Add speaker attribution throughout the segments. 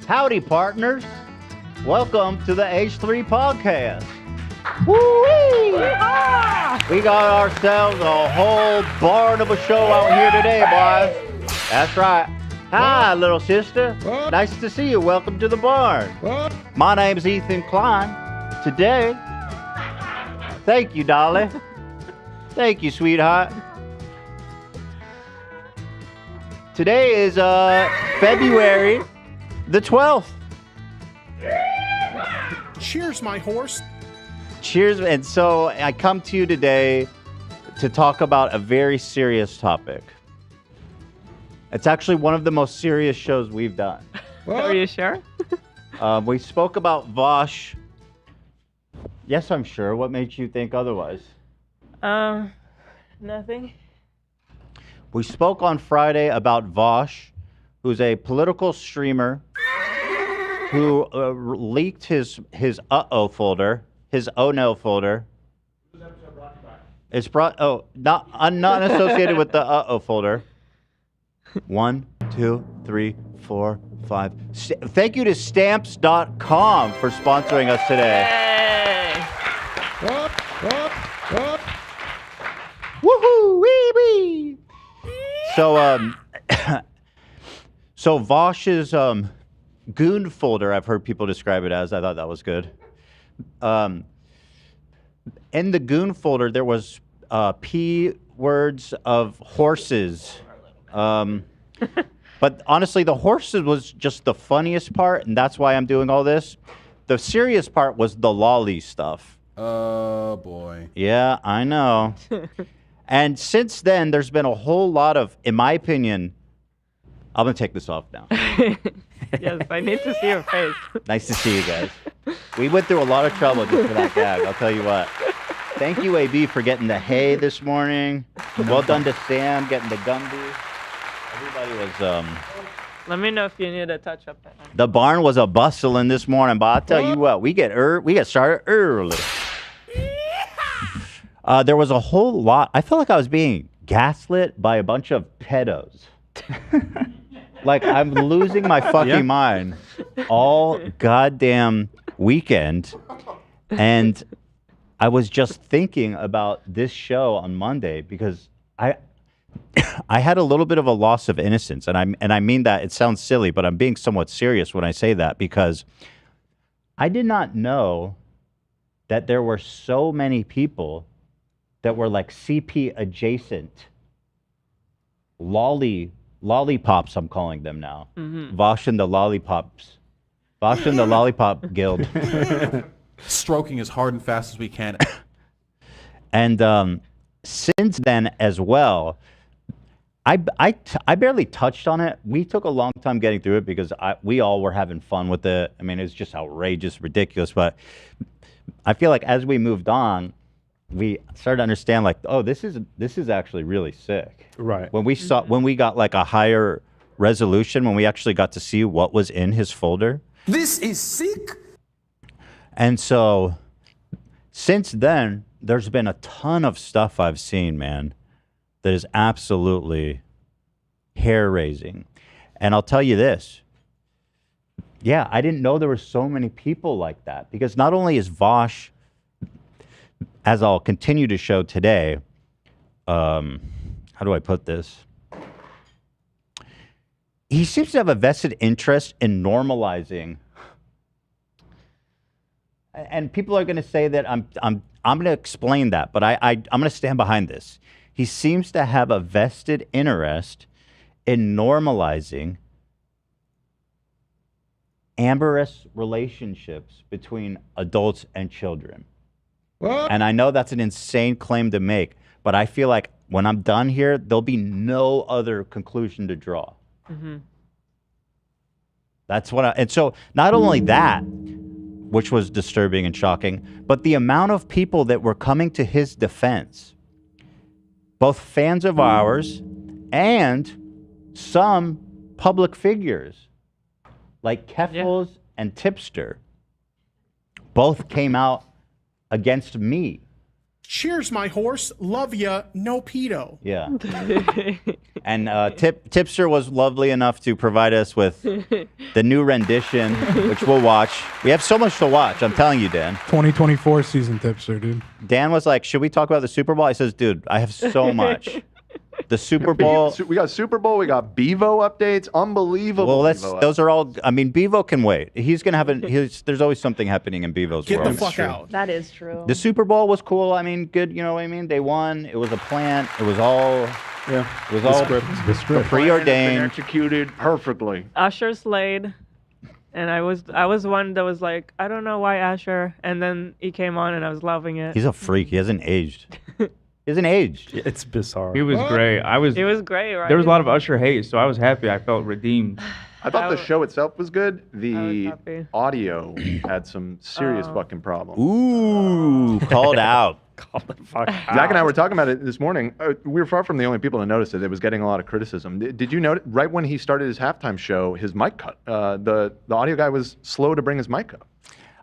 Speaker 1: Howdy, partners. Welcome to the H3 podcast. Woo-wee! We got ourselves a whole barn of a show out here today, boys. That's right. Hi, little sister. Nice to see you. Welcome to the barn. My name's Ethan Klein. Today, thank you, Dolly. Thank you, sweetheart. Today is February the 12th.
Speaker 2: Cheers, my horse.
Speaker 1: Cheers. And so I come to you today to talk about a very serious topic. It's actually one of the most serious shows we've done.
Speaker 3: Are you sure?
Speaker 1: We spoke about Vaush. Yes, I'm sure. What made you think otherwise?
Speaker 3: Nothing.
Speaker 1: We spoke on Friday about Vaush, who's a political streamer who leaked his uh-oh folder, his oh no folder. It's not associated with the uh-oh folder. 1, 2, 3, 4, 5. Thank you to stamps.com for sponsoring us today.
Speaker 3: Hey!
Speaker 1: Woohoo! Wee wee! So so Vaush's goon folder, I've heard people describe it as. I thought that was good. In the goon folder, there was P words of horses. But honestly, the horses was just the funniest part, and that's why I'm doing all this. The serious part was the loli stuff.
Speaker 2: Oh, boy.
Speaker 1: Yeah, I know. And since then, there's been a whole lot of, in my opinion, I'm going to take this off now.
Speaker 3: Yes, I need to see your face.
Speaker 1: Nice to see you guys. We went through a lot of trouble just for that gag, I'll tell you what. Thank you, AB, for getting the hay this morning. Well done to Sam, getting the Gumby. Everybody was,
Speaker 3: Let me know if you need a touch-up.
Speaker 1: the barn was a bustling this morning, but I'll tell you what, we get started early. There was a whole lot. I felt like I was being gaslit by a bunch of pedos. Like I'm losing my fucking mind all goddamn weekend. And I was just thinking about this show on Monday because I had a little bit of a loss of innocence. And I mean that it sounds silly, but I'm being somewhat serious when I say that because I did not know that there were so many people that were like CP adjacent. Lollipops, I'm calling them now. Mm-hmm. Vaush and the Lollipops. Vaush and the Lollipop Guild.
Speaker 2: Stroking as hard and fast as we can.
Speaker 1: And since then as well, I barely touched on it. We took a long time getting through it because we all were having fun with it. I mean, it's just outrageous, ridiculous. But I feel like as we moved on, we started to understand like, oh, this is actually really sick.
Speaker 4: Right.
Speaker 1: When we got like a higher resolution, when we actually got to see what was in his folder.
Speaker 2: This is sick.
Speaker 1: And so since then, there's been a ton of stuff I've seen, man, that is absolutely hair-raising. And I'll tell you this. Yeah, I didn't know there were so many people like that because not only is Vaush, as I'll continue to show today, how do I put this? He seems to have a vested interest in normalizing. And people are going to say that I'm going to explain that, but I'm going to stand behind this. He seems to have a vested interest in normalizing amorous relationships between adults and children. What? And I know that's an insane claim to make, but I feel like when I'm done here, there'll be no other conclusion to draw. Mm-hmm. That's what and so not only that, which was disturbing and shocking, but the amount of people that were coming to his defense, both fans of ours and some public figures like Keffals and Tipster, both came out against me.
Speaker 2: Cheers, my horse. Love ya. No pedo.
Speaker 1: Yeah. And Tipster was lovely enough to provide us with the new rendition, which we'll watch. We have so much to watch. I'm telling you, Dan.
Speaker 4: 2024 season Tipster, dude.
Speaker 1: Dan was like, should we talk about the Super Bowl? I says, dude, I have so much. The Super Bowl.
Speaker 5: We got Super Bowl. We got Bevo updates. Unbelievable.
Speaker 1: Well,
Speaker 5: Bevo
Speaker 1: those are all. I mean, Bevo can wait. He's gonna have there's always something happening in Bevo's
Speaker 2: Get
Speaker 1: world.
Speaker 2: the fuck out.
Speaker 6: That is true.
Speaker 1: The Super Bowl was cool. I mean, good. You know what I mean? They won. It was a plant. It was all.
Speaker 5: Yeah.
Speaker 1: It was all
Speaker 4: The script.
Speaker 1: preordained.
Speaker 5: Executed perfectly.
Speaker 3: Usher slayed, and I was one that was like, I don't know why Usher, and then he came on and I was loving it.
Speaker 1: He's a freak. He hasn't aged. He hasn't aged.
Speaker 7: It's bizarre.
Speaker 8: He was great.
Speaker 3: It was great, right?
Speaker 8: There was a lot of Usher hate, so I was happy. I felt redeemed.
Speaker 5: I thought the show itself was good.
Speaker 3: I
Speaker 5: The
Speaker 3: was happy.
Speaker 5: audio had some serious fucking problems.
Speaker 1: Ooh, called out.
Speaker 7: Call the fuck
Speaker 5: Zach and I were talking about it this morning. We were far from the only people to notice it. It was getting a lot of criticism. Did you notice right when he started his halftime show, his mic cut? The audio guy was slow to bring his mic up.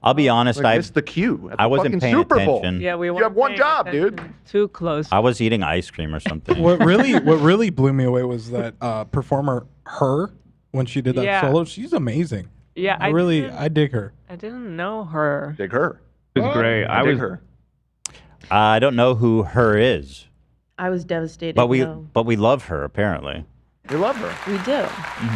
Speaker 1: I'll be honest.
Speaker 5: Like, missed the cue. At the
Speaker 1: I wasn't
Speaker 5: fucking
Speaker 1: paying
Speaker 5: Super Bowl.
Speaker 1: attention.
Speaker 3: Yeah, we
Speaker 5: You
Speaker 3: weren't
Speaker 5: have one
Speaker 3: paying
Speaker 5: job, dude.
Speaker 3: attention. Too close.
Speaker 1: I was eating ice cream or something.
Speaker 4: What really blew me away was that performer her when she did that
Speaker 3: Yeah.
Speaker 4: solo. She's amazing.
Speaker 3: Yeah,
Speaker 4: I dig her.
Speaker 3: I didn't know her.
Speaker 5: Dig her.
Speaker 8: It was great.
Speaker 5: I dig her.
Speaker 1: I don't know who her is,
Speaker 6: I was devastated.
Speaker 1: but we
Speaker 6: no.
Speaker 1: love her apparently.
Speaker 5: We love her.
Speaker 6: We do.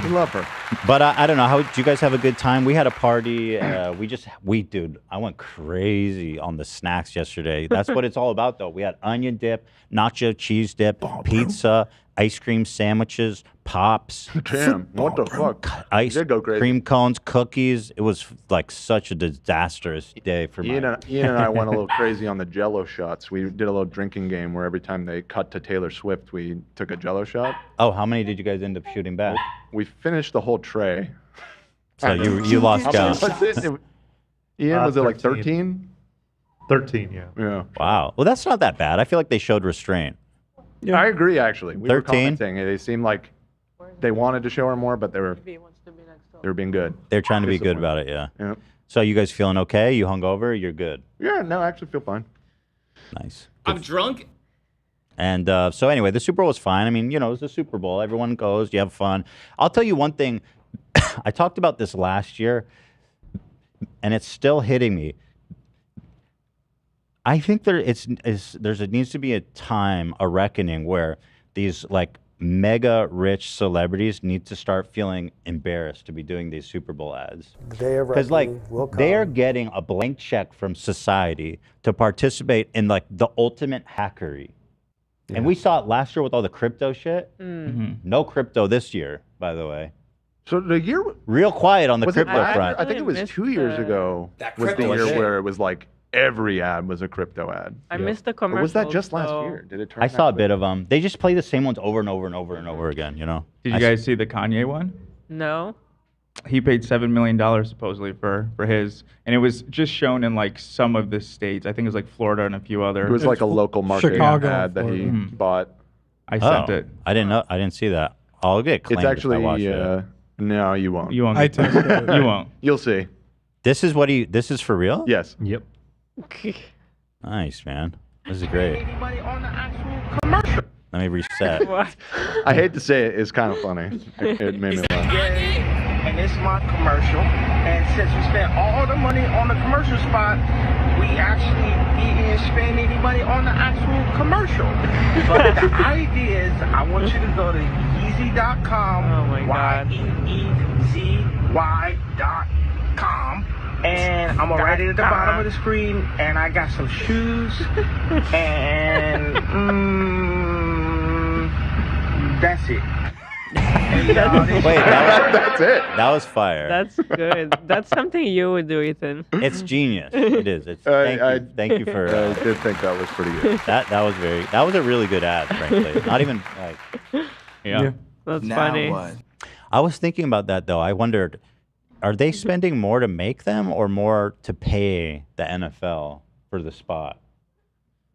Speaker 5: We love her.
Speaker 1: But I don't know. How did you guys have a good time? We had a party. Dude, I went crazy on the snacks yesterday. That's what it's all about, though. We had onion dip, nacho cheese dip, pizza, ice cream sandwiches, pops,
Speaker 5: Damn. What the fuck?
Speaker 1: ice
Speaker 5: did go crazy.
Speaker 1: cream cones, cookies. It was like such a disastrous day for me.
Speaker 5: Ian and I went a little crazy on the Jello shots. We did a little drinking game where every time they cut to Taylor Swift, we took a Jello shot.
Speaker 1: Oh, how many did you guys end up shooting back?
Speaker 5: We finished the whole tray.
Speaker 1: So you lost
Speaker 5: How many
Speaker 1: count.
Speaker 5: was it? Ian, was it like
Speaker 7: 13?
Speaker 5: 13?
Speaker 7: 13, yeah.
Speaker 5: Yeah.
Speaker 1: Wow. Well, that's not that bad. I feel like they showed restraint.
Speaker 5: I agree, actually. We were
Speaker 1: 13?
Speaker 5: commenting. They seemed like they wanted to show her more, but they were being good.
Speaker 1: They're trying to be good
Speaker 5: Disciplined.
Speaker 1: about it, yeah.
Speaker 5: Yeah.
Speaker 1: So you guys feeling okay? You hungover? You're good.
Speaker 5: Yeah, no, I actually feel fine.
Speaker 1: Nice.
Speaker 9: I'm drunk.
Speaker 1: And so anyway, the Super Bowl was fine. I mean, you know, it's the Super Bowl. Everyone goes. You have fun. I'll tell you one thing. I talked about this last year, and it's still hitting me. I think there needs to be a time, a reckoning, where these like mega rich celebrities need to start feeling embarrassed to be doing these Super Bowl ads. Because like they are getting a blank check from society to participate in like the ultimate hackery. Yeah. And we saw it last year with all the crypto shit. No crypto this year, by the way.
Speaker 5: So the year
Speaker 1: real quiet on the
Speaker 5: was it
Speaker 1: crypto
Speaker 5: last
Speaker 1: front.
Speaker 5: year? I think it was 2 years ago.
Speaker 9: That
Speaker 5: Was the
Speaker 9: crypto
Speaker 5: year
Speaker 9: shit.
Speaker 5: where it was like every ad was a crypto ad.
Speaker 3: I missed the commercial.
Speaker 5: Or was that just last year? Did it turn?
Speaker 1: I saw a
Speaker 5: that
Speaker 1: bit of them. They just play the same ones over and over and over and over again. You know.
Speaker 8: Did you guys see the Kanye one?
Speaker 3: No.
Speaker 8: He paid $7 million supposedly for his, and it was just shown in like some of the states. I think it was like Florida and a few other.
Speaker 5: It was like a local marketing
Speaker 4: Chicago,
Speaker 5: ad that he
Speaker 8: Florida.
Speaker 5: bought.
Speaker 8: I sent it.
Speaker 1: I didn't know. I didn't see that. I'll get claimed
Speaker 5: It's actually
Speaker 1: if I watch it.
Speaker 5: no, you won't.
Speaker 8: You won't.
Speaker 4: I
Speaker 8: get
Speaker 4: tested
Speaker 8: that.
Speaker 4: it.
Speaker 8: You won't.
Speaker 5: You'll see.
Speaker 1: This is what he. This is for real.
Speaker 5: Yes.
Speaker 7: Yep.
Speaker 1: Nice, man. This is great. Let me reset.
Speaker 3: What?
Speaker 5: I hate to say it, it's kind of funny. It made me laugh.
Speaker 10: And it's my commercial. And since we spent all the money on the commercial spot, we actually didn't spend any money on the actual commercial. But the idea is, I want you to go to Yeezy.com.
Speaker 3: Oh my God.
Speaker 10: YEEZY.com. And I'm gonna write it at the bottom of the screen. And I got some shoes. And that's it.
Speaker 1: Wait,
Speaker 5: That's it.
Speaker 1: that was fire.
Speaker 3: That's good. That's something you would do, Ethan.
Speaker 1: It's genius. It is. It's thank you for
Speaker 5: I did think that was pretty good.
Speaker 1: that. That was a really good ad, frankly. Not even like.
Speaker 8: Yeah.
Speaker 3: That's
Speaker 9: Now
Speaker 3: funny.
Speaker 9: what?
Speaker 1: I was thinking about that though. I wondered, are they spending more to make them or more to pay the NFL for the spot?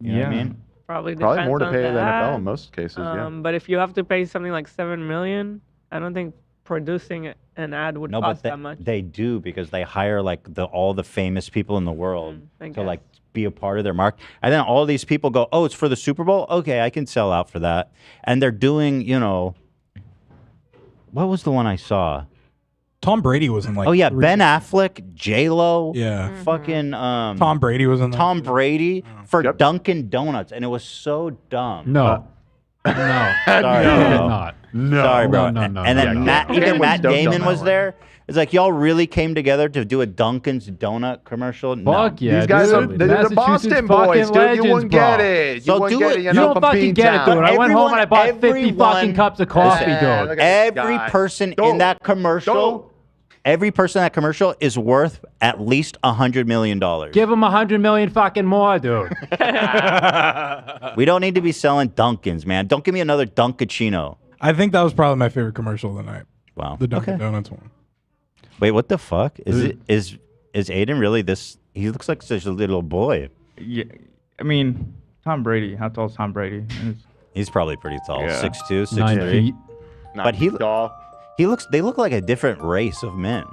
Speaker 1: You know what I
Speaker 8: Yeah.
Speaker 1: mean?
Speaker 3: Probably
Speaker 5: Probably more to
Speaker 3: depends
Speaker 5: pay
Speaker 3: on
Speaker 5: the NFL
Speaker 3: that.
Speaker 5: in most cases. Yeah.
Speaker 3: But if you have to pay something like $7 million, I don't think producing an ad would
Speaker 1: No,
Speaker 3: cost
Speaker 1: but
Speaker 3: that much.
Speaker 1: they do because they hire like all the famous people in the world
Speaker 3: I
Speaker 1: to like
Speaker 3: guess.
Speaker 1: be a part of their market. And then all these people go, "Oh, it's for the Super Bowl? Okay, I can sell out for that." And they're doing, what was the one I saw?
Speaker 4: Tom Brady was in like.
Speaker 1: Oh yeah,
Speaker 4: 3
Speaker 1: Ben Affleck, J-Lo,
Speaker 4: Yeah.
Speaker 1: fucking
Speaker 4: Tom Brady was in.
Speaker 1: Tom Brady for
Speaker 5: Yep.
Speaker 1: Dunkin' Donuts, and it was so dumb.
Speaker 7: No. No.
Speaker 1: Sorry,
Speaker 7: No,
Speaker 1: bro.
Speaker 7: did not.
Speaker 5: No.
Speaker 1: Sorry, bro.
Speaker 7: No, no,
Speaker 1: And
Speaker 7: no.
Speaker 1: then
Speaker 5: Yeah,
Speaker 1: Matt,
Speaker 5: Ken
Speaker 1: even
Speaker 5: was
Speaker 1: Matt
Speaker 5: stoked on
Speaker 1: Damon
Speaker 5: that
Speaker 1: was
Speaker 5: one.
Speaker 1: there. It's like y'all really came together to do a Dunkin's donut commercial.
Speaker 7: Fuck
Speaker 1: No.
Speaker 7: yeah.
Speaker 5: These guys are
Speaker 7: dude.
Speaker 5: they're the Boston
Speaker 7: Massachusetts
Speaker 5: boys,
Speaker 7: fucking
Speaker 5: dude. You
Speaker 7: legends,
Speaker 5: wouldn't
Speaker 7: bro.
Speaker 5: get it. You
Speaker 1: So
Speaker 5: wouldn't
Speaker 1: do
Speaker 5: get
Speaker 1: it.
Speaker 5: it. You're
Speaker 7: You
Speaker 5: not
Speaker 7: don't
Speaker 5: from
Speaker 7: fucking get it,
Speaker 5: Beantown.
Speaker 7: dude. I went home and I bought 50
Speaker 1: Everyone-
Speaker 7: fucking cups of coffee,
Speaker 5: Yeah,
Speaker 7: dude.
Speaker 5: look at this
Speaker 1: Every
Speaker 5: guy.
Speaker 1: person in
Speaker 5: Don't.
Speaker 1: that commercial,
Speaker 5: Don't.
Speaker 1: every person in that commercial is worth at least $100 million.
Speaker 7: Give him 100 million fucking more, dude.
Speaker 1: We don't need to be selling Dunkins, man. Don't give me another Dunkachino.
Speaker 4: I think that was probably my favorite commercial of the night.
Speaker 1: Wow.
Speaker 4: The Dunkin'
Speaker 1: Okay.
Speaker 4: Donuts one.
Speaker 1: Wait, what the fuck? Is Aiden really this? He looks like such a little boy.
Speaker 8: Yeah, I mean, Tom Brady. How tall is Tom Brady?
Speaker 1: He's probably pretty tall,
Speaker 5: Yeah.
Speaker 1: 6'2", 6'3".
Speaker 7: 9 feet.
Speaker 1: But he-
Speaker 5: Doll.
Speaker 1: They look like a different race of men.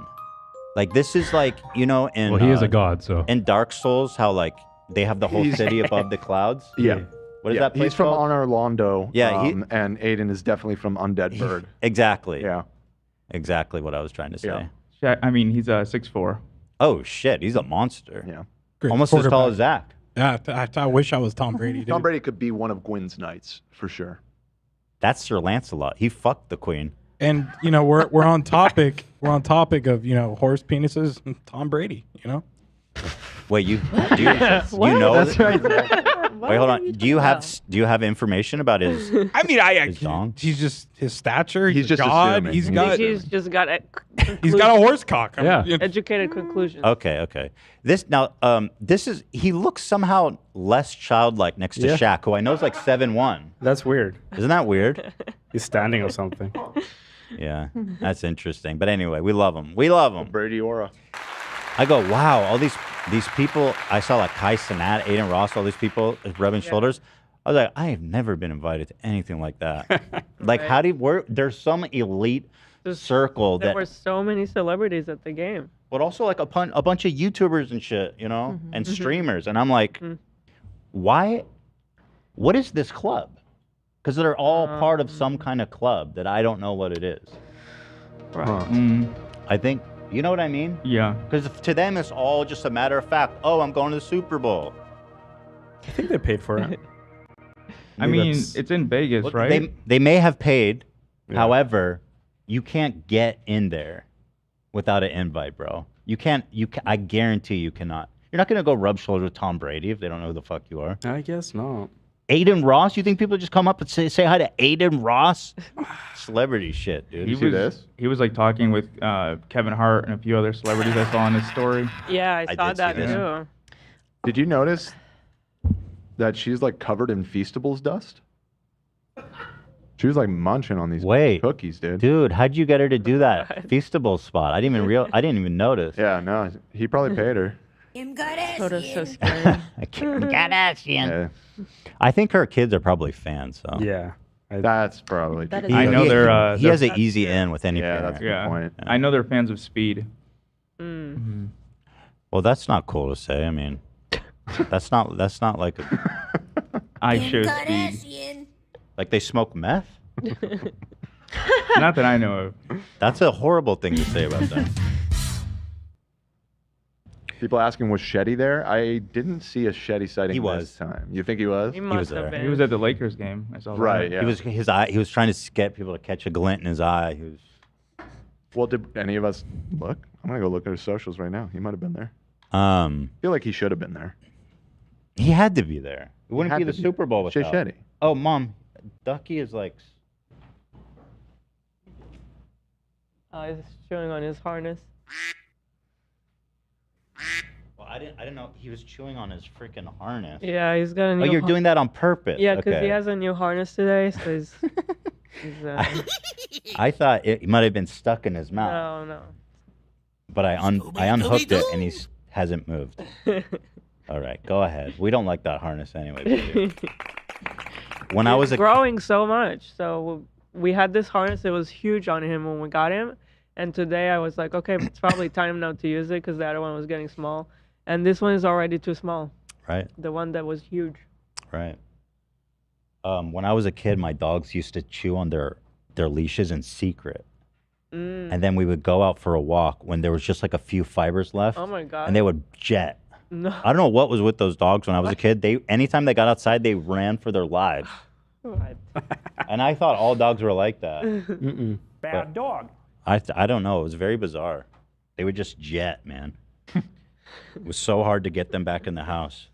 Speaker 1: Like this is like, in
Speaker 7: Well, he is a god, so.
Speaker 1: in Dark Souls, how like they have the whole
Speaker 5: He's-
Speaker 1: city above the clouds.
Speaker 5: Yeah.
Speaker 1: What is
Speaker 5: Yeah,
Speaker 1: that place
Speaker 5: He's from
Speaker 1: called?
Speaker 5: Honor Londo.
Speaker 1: Yeah,
Speaker 5: and Aiden is definitely from Undead Bird.
Speaker 1: Exactly.
Speaker 5: Yeah.
Speaker 1: Exactly what I was trying to say.
Speaker 5: Yeah.
Speaker 8: I mean, he's 6'4".
Speaker 1: Oh shit, he's a monster.
Speaker 5: Yeah.
Speaker 4: Great
Speaker 1: Almost as tall as
Speaker 4: quarterback.
Speaker 1: Zach.
Speaker 4: Yeah, I wish I was Tom Brady. Dude.
Speaker 5: Tom Brady could be one of Gwyn's knights for sure.
Speaker 1: That's Sir Lancelot. He fucked the queen.
Speaker 4: And we're on topic. We're on topic of horse penises. And Tom Brady.
Speaker 1: Wait, do you know?
Speaker 7: That's right.
Speaker 1: Wait, hold on. Do you have information about his?
Speaker 4: I mean,
Speaker 1: His dong?
Speaker 4: he's just his stature.
Speaker 5: He's
Speaker 4: He's
Speaker 5: just
Speaker 4: God.
Speaker 5: assuming.
Speaker 4: He's
Speaker 5: He's
Speaker 4: got
Speaker 3: He's just got
Speaker 4: he's got a horse cock.
Speaker 7: Yeah.
Speaker 3: educated conclusions.
Speaker 1: Okay. He looks somehow less childlike next to
Speaker 9: Yeah.
Speaker 1: Shaq, who I know is like 7'1".
Speaker 9: That's weird.
Speaker 1: Isn't that weird?
Speaker 9: He's standing or something.
Speaker 1: Yeah, that's interesting. But anyway, we love him. We love him.
Speaker 5: Brady aura.
Speaker 1: I go, wow, all these people. I saw like Kai Cenat, Aiden Ross, all these people rubbing shoulders. I was like, I have never been invited to anything like that. Like, how do you? There's some elite circle
Speaker 3: There
Speaker 1: that,
Speaker 3: were so many celebrities at the game.
Speaker 1: but also like a bunch of YouTubers and shit, and streamers. And I'm like, why? What is this club? Because they're all part of some kind of club that I don't know what it is.
Speaker 3: Right.
Speaker 1: I think, you know what I mean?
Speaker 8: Yeah.
Speaker 1: Because to them, it's all just a matter of fact. Oh, I'm going to the Super Bowl.
Speaker 9: I think they paid for it.
Speaker 8: I
Speaker 9: Maybe
Speaker 8: mean,
Speaker 9: that's-
Speaker 8: it's in Vegas,
Speaker 1: Well,
Speaker 8: right?
Speaker 1: They may have paid.
Speaker 9: Yeah.
Speaker 1: However, you can't get in there without an invite, bro. You can't. I guarantee you cannot. You're not gonna go rub shoulders with Tom Brady if they don't know who the fuck you are.
Speaker 9: I guess not.
Speaker 1: Aiden Ross. You think people just come up and say hi to Aiden Ross? Celebrity shit, dude.
Speaker 5: You see this?
Speaker 8: He was like talking with Kevin Hart and a few other celebrities I saw in his story.
Speaker 3: Yeah, I saw
Speaker 1: did see
Speaker 3: that
Speaker 1: this.
Speaker 3: too.
Speaker 5: Did you notice that she's like covered in Feastables dust? She was like munching on these
Speaker 1: Wait,
Speaker 5: cookies, dude.
Speaker 1: dude, how'd you get her to do that Feastable spot? I didn't even notice.
Speaker 5: Yeah, no, he probably paid her.
Speaker 3: Photo's so scary.
Speaker 5: Yeah,
Speaker 1: I think her kids are probably fans. So
Speaker 9: Yeah.
Speaker 5: that's probably.
Speaker 6: That
Speaker 5: true.
Speaker 6: is
Speaker 8: I know they're.
Speaker 1: he has an easy in with any
Speaker 5: Yeah,
Speaker 1: parent.
Speaker 5: that's a good
Speaker 8: Yeah.
Speaker 5: point.
Speaker 8: I know they're fans of Speed.
Speaker 1: Well, that's not cool to say. I mean, that's not like
Speaker 8: I show Speed.
Speaker 1: like they smoke meth.
Speaker 8: Not that I know of.
Speaker 1: That's a horrible thing to say about them.
Speaker 5: People asking, was Shetty there? I didn't see a Shetty sighting
Speaker 1: He
Speaker 5: this
Speaker 1: was.
Speaker 5: time. You think he was?
Speaker 3: He must
Speaker 1: was
Speaker 3: have
Speaker 1: there.
Speaker 3: been.
Speaker 8: He was at the Lakers game. I saw that.
Speaker 5: Right, yeah.
Speaker 1: He was trying to get people to catch a glint in his eye. He was.
Speaker 5: Well, did any of us look? I'm going to go look at his socials right now. He might have been there.
Speaker 1: I
Speaker 5: feel like he should have been there.
Speaker 1: he had to be there. It wouldn't
Speaker 5: had
Speaker 1: be
Speaker 5: to
Speaker 1: the
Speaker 5: be.
Speaker 1: Super Bowl
Speaker 5: Shay
Speaker 1: without.
Speaker 5: Shetty.
Speaker 1: Oh, Mom, Ducky is like.
Speaker 3: He's chewing on his harness.
Speaker 1: Well, I didn't know he was chewing on his freaking harness.
Speaker 3: Yeah, he's got a new.
Speaker 1: Oh, you're doing that on purpose.
Speaker 3: Yeah, because
Speaker 1: okay.
Speaker 3: he has a new harness today, so he's.
Speaker 1: I thought it might have been stuck in his mouth,
Speaker 3: No.
Speaker 1: but I unhooked it and he hasn't moved. All right, go ahead. We don't like that harness anyway. Baby. When I was
Speaker 3: He's growing so much, so we had this harness that was huge on him when we got him, And today I was like, okay, it's probably time now to use it because the other one was getting small. And this one is already too small.
Speaker 1: Right.
Speaker 3: The one that was huge.
Speaker 1: Right. When I was a kid, my dogs used to chew on their leashes in secret. And then we would go out for a walk when there was just like a few fibers left.
Speaker 3: Oh my God.
Speaker 1: And they would jet.
Speaker 3: No.
Speaker 1: I don't know what was with those dogs when I was a kid. Anytime they got outside, they ran for their lives.
Speaker 3: What?
Speaker 1: And I thought all dogs were like that.
Speaker 9: Bad dog.
Speaker 1: I don't know. It was very bizarre. They would just jet, man. It was so hard to get them back in the house.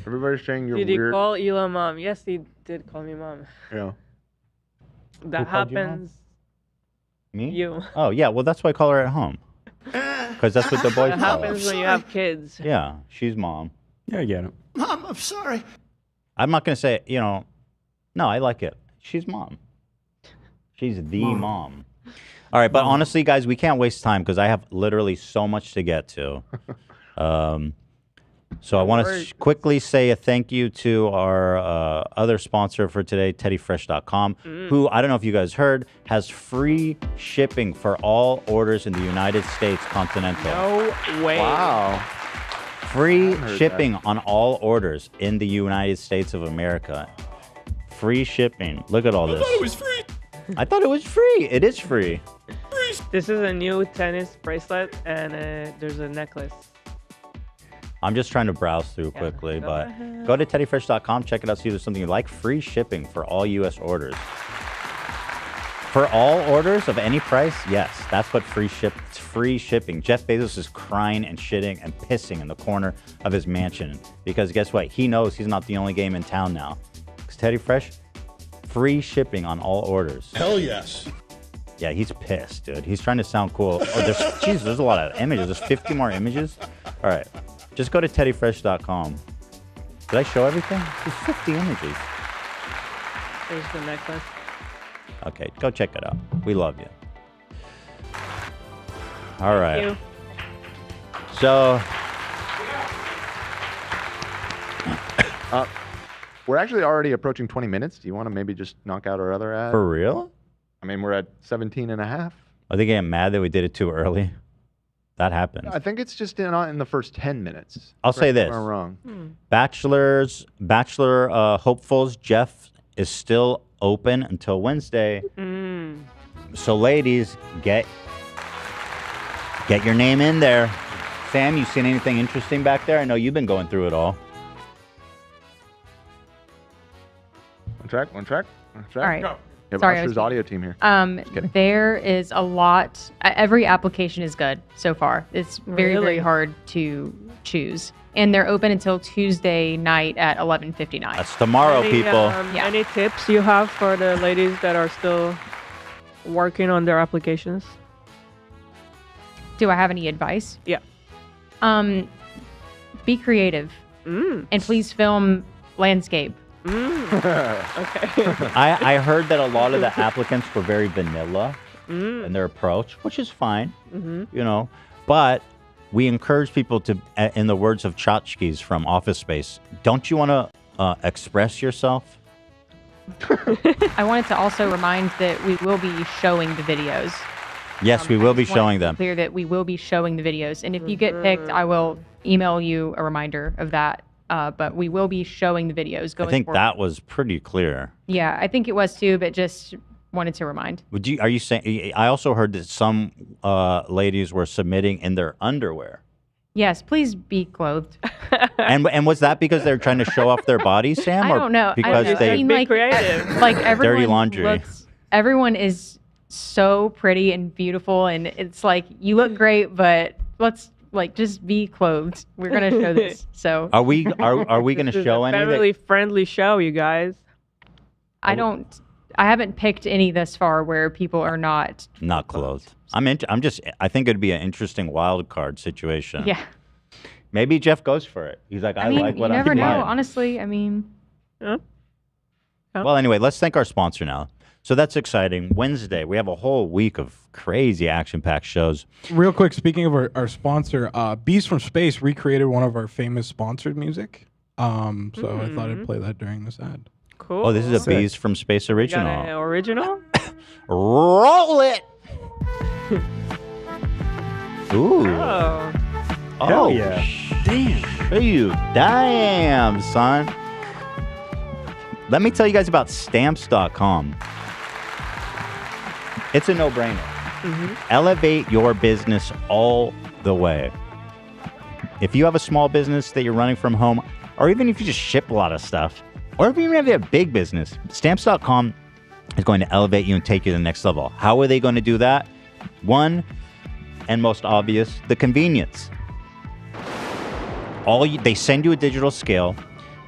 Speaker 5: Everybody's saying you're
Speaker 3: Did
Speaker 5: weird.
Speaker 3: he call Ela mom? Yes, he did call me mom.
Speaker 5: Yeah.
Speaker 3: That
Speaker 1: called you mom?
Speaker 3: happens.
Speaker 1: Me?
Speaker 3: You.
Speaker 1: Oh, yeah. Well, that's why I call her at home. Because that's what the boys
Speaker 3: That
Speaker 1: call her.
Speaker 3: happens when you have kids.
Speaker 1: Yeah, she's mom.
Speaker 9: Yeah, I get it.
Speaker 10: Mom, I'm sorry.
Speaker 1: I'm not going to say, no, I like it. She's mom. She's the mom. All right, but honestly, guys, we can't waste time because I have literally so much to get to. So I want to quickly say a thank you to our other sponsor for today, teddyfresh.com, who, I don't know if you guys heard, has free shipping for all orders in the United States continental.
Speaker 3: No way.
Speaker 5: Wow.
Speaker 1: Free shipping on all orders in the United States of America. Free shipping. Look at all this. I thought it was free. I thought it was free. It is free.
Speaker 3: This is a new tennis bracelet, and there's a necklace.
Speaker 1: I'm just trying to browse through quickly, but go to teddyfresh.com, check it out, see if there's something you like. Free shipping for all U.S. orders. For all orders of any price, yes, that's what it's free shipping. Jeff Bezos is crying and shitting and pissing in the corner of his mansion because guess what? He knows he's not the only game in town now. Because Teddy Fresh, free shipping on all orders.
Speaker 2: Hell yes.
Speaker 1: Yeah, he's pissed, dude. He's trying to sound cool. Oh, there's a lot of images. There's 50 more images. All right. Just go to teddyfresh.com. Did I show everything? There's 50 images.
Speaker 3: There's the necklace.
Speaker 1: Okay, go check it out. We love you. All right.
Speaker 3: Thank you.
Speaker 1: So,
Speaker 5: we're actually already approaching 20 minutes. Do you want to maybe just knock out our other ad?
Speaker 1: for real?
Speaker 5: I mean, we're at 17 and a half.
Speaker 1: Are they getting mad that we did it too early? That happens.
Speaker 5: I think it's just not in the first 10 minutes.
Speaker 1: I'll say
Speaker 5: Correct me if
Speaker 1: this.
Speaker 5: I'm wrong.
Speaker 1: Bachelor hopefuls, Jeff is still open until Wednesday. So ladies, get your name in there. Sam, you seen anything interesting back there? I know you've been going through it all.
Speaker 5: One track.
Speaker 6: All right.
Speaker 5: We have
Speaker 6: Sorry, I
Speaker 5: Usher's
Speaker 6: was-
Speaker 5: audio team here. kidding.
Speaker 6: There is a lot. Every application is good so far. It's very, very
Speaker 3: Really?
Speaker 6: hard to choose. And they're open until Tuesday night at 11:59.
Speaker 1: That's tomorrow, people.
Speaker 6: Yeah.
Speaker 3: Any tips you have for the ladies that are still working on their applications?
Speaker 6: Do I have any advice?
Speaker 3: Yeah.
Speaker 6: Be creative. And please film landscape.
Speaker 3: Okay.
Speaker 1: I heard that a lot of the applicants were very vanilla in their approach, which is fine, but we encourage people to, in the words of Tchotchkes from Office Space, don't you want to express yourself?
Speaker 6: I wanted to also remind that we will be showing the videos.
Speaker 1: Yes, we will be showing them.
Speaker 6: Clear that we will be showing the videos, and if you get picked, I will email you a reminder of that. But we will be showing the videos going
Speaker 1: I think
Speaker 6: forward.
Speaker 1: that was pretty clear.
Speaker 6: Yeah, I think it was too, but just wanted to remind.
Speaker 1: Are you saying? I also heard that some ladies were submitting in their underwear.
Speaker 6: Yes, please be clothed.
Speaker 1: And was that because they're trying to show off their bodies, Sam?
Speaker 6: I don't know.
Speaker 1: Because
Speaker 6: I
Speaker 1: they
Speaker 6: mean,
Speaker 3: Be
Speaker 6: like,
Speaker 3: creative.
Speaker 6: like everyone
Speaker 1: Dirty laundry.
Speaker 6: Everyone is so pretty and beautiful, and it's like you look great, but let's just be clothed. We're gonna show this. So
Speaker 1: Are we going to
Speaker 3: This is
Speaker 1: show
Speaker 3: a
Speaker 1: any?
Speaker 3: family-friendly show, you guys.
Speaker 6: I haven't picked any thus far where people are not.
Speaker 1: Not clothed. I think it'd be an interesting wild card situation.
Speaker 6: Yeah.
Speaker 1: Maybe Jeff goes for it. He's like, I
Speaker 6: mean,
Speaker 1: like what
Speaker 6: you
Speaker 1: I'm
Speaker 6: never know.
Speaker 1: seeing.
Speaker 6: Honestly, I mean.
Speaker 1: Well, anyway, let's thank our sponsor now. So that's exciting. Wednesday, we have a whole week of crazy action-packed shows.
Speaker 4: Real quick, speaking of our sponsor, Bees from Space recreated one of our famous sponsored music. So I thought I'd play that during this ad.
Speaker 3: Cool.
Speaker 1: Oh, this is a
Speaker 4: Sick.
Speaker 1: Bees from Space
Speaker 3: You got
Speaker 1: original.
Speaker 3: an original?
Speaker 1: Roll it. Ooh.
Speaker 3: Oh.
Speaker 1: Oh,
Speaker 9: yeah.
Speaker 1: Damn, son. Let me tell you guys about stamps.com. It's a no-brainer. Elevate your business all the way. If you have a small business that you're running from home, or even if you just ship a lot of stuff, or if you even have a big business, stamps.com is going to elevate you and take you to the next level. How are they going to do that? One, and most obvious, the convenience. They send you a digital scale,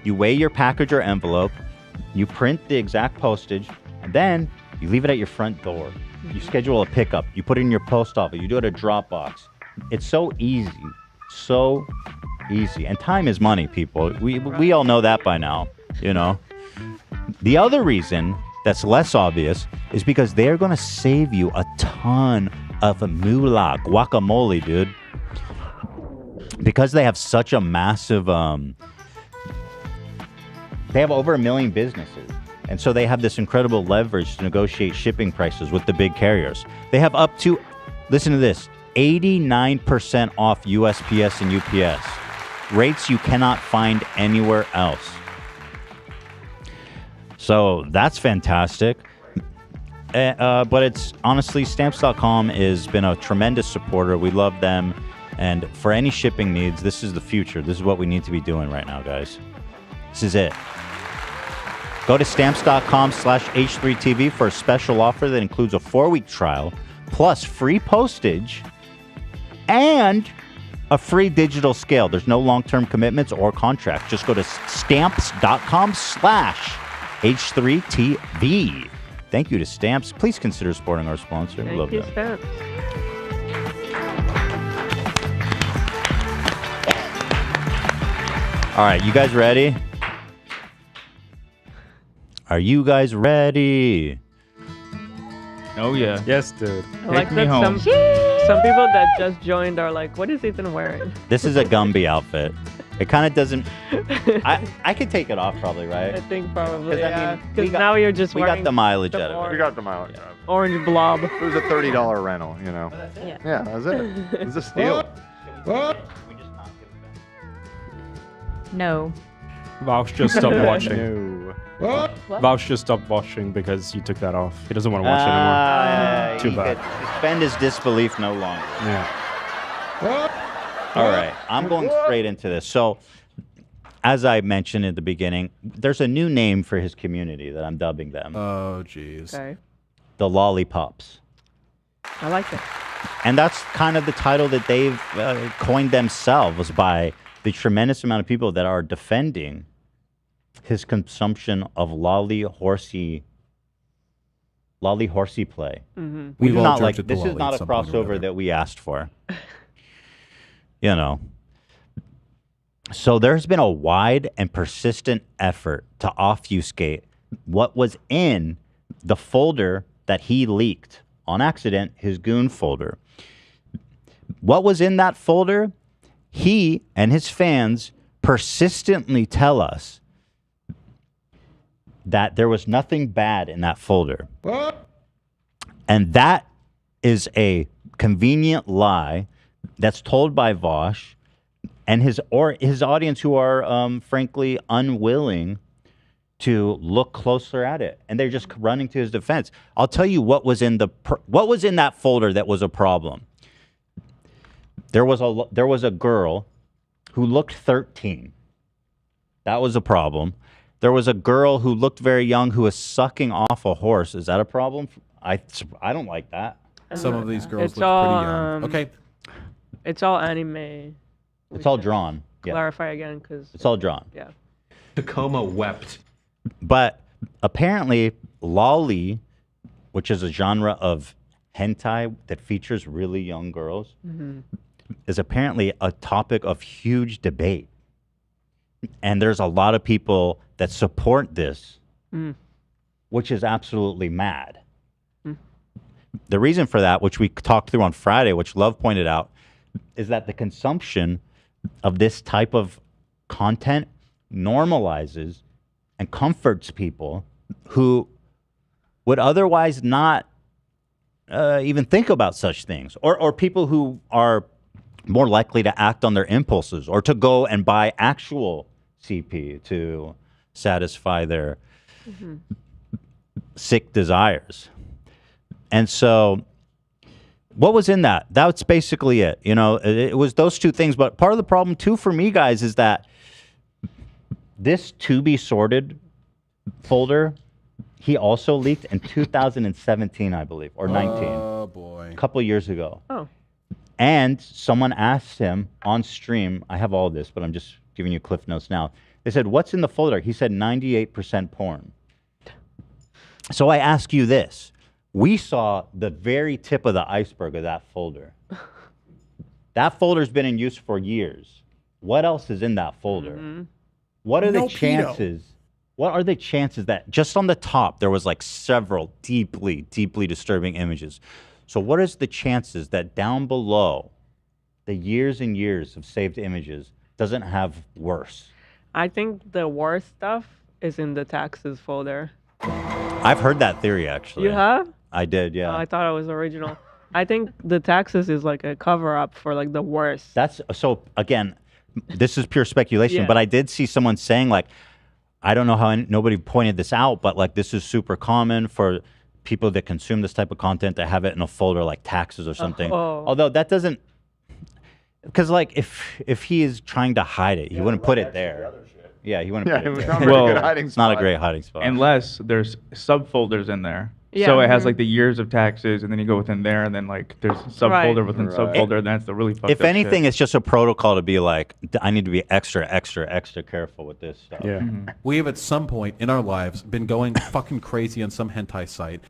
Speaker 1: you weigh your package or envelope, you print the exact postage, and then you leave it at your front door. You schedule a pickup, you put it in your post office, you do it at a Dropbox. It's so easy, so easy. And time is money, people. We all know that by now, you know. The other reason that's less obvious is because they're going to save you a ton of moolah, guacamole, dude. Because they have such a massive, they have over 1 million businesses. And so they have this incredible leverage to negotiate shipping prices with the big carriers. They have up to, listen to this, 89% off USPS and UPS. Rates you cannot find anywhere else. So that's fantastic. But it's honestly, stamps.com has been a tremendous supporter. We love them. And for any shipping needs, this is the future. This is what we need to be doing right now, guys. This is it. Go to stamps.com/H3TV for a special offer that includes a 4-week trial, plus free postage and a free digital scale. There's no long-term commitments or contracts. Just go to stamps.com/H3TV. Thank you to Stamps. Please consider supporting our sponsor. We love
Speaker 3: Thank you,
Speaker 1: them.
Speaker 3: Stamps.
Speaker 1: All right, you guys ready? Are you guys ready?
Speaker 8: Oh yeah.
Speaker 9: Yes, dude.
Speaker 3: I like
Speaker 8: me
Speaker 3: that
Speaker 8: home.
Speaker 3: some people that just joined are like, what is Ethan wearing?
Speaker 1: This is a Gumby outfit. It kind of doesn't. I could take it off probably, right?
Speaker 3: I think probably,
Speaker 1: 'Cause, I
Speaker 3: yeah.
Speaker 1: mean, we
Speaker 3: Because
Speaker 1: got-
Speaker 3: now you're just
Speaker 1: We
Speaker 3: wearing
Speaker 1: got the mileage
Speaker 3: the
Speaker 1: out of
Speaker 3: orange-
Speaker 1: it.
Speaker 5: We got the mileage.
Speaker 3: orange blob.
Speaker 5: It was a $30 rental, you know.
Speaker 6: Yeah.
Speaker 5: Yeah, that's it. It was a steal.
Speaker 6: No.
Speaker 9: Vaush just stopped watching.
Speaker 5: No.
Speaker 9: Vaush just stopped watching because you took that off. He doesn't want to watch it anymore. Too
Speaker 1: He
Speaker 9: bad.
Speaker 1: could suspend his disbelief no longer.
Speaker 9: Yeah.
Speaker 1: All right, I'm going straight into this. So, as I mentioned at the beginning, there's a new name for his community that I'm dubbing them.
Speaker 11: Oh, jeez.
Speaker 3: Okay.
Speaker 1: The Lollipops.
Speaker 3: I like it.
Speaker 1: And that's kind of the title that they've coined themselves by the tremendous amount of people that are defending his consumption of lolly horsey play.
Speaker 3: Mm-hmm.
Speaker 1: We
Speaker 11: We've
Speaker 1: do
Speaker 11: all
Speaker 1: not
Speaker 11: jerked
Speaker 1: like
Speaker 11: at the
Speaker 1: this. Is
Speaker 11: lolly
Speaker 1: not
Speaker 11: at
Speaker 1: a
Speaker 11: some point or
Speaker 1: crossover
Speaker 11: whatever.
Speaker 1: that we asked for. You know. So there's been a wide and persistent effort to obfuscate what was in the folder that he leaked on accident, his goon folder. What was in that folder? He and his fans persistently tell us that there was nothing bad in that folder. And that is a convenient lie that's told by Vaush and his audience who are frankly unwilling to look closer at it, and they're just running to his defense. I'll tell you what was in that folder that was a problem. There was a girl who looked 13. That was a problem. There was a girl who looked very young who was sucking off a horse. Is that a problem? I don't like that.
Speaker 11: Some of these girls
Speaker 3: It's
Speaker 11: look
Speaker 3: all,
Speaker 11: pretty young. Okay.
Speaker 3: It's all anime.
Speaker 1: It's all drawn. Yeah.
Speaker 3: Clarify again, because
Speaker 1: It's all drawn.
Speaker 3: yeah.
Speaker 12: Tacoma wept.
Speaker 1: But apparently, loli, which is a genre of hentai that features really young girls, is apparently a topic of huge debate. And there's a lot of people that support this, which is absolutely mad. The reason for that, which we talked through on Friday, which Love pointed out, is that the consumption of this type of content normalizes and comforts people who would otherwise not even think about such things, or people who are more likely to act on their impulses or to go and buy actual CP to satisfy their sick desires. And so what was in that? That's basically it. You know, it was those two things. But part of the problem too for me, guys, is that this to be sorted folder, he also leaked in 2017, I believe, or 19.
Speaker 11: Oh boy.
Speaker 1: A couple years ago.
Speaker 3: Oh.
Speaker 1: And someone asked him on stream, I have all this, but I'm just giving you cliff notes now. They said, what's in the folder? He said 98% porn. So I ask you this. We saw the very tip of the iceberg of that folder. That folder's been in use for years. What else is in that folder? What are the chances? What are the chances that just on the top there was like several deeply, deeply disturbing images? So what is the chances that down below the years and years of saved images doesn't have worse?
Speaker 3: I think the worst stuff is in the taxes folder.
Speaker 1: I've heard that theory actually.
Speaker 3: You have?
Speaker 1: I did, yeah.
Speaker 3: Oh, I thought it was original. I think the taxes is like a cover up for like the worst.
Speaker 1: That's so again, this is pure speculation,
Speaker 3: Yeah.
Speaker 1: but I did see someone saying like, I don't know how nobody pointed this out, but like this is super common for people that consume this type of content to have it in a folder like taxes or something. Although that doesn't, because like if he is trying to hide it, he wouldn't put it there. Yeah, he wouldn't put it there. It's not a great hiding spot.
Speaker 8: Unless there's subfolders in there.
Speaker 3: Yeah.
Speaker 8: So it has like the years of taxes, and then you go within there, and then like there's subfolder within subfolder, and that's the really fucked
Speaker 1: If
Speaker 8: up
Speaker 1: anything,
Speaker 8: shit.
Speaker 1: it's just a protocol to be like, I need to be extra, extra, extra careful with this stuff.
Speaker 11: Yeah. We have at some point in our lives been going fucking crazy on some hentai site.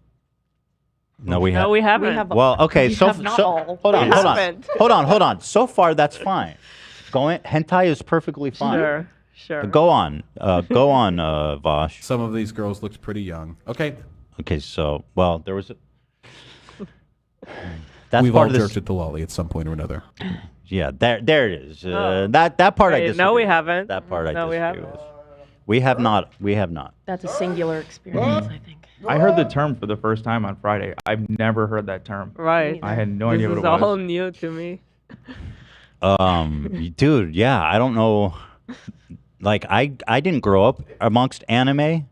Speaker 1: No, we
Speaker 3: No, we haven't.
Speaker 1: Well, okay,
Speaker 6: We
Speaker 1: so
Speaker 6: have not all.
Speaker 1: hold on,
Speaker 3: We
Speaker 1: hold on,
Speaker 3: haven't.
Speaker 1: hold on. So far, that's fine. Hentai is perfectly fine.
Speaker 3: Sure.
Speaker 1: Go on, Vaush.
Speaker 11: Some of these girls looked pretty young. Okay.
Speaker 1: Okay, so well, there was. That's
Speaker 11: We've
Speaker 1: part
Speaker 11: all
Speaker 1: of this.
Speaker 11: jerked at the lolly at some point or another.
Speaker 1: Yeah, there it is. That part I
Speaker 3: Wait,
Speaker 1: disagree.
Speaker 3: no, we
Speaker 1: with.
Speaker 3: haven't.
Speaker 1: That part I
Speaker 3: No, we
Speaker 1: disagree
Speaker 3: haven't.
Speaker 1: with. We have not. We have not.
Speaker 6: That's a singular experience, I think.
Speaker 8: I heard the term for the first time on Friday. I've never heard that term.
Speaker 3: Right.
Speaker 8: I had no idea what it
Speaker 3: This is all
Speaker 8: was.
Speaker 3: new to me.
Speaker 1: Dude, yeah, I don't know. Like I didn't grow up amongst anime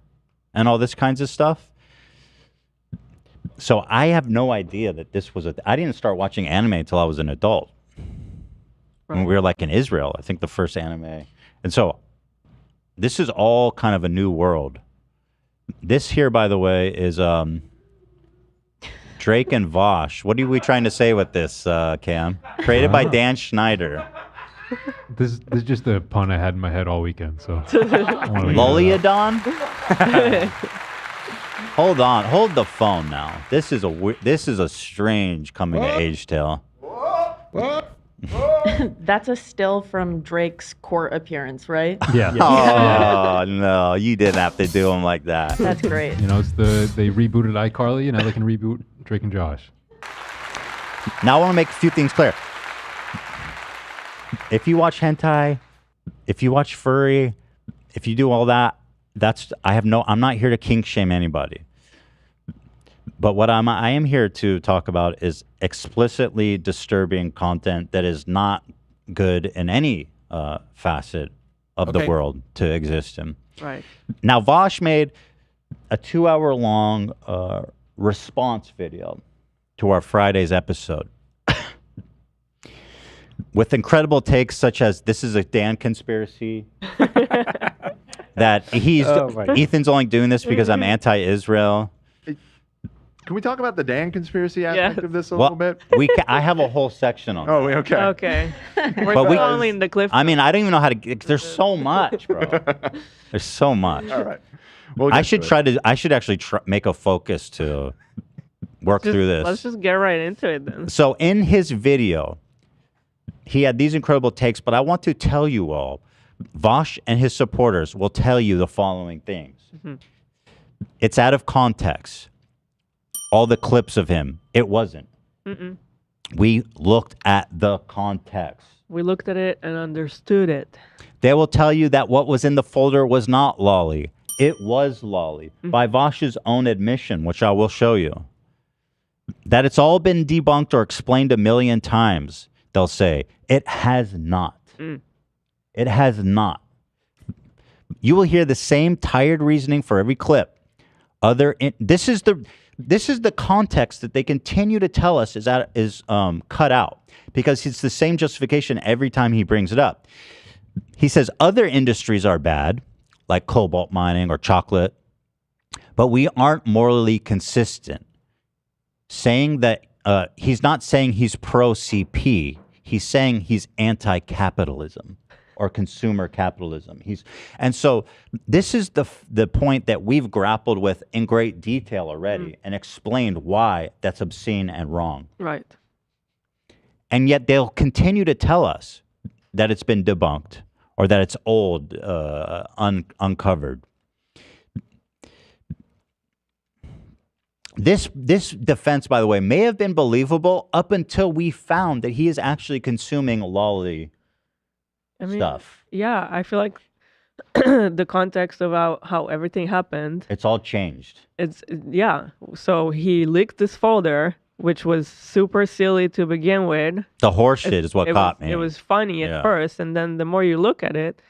Speaker 1: and all this kinds of stuff. So I have no idea that this was I didn't start watching anime until I was an adult. When we were like in Israel, I think the first anime. And so this is all kind of a new world. This here, by the way, is Drake and Vaush. What are we trying to say with this, Cam? Created by Dan Schneider.
Speaker 7: This is just a pun I had in my head all weekend. So
Speaker 1: Loliadon? Hold on, hold the phone now. This is a strange coming of age tale.
Speaker 13: That's a still from Drake's court appearance, right?
Speaker 7: Yeah.
Speaker 1: Oh no, you didn't have to do him like that.
Speaker 13: That's great.
Speaker 7: You know, they rebooted iCarly, and now they can reboot Drake and Josh.
Speaker 1: Now I want to make a few things clear. If you watch hentai, if you watch furry, if you do all that, I'm not here to kink shame anybody. But what I am here to talk about is explicitly disturbing content that is not good in any facet of the world to exist in.
Speaker 3: Right.
Speaker 1: Now, Vaush made a 2-hour-long response video to our Friday's episode with incredible takes such as, this is a Dan conspiracy, that Ethan's only doing this because I'm anti-Israel.
Speaker 5: Can we talk about the Dan conspiracy aspect of this a little bit?
Speaker 1: I have a whole section on
Speaker 5: Oh, okay.
Speaker 3: Okay. We're
Speaker 1: But
Speaker 3: only in the cliff.
Speaker 1: I mean, I don't even know how to get, there's so much, bro. There's so much.
Speaker 5: All right.
Speaker 1: I should actually make a focus to work through this.
Speaker 3: Let's just get right into it then.
Speaker 1: So in his video, he had these incredible takes, but I want to tell you all, Vaush and his supporters will tell you the following things.
Speaker 3: Mhm.
Speaker 1: It's out of context. All the clips of him, it wasn't.
Speaker 3: Mm-mm.
Speaker 1: We looked at the context.
Speaker 3: We looked at it and understood it.
Speaker 1: They will tell you that what was in the folder was not lolly. It was lolly, by Vaush's own admission, which I will show you. that it's all been debunked or explained a million times, they'll say, it has not. It has not. You will hear the same tired reasoning for every clip. This is the context that they continue to tell us is cut out, because it's the same justification every time he brings it up. He says other industries are bad, like cobalt mining or chocolate, but we aren't morally consistent. Saying that he's not saying he's pro-CP. He's saying he's anti-capitalism or consumer capitalism. And so this is the point that we've grappled with in great detail already and explained why that's obscene and wrong.
Speaker 3: Right.
Speaker 1: And yet they'll continue to tell us that it's been debunked or that it's old, uncovered. This defense, by the way, may have been believable up until we found that he is actually consuming loli stuff.
Speaker 3: Yeah, I feel like the context about how everything happened.
Speaker 1: It's all changed.
Speaker 3: Yeah. So he leaked this folder, which was super silly to begin with.
Speaker 1: The horse shit is what caught me.
Speaker 3: It was funny at first, and then the more you look at it,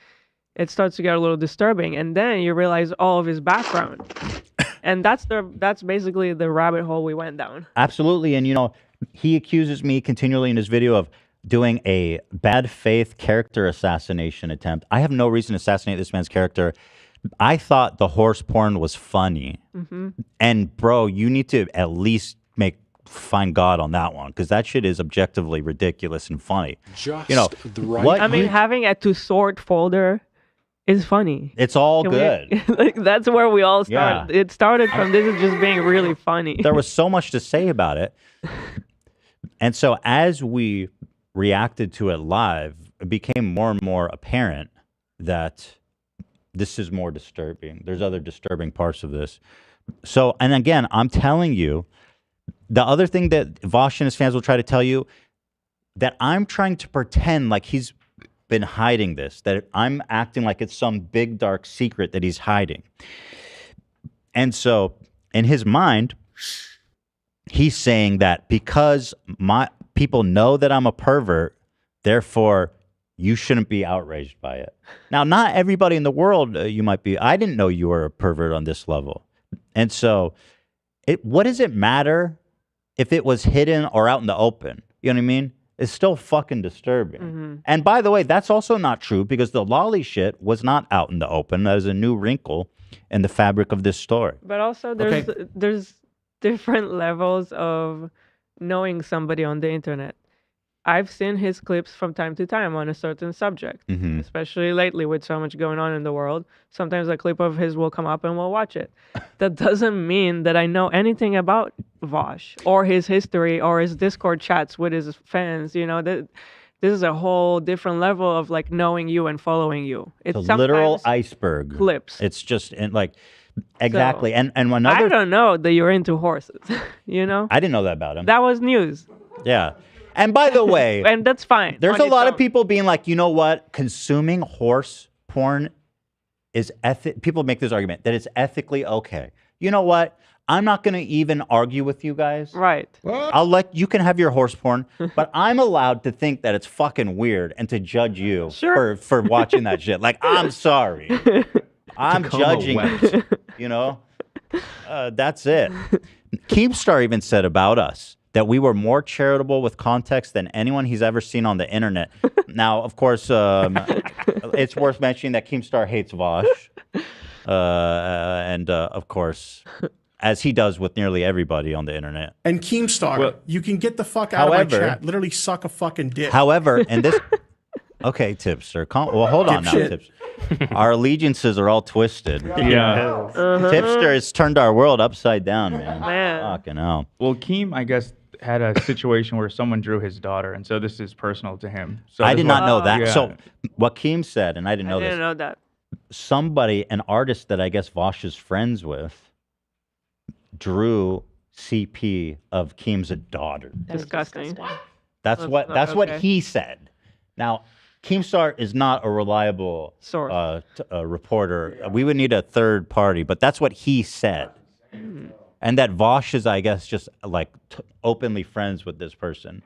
Speaker 3: it starts to get a little disturbing, and then you realize all of his background. And that's basically the rabbit hole we went down.
Speaker 1: Absolutely. And, he accuses me continually in his video of doing a bad faith character assassination attempt. I have no reason to assassinate this man's character. I thought the horse porn was funny. And, bro, you need to at least find God on that one, because that shit is objectively ridiculous and funny.
Speaker 3: The right. Having a to sort folder is funny.
Speaker 1: It's all good.
Speaker 3: That's where we all started. Yeah. It started from this is just being really funny.
Speaker 1: There was so much to say about it. And so as we reacted to it live, it became more and more apparent that this is more disturbing. There's other disturbing parts of this. So, and again, I'm telling you, the other thing that Vaush and his fans will try to tell you, that I'm trying to pretend like he's been hiding this, that I'm acting like it's some big dark secret that he's hiding. And so in his mind, he's saying that because my people know that I'm a pervert, therefore you shouldn't be outraged by it. Now, not everybody in the world you might be. I didn't know you were a pervert on this level. And so what does it matter if it was hidden or out in the open? You know what I mean? It's still fucking disturbing. And by the way, that's also not true, because the loli shit was not out in the open. That was a new wrinkle in the fabric of this story.
Speaker 3: But also there's different levels of knowing somebody on the internet. I've seen his clips from time to time on a certain subject, especially lately with so much going on in the world. Sometimes a clip of his will come up and we'll watch it. That doesn't mean that I know anything about Vaush or his history or his Discord chats with his fans. This is a whole different level of like knowing you and following you.
Speaker 1: It's a literal iceberg.
Speaker 3: Clips.
Speaker 1: It's just exactly. So, and another.
Speaker 3: I don't know that you're into horses. I
Speaker 1: didn't know that about him.
Speaker 3: That was news.
Speaker 1: Yeah. And by the way,
Speaker 3: and that's fine.
Speaker 1: There's a lot of people being like, you know what? Consuming horse porn is people make this argument that it's ethically okay. You know what? I'm not going to even argue with you guys.
Speaker 3: Right.
Speaker 1: What? You can have your horse porn, but I'm allowed to think that it's fucking weird and to judge you for watching that shit. Like, I'm sorry. I'm judging it. That's it. Keemstar even said about us that we were more charitable with context than anyone he's ever seen on the internet. Now, of course, it's worth mentioning that Keemstar hates Vaush. And of course, as he does with nearly everybody on the internet.
Speaker 2: And Keemstar, you can get the fuck out of my chat. Literally suck a fucking dick.
Speaker 1: However, and this... Okay, Tipster. Well, hold on now, Tipster. Our allegiances are all twisted.
Speaker 8: Yeah.
Speaker 1: Tipster has turned our world upside down, man. Fucking hell.
Speaker 8: Well, Keem, I guess, had a situation where someone drew his daughter, and so this is personal to him. So
Speaker 1: I did not know that. Yeah. So what Keem said, and I didn't know this.
Speaker 3: I didn't know that.
Speaker 1: Somebody, an artist that I guess Vaush is friends with, drew CP of Keem's daughter.
Speaker 3: Disgusting.
Speaker 1: That's what he said. Now, Keemstar is not a reliable source, reporter. We would need a third party, but that's what he said. And that Vaush is, I guess, just like openly friends with this person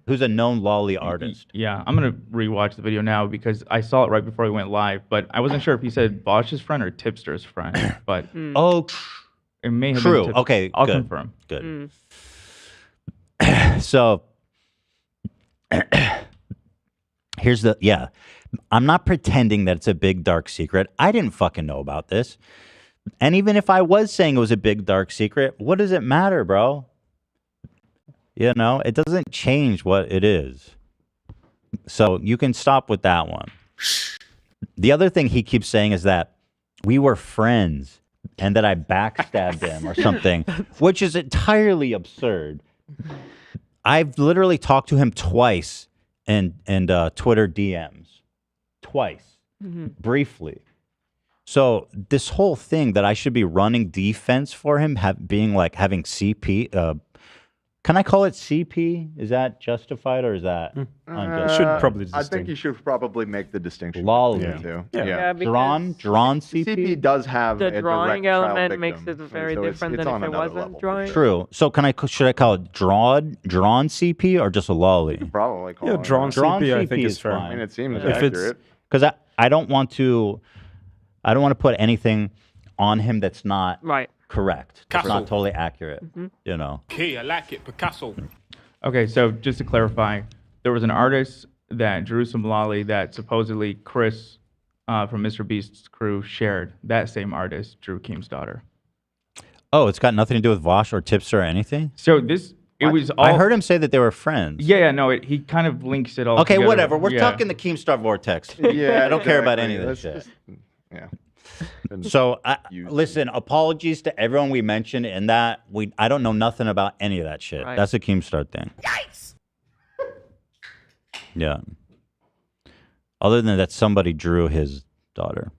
Speaker 1: who's a known loli artist.
Speaker 8: Yeah, I'm going to rewatch the video now because I saw it right before we went live, but I wasn't sure if he said Vaush's friend or Tipster's friend. But it may have
Speaker 1: true.
Speaker 8: been
Speaker 1: Okay,
Speaker 8: I'll
Speaker 1: good.
Speaker 8: confirm.
Speaker 1: Good. So here's the I'm not pretending that it's a big dark secret. I didn't fucking know about this. And even if I was saying it was a big dark secret, what does it matter, bro? You know, it doesn't change what it is. So you can stop with that one. The other thing he keeps saying is that we were friends and that I backstabbed him or something, which is entirely absurd. I've literally talked to him twice in Twitter DMs. Twice. Briefly. So this whole thing that I should be running defense for him, being like having CP, can I call it CP? Is that justified or is that unjustified?
Speaker 5: Should probably I think you should probably make the distinction.
Speaker 1: Loli.
Speaker 3: because
Speaker 1: drawn CP?
Speaker 5: CP does have
Speaker 3: the
Speaker 5: a
Speaker 3: drawing
Speaker 5: direct child
Speaker 3: element
Speaker 5: victim,
Speaker 3: makes it very
Speaker 5: so
Speaker 3: different
Speaker 5: it's
Speaker 3: than
Speaker 5: on
Speaker 3: if it
Speaker 5: another
Speaker 3: wasn't
Speaker 5: level.
Speaker 3: drawing.
Speaker 1: True. So should I call it drawn CP or just a loli?
Speaker 5: Probably call it
Speaker 9: drawn CP I think
Speaker 1: is
Speaker 9: is fair.
Speaker 1: fine.
Speaker 5: I mean, it seems
Speaker 9: If it's-
Speaker 5: accurate.
Speaker 1: Because I don't want to put anything on him that's not correct. That's not totally accurate. You know.
Speaker 14: Okay, I like it. Picasso.
Speaker 8: Okay, so just to clarify, there was an artist that drew some lolly that supposedly Chris from Mr. Beast's crew shared. That same artist drew Keem's daughter.
Speaker 1: Oh, it's got nothing to do with Vaush or Tipster or anything?
Speaker 8: So it was all...
Speaker 1: I heard him say that they were friends.
Speaker 8: Yeah, no, he kind of links it all
Speaker 1: Okay,
Speaker 8: together.
Speaker 1: whatever. We're talking the Keemstar vortex. I don't care about any of this shit.
Speaker 5: Yeah.
Speaker 1: So, listen, apologies to everyone we mentioned in that. I don't know nothing about any of that shit.
Speaker 3: Right.
Speaker 1: That's a Keemstar thing. Yikes! Yeah. Other than that, somebody drew his daughter.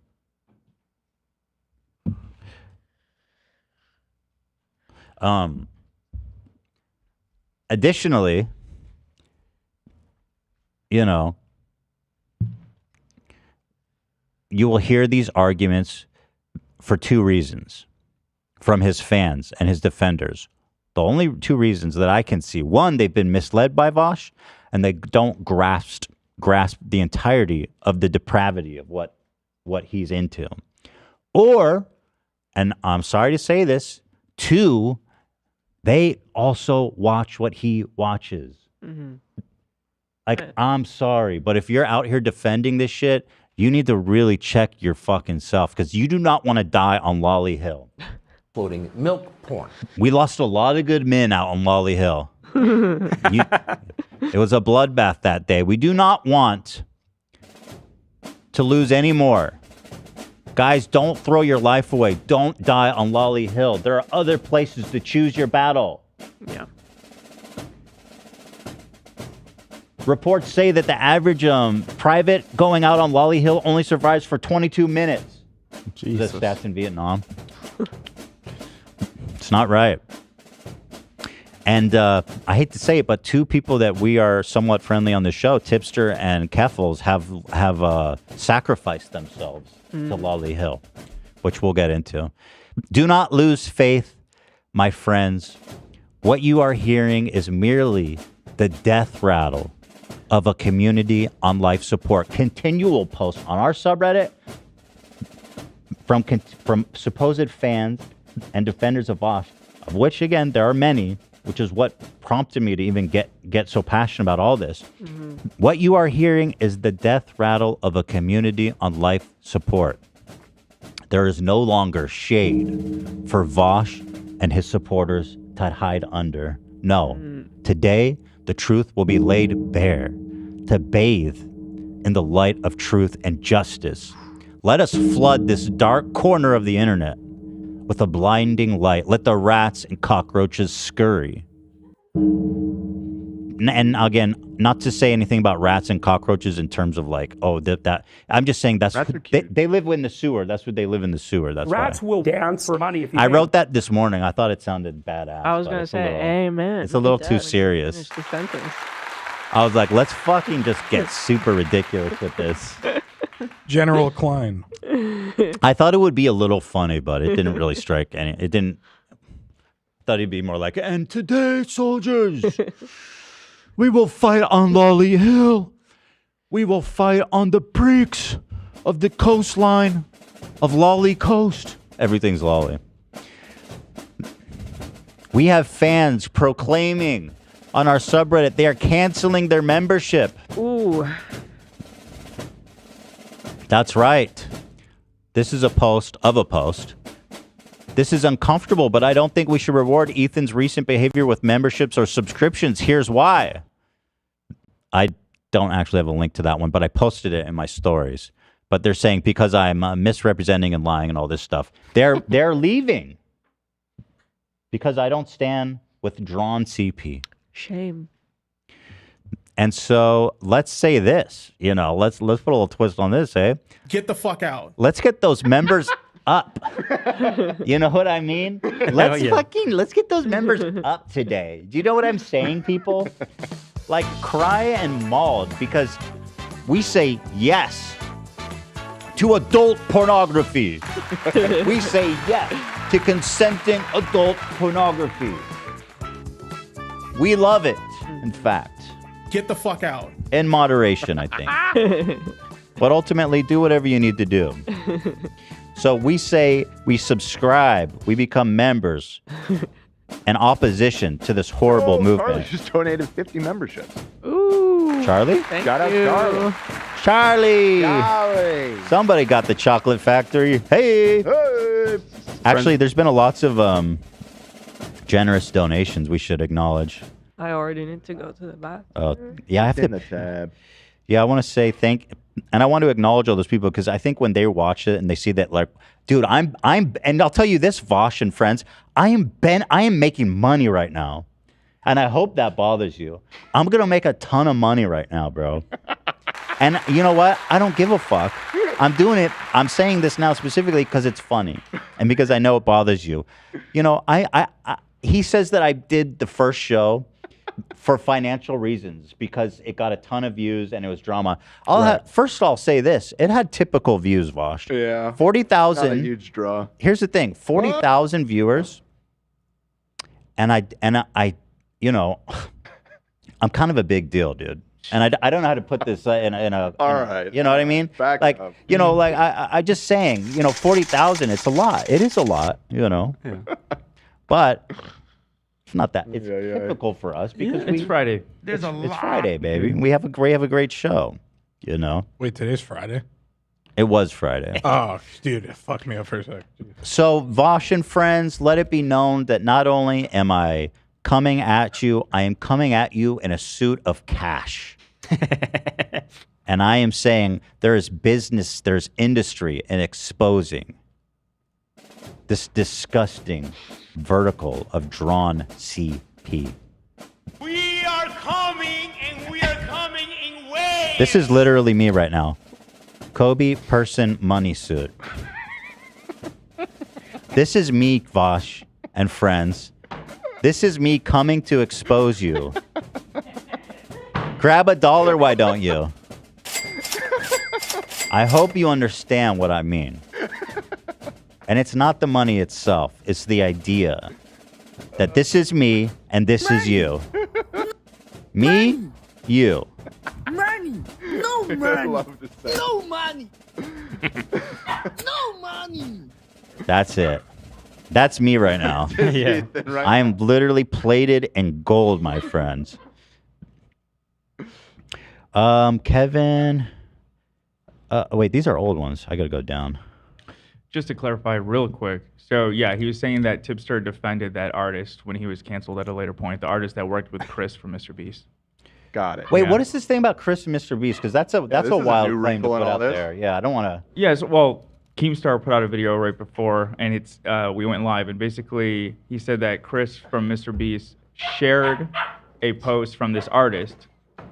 Speaker 1: Additionally, you know, you will hear these arguments for two reasons from his fans and his defenders. The only two reasons that I can see. One, they've been misled by Vaush and they don't grasp the entirety of the depravity of what he's into. Or, and I'm sorry to say this, two, they also watch what he watches. Like, I'm sorry, but if you're out here defending this shit, you need to really check your fucking self because you do not want to die on Lolly Hill.
Speaker 15: Floating milk porn.
Speaker 1: We lost a lot of good men out on Lolly Hill. It was a bloodbath that day. We do not want to lose any more. Guys, don't throw your life away. Don't die on Lolly Hill. There are other places to choose your battle.
Speaker 3: Yeah.
Speaker 1: Reports say that the average private going out on Lolly Hill only survives for 22 minutes.
Speaker 9: Jesus.
Speaker 1: The stats in Vietnam. It's not right. And I hate to say it, but two people that we are somewhat friendly on the show, Tipster and Keffals, have sacrificed themselves to Lolly Hill, which we'll get into. Do not lose faith, my friends. What you are hearing is merely the death rattle of a community on life support. Continual posts on our subreddit from supposed fans and defenders of Vaush, of which, again, there are many, which is what prompted me to even get so passionate about all this. What you are hearing is the death rattle of a community on life support. There is no longer shade for Vaush and his supporters to hide under. No. Today, the truth will be laid bare to bathe in the light of truth and justice. Let us flood this dark corner of the internet with a blinding light. Let the rats and cockroaches scurry. And again, not to say anything about rats and cockroaches in terms of like, oh, that. I'm just saying they live in the sewer. That's what they live in the sewer. That's
Speaker 14: Rats
Speaker 1: why.
Speaker 14: will dance for money if you
Speaker 1: I
Speaker 14: can.
Speaker 1: wrote that this morning. I thought it sounded badass.
Speaker 3: I was
Speaker 1: but
Speaker 3: gonna
Speaker 1: it's a
Speaker 3: say,
Speaker 1: little-
Speaker 3: amen.
Speaker 1: It's a little too serious.
Speaker 3: Finish the sentence.
Speaker 1: I was like, let's fucking just get super ridiculous with this.
Speaker 4: General Klein.
Speaker 1: I thought it would be a little funny, but it didn't really strike any. It didn't. Thought he'd be more like, and today, soldiers, we will fight on Lolly Hill. We will fight on the breaks of the coastline of Lolly Coast. Everything's Lolly. We have fans proclaiming on our subreddit they are canceling their membership.
Speaker 3: Ooh.
Speaker 1: That's right. This is a post of a post. This is uncomfortable, but I don't think we should reward Ethan's recent behavior with memberships or subscriptions. Here's why. I don't actually have a link to that one, but I posted it in my stories. But they're saying because I'm misrepresenting and lying and all this stuff, they're leaving because I don't stand with drawn CP.
Speaker 3: Shame.
Speaker 1: And so let's say this, let's put a little twist on this, eh?
Speaker 2: Get the fuck out.
Speaker 1: Let's get those members up. You know what I mean? Let's get those members up today. Do you know what I'm saying, people? Like, cry and maul because we say yes to adult pornography. We say yes to consenting adult pornography. We love it, in fact.
Speaker 2: Get the fuck out.
Speaker 1: In moderation, I think. But ultimately, do whatever you need to do. So we say we subscribe, we become members in opposition to this horrible movement.
Speaker 5: Charlie just donated 50 memberships.
Speaker 3: Ooh.
Speaker 1: Charlie?
Speaker 5: Shout out Charlie.
Speaker 1: Charlie! Somebody got the chocolate factory. Hey! Actually, there's been lots of generous donations we should acknowledge.
Speaker 3: I already need to go to the bathroom.
Speaker 1: Oh, yeah, I have to. Yeah, I want to say and I want to acknowledge all those people because I think when they watch it and they see that, like, dude, and I'll tell you this, Vaush and friends, I am making money right now, and I hope that bothers you. I'm gonna make a ton of money right now, bro. And you know what? I don't give a fuck. I'm doing it. I'm saying this now specifically because it's funny and because I know it bothers you. He says that I did the first show for financial reasons because it got a ton of views and it was drama. First I'll say this. It had typical views, Vaush.
Speaker 5: Yeah.
Speaker 1: 40,000.
Speaker 5: Not a huge draw.
Speaker 1: Here's the thing. 40,000 viewers. And I I'm kind of a big deal, dude. And I don't know how to put this in a
Speaker 5: all right.
Speaker 1: You know what I mean?
Speaker 5: Back
Speaker 1: like,
Speaker 5: up.
Speaker 1: I just saying, 40,000, it's a lot. It is a lot, Yeah. But it's not that. It's typical for us because
Speaker 8: it's Friday.
Speaker 1: It's Friday, baby. We have a great show.
Speaker 4: Wait, today's Friday.
Speaker 1: It was Friday.
Speaker 4: Oh, dude, it fucked me up for a sec.
Speaker 1: So, Vaush and friends, let it be known that not only am I coming at you, I am coming at you in a suit of cash. And I am saying there is business, there's industry in exposing this disgusting vertical of drawn CP.
Speaker 10: We are coming, and we are coming in waves.
Speaker 1: This is literally me right now. Kobe person money suit. This is me, Vaush and friends. This is me coming to expose you. Grab $1, why don't you? I hope you understand what I mean. And it's not the money itself. It's the idea that this is me and this is you. Me, you.
Speaker 10: Money. No money. No money. No money.
Speaker 1: That's it. That's me right now.
Speaker 5: Yeah.
Speaker 1: I am literally plated in gold, my friends. Kevin. Wait, these are old ones. I gotta go down.
Speaker 8: Just to clarify real quick. So, yeah, he was saying that Tipster defended that artist when he was canceled at a later point, the artist that worked with Chris from Mr. Beast.
Speaker 5: Got it.
Speaker 1: Wait, what is this thing about Chris and Mr. Beast? Because that's a wild claim to put out there. Yeah, I don't want to.
Speaker 8: Yes, well, Keemstar put out a video right before, and it's we went live, and basically he said that Chris from Mr. Beast shared a post from this artist.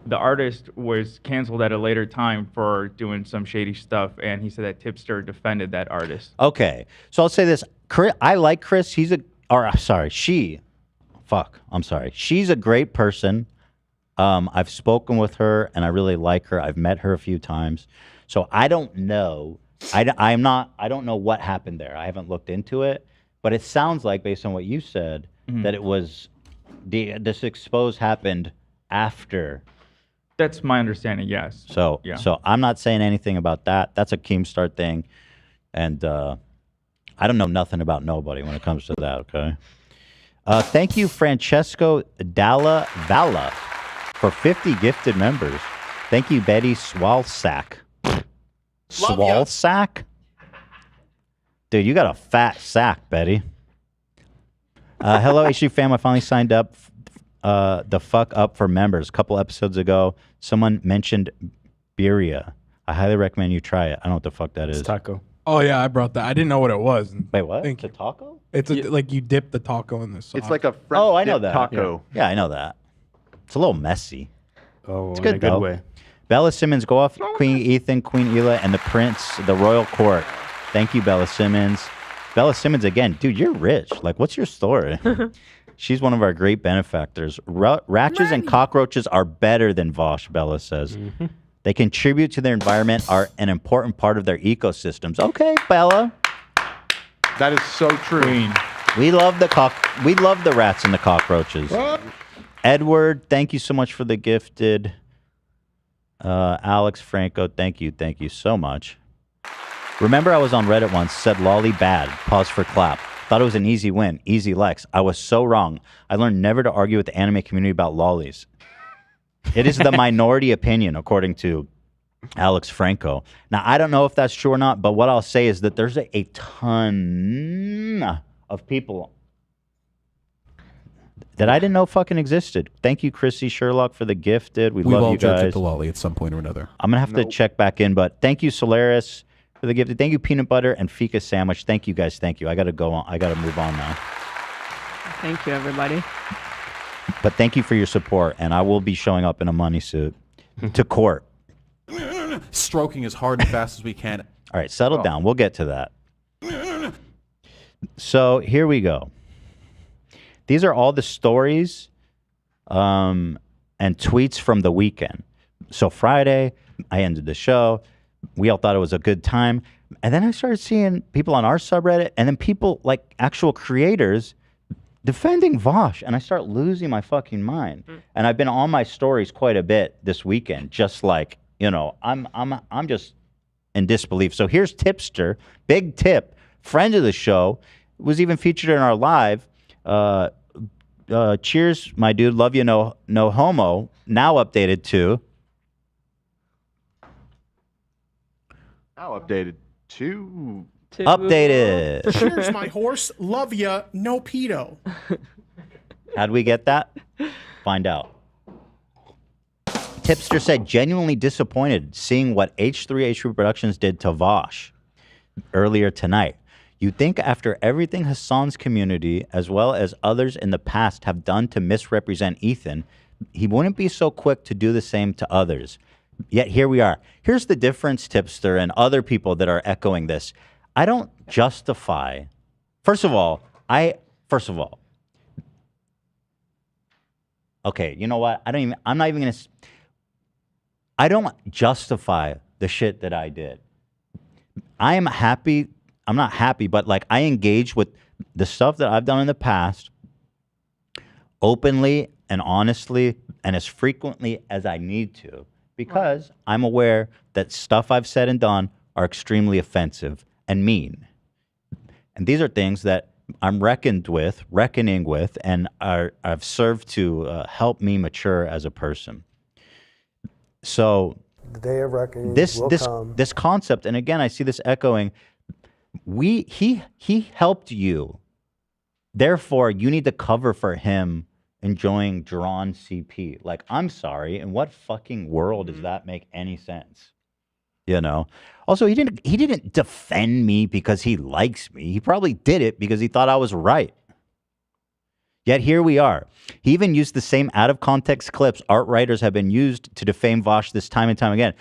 Speaker 8: The artist was canceled at a later time for doing some shady stuff, and he said that Tipster defended that artist.
Speaker 1: Okay, so I'll say this. I like Chris. She's a great person. I've spoken with her, and I really like her. I've met her a few times. So I don't know. I don't know what happened there. I haven't looked into it. But it sounds like, based on what you said, that it was this expose happened after.
Speaker 8: That's my understanding. Yes.
Speaker 1: So
Speaker 8: Yeah.
Speaker 1: so I'm not saying anything about that. That's a Keemstar thing, and I don't know nothing about nobody when it comes to that. Okay. Thank you, Francesco Dalla Valla, for 50 gifted members. Thank you, Betty Swalsack. Swalsack? Dude, you got a fat sack, Betty. Hello, HG fam. I finally signed up the fuck up for members. A couple episodes ago, someone mentioned birria. I highly recommend you try it. I don't know what the fuck that is.
Speaker 9: It's taco.
Speaker 4: Oh yeah, I brought that. I didn't know what it was.
Speaker 1: Wait, what?
Speaker 4: Thank
Speaker 1: It's a taco?
Speaker 4: It's like you dip the taco in the sauce.
Speaker 5: It's like a French
Speaker 1: Oh, I know
Speaker 5: dip
Speaker 1: that.
Speaker 5: taco.
Speaker 1: Yeah, I know that. It's a little messy.
Speaker 9: Oh,
Speaker 1: It's
Speaker 9: in
Speaker 1: good
Speaker 9: a good
Speaker 1: though.
Speaker 9: way.
Speaker 1: Bella Simmons, go off Queen Ethan, Queen Hila, and the Prince, the Royal Court. Thank you, Bella Simmons. Bella Simmons again. Dude, you're rich. Like, what's your story? She's one of our great benefactors. Ratchets and cockroaches are better than Vaush, Bella says. They contribute to their environment, are an important part of their ecosystems. Okay, Bella.
Speaker 5: That is so true.
Speaker 1: We love the rats and the cockroaches. Edward, thank you so much for the gifted. Alex Franco, thank you so much. Remember, I was on Reddit once, said lolly bad, pause for clap. Thought it was an easy win, easy Lex. I was so wrong. I learned never to argue with the anime community about lollies. It is the minority opinion, according to Alex Franco. Now, I don't know if that's true or not, but what I'll say is that there's a ton of people that I didn't know fucking existed. Thank you, Chrissy Sherlock, for the gifted. We
Speaker 11: We've
Speaker 1: love
Speaker 11: all
Speaker 1: you
Speaker 11: judged
Speaker 1: guys.
Speaker 11: at the lolly at some point or another.
Speaker 1: I'm going to have to check back in, but thank you, Solaris, for the gifted. Thank you, Peanut Butter and Fika Sandwich. Thank you, guys. Thank you. I got to go on. I got to move on now.
Speaker 3: Thank you, everybody.
Speaker 1: But thank you for your support, and I will be showing up in a money suit to court.
Speaker 11: Stroking as hard and fast as we can.
Speaker 1: All right, settle down. We'll get to that. So here we go. These are all the stories and tweets from the weekend. So Friday, I ended the show. We all thought it was a good time. And then I started seeing people on our subreddit and then people like actual creators defending Vaush. And I start losing my fucking mind. And I've been on my stories quite a bit this weekend, just like, you know, I'm just in disbelief. So here's Tipster, big tip, friend of the show, was even featured in our live. Cheers, my dude. Love you, no homo. Now updated to.
Speaker 5: Now updated to.
Speaker 1: Updated.
Speaker 2: Cheers, my horse. Love ya, no pedo.
Speaker 1: How'd we get that? Find out. Tipster said, genuinely disappointed seeing what H3 Productions did to Vaush earlier tonight. You'd think after everything Hassan's community, as well as others in the past, have done to misrepresent Ethan, he wouldn't be so quick to do the same to others. Yet here we are. Here's the difference, Tipster, and other people that are echoing this. I don't justify. First of all, okay, you know what? I'm not even going to. I don't justify the shit that I did. I am happy. I'm not happy, but like I engage with the stuff that I've done in the past openly and honestly and as frequently as I need to, because I'm aware that stuff I've said and done are extremely offensive and mean. And these are things that I'm reckoning with, and I've served to help me mature as a person. So
Speaker 16: the day of reckoning will come.
Speaker 1: This concept, and again, I see this echoing. He helped you. Therefore, you need to cover for him enjoying drawn CP. Like, I'm sorry. In what fucking world does that make any sense? You know? Also, he didn't defend me because he likes me. He probably did it because he thought I was right. Yet here we are. He even used the same out-of-context clips art writers have been used to defame Vaush this time and time again.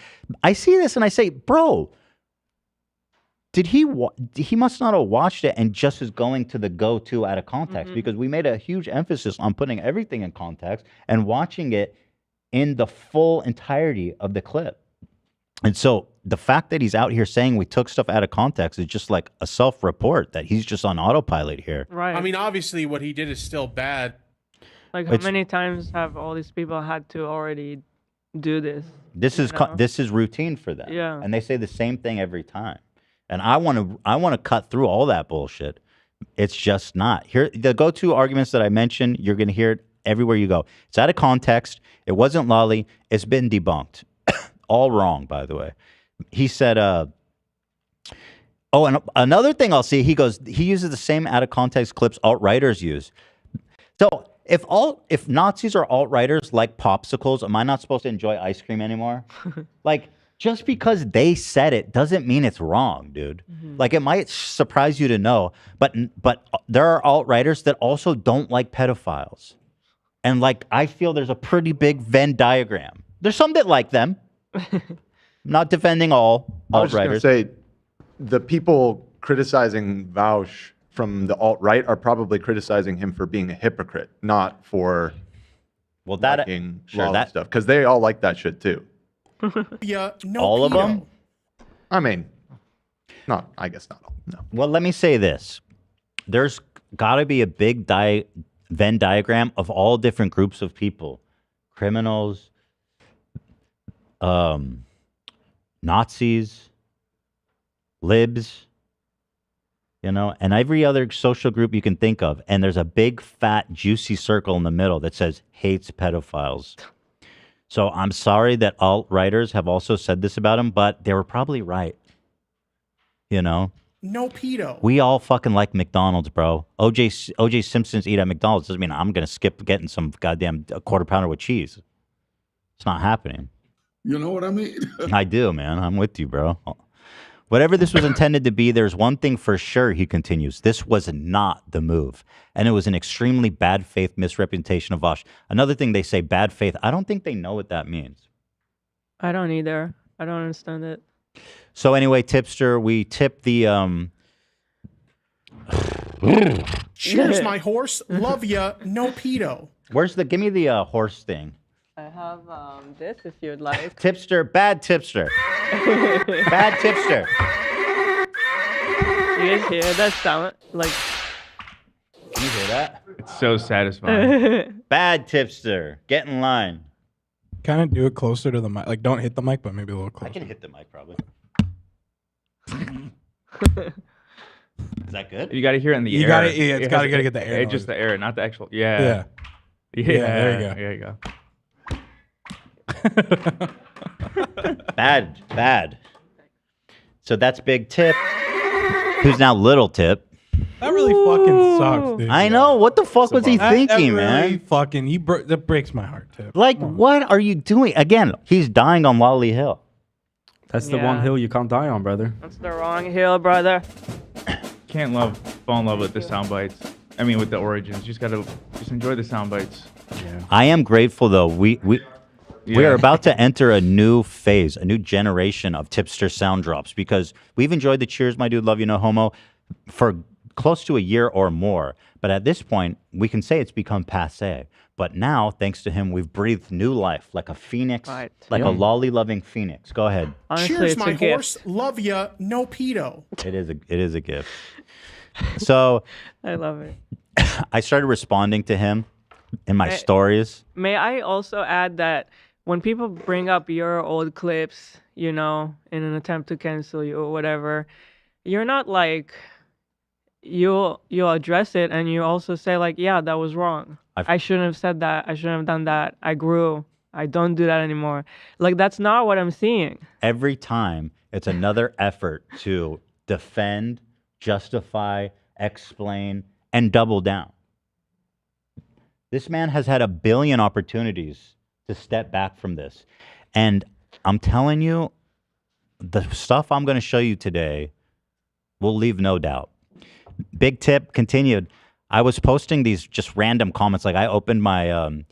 Speaker 1: I see this and I say, bro, he must not have watched it and just is going to the go-to out of context, because we made a huge emphasis on putting everything in context and watching it in the full entirety of the clip. And so the fact that he's out here saying we took stuff out of context is just like a self-report that he's just on autopilot here.
Speaker 3: Right.
Speaker 2: I mean, obviously, what he did is still bad.
Speaker 3: Like, how many times have all these people had to already do this?
Speaker 1: This is routine for them.
Speaker 3: Yeah.
Speaker 1: And they say the same thing every time. And I want to cut through all that bullshit. It's just not. Here, the go-to arguments that I mentioned, you're going to hear it everywhere you go. It's out of context. It wasn't lolly. It's been debunked. All wrong, by the way. He said, oh, and another thing I'll see, he uses the same out of context clips alt-righters use. So if Nazis are alt-righters like popsicles, am I not supposed to enjoy ice cream anymore? Like, just because they said it doesn't mean it's wrong, dude. Like, it might surprise you to know, but there are alt-righters that also don't like pedophiles. And like, I feel there's a pretty big Venn diagram. There's some that like them. Not defending all alt-righters.
Speaker 5: I was just going to say, the people criticizing Vaush from the alt-right are probably criticizing him for being a hypocrite, not for liking lolly stuff, because they all like that shit too.
Speaker 2: Yeah, no.
Speaker 1: All of them?
Speaker 5: I mean, I guess not all. No.
Speaker 1: Well, let me say this. There's got to be a big Venn diagram of all different groups of people. Criminals, Nazis, libs, and every other social group you can think of. And there's a big, fat, juicy circle in the middle that says hates pedophiles. So I'm sorry that alt-righters have also said this about him, but they were probably right.
Speaker 2: No pedo.
Speaker 1: We all fucking like McDonald's, bro. OJ Simpson's eat at McDonald's doesn't mean I'm going to skip getting some goddamn quarter pounder with cheese. It's not happening.
Speaker 17: You know what I mean?
Speaker 1: I do, man. I'm with you, bro. Whatever this was intended to be, there's one thing for sure, he continues. This was not the move. And it was an extremely bad faith misrepresentation of Vaush. Another thing they say, bad faith. I don't think they know what that means.
Speaker 3: I don't either. I don't understand it.
Speaker 1: So anyway, Tipster, we tip the...
Speaker 2: Cheers, my horse. Love ya. No pedo.
Speaker 1: Give me the horse thing.
Speaker 3: I have this if you'd like.
Speaker 1: Tipster, bad tipster. Bad tipster.
Speaker 3: You guys hear that sound? Like,
Speaker 1: can you hear that?
Speaker 8: It's so satisfying.
Speaker 1: Bad tipster. Get in line.
Speaker 4: Kind of do it closer to the mic. Like, don't hit the mic, but maybe a little closer.
Speaker 1: I can hit the mic probably. Is that good?
Speaker 8: You got to hear it in the
Speaker 4: You
Speaker 8: air.
Speaker 4: gotta, yeah, it's got to get the air.
Speaker 8: Just the air, not the actual.
Speaker 4: Yeah.
Speaker 8: Yeah.
Speaker 4: There you go.
Speaker 8: There you go.
Speaker 1: Bad. So that's Big Tip, who's now Little Tip.
Speaker 4: That really fucking sucks, dude.
Speaker 1: I know. What the fuck was he thinking,
Speaker 4: that really
Speaker 1: man?
Speaker 4: Fucking, that breaks my heart, Tip.
Speaker 1: Like, what are you doing? Again, he's dying on Lolly Hill.
Speaker 9: That's the one hill you can't die on, brother.
Speaker 3: That's the wrong hill, brother.
Speaker 8: Can't fall in love with the sound bites. I mean, with the origins. You just gotta enjoy the sound bites.
Speaker 9: Yeah.
Speaker 1: I am grateful though. We are about to enter a new phase, a new generation of Tipster sound drops, because we've enjoyed the Cheers, My Dude, Love You No Homo for close to a year or more. But at this point, we can say it's become passé. But now, thanks to him, we've breathed new life, like a phoenix, like a lolly-loving phoenix. Go ahead.
Speaker 3: Honestly,
Speaker 2: cheers,
Speaker 3: it's
Speaker 2: my
Speaker 3: a gift.
Speaker 2: horse. Love ya. No pedo.
Speaker 1: It is a gift. So
Speaker 3: I love it.
Speaker 1: I started responding to him in my stories.
Speaker 3: May I also add that when people bring up your old clips, in an attempt to cancel you or whatever, you're not like, you'll address it and you also say like, yeah, that was wrong. I shouldn't have said that. I shouldn't have done that. I grew. I don't do that anymore. Like, that's not what I'm seeing.
Speaker 1: Every time it's another effort to defend, justify, explain, and double down. This man has had a billion opportunities to step back from this. And I'm telling you, the stuff I'm going to show you today will leave no doubt. Big Tip continued. I was posting these just random comments. Like, I opened my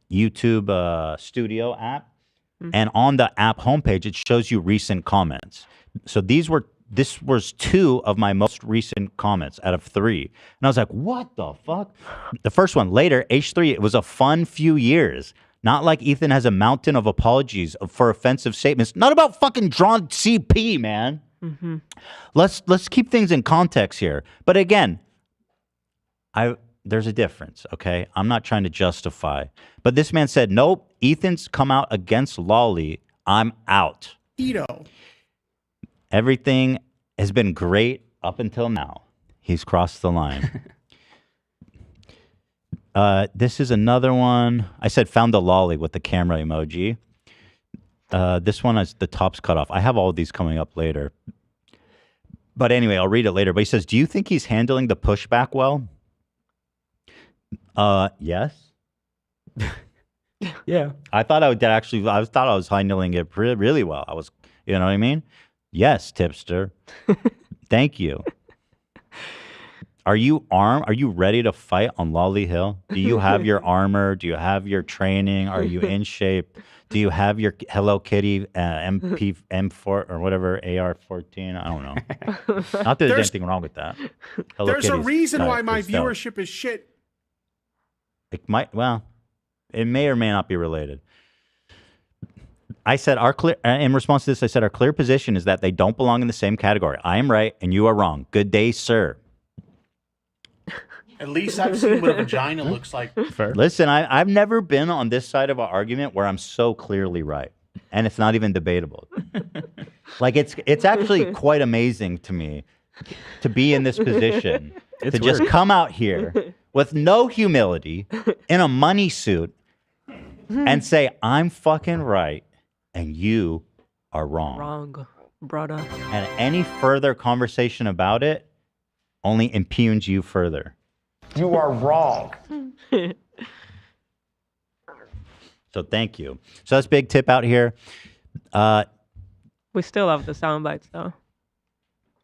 Speaker 1: YouTube Studio app, and on the app homepage, it shows you recent comments. So this was 2 of my most recent comments out of 3. And I was like, what the fuck? The first one, later, H3, it was a fun few years. Not like Ethan has a mountain of apologies for offensive statements. Not about fucking drawn CP, man.
Speaker 3: Mm-hmm.
Speaker 1: Let's keep things in context here. But again, there's a difference, okay? I'm not trying to justify. But this man said, nope, Ethan's come out against Lolly. I'm out.
Speaker 2: Keto.
Speaker 1: Everything has been great up until now. He's crossed the line. This is another one. I said found the lolly with the camera emoji. This one is the top's cut off. I have all of these coming up later. But anyway, I'll read it later. But he says, do you think he's handling the pushback well? Yes.
Speaker 9: Yeah.
Speaker 1: I thought I was handling it really well. You know what I mean? Yes, Tipster. Thank you. Are you armed? Are you ready to fight on Lolly Hill? Do you have your armor? Do you have your training? Are you in shape? Do you have your Hello Kitty M4 or whatever AR-14? I don't know. Not that there's anything wrong with that. Hello
Speaker 2: There's a
Speaker 1: Kitty's
Speaker 2: reason why my
Speaker 1: is dope.
Speaker 2: viewership is shit.
Speaker 1: It may or may not be related. I said in response to this, I said our clear position is that they don't belong in the same category. I am right and you are wrong. Good day, sir.
Speaker 17: At least I've seen what a vagina looks like.
Speaker 9: Fair.
Speaker 1: Listen, I've never been on this side of an argument where I'm so clearly right, and it's not even debatable. Like it's actually quite amazing to me to be in this position,
Speaker 9: It's
Speaker 1: to just
Speaker 9: weird.
Speaker 1: come out here with no humility in a money suit and say I'm fucking right and you are wrong.
Speaker 3: Wrong, brother.
Speaker 1: And any further conversation about it only impugns you further.
Speaker 15: You are wrong.
Speaker 1: So thank you. So that's big tip out here.
Speaker 3: We still have the sound bites though.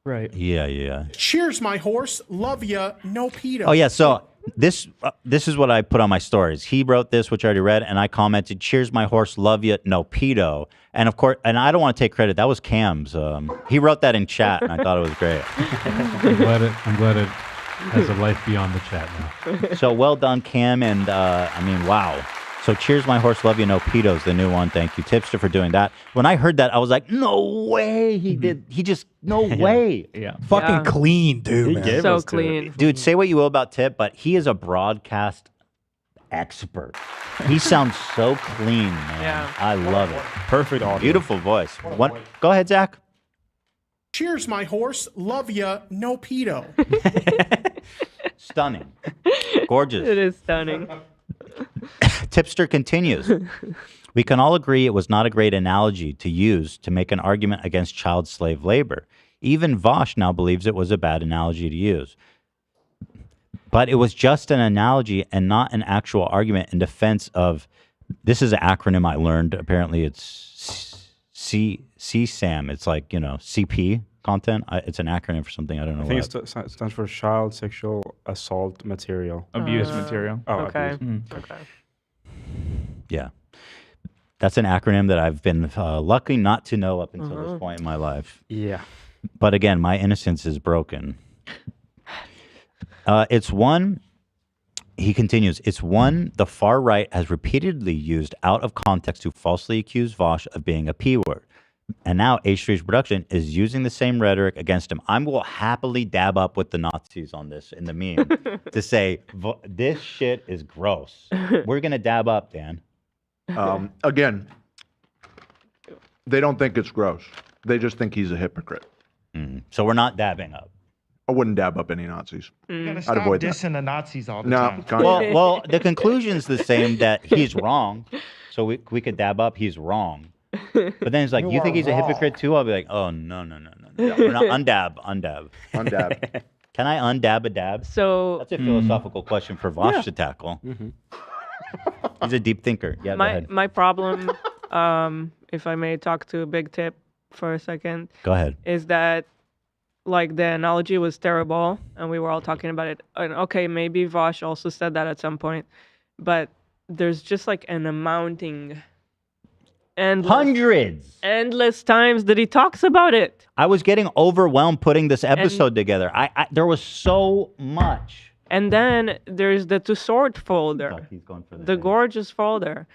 Speaker 9: Right.
Speaker 1: Yeah.
Speaker 2: Cheers, my horse. Love ya. No pedo.
Speaker 1: Oh yeah. So this is what I put on my stories. He wrote this, which I already read, and I commented, "Cheers, my horse. Love ya. No pedo." And of course, and I don't want to take credit. That was Cam's. He wrote that in chat, and I thought it was great.
Speaker 7: I'm glad it has a life beyond the chat now.
Speaker 1: So well done, Cam. And I mean, wow. So cheers, my horse. Love you. No pedos. The new one. Thank you, Tipster, for doing that. When I heard that, I was like, no way. He did. He just no way.
Speaker 8: Yeah.
Speaker 4: Fucking clean, dude. Man.
Speaker 3: So clean.
Speaker 1: Dude, say what you will about Tip, but he is a broadcast expert. He sounds so clean, man.
Speaker 3: Yeah.
Speaker 1: I love it.
Speaker 9: Perfect audio.
Speaker 1: Beautiful voice. Go ahead, Zach.
Speaker 2: Cheers, my horse. Love ya. No pedo.
Speaker 1: Stunning. Gorgeous.
Speaker 3: It is stunning.
Speaker 1: Tipster continues. We can all agree it was not a great analogy to use to make an argument against child slave labor. Even Vaush now believes it was a bad analogy to use. But it was just an analogy and not an actual argument in defense of, this is an acronym I learned. Apparently it's CSAM. It's like, CP content. It's an acronym for something. I don't know
Speaker 9: I think
Speaker 1: what.
Speaker 9: it stands for Child Sexual Assault Material.
Speaker 8: Abuse material.
Speaker 9: Oh,
Speaker 3: Okay.
Speaker 9: abuse.
Speaker 3: Okay.
Speaker 1: Yeah. That's an acronym that I've been lucky not to know up until this point in my life.
Speaker 9: Yeah.
Speaker 1: But again, my innocence is broken. He continues, it's one the far right has repeatedly used out of context to falsely accuse Vaush of being a P word. And now H3's production is using the same rhetoric against him. I will happily dab up with the Nazis on this in the meme to say, this shit is gross. We're going to dab up, Dan.
Speaker 5: Again, they don't think it's gross. They just think he's a hypocrite.
Speaker 1: So we're not dabbing up.
Speaker 5: I wouldn't dab up any Nazis.
Speaker 10: You gotta
Speaker 5: I'd
Speaker 10: stop
Speaker 5: avoid that.
Speaker 10: dissing the Nazis all the
Speaker 5: No,
Speaker 10: time.
Speaker 5: Kanye.
Speaker 1: Well, the conclusion's the same, that he's wrong. So we could dab up, he's wrong. But then it's like, you think he's a hypocrite too? I'll be like, oh, no. We're not undab.
Speaker 5: Undab.
Speaker 1: Can I undab a dab?
Speaker 3: So
Speaker 1: That's a philosophical question for Vaush to tackle. He's a deep thinker. Yeah, go ahead.
Speaker 3: my problem, if I may talk to Big Tip for a second,
Speaker 1: Go ahead.
Speaker 3: is that like the analogy was terrible and we were all talking about it. And okay, maybe Vaush also said that at some point, but there's just like an amounting endless times that he talks about it.
Speaker 1: I was getting overwhelmed putting this episode together. There was so much.
Speaker 3: And then there's the to sort folder,
Speaker 1: He's going for
Speaker 3: the gorgeous folder.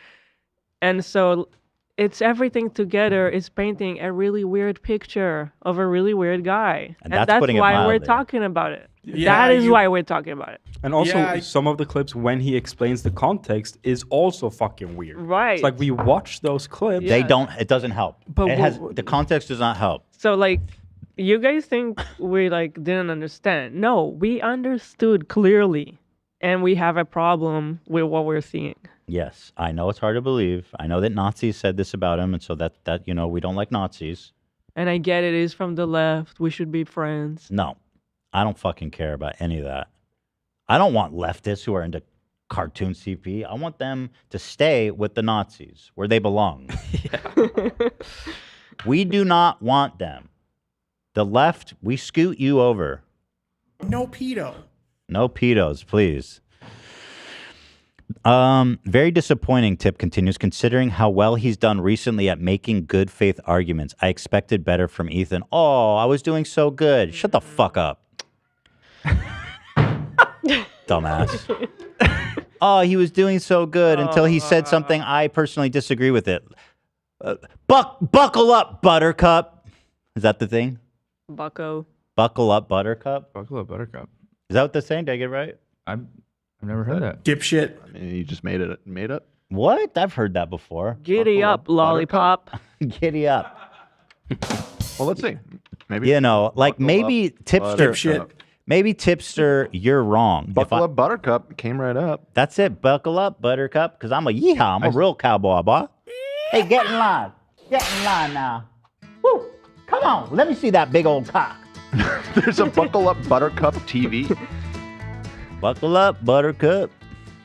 Speaker 3: And so it's everything together is painting a really weird picture of a really weird guy.
Speaker 1: And that's putting it
Speaker 3: why we're
Speaker 1: mildly.
Speaker 3: talking about it.
Speaker 14: Yeah,
Speaker 3: that is why we're talking about it.
Speaker 9: And also,
Speaker 14: Yeah,
Speaker 9: some of the clips when he explains the context is also fucking weird.
Speaker 3: Right.
Speaker 9: It's like we watch those clips.
Speaker 1: They don't. It doesn't help.
Speaker 9: But
Speaker 1: The context does not help.
Speaker 3: So like, you guys think we like didn't understand? No, we understood clearly, and we have a problem with what we're seeing.
Speaker 1: Yes, I know it's hard to believe. I know that Nazis said this about him, and so that we don't like Nazis.
Speaker 3: And I get it is from the left. We should be friends.
Speaker 1: No, I don't fucking care about any of that. I don't want leftists who are into cartoon CP. I want them to stay with the Nazis where they belong. We do not want them. The left, we scoot you over.
Speaker 2: No pedo.
Speaker 1: No pedos, please. Very disappointing, Tip continues, considering how well he's done recently at making good faith arguments. I expected better from Ethan. Oh, I was doing so good. Shut the fuck up. Dumbass. Oh, he was doing so good until he said something I personally disagree with it. Buckle up, Buttercup. Is that the thing?
Speaker 3: Bucko.
Speaker 1: Buckle up, Buttercup?
Speaker 8: Buckle up, Buttercup.
Speaker 1: Is that what they're saying? Did I get it right?
Speaker 8: I've never heard that.
Speaker 2: Dipshit.
Speaker 5: I mean, you just made up.
Speaker 1: What? I've heard that before.
Speaker 3: Giddy up, Lollipop.
Speaker 1: Giddy up.
Speaker 5: Well, let's see. Maybe
Speaker 1: Maybe Tipster. Maybe Tipster, you're wrong.
Speaker 5: Buckle up, Buttercup came right up.
Speaker 1: That's it. Buckle up, Buttercup, because I'm a yeehaw. I'm a real cowboy, boy. Hey, get in line. Get in line now. Woo! Come on. Let me see that big old cock.
Speaker 5: There's a Buckle Up Buttercup TV.
Speaker 1: Buckle up, Buttercup.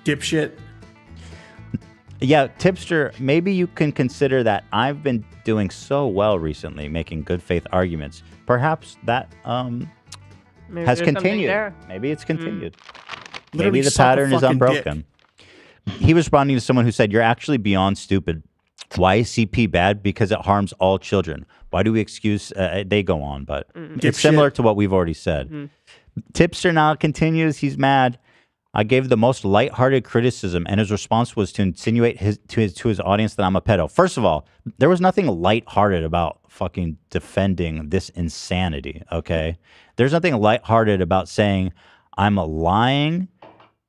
Speaker 2: Dipshit.
Speaker 1: Yeah, Tipster, maybe you can consider that I've been doing so well recently, making good faith arguments. Perhaps that
Speaker 3: Maybe
Speaker 1: has
Speaker 3: there's something
Speaker 1: continued.
Speaker 3: there.
Speaker 1: Maybe it's continued.
Speaker 2: Literally
Speaker 1: Maybe the
Speaker 2: suck a
Speaker 1: pattern is
Speaker 2: fucking
Speaker 1: unbroken. He was responding to someone who said, "You're actually beyond stupid. Why is CP bad? Because it harms all children. Why do we excuse?" They go on, but it's similar to what we've already said. Tipster now continues. He's mad. I gave the most lighthearted criticism, and his response was to insinuate to his audience that I'm a pedo. First of all, there was nothing lighthearted about fucking defending this insanity, okay? There's nothing lighthearted about saying I'm lying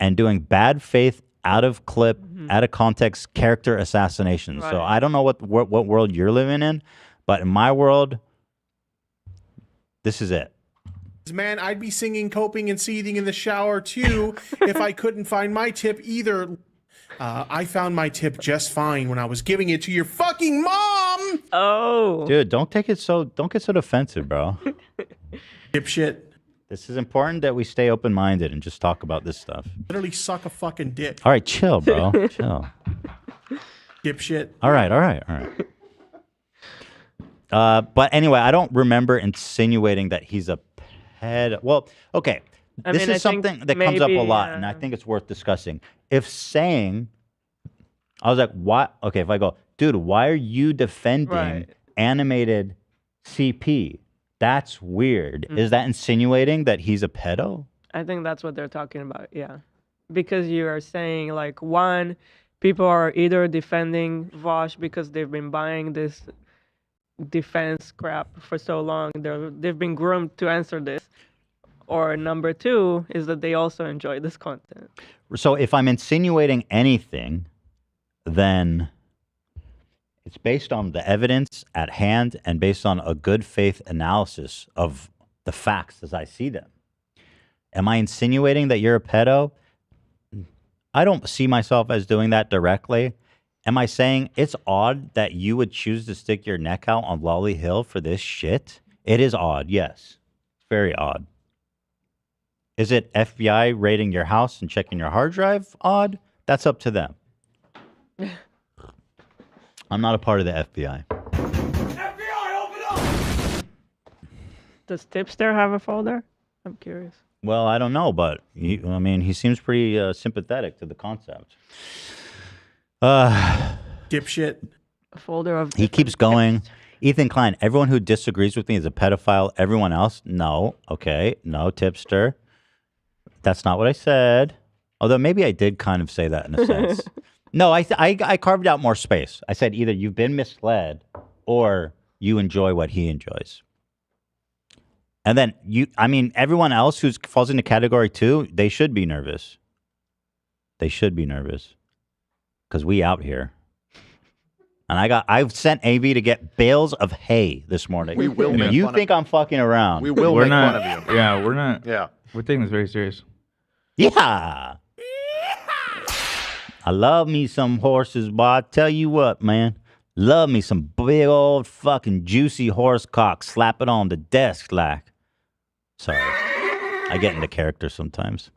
Speaker 1: and doing bad faith out of clip, out of context, character assassination. So I don't know what world you're living in, but in my world, this is it.
Speaker 2: Man, I'd be singing, coping, and seething in the shower too if I couldn't find my tip either. I found my tip just fine when I was giving it to your fucking mom.
Speaker 3: Oh,
Speaker 1: dude, don't get so defensive, bro.
Speaker 2: Dipshit.
Speaker 1: This is important that we stay open-minded and just talk about this stuff.
Speaker 2: Literally suck a fucking dick.
Speaker 1: All right, chill, bro. Chill.
Speaker 2: Dipshit.
Speaker 1: All right. But anyway, I don't remember insinuating that he's a pedo. Well, okay. This is something that comes up a lot, and I think it's worth discussing. If saying, I was like, what? Okay, if I go, dude, why are you defending animated CP? That's weird. Is that insinuating that he's a pedo?
Speaker 3: I think that's what they're talking about, yeah. Because you are saying, like, one, people are either defending Vaush because they've been buying this defense crap for so long. They've been groomed to answer this. Or number two is that they also enjoy this content.
Speaker 1: So if I'm insinuating anything, then it's based on the evidence at hand and based on a good faith analysis of the facts as I see them. Am I insinuating that you're a pedo? I don't see myself as doing that directly. Am I saying it's odd that you would choose to stick your neck out on Lolly Hill for this shit? It is odd, yes. It's very odd. Is it FBI raiding your house and checking your hard drive odd? That's up to them. I'm not a part of the FBI.
Speaker 3: Does Tipster have a folder? I'm curious.
Speaker 1: Well, I don't know, but he seems pretty sympathetic to the concept.
Speaker 2: Dipshit.
Speaker 3: A folder of.
Speaker 1: He keeps going. Ethan Klein, everyone who disagrees with me is a pedophile. Everyone else, no. Okay, no, Tipster. That's not what I said. Although maybe I did kind of say that in a sense. No, I carved out more space. I said either you've been misled or you enjoy what he enjoys. And then everyone else who falls into category 2, they should be nervous. They should be nervous because we out here. And I've sent AV to get bales of hay this morning.
Speaker 5: We will.
Speaker 1: You think I'm fucking around?
Speaker 5: We will make fun of you.
Speaker 8: Yeah, we're not.
Speaker 5: Yeah,
Speaker 8: we're taking this very serious.
Speaker 1: Yeah. I love me some horses, but I tell you what, man. Love me some big old fucking juicy horse cock. Slap it on the desk like. Sorry. I get into character sometimes.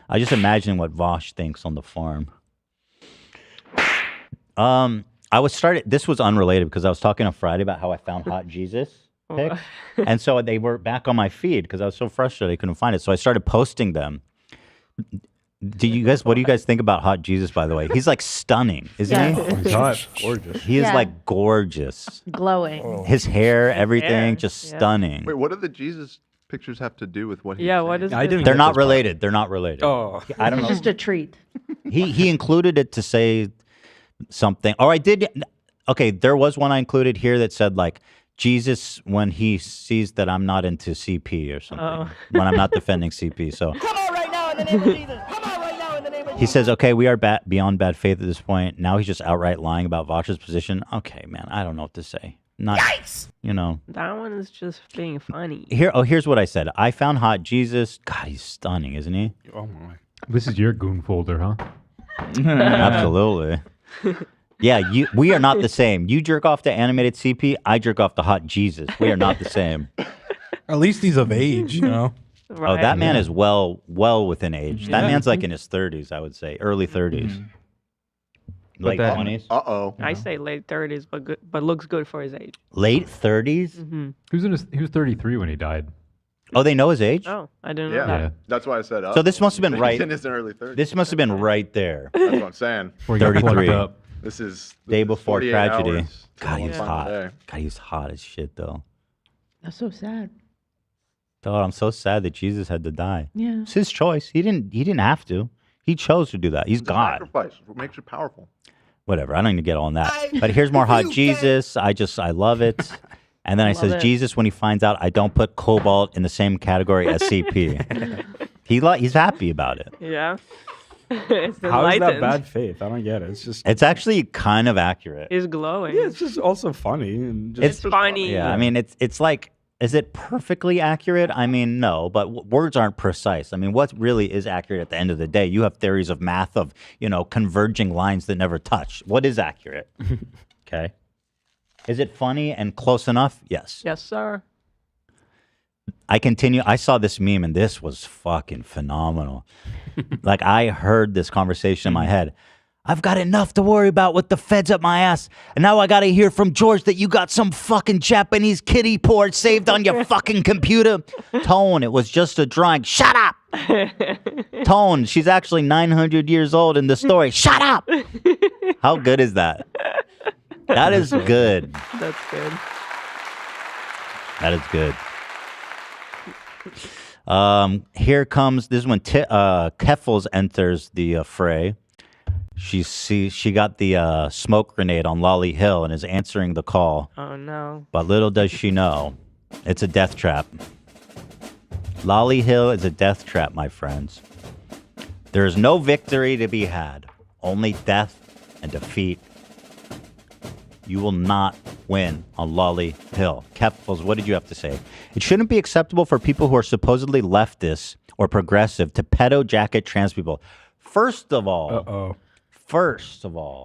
Speaker 1: I just imagine what Vaush thinks on the farm. This was unrelated because I was talking on Friday about how I found Hot Jesus pics. And so they were back on my feed because I was so frustrated I couldn't find it. So I started posting them. What do you guys think about Hot Jesus, by the way? He's like stunning, isn't he?
Speaker 9: Oh my God, gorgeous.
Speaker 1: He is like gorgeous.
Speaker 6: Glowing.
Speaker 1: His hair, everything, just stunning.
Speaker 5: Wait, what do the Jesus pictures have to do with what he's
Speaker 3: what is
Speaker 1: They're not related. They're not related.
Speaker 9: Oh.
Speaker 1: I don't know.
Speaker 13: Just a treat.
Speaker 1: He included it to say something. Or I did. Okay, there was one I included here that said like Jesus when he sees that I'm not into CP or something. When I'm not defending CP. So
Speaker 18: Come on right now in the name of Jesus. Come on right now in the name of Jesus.
Speaker 1: he says, okay, we are beyond bad faith at this point. Now he's just outright lying about Vaush's position. Okay, man, I don't know what to say. Yikes!
Speaker 3: That one is just being funny.
Speaker 1: Here's what I said. I found Hot Jesus. God, he's stunning, isn't he?
Speaker 9: Oh my.
Speaker 7: This is your goon folder, huh?
Speaker 1: Absolutely. Yeah, we are not the same. You jerk off to animated CP. I jerk off to Hot Jesus. We are not the same.
Speaker 4: At least he's of age,
Speaker 3: Right.
Speaker 1: Oh, that man is well within age. That man's like in his 30s, I would say, early 30s, late 20s.
Speaker 3: I say late 30s, but looks good for his age.
Speaker 1: Late 30s.
Speaker 3: Mm-hmm.
Speaker 7: He was 33 when he died.
Speaker 1: Oh, they know his age.
Speaker 3: Oh, I didn't know
Speaker 5: Yeah,
Speaker 3: that.
Speaker 5: that's why I said.
Speaker 1: So this must have been right.
Speaker 5: He's in his early 30s.
Speaker 1: This must have been right there.
Speaker 5: That's what I'm saying.
Speaker 1: 33.
Speaker 5: This is
Speaker 1: Day before
Speaker 5: 48
Speaker 1: tragedy.
Speaker 5: hours.
Speaker 1: God, he was
Speaker 5: Fun
Speaker 1: hot.
Speaker 5: day.
Speaker 1: God, he was hot as shit, though.
Speaker 13: That's so sad.
Speaker 1: God, I'm so sad that Jesus had to die.
Speaker 13: Yeah.
Speaker 1: It's his choice. He didn't have to. He chose to do that. He's God.
Speaker 5: Sacrifice. What makes you powerful?
Speaker 1: Whatever. I don't need to get on that. But here's more Hot Jesus. I love it. And then I says, Jesus, when he finds out I don't put cobalt in the same category as CP. He's happy about it.
Speaker 3: Yeah. It's
Speaker 9: How is that
Speaker 3: enlightened.
Speaker 9: bad faith? I don't get it. It's just.
Speaker 1: It's actually kind of accurate.
Speaker 3: He's glowing.
Speaker 9: Yeah, it's just also funny. And just,
Speaker 3: It's funny.
Speaker 1: Yeah, I mean, it's like, is it perfectly accurate? I mean, no, but words aren't precise. I mean, what really is accurate at the end of the day? You have theories of math of, converging lines that never touch. What is accurate? Okay. Is it funny and close enough? Yes.
Speaker 3: Yes, sir.
Speaker 1: I continue. I saw this meme and this was fucking phenomenal. Like I heard this conversation in my head. I've got enough to worry about with the feds up my ass. And now I got to hear from George that you got some fucking Japanese kiddie porn saved on your fucking computer. Tone, it was just a drawing. Shut up. Tone, she's actually 900 years old in the story. Shut up. How good is that? That is good.
Speaker 3: That's good.
Speaker 1: That is good. Here comes, this is when Keffals enters the fray. She got the smoke grenade on Lolly Hill and is answering the call.
Speaker 3: Oh, no.
Speaker 1: But little does she know, it's a death trap. Lolly Hill is a death trap, my friends. There is no victory to be had, only death and defeat. You will not win on Lolly Hill. Keffals, what did you have to say? It shouldn't be acceptable for people who are supposedly leftist or progressive to pedo jacket trans people. First of all,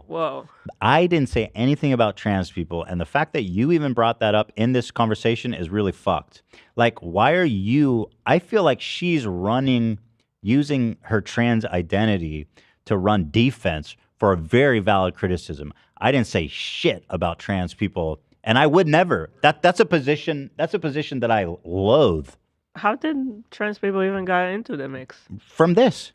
Speaker 3: Whoa.
Speaker 1: I didn't say anything about trans people, and the fact that you even brought that up in this conversation is really fucked. Like, why are you? I feel like she's using her trans identity to run defense for a very valid criticism. I didn't say shit about trans people, and I would never. That's a position that I loathe.
Speaker 3: How did trans people even get into the mix?
Speaker 1: From this.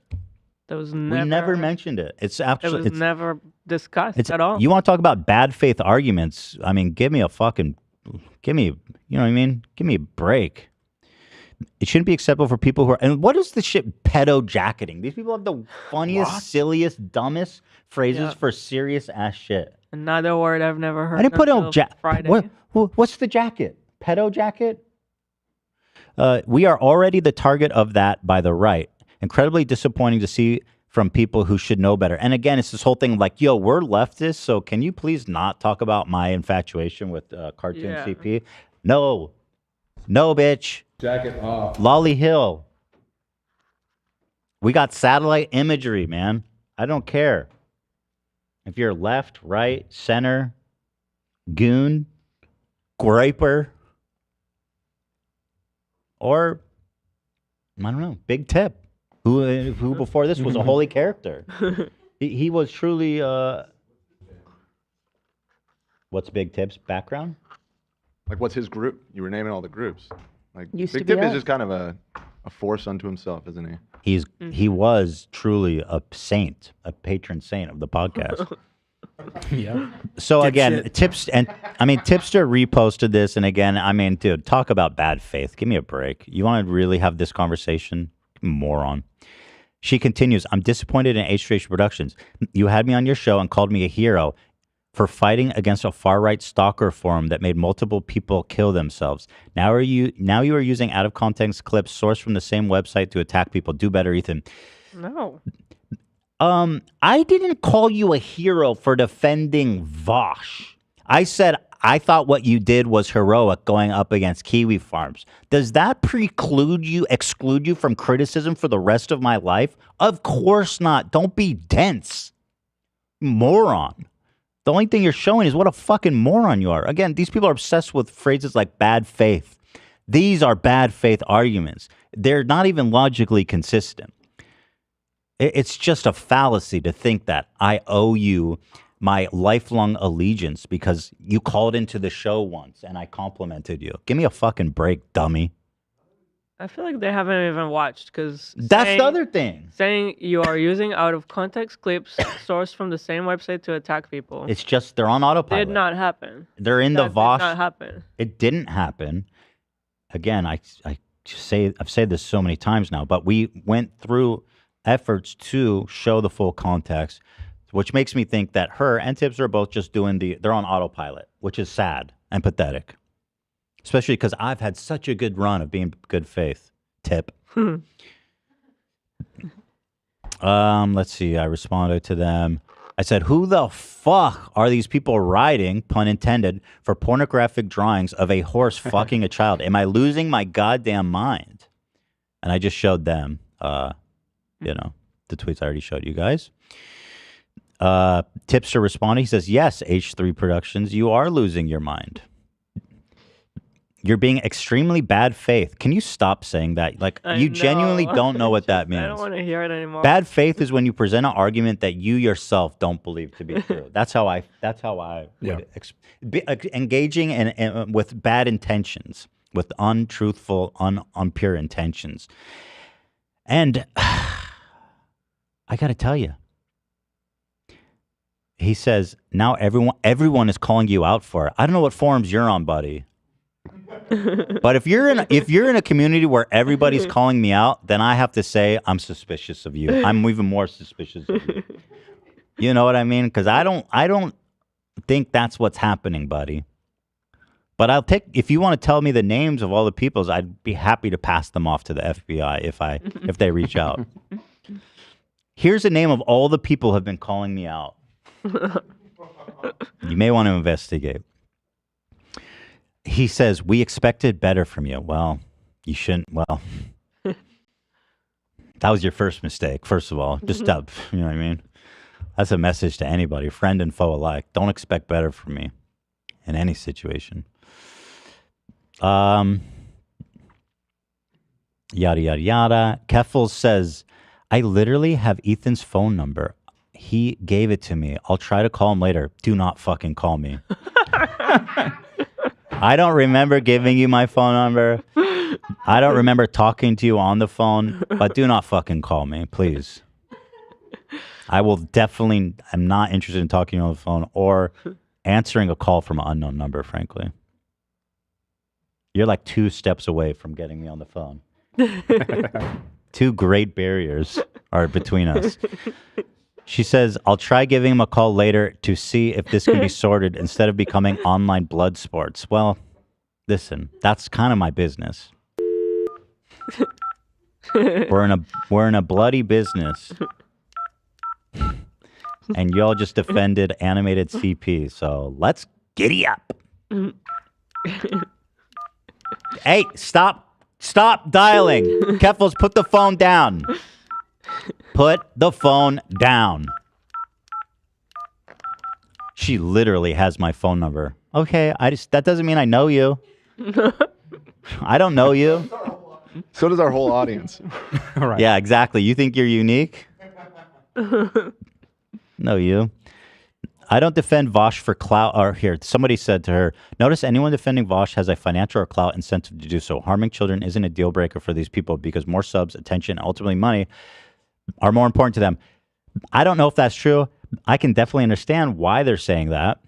Speaker 3: That was
Speaker 1: We
Speaker 3: never.
Speaker 1: never mentioned it. It's actually
Speaker 3: It was never discussed at all.
Speaker 1: You want to talk about bad faith arguments? I mean, give me a break. It shouldn't be acceptable for people who are. And what is the shit pedo jacketing? These people have the funniest, silliest, dumbest phrases for serious ass shit.
Speaker 3: Another word I've never heard.
Speaker 1: I didn't put
Speaker 3: until
Speaker 1: no
Speaker 3: Friday.
Speaker 1: What's the jacket? Pedo jacket? We are already the target of that by the right. Incredibly disappointing to see from people who should know better. And again, it's this whole thing like, yo, we're leftists, so can you please not talk about my infatuation with cartoon CP? No, bitch.
Speaker 11: Jacket off.
Speaker 1: Lolly Hill. We got satellite imagery, man. I don't care. If you're left, right, center, goon, graper, or, I don't know, Big Tip, who before this was a holy character. He was truly, what's Big Tip's background?
Speaker 5: Like, what's his group? You were naming all the groups. Like,
Speaker 13: Used to
Speaker 5: Big
Speaker 13: be
Speaker 5: Tip is
Speaker 13: us.
Speaker 5: just kind of a force unto himself, isn't he?
Speaker 1: He was truly a saint, a patron saint of the podcast.
Speaker 4: Yeah.
Speaker 1: So again, Tipster reposted this, and again, I mean, dude, talk about bad faith. Give me a break. You want to really have this conversation, moron? She continues, I'm disappointed in H3TV Productions. You had me on your show and called me a hero for fighting against a far-right stalker forum that made multiple people kill themselves. Now you are using out-of-context clips sourced from the same website to attack people. Do better, Ethan.
Speaker 3: No.
Speaker 1: I didn't call you a hero for defending Vaush. I said I thought what you did was heroic going up against Kiwi Farms. Does that exclude you from criticism for the rest of my life? Of course not. Don't be dense. Moron. The only thing you're showing is what a fucking moron you are. Again, these people are obsessed with phrases like bad faith. These are bad faith arguments. They're not even logically consistent. It's just a fallacy to think that I owe you my lifelong allegiance because you called into the show once and I complimented you. Give me a fucking break, dummy.
Speaker 3: I feel like they haven't even watched because
Speaker 1: That's the other thing.
Speaker 3: Saying you are using out of context clips sourced from the same website to attack people.
Speaker 1: It's just they're on autopilot.
Speaker 3: Did not happen.
Speaker 1: They're in the
Speaker 3: That
Speaker 1: Vaush.
Speaker 3: did not happen.
Speaker 1: It didn't happen. Again, I've said this so many times now, but we went through efforts to show the full context, which makes me think that her and Tipster are both just they're on autopilot, which is sad and pathetic. Especially because I've had such a good run of being good faith. Tip. Let's see. I responded to them. I said, who the fuck are these people riding, pun intended, for pornographic drawings of a horse fucking a child? Am I losing my goddamn mind? And I just showed them, the tweets I already showed you guys. Tipster responded. He says, yes, H3 Productions, you are losing your mind. You're being extremely bad faith. Can you stop saying that? Like, you genuinely don't know what that means.
Speaker 3: I don't want to hear it anymore.
Speaker 1: Bad faith is when you present an argument that you yourself don't believe to be true. That's how I would engaging in with bad intentions, with untruthful, unpure intentions. And I got to tell you, he says, now everyone is calling you out for it. I don't know what forums you're on, buddy. But if you're in a community where everybody's calling me out, then I have to say I'm suspicious of you. I'm even more suspicious of you. You know what I mean? Because I don't think that's what's happening, buddy. But if you want to tell me the names of all the peoples, I'd be happy to pass them off to the FBI if they reach out. Here's the name of all the people who have been calling me out. You may want to investigate. He says, we expected better from you. Well, you shouldn't. Well, that was your first mistake, first of all. Just you know what I mean? That's a message to anybody, friend and foe alike. Don't expect better from me in any situation. Yada, yada, yada. Keffals says, I literally have Ethan's phone number. He gave it to me. I'll try to call him later. Do not fucking call me. I don't remember giving you my phone number. I don't remember talking to you on the phone, but do not fucking call me, please. I will definitely, I'm not interested in talking on the phone or answering a call from an unknown number, frankly. You're like 2 steps away from getting me on the phone. Two great barriers are between us. She says, I'll try giving him a call later to see if this can be sorted instead of becoming online blood sports. Well, listen, that's kind of my business. We're in a bloody business. And y'all just defended animated CP, so let's giddy up. Hey, stop dialing. Keffals, put the phone down. Put the phone down. She literally has my phone number. Okay, that doesn't mean I know you. I don't know you.
Speaker 5: So does our whole audience.
Speaker 9: All right.
Speaker 1: Yeah, exactly. You think you're unique? No, you. I don't defend Vaush for clout. Or here, somebody said to her, notice anyone defending Vaush has a financial or clout incentive to do so. Harming children isn't a deal breaker for these people because more subs, attention, ultimately money are more important to them. I don't know if that's true. I can definitely understand why they're saying that.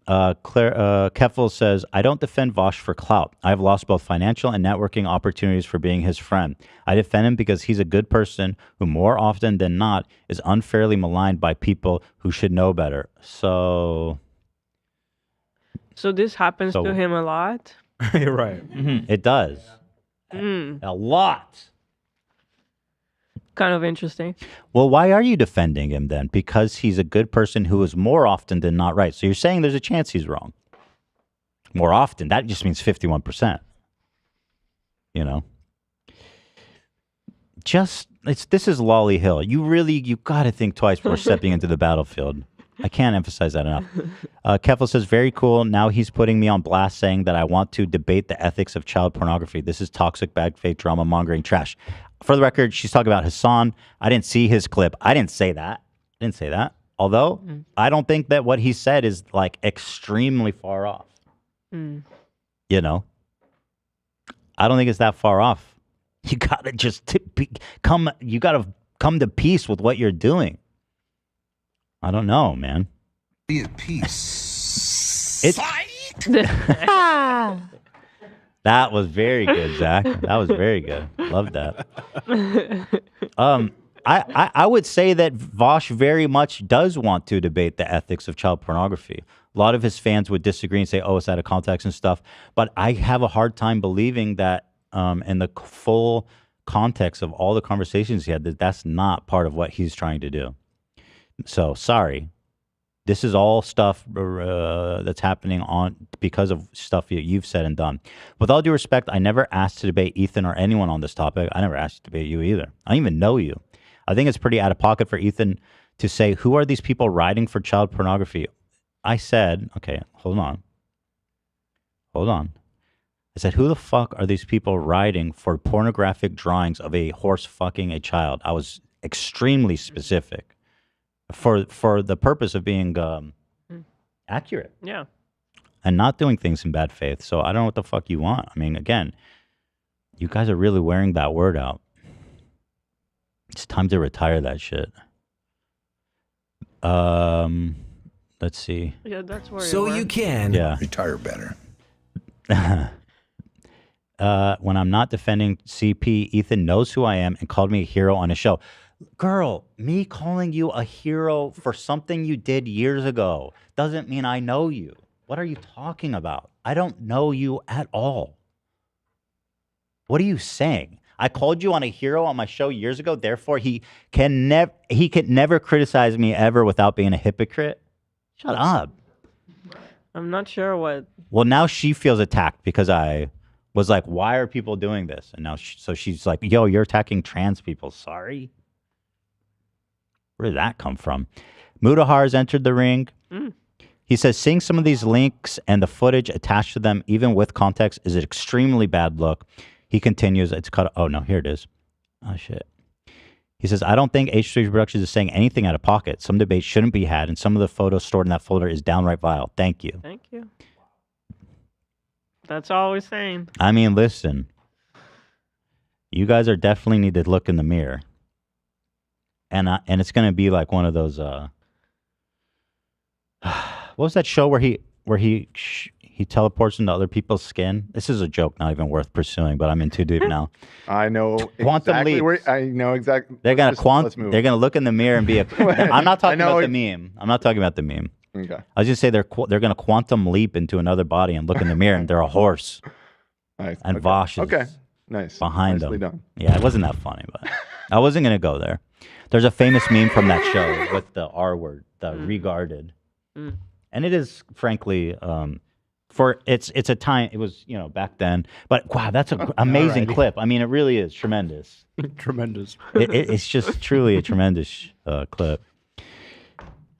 Speaker 1: Keffals says, I don't defend Vaush for clout. I've lost both financial and networking opportunities for being his friend. I defend him because he's a good person who more often than not is unfairly maligned by people who should know better. So
Speaker 3: this happens to him a lot?
Speaker 9: You're right.
Speaker 1: Mm-hmm. It does. A lot.
Speaker 3: Kind of interesting.
Speaker 1: Well, why are you defending him then? Because he's a good person who is more often than not right. So you're saying there's a chance he's wrong. More often. That just means 51%. You know? This is Lolly Hill. You got to think twice before stepping into the battlefield. I can't emphasize that enough. Keffals says, very cool. Now he's putting me on blast saying that I want to debate the ethics of child pornography. This is toxic, bad faith, drama mongering trash. For the record, she's talking about Hassan. I didn't see his clip. I didn't say that. Although, I don't think that what he said is like extremely far off. You know? I don't think it's that far off. You gotta just come to peace with what you're doing. I don't know, man.
Speaker 19: Be at peace.
Speaker 1: That was very good, Zach. That was very good. Love that. I would say that Vaush very much does want to debate the ethics of child pornography. A lot of his fans would disagree and say, oh, it's out of context and stuff. But I have a hard time believing that in the full context of all the conversations he had, that's not part of what he's trying to do. So, sorry. This is all stuff that's happening because of stuff you've said and done. With all due respect, I never asked to debate Ethan or anyone on this topic. I never asked to debate you either. I don't even know you. I think it's pretty out of pocket for Ethan to say, who are these people writing for child pornography? I said, okay, hold on. I said, who the fuck are these people writing for pornographic drawings of a horse fucking a child? I was extremely specific. For the purpose of being accurate.
Speaker 3: Yeah.
Speaker 1: And not doing things in bad faith. So I don't know what the fuck you want. I mean, again, you guys are really wearing that word out. It's time to retire that shit. Let's see.
Speaker 3: Yeah, that's where
Speaker 19: So you can retire better.
Speaker 1: When I'm not defending CP, Ethan knows who I am and called me a hero on his show. Girl, me calling you a hero for something you did years ago doesn't mean I know you. What are you talking about? I don't know you at all. What are you saying? I called you on a hero on my show years ago, therefore he can never criticize me ever without being a hypocrite? Shut up.
Speaker 3: I'm not sure what...
Speaker 1: Well, now she feels attacked because I was like, why are people doing this? And now so she's like, yo, you're attacking trans people. Sorry? Where did that come from? Mudahar has entered the ring. He says, seeing some of these links and the footage attached to them, even with context, is an extremely bad look. He continues, it's cut. Oh, no, here it is. Oh, shit. He says, I don't think H3TV Productions is saying anything out of pocket. Some debates shouldn't be had, and some of the photos stored in that folder is downright vile. Thank you.
Speaker 3: Thank you. That's all we're saying.
Speaker 1: I mean, listen. You guys are definitely need to look in the mirror. And it's going to be like one of those, what was that show where he He teleports into other people's skin. This is a joke, not even worth pursuing, but I'm in too deep now.
Speaker 5: I know
Speaker 1: Quantum
Speaker 5: exactly
Speaker 1: leap.
Speaker 5: where I know exactly.
Speaker 1: They're gonna
Speaker 5: Let's move.
Speaker 1: They're gonna look in the mirror and be a. I'm not talking
Speaker 5: know
Speaker 1: about the meme. I'm not talking about the meme.
Speaker 5: Okay.
Speaker 1: I was just say they're gonna quantum leap into another body and look in the mirror and they're a horse.
Speaker 5: Nice.
Speaker 1: And Vaush is
Speaker 5: Nice.
Speaker 1: behind
Speaker 5: Nicely
Speaker 1: them.
Speaker 5: done.
Speaker 1: Yeah, it wasn't that funny, but I wasn't gonna go there. There's a famous meme from that show with the R word, the regarded, and it is frankly. For it's a time it was back then, but wow, that's an amazing clip. I mean, it really is tremendous.
Speaker 9: Tremendous.
Speaker 1: It's just truly a tremendous clip.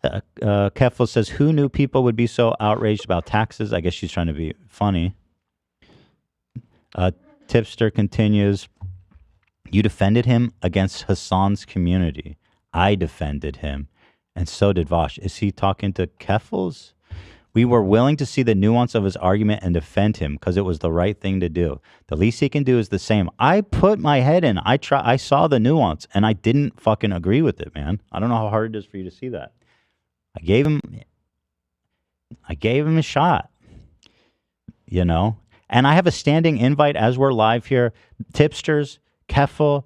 Speaker 1: Keffals says, "Who knew people would be so outraged about taxes?" I guess she's trying to be funny. Tipster continues, "You defended him against Hassan's community. I defended him, and so did Vaush." Is he talking to Keffals? "We were willing to see the nuance of his argument and defend him because it was the right thing to do. The least he can do is the same." I put my head in. I saw the nuance, and I didn't fucking agree with it, man. I don't know how hard it is for you to see that. I gave him a shot, And I have a standing invite as we're live here. Tipsters, Keffal,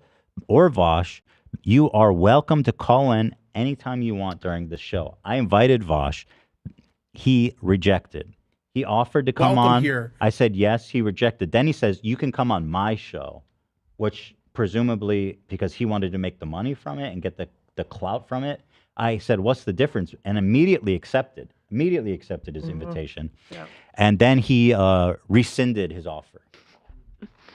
Speaker 1: or Vaush, you are welcome to call in anytime you want during the show. I invited Vaush. He rejected. He offered to come on.
Speaker 2: Here.
Speaker 1: I said yes. He rejected. Then he says, "You can come on my show," which presumably because he wanted to make the money from it and get the clout from it. I said, "What's the difference?" And immediately accepted his invitation. Yeah. And then he rescinded his offer.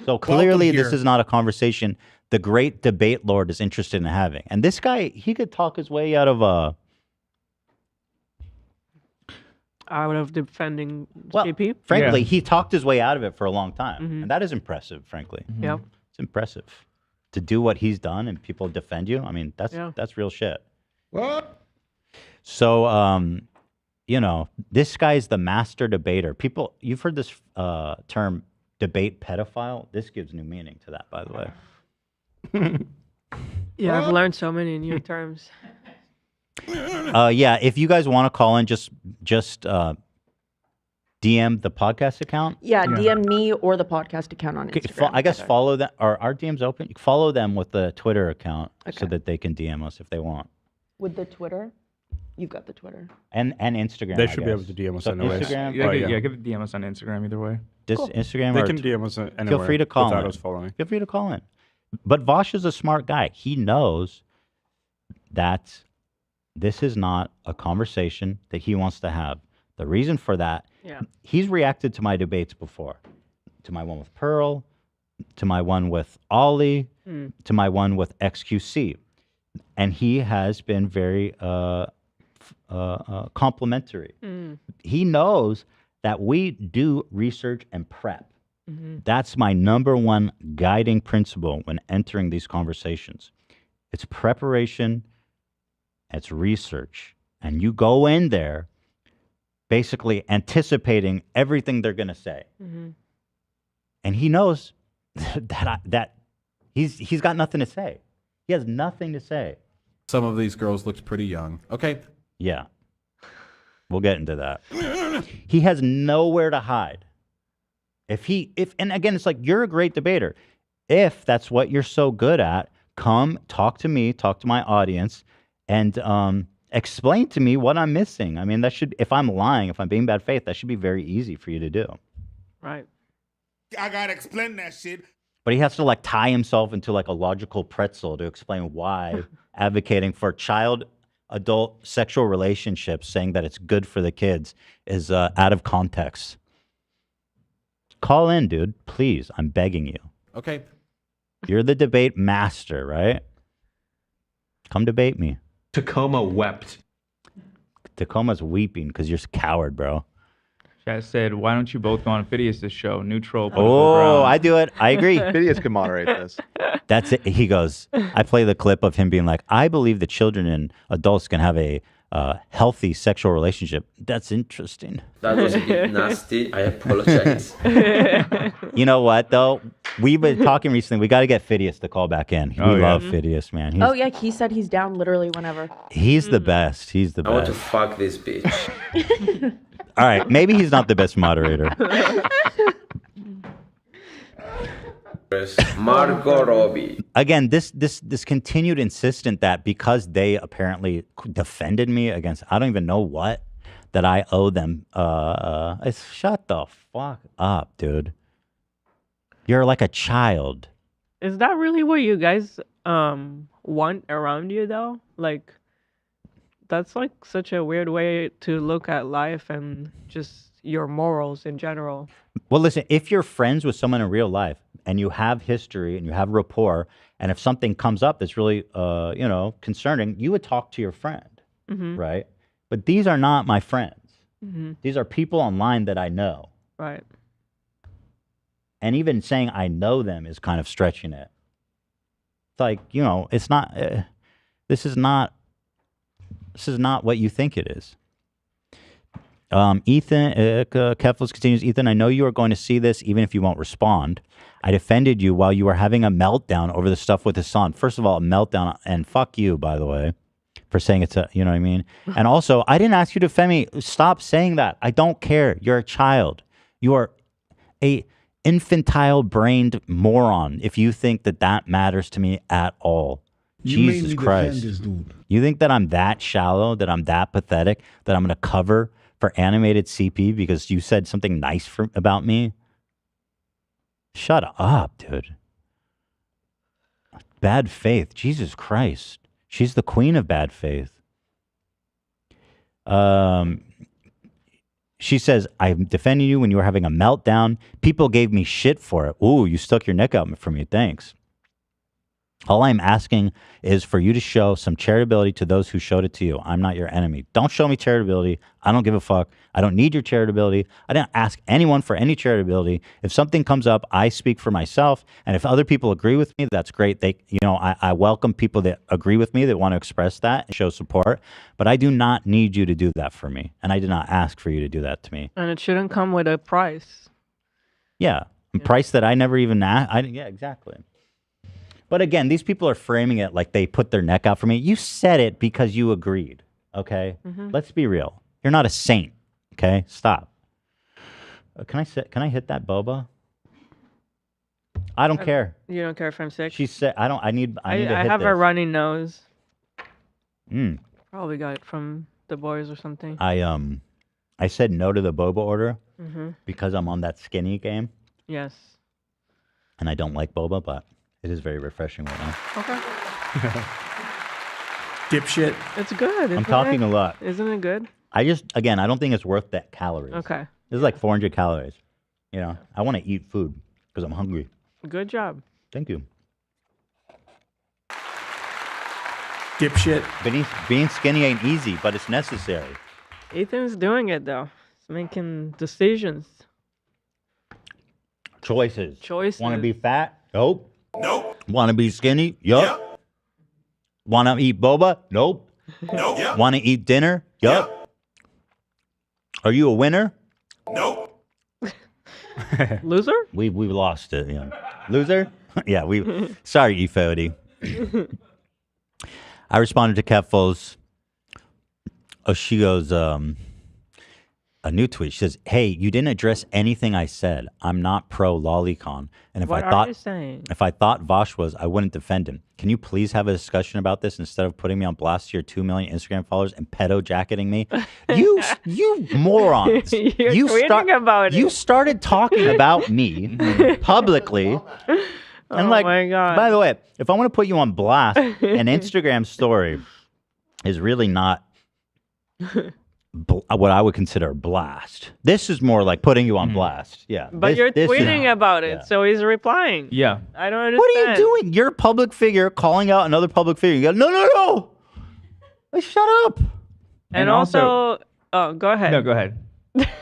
Speaker 1: So clearly this is not a conversation the great debate lord is interested in having. And this guy, he could talk his way out of
Speaker 3: defending JP.
Speaker 1: Frankly, he talked his way out of it for a long time. And that is impressive, frankly.
Speaker 3: Yeah.
Speaker 1: It's impressive. To do what he's done and people defend you, I mean, that's real shit.
Speaker 5: What?
Speaker 1: So, this guy's the master debater. You've heard this term, debate pedophile? This gives new meaning to that, by the way.
Speaker 3: Yeah, I've learned so many new terms.
Speaker 1: Yeah, if you guys want to call in, just DM the podcast account.
Speaker 13: Yeah, DM me or the podcast account on Instagram.
Speaker 1: I guess follow them. Are our DMs open? Follow them with the Twitter account so that they can DM us if they want.
Speaker 13: With the Twitter? You've got the Twitter.
Speaker 1: And Instagram.
Speaker 9: They should be able to DM us anyways.
Speaker 1: Instagram?
Speaker 8: Yeah, give DM us on Instagram either way.
Speaker 1: Just Instagram
Speaker 9: They
Speaker 1: or
Speaker 9: can DM us anywhere
Speaker 1: feel free to call
Speaker 9: without
Speaker 1: in.
Speaker 9: us following.
Speaker 1: Feel free to call in. But Vaush is a smart guy. He knows that this is not a conversation that he wants to have. The reason for that, he's reacted to my debates before. To my one with Pearl, to my one with Ollie, to my one with XQC. And he has been very complimentary. He knows that we do research and prep. That's my number one guiding principle when entering these conversations. It's preparation, it's research. And you go in there basically anticipating everything they're going to say. And he knows that he's got nothing to say. He has nothing to say.
Speaker 11: Some of these girls looked pretty young. Okay.
Speaker 1: Yeah. We'll get into that. He has nowhere to hide. And again, it's like, you're a great debater. If that's what you're so good at, come talk to me, talk to my audience, and explain to me what I'm missing. I mean, if I'm lying, if I'm being bad faith, that should be very easy for you to do.
Speaker 3: Right.
Speaker 17: I gotta explain that shit.
Speaker 1: But he has to tie himself into a logical pretzel to explain why advocating for child-adult sexual relationships, saying that it's good for the kids, is out of context. Call in, dude. Please. I'm begging you.
Speaker 11: Okay.
Speaker 1: You're the debate master, right? Come debate me.
Speaker 12: Tacoma wept.
Speaker 1: Tacoma's weeping because you're a coward, bro.
Speaker 8: Chad said, "Why don't you both go on Phidias' show? Neutral.
Speaker 1: I do it. I agree.
Speaker 5: Phidias can moderate this.
Speaker 1: That's it. He goes, I play the clip of him being like, I believe that children and adults can have a healthy sexual relationship. That's interesting.
Speaker 20: That was a bit nasty. I apologize.
Speaker 1: You know what, though? We've been talking recently. We got to get Phidias to call back in. We love Phidias, man.
Speaker 13: Oh yeah, he said he's down literally whenever.
Speaker 1: He's the best. He's the best.
Speaker 20: I want to fuck this bitch.
Speaker 1: All right, maybe he's not the best moderator.
Speaker 20: Margot Robbie.
Speaker 1: Again, this continued insistent that because they apparently defended me against I don't even know what, that I owe them. Shut the fuck up, dude. You're like a child.
Speaker 3: Is that really what you guys want around you though? Like, that's like such a weird way to look at life and just your morals in general.
Speaker 1: Well, listen, if you're friends with someone in real life and you have history and you have rapport, and if something comes up that's really, concerning, you would talk to your friend, right? But these are not my friends. These are people online that I know.
Speaker 3: Right.
Speaker 1: And even saying I know them is kind of stretching it. It's like, it's not, this is not what you think it is. Ethan, Keffals continues, Ethan, I know you are going to see this even if you won't respond. I defended you while you were having a meltdown over the stuff with Hassan. First of all, a meltdown, and fuck you, by the way, for saying it's a, you know what I mean? And also, I didn't ask you to defend me. Stop saying that. I don't care. You're a child. You are a infantile-brained moron if you think that that matters to me at all. Jesus Christ. This, you think that I'm that shallow, that I'm that pathetic, that I'm going to cover for animated CP because you said something nice about me? Shut up, dude. Bad faith. Jesus Christ. She's the queen of bad faith. She says, I'm defending you when you were having a meltdown. People gave me shit for it. Ooh, you stuck your neck out for me. Thanks. All I'm asking is for you to show some charitability to those who showed it to you. I'm not your enemy. Don't show me charitability. I don't give a fuck. I don't need your charitability. I didn't ask anyone for any charitability. If something comes up, I speak for myself. And if other people agree with me, that's great. I welcome people that agree with me, that want to express that and show support. But I do not need you to do that for me. And I did not ask for you to do that to me.
Speaker 3: And it shouldn't come with a price.
Speaker 1: Yeah. A price that I never even asked. Yeah, exactly. But again, these people are framing it like they put their neck out for me. You said it because you agreed, okay? Let's be real. You're not a saint, okay? Stop. Can I hit that boba? I don't care.
Speaker 3: You don't care if I'm sick?
Speaker 1: She said, I need to hit
Speaker 3: I have
Speaker 1: this.
Speaker 3: a runny nose.
Speaker 1: Mm.
Speaker 3: Probably got it from the boys or something.
Speaker 1: I said no to the boba order because I'm on that skinny game.
Speaker 3: Yes.
Speaker 1: And I don't like boba, but it is very refreshing right now.
Speaker 3: Okay.
Speaker 2: Dipshit.
Speaker 3: It's good.
Speaker 1: I'm talking a lot.
Speaker 3: Isn't it good?
Speaker 1: I don't think it's worth that calories.
Speaker 3: Okay.
Speaker 1: This is like 400 calories. I want to eat food because I'm hungry.
Speaker 3: Good job.
Speaker 1: Thank you.
Speaker 2: Dipshit.
Speaker 1: Being skinny ain't easy, but it's necessary.
Speaker 3: Ethan's doing it though. He's making decisions.
Speaker 1: Choices.
Speaker 3: Choices.
Speaker 1: Want to be fat? Nope. Nope. Want to be skinny? Yup. Yep. Want to eat boba? Nope. Nope. Yep. Want to eat dinner? Yup. Yep. Are you a winner?
Speaker 3: Nope. Loser?
Speaker 1: We lost it. Yeah. Loser? Yeah. Sorry, Efodi. I responded to Keffals. Oh, she goes, a new tweet. She says, hey, you didn't address anything I said. I'm not pro lolicon. And if
Speaker 3: what are you saying?
Speaker 1: If I thought Vaush was, I wouldn't defend him. Can you please have a discussion about this instead of putting me on blast to your 2 million Instagram followers and pedo-jacketing me? You morons.
Speaker 3: You're tweeting about it.
Speaker 1: You started talking about me publicly. And
Speaker 3: my God.
Speaker 1: By the way, if I want to put you on blast, an Instagram story is really not what I would consider a blast. This is more like putting you on blast. Yeah.
Speaker 3: But you're tweeting about it, so he's replying.
Speaker 8: Yeah.
Speaker 3: I don't understand.
Speaker 1: What are you doing? You're a public figure calling out another public figure. You go, no. Shut up.
Speaker 3: And also, oh, go ahead.
Speaker 8: No, go ahead.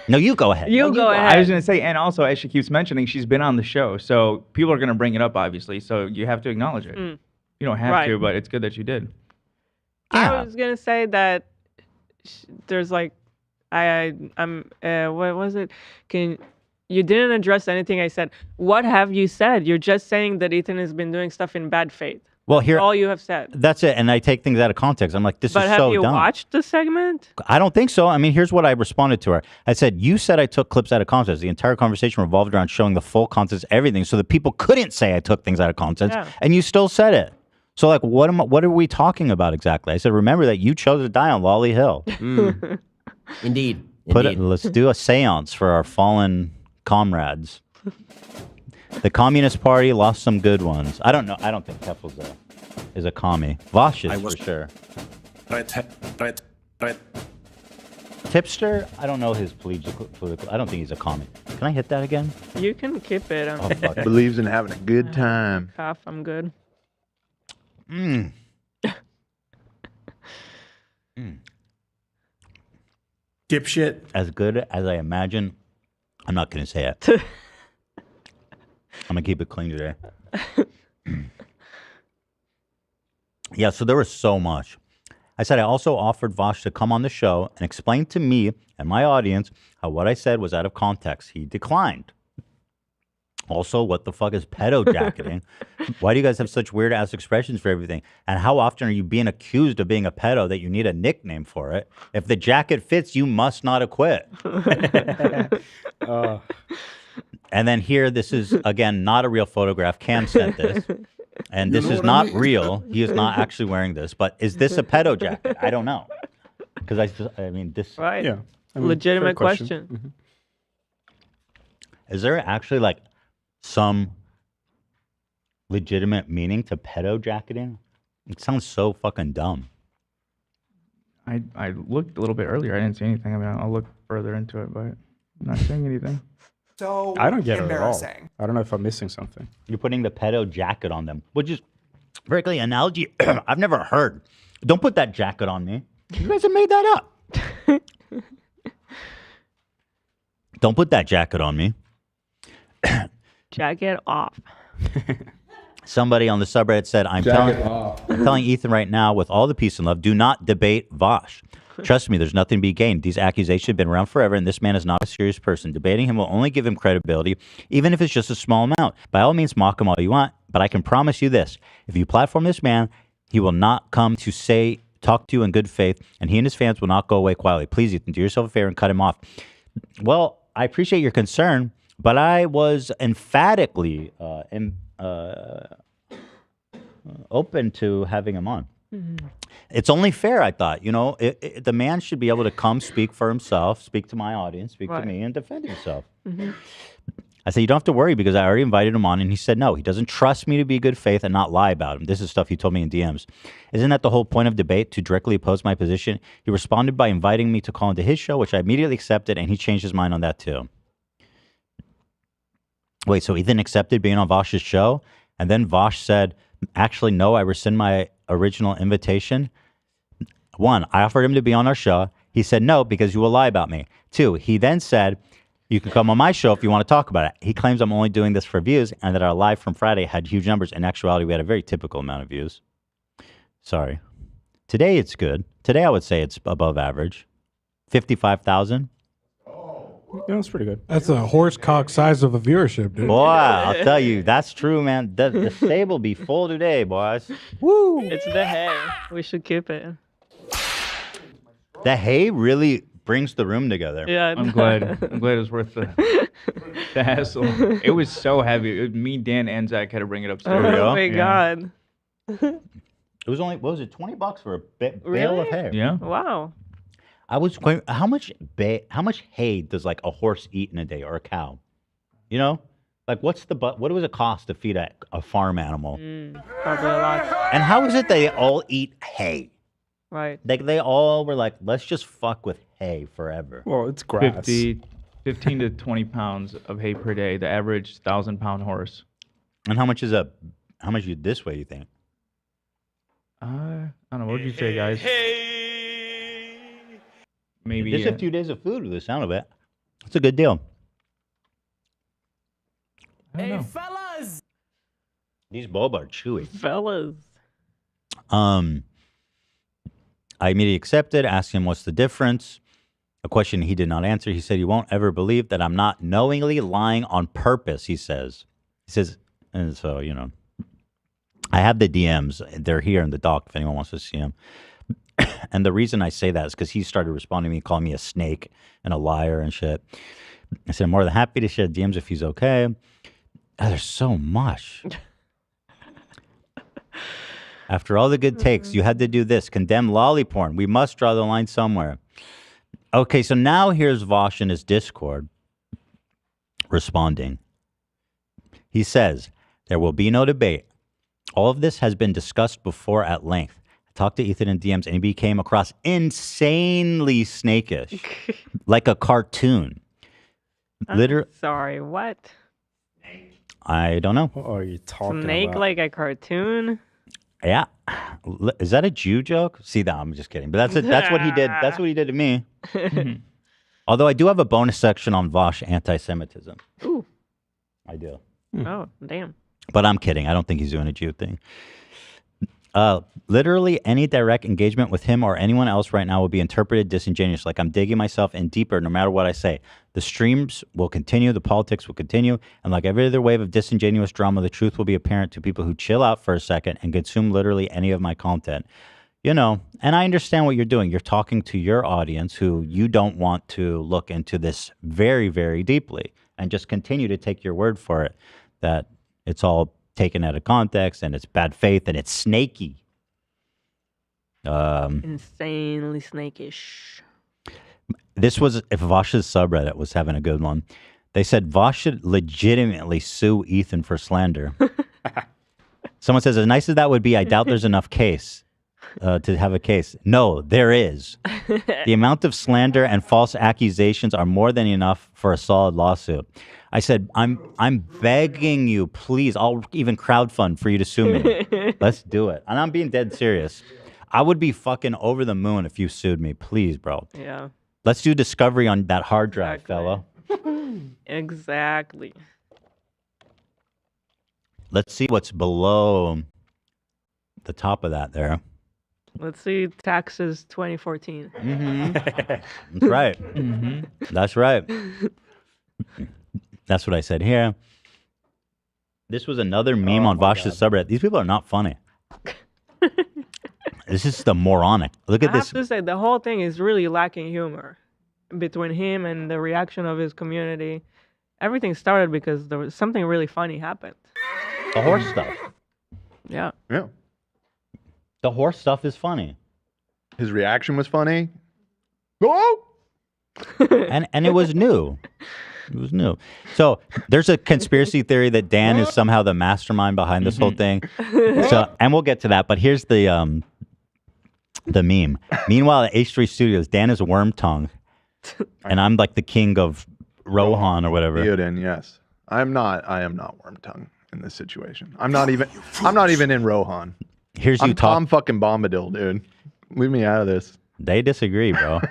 Speaker 1: No, you go ahead.
Speaker 3: You go ahead.
Speaker 8: I was going to say, and also, as she keeps mentioning, she's been on the show, so people are going to bring it up, obviously, so you have to acknowledge it. You don't have to, but it's good that you did.
Speaker 3: I was going to say that there's like, what was it? You didn't address anything I said. What have you said? You're just saying that Ethan has been doing stuff in bad faith.
Speaker 1: Well, here,
Speaker 3: all you have said.
Speaker 1: That's it. And I take things out of context. I'm like, this
Speaker 3: But
Speaker 1: is
Speaker 3: have
Speaker 1: so
Speaker 3: you
Speaker 1: dumb.
Speaker 3: watched the segment?
Speaker 1: I don't think so. I mean, here's what I responded to her. I said, you said I took clips out of context. The entire conversation revolved around showing the full context of everything so that people couldn't say I took things out of context.
Speaker 3: Yeah.
Speaker 1: And you still said it. So, like, what are we talking about exactly? I said, remember that you chose to die on Lolly Hill.
Speaker 21: Indeed.
Speaker 1: Let's do a seance for our fallen comrades. The Communist Party lost some good ones. I don't know. I don't think Keffals is a commie. Vaush is for sure. Tipster, I don't know his political. I don't think he's a commie. Can I hit that again?
Speaker 3: You can keep it.
Speaker 1: Oh, fuck.
Speaker 5: Believes in having a good time.
Speaker 3: Cough, I'm good.
Speaker 2: Dipshit.
Speaker 1: As good as I imagine, I'm not going to say it. I'm going to keep it clean today. Yeah, so there was so much. I said I also offered Vaush to come on the show and explain to me and my audience how what I said was out of context. He declined. Also, what the fuck is pedo jacketing? Why do you guys have such weird ass expressions for everything? And how often are you being accused of being a pedo that you need a nickname for it? If the jacket fits, you must not acquit. And then here, this is, again, not a real photograph. Cam sent this. And this is not real. He is not actually wearing this. But is this a pedo jacket? I don't know. Because I mean, this...
Speaker 3: Right.
Speaker 9: Yeah. I mean,
Speaker 3: Legitimate
Speaker 9: fair
Speaker 3: question.
Speaker 9: Mm-hmm.
Speaker 1: Is there actually, like, some legitimate meaning to pedo jacketing? It sounds so fucking dumb.
Speaker 8: I looked a little bit earlier. I didn't see anything. I mean, I'll look further into it, but I'm not seeing anything.
Speaker 21: So
Speaker 9: I don't get it at all.
Speaker 21: embarrassing.
Speaker 9: I don't know if I'm missing something.
Speaker 1: You're putting the pedo jacket on them, which is very analogy I've never heard. Don't put that jacket on me. You guys have made that up. Don't put that jacket on me.
Speaker 3: Jacket off.
Speaker 1: Somebody on the subreddit said, I'm telling Ethan right now, with all the peace and love, do not debate Vaush. Trust me, there's nothing to be gained. These accusations have been around forever, and this man is not a serious person. Debating him will only give him credibility, even if it's just a small amount. By all means, mock him all you want, but I can promise you this. If you platform this man, he will not come to talk to you in good faith, and he and his fans will not go away quietly. Please, Ethan, do yourself a favor and cut him off. Well, I appreciate your concern, but I was emphatically open to having him on.
Speaker 3: Mm-hmm.
Speaker 1: It's only fair, I thought. You know, the man should be able to come speak for himself, speak to my audience, speak to me, and defend himself.
Speaker 3: Mm-hmm.
Speaker 1: I said, you don't have to worry because I already invited him on, and he said no. He doesn't trust me to be good faith and not lie about him. This is stuff he told me in DMs. Isn't that the whole point of debate, to directly oppose my position? He responded by inviting me to call into his show, which I immediately accepted, and he changed his mind on that too. Wait, so Ethan accepted being on Vaush's show, and then Vaush said, actually, no, I rescind my original invitation. 1, I offered him to be on our show. He said no because you will lie about me. 2, he then said, you can come on my show if you want to talk about it. He claims I'm only doing this for views and that our live from Friday had huge numbers. In actuality, we had a very typical amount of views. Sorry. Today it's good. Today I would say it's above average. 55,000.
Speaker 9: Yeah, that's pretty good.
Speaker 4: That's a horse cock size of a viewership, dude.
Speaker 1: Boy, I'll tell you, that's true, man. The stable be full today, boys. Woo!
Speaker 3: It's the hay. We should keep it.
Speaker 1: The hay really brings the room together.
Speaker 3: Yeah,
Speaker 8: I'm glad it was worth the hassle. It was so heavy. Me, Dan, and Zach had to bring it upstairs.
Speaker 3: Oh my god.
Speaker 1: It was only, what was it, $20 for a bale of hay?
Speaker 8: Yeah.
Speaker 3: Wow.
Speaker 1: I was going, how much hay does like a horse eat in a day, or a cow? You know, like what does it cost to feed a farm animal?
Speaker 3: Probably a lot.
Speaker 1: And how is it they all eat hay?
Speaker 3: Right.
Speaker 1: Like they all were like, let's just fuck with hay forever.
Speaker 9: Well, it's grass.
Speaker 8: 15 to 20 pounds of hay per day. The average 1,000-pound horse.
Speaker 1: And how much this way, you think?
Speaker 8: I don't know. What did you say, guys? Maybe
Speaker 1: just a few days of food with the sound of it. It's a good deal.
Speaker 8: I don't know.
Speaker 18: Fellas!
Speaker 1: These boba are chewy.
Speaker 3: Fellas.
Speaker 1: I immediately accepted, asked him what's the difference. A question he did not answer. He said, "You won't ever believe that I'm not knowingly lying on purpose," he says. He says, and so, you know, I have the DMs. They're here in the doc if anyone wants to see them. And the reason I say that is because he started responding to me, calling me a snake and a liar and shit. I said, "I'm more than happy to share DMs if he's okay." Oh, there's so much. After all the good takes, you had to do this. Condemn lolly porn. We must draw the line somewhere. Okay, so now here's Vaush in his Discord responding. He says, "There will be no debate. All of this has been discussed before at length. I talked to Ethan in DMs and he became across insanely snakish, like a cartoon.
Speaker 3: Sorry, what?
Speaker 1: I don't know.
Speaker 9: What are you talking
Speaker 3: Snake
Speaker 9: about?
Speaker 3: like a cartoon?
Speaker 1: Yeah. Is that a Jew joke? See, that I'm just kidding. But that's what he did. That's what he did to me. Although I do have a bonus section on Vaush anti-Semitism.
Speaker 3: Ooh.
Speaker 1: I do.
Speaker 3: Oh, damn.
Speaker 1: But I'm kidding. I don't think he's doing a Jew thing. Literally any direct engagement with him or anyone else right now will be interpreted disingenuous, like I'm digging myself in deeper no matter what I say. The streams will continue, the politics will continue, and like every other wave of disingenuous drama, the truth will be apparent to people who chill out for a second and consume literally any of my content. You know, and I understand what you're doing. You're talking to your audience who you don't want to look into this very, very deeply and just continue to take your word for it that it's all taken out of context and it's bad faith and it's snaky.
Speaker 3: Insanely snakish.
Speaker 1: This was, if Vaush's subreddit was having a good one, they said Vaush should legitimately sue Ethan for slander. Someone says, as nice as that would be, I doubt there's enough case to have a case. No, there is. The amount of slander and false accusations are more than enough for a solid lawsuit. I said, I'm begging you, please. I'll even crowdfund for you to sue me. Let's do it. And I'm being dead serious. I would be fucking over the moon if you sued me. Please, bro.
Speaker 3: Yeah.
Speaker 1: Let's do discovery on that hard drive, fella.
Speaker 3: Exactly.
Speaker 1: Let's see what's below the top of that there.
Speaker 3: Let's see taxes 2014.
Speaker 1: That's right. That's right. That's what I said here. This was another meme on Vaush's subreddit. These people are not funny. This is the moronic. Look at
Speaker 3: I
Speaker 1: this.
Speaker 3: have to say, the whole thing is really lacking humor between him and the reaction of his community. Everything started because there was something really funny happened.
Speaker 1: The horse stuff.
Speaker 3: Yeah.
Speaker 5: Yeah.
Speaker 1: The horse stuff is funny.
Speaker 5: His reaction was funny. Oh!
Speaker 1: and it was new. It was new. So there's a conspiracy theory that Dan is somehow the mastermind behind this whole thing. So, and we'll get to that. But here's the meme. Meanwhile, at H3 Studios, Dan is Worm Tongue, and I'm like the king of Rohan or whatever.
Speaker 5: Theoden, yes. I am not Worm Tongue in this situation. I'm not even in Rohan.
Speaker 1: Here's
Speaker 5: I'm
Speaker 1: you
Speaker 5: Tom fucking Bombadil, dude. Leave me out of this.
Speaker 1: They disagree, bro.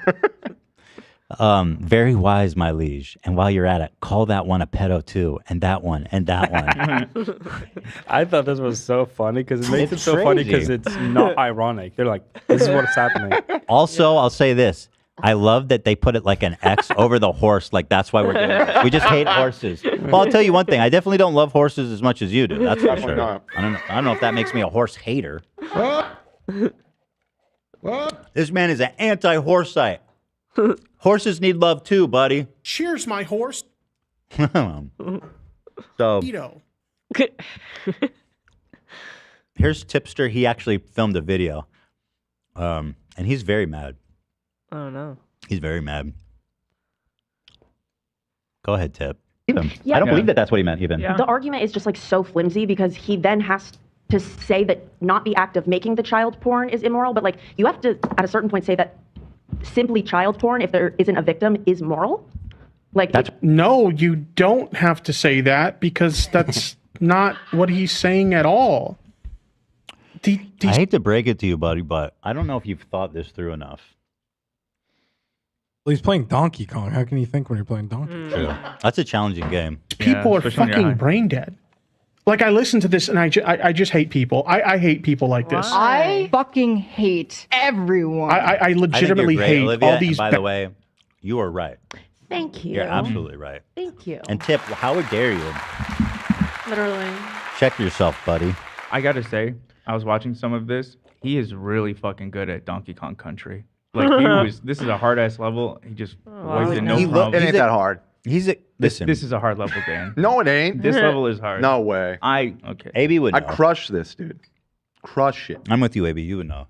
Speaker 1: Very wise, my liege. And while you're at it, call that one a pedo too, and that one, and that one.
Speaker 9: I thought this was so funny because it makes
Speaker 1: It's
Speaker 9: it so funny
Speaker 1: crazy.
Speaker 9: because it's not ironic. They're like, this is what's happening.
Speaker 1: Also, I'll say this. I love that they put it like an X over the horse. Like, that's why we're doing it. We just hate horses. Well, I'll tell you one thing. I definitely don't love horses as much as you do. That's for
Speaker 5: Definitely
Speaker 1: sure.
Speaker 5: not.
Speaker 1: I don't know if that makes me a horse hater. This man is an anti-horsite. Horses need love too, buddy.
Speaker 2: Cheers, my horse.
Speaker 1: So
Speaker 2: Tito.
Speaker 1: here's Tipster. He actually filmed a video, and he's very mad.
Speaker 3: Oh, no.
Speaker 1: He's very mad. Go ahead, Tip.
Speaker 16: Yeah.
Speaker 1: I don't believe that that's what he meant, even.
Speaker 16: The argument is just like so flimsy because he then has to say that not the act of making the child porn is immoral, but like you have to at a certain point say that simply child porn, if there isn't a victim, is moral. Like
Speaker 2: No, you don't have to say that because that's not what he's saying at all.
Speaker 1: I hate to break it to you, buddy, but I don't know if you've thought this through enough.
Speaker 4: Well, he's playing Donkey Kong. How can you think when you're playing Donkey Kong?
Speaker 1: True. That's a challenging game.
Speaker 2: People are fucking brain dead. Like I listen to this and I just hate people. I hate people like this.
Speaker 6: I fucking hate everyone.
Speaker 2: I legitimately
Speaker 1: I think you're great,
Speaker 2: hate
Speaker 1: Olivia,
Speaker 2: all these.
Speaker 1: And by the way, You are right.
Speaker 6: Thank you.
Speaker 1: You're absolutely right.
Speaker 6: Thank you.
Speaker 1: And Tip, how dare you?
Speaker 3: Literally.
Speaker 1: Check yourself, buddy.
Speaker 8: I gotta say, I was watching some of this. He is really fucking good at Donkey Kong Country. Like this is a hard ass level. He just wiped it, no problem.
Speaker 5: It ain't that hard.
Speaker 1: Listen.
Speaker 8: This is a hard level, Dan.
Speaker 5: No, it ain't.
Speaker 8: This level is hard.
Speaker 5: No way.
Speaker 8: Okay.
Speaker 1: AB would know.
Speaker 5: I crush this, dude. Crush it.
Speaker 1: I'm with you, AB. You would know.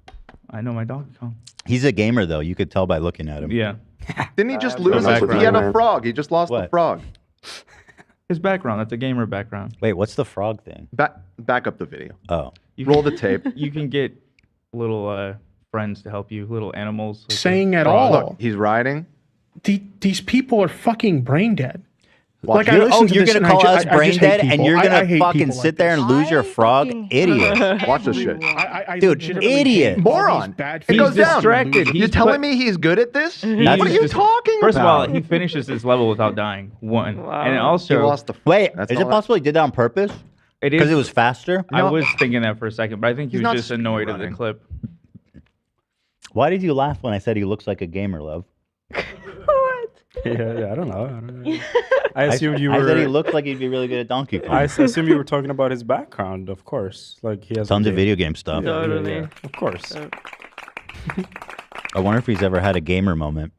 Speaker 8: I know my Donkey Kong.
Speaker 1: He's a gamer, though. You could tell by looking at him.
Speaker 8: Yeah.
Speaker 5: Didn't he just lose? He had a frog. He just lost the frog.
Speaker 8: His background. That's a gamer background.
Speaker 1: Wait, what's the frog thing?
Speaker 5: Back up the video.
Speaker 1: Oh.
Speaker 5: Roll the tape.
Speaker 8: You can get little friends to help you, little animals. Like
Speaker 2: Saying at
Speaker 5: Look,
Speaker 2: all.
Speaker 5: he's riding.
Speaker 2: These people are fucking brain dead.
Speaker 5: Watch
Speaker 2: I listened to
Speaker 1: you're
Speaker 2: this
Speaker 1: gonna
Speaker 2: and
Speaker 1: call
Speaker 2: I
Speaker 1: us
Speaker 2: just
Speaker 1: brain
Speaker 2: hate
Speaker 1: dead, and
Speaker 2: people.
Speaker 1: you're
Speaker 2: I
Speaker 1: gonna
Speaker 2: hate
Speaker 1: fucking
Speaker 2: people
Speaker 1: sit
Speaker 2: like
Speaker 1: there
Speaker 2: this.
Speaker 1: and lose your frog, idiot.
Speaker 5: Watch this shit.
Speaker 1: Dude, idiot.
Speaker 5: Moron. It goes
Speaker 8: distracted.
Speaker 5: down. You're telling me he's good at this?
Speaker 8: He's
Speaker 5: What are you
Speaker 8: just-
Speaker 5: talking
Speaker 8: First
Speaker 5: about?
Speaker 8: of all, he finishes this level without dying. One. And also,
Speaker 5: He lost the
Speaker 1: Wait,
Speaker 5: That's
Speaker 1: is
Speaker 5: all
Speaker 1: it
Speaker 5: that-
Speaker 1: possible he did that on purpose?
Speaker 8: It is
Speaker 1: Because it was faster?
Speaker 8: I was thinking that for a second, but I think he
Speaker 5: He's
Speaker 8: was
Speaker 5: not
Speaker 8: just annoyed at the
Speaker 5: speedrunning.
Speaker 8: clip.
Speaker 1: Why did you laugh when I said he looks like a gamer, love?
Speaker 9: Yeah, I don't know. I assumed you were.
Speaker 1: I said he looked like he'd be really good at Donkey Kong.
Speaker 9: I assumed you were talking about his background, of course. Like he has
Speaker 1: Tons
Speaker 9: a
Speaker 1: of video game stuff.
Speaker 9: Yeah, of course.
Speaker 1: I wonder if he's ever had a gamer moment.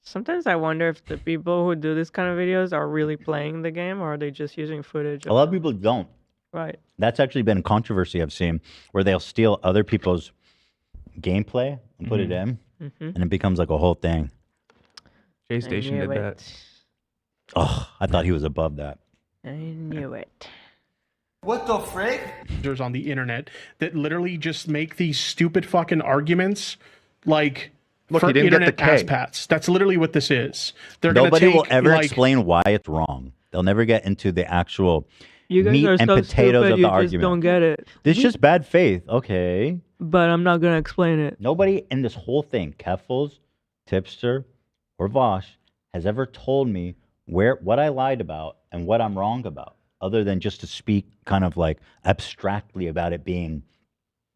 Speaker 3: Sometimes I wonder if the people who do this kind of videos are really playing the game or are they just using footage.
Speaker 1: A lot of people don't.
Speaker 3: Right.
Speaker 1: That's actually been a controversy I've seen where they'll steal other people's gameplay and put it in, and it becomes like a whole thing.
Speaker 8: J Station did that.
Speaker 1: Oh, I thought he was above that.
Speaker 3: I knew it.
Speaker 2: What the frick? There's on the internet that literally just make these stupid fucking arguments like
Speaker 5: Look,
Speaker 2: for
Speaker 5: he didn't get the
Speaker 2: internet
Speaker 5: K.
Speaker 2: asspats. That's literally what this is. They're
Speaker 1: Nobody
Speaker 2: gonna
Speaker 1: will
Speaker 2: take,
Speaker 1: ever
Speaker 2: like,
Speaker 1: explain why it's wrong. They'll never get into the actual
Speaker 3: You guys
Speaker 1: meat
Speaker 3: are
Speaker 1: and
Speaker 3: so
Speaker 1: potatoes
Speaker 3: stupid,
Speaker 1: of the
Speaker 3: you just
Speaker 1: argument.
Speaker 3: don't get it.
Speaker 1: It's just bad faith. Okay.
Speaker 3: But I'm not going to explain it.
Speaker 1: Nobody in this whole thing, Keffals, Tipster, or Vaush, has ever told me what I lied about and what I'm wrong about, other than just to speak kind of like abstractly about it being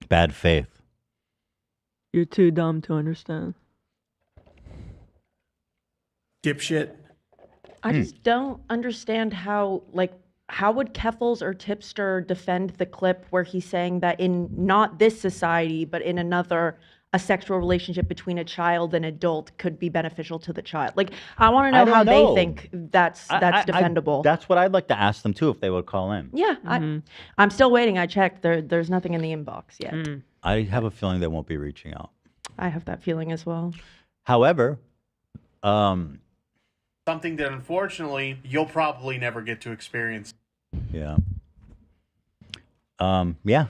Speaker 1: bad faith.
Speaker 3: You're too dumb to understand.
Speaker 2: Dipshit.
Speaker 16: I just don't understand how would Keffals or Tipster defend the clip where he's saying that in not this society, but in another, a sexual relationship between a child and adult could be beneficial to the child? Like, I want to know how they think that's defendable.
Speaker 1: That's what I'd like to ask them too, if they would call in.
Speaker 16: Yeah, I'm still waiting. I checked. There's nothing in the inbox yet.
Speaker 1: I have a feeling they won't be reaching out.
Speaker 16: I have that feeling as well.
Speaker 1: However,
Speaker 2: Something that unfortunately you'll probably never get to experience.
Speaker 1: yeah. Yeah.